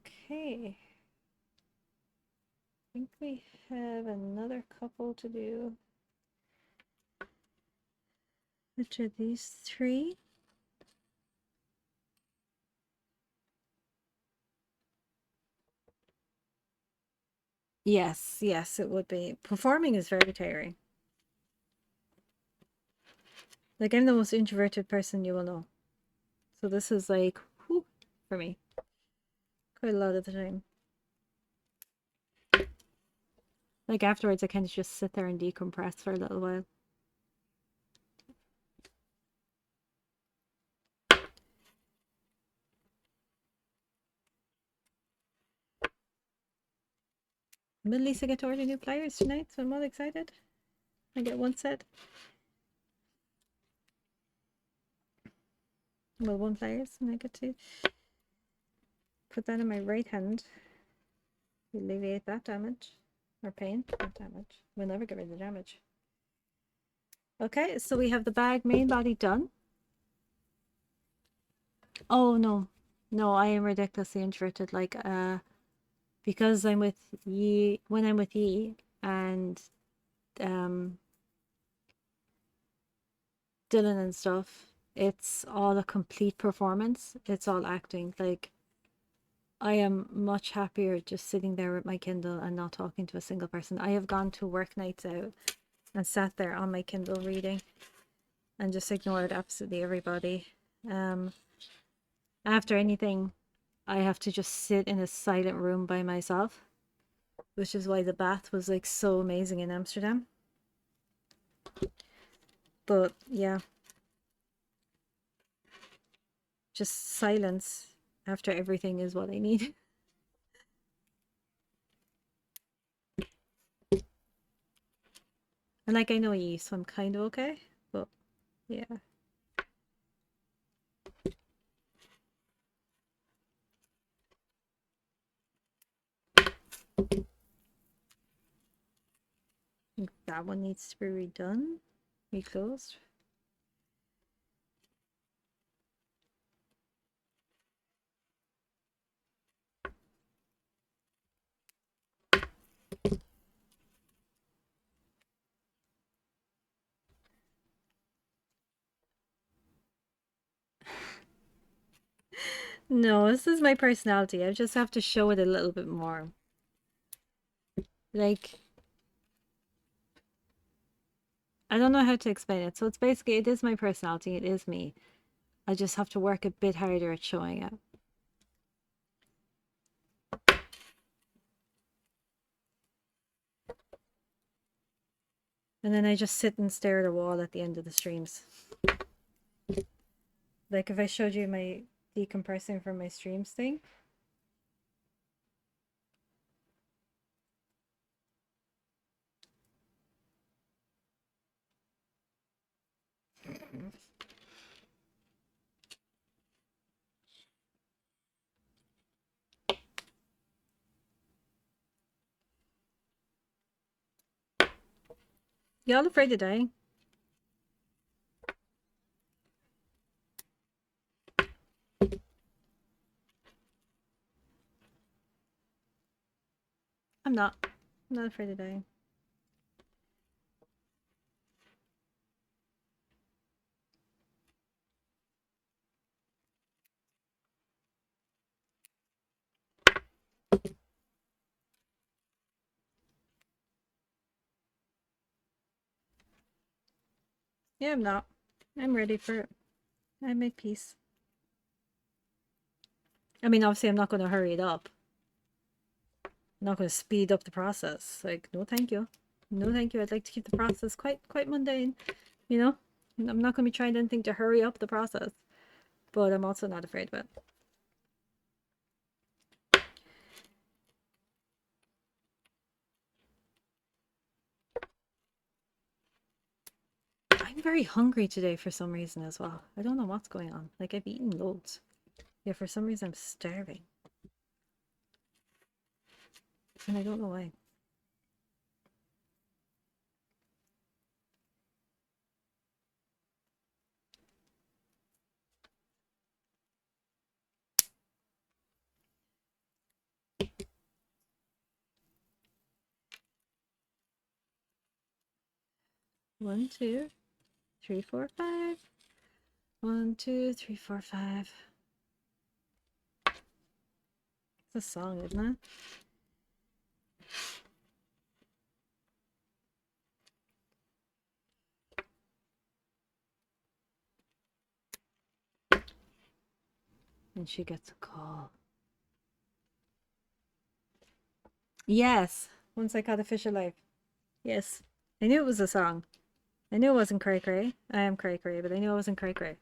Okay. I think we have another couple to do. Which are these three? Yes, yes, it would be. Performing is very tiring. Like, I'm the most introverted person you will know. So this is like, whew, for me. Quite a lot of the time. Like, afterwards, I kind of just sit there and decompress for a little while. But at least I get to order new pliers tonight, so I'm all excited. I get one set. Well, one pliers, and I get to put that in my right hand. Alleviate that damage. Or pain, not damage. We'll never get rid of the damage. Okay, so we have the bag main body done. Oh no. No, I am ridiculously introverted. Like, because I'm with ye, when I'm with ye and Dylan and stuff, it's all a complete performance. It's all acting. Like, I am much happier just sitting there with my Kindle and not talking to a single person. I have gone to work nights out and sat there on my Kindle reading and just ignored absolutely everybody. After anything, I have to just sit in a silent room by myself, which is why the bath was like so amazing in Amsterdam. But yeah, just silence after everything is what I need. And like, I know ye, so I'm kind of okay. But yeah. I think that one needs to be redone, reclosed. No, this is my personality. I just have to show it a little bit more. Like, I don't know how to explain it. So it's basically, it is my personality. It is me. I just have to work a bit harder at showing it. And then I just sit and stare at a wall at the end of the streams. Like, if I showed you my decompressing from my streams thing. Y'all afraid of dying? I'm not. I'm not afraid of dying. Yeah, I'm not. I'm ready for it. I made peace. I mean, obviously, I'm not going to hurry it up. I'm not going to speed up the process. Like, no, thank you. No, thank you. I'd like to keep the process quite mundane. You know, I'm not going to be trying anything to hurry up the process, but I'm also not afraid of it. very hungry today for some reason as well. I don't know what's going on. Like, I've eaten loads. Yeah, for some reason I'm starving. And I don't know why. One, two, three, four, five. 1, 2, 3, 4, 5. It's a song, isn't it? And she gets a call. Yes. Once I caught a fish alive. Yes. I knew it was a song. I knew it wasn't cray cray. I am cray cray, but I knew it wasn't cray cray.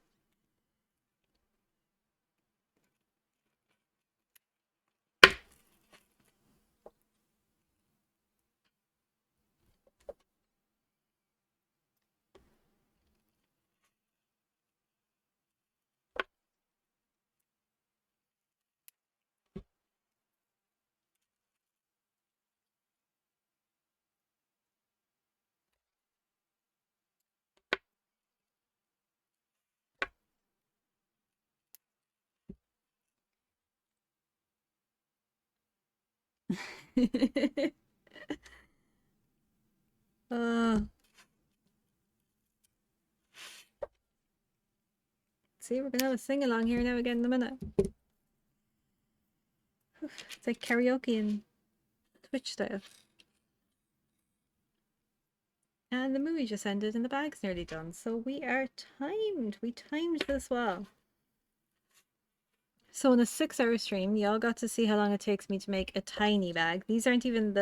uh, see, we're gonna have a sing along here now again in a minute. It's like karaoke and Twitch style. And the movie just ended and the bag's nearly done. So we are timed. We timed this well. So in a 6-hour stream, y'all got to see how long it takes me to make a tiny bag. These aren't even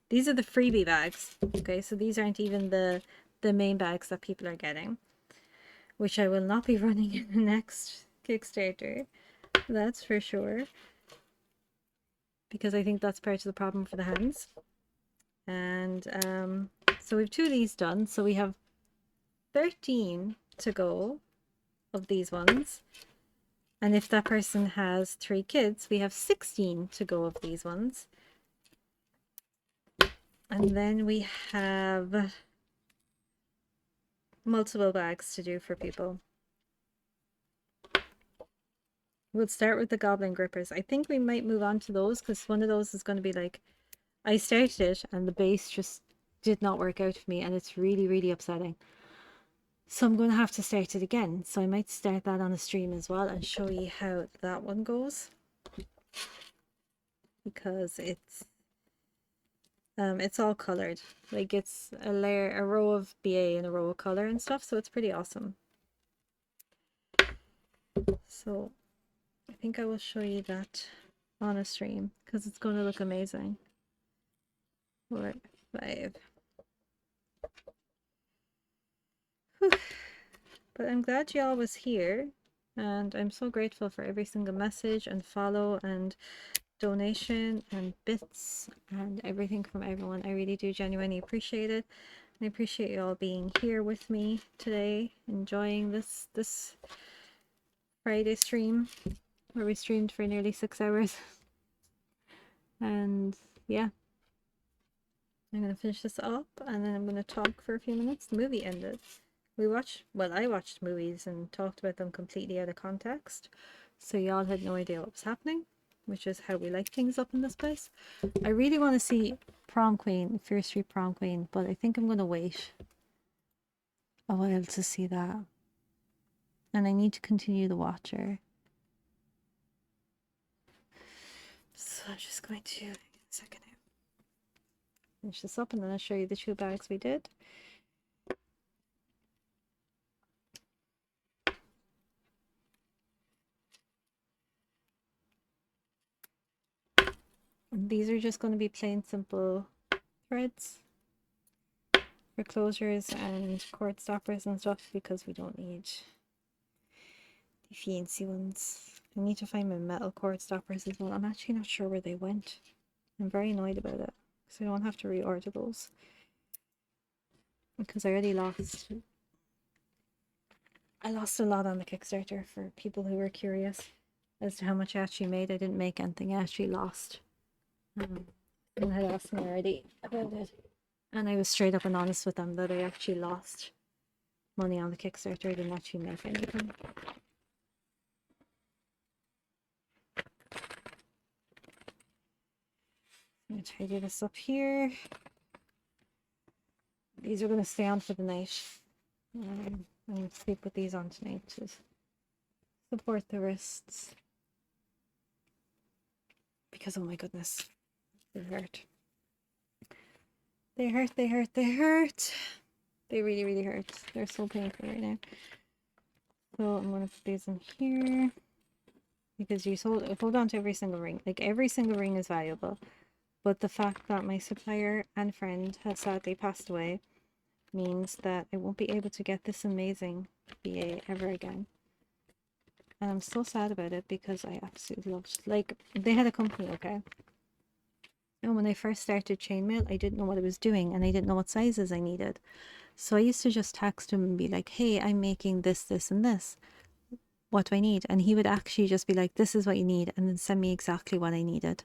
these are the freebie bags. Okay, so these aren't even the main bags that people are getting, which I will not be running in the next Kickstarter. That's for sure. Because I think that's part of the problem for the hands. And so we have 2 of these done. So we have 13 to go of these ones. And if that person has 3 kids, we have 16 to go of these ones. And then we have multiple bags to do for people. We'll start with the goblin grippers. I think we might move on to those because one of those is going to be like, I started it and the base just did not work out for me and it's really, really upsetting. So I'm going to have to start it again. So I might start that on a stream as well and show you how that one goes. Because it's all colored. Like it's a row of BA and a row of color and stuff. So it's pretty awesome. So I think I will show you that on a stream because it's going to look amazing. 4, 5. Whew. But I'm glad y'all was here and I'm so grateful for every single message and follow and donation and bits and everything from everyone. I really do genuinely appreciate it. And I appreciate you all being here with me today, enjoying this Friday stream where we streamed for nearly 6 hours. And yeah, I'm gonna finish this up and then I'm gonna talk for a few minutes. The movie ended. I watched movies and talked about them completely out of context. So y'all had no idea what was happening, which is how we like things up in this place. I really want to see Prom Queen, Fear Street Prom Queen, but I think I'm going to wait a while to see that. And I need to continue The Watcher. So I'm just going to, a second here, finish this up and then I'll show you the 2 bags we did. And these are just going to be plain simple threads for closures and cord stoppers and stuff because we don't need the fancy ones. I need to find my metal cord stoppers as well. I'm actually not sure where they went. I'm very annoyed about it because I don't have to reorder those because I already lost I lost a lot on the Kickstarter for people who were curious as to how much I actually made. I didn't make anything, I actually lost. Someone had asked me already about it. And I was straight up and honest with them that I actually lost money on the Kickstarter. I didn't actually make anything. I'm going to tidy this up here. These are going to stay on for the night. I'm going to sleep with these on tonight to support the wrists. Because, oh my goodness, they hurt. They hurt, they hurt, they hurt. They really, really hurt. They're so painful right now. So I'm going to put these in here. Because you hold on to every single ring. Like, every single ring is valuable. But the fact that my supplier and friend had sadly passed away means that I won't be able to get this amazing BA ever again. And I'm so sad about it because I absolutely loved it. Like, they had a company, okay? And when I first started chainmail, I didn't know what I was doing and I didn't know what sizes I needed. So I used to just text him and be like, hey, I'm making this, this, and this. What do I need? And he would actually just be like, this is what you need, and then send me exactly what I needed.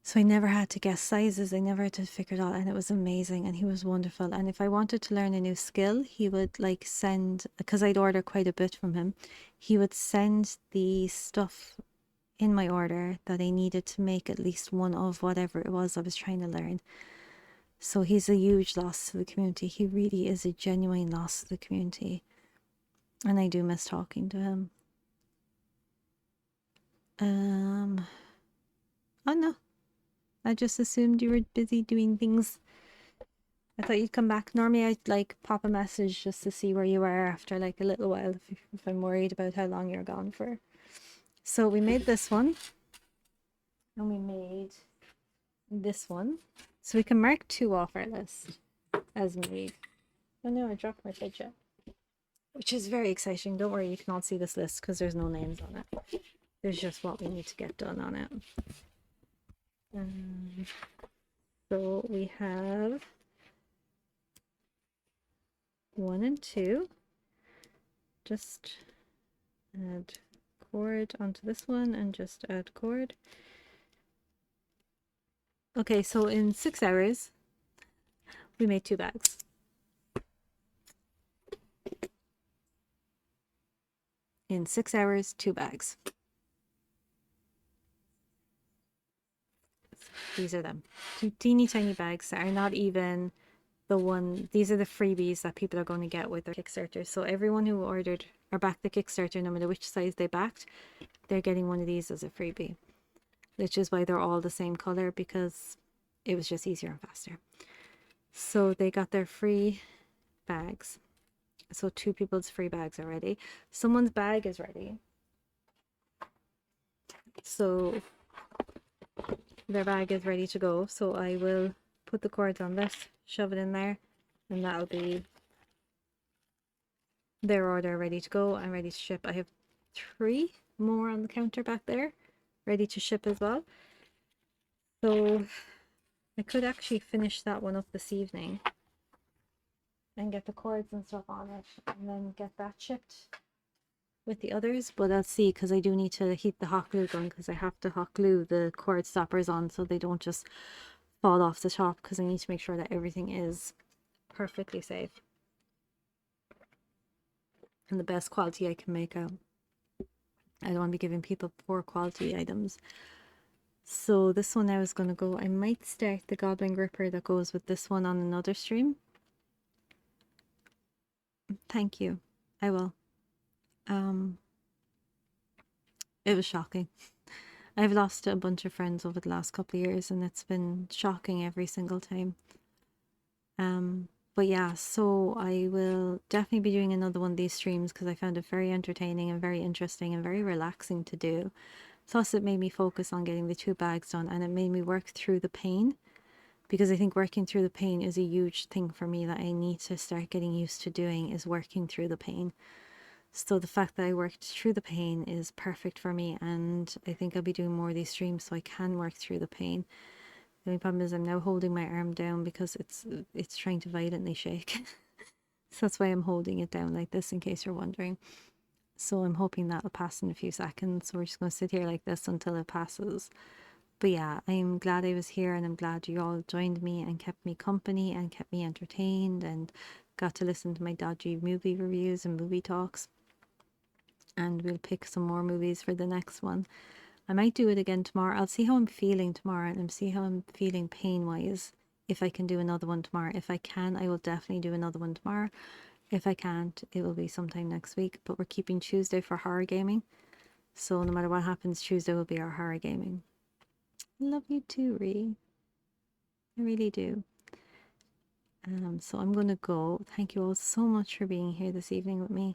So I never had to guess sizes. I never had to figure it out. And it was amazing. And he was wonderful. And if I wanted to learn a new skill, he would like send, because I'd order quite a bit from him, he would send the stuff in my order that I needed to make at least one of whatever it was I was trying to learn. So he's a huge loss to the community. He really is a genuine loss to the community. And I do miss talking to him. Oh no. I just assumed you were busy doing things. I thought you'd come back. Normally I'd like pop a message just to see where you are after like a little while if I'm worried about how long you're gone for. So we made this one. And we made this one. So we can mark 2 off our list as made. Oh no, I dropped my fidget. Which is very exciting. Don't worry, you can all see this list because there's no names on it. There's just what we need to get done on it. So we have 1 and 2. Just add cord onto this one and just add cord. Okay, so in 6 hours, we made 2 bags. In 6 hours, 2 bags. These are them. 2 teeny tiny bags that are not even the one. These are the freebies that people are going to get with their Kickstarter. So everyone who ordered or backed the Kickstarter, no matter which size they backed, they're getting one of these as a freebie. Which is why they're all the same color, because it was just easier and faster. So they got their free bags. So 2 people's free bags are ready. Someone's bag is ready. So their bag is ready to go. So I will put the cords on this, shove it in there, and that'll be their order ready to go and ready to ship. I have 3 more on the counter back there ready to ship as well. So I could actually finish that one up this evening and get the cords and stuff on it and then get that shipped with the others, but I'll see, because I do need to heat the hot glue gun, because I have to hot glue the cord stoppers on so they don't just fall off the top, because I need to make sure that everything is perfectly safe and the best quality I can make out. I don't want to be giving people poor quality items. So this one now is going to go, I might start the Goblin Gripper that goes with this one on another stream. Thank you. I will. It was shocking. I've lost a bunch of friends over the last couple of years and it's been shocking every single time. But yeah, so I will definitely be doing another one of these streams because I found it very entertaining and very interesting and very relaxing to do. Plus it made me focus on getting the 2 bags done, and it made me work through the pain, because I think working through the pain is a huge thing for me that I need to start getting used to doing, is working through the pain. So the fact that I worked through the pain is perfect for me, and I think I'll be doing more of these streams so I can work through the pain. The only problem is I'm now holding my arm down because it's trying to violently shake. So that's why I'm holding it down like this in case you're wondering. So I'm hoping that'll pass in a few seconds. So we're just going to sit here like this until it passes. But yeah, I'm glad I was here, and I'm glad you all joined me and kept me company and kept me entertained and got to listen to my dodgy movie reviews and movie talks. And we'll pick some more movies for the next one. I might do it again tomorrow. I'll see how I'm feeling tomorrow and see how I'm feeling pain wise. If I can do another one tomorrow. If I can, I will definitely do another one tomorrow. If I can't, it will be sometime next week. But we're keeping Tuesday for horror gaming. So no matter what happens, Tuesday will be our horror gaming. Love you too, Ree. I really do. So I'm going to go. Thank you all so much for being here this evening with me.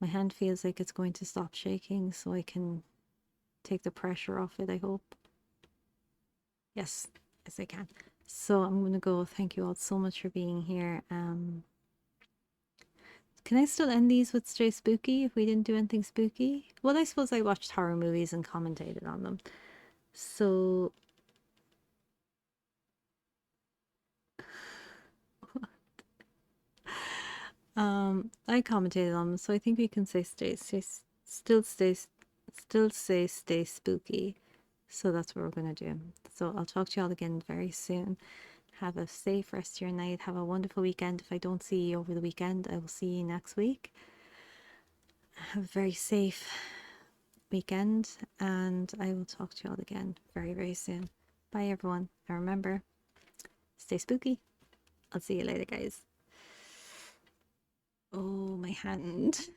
My hand feels like it's going to stop shaking so I can take the pressure off it, I hope. Yes, yes I can. So I'm going to go. Thank you all so much for being here. Can I still end these with Stay Spooky if we didn't do anything spooky? Well, I suppose I watched horror movies and commentated on them. So I commentated on them, so I think we can say still stay spooky. So that's what we're gonna do. So I'll talk to you all again very soon. Have a safe rest of your night. Have a wonderful weekend. If I don't see you over the weekend, I will see you next week. Have a very safe weekend, and I will talk to you all again very, very soon. Bye, everyone. And remember, stay spooky. I'll see you later, guys. Oh, my hand.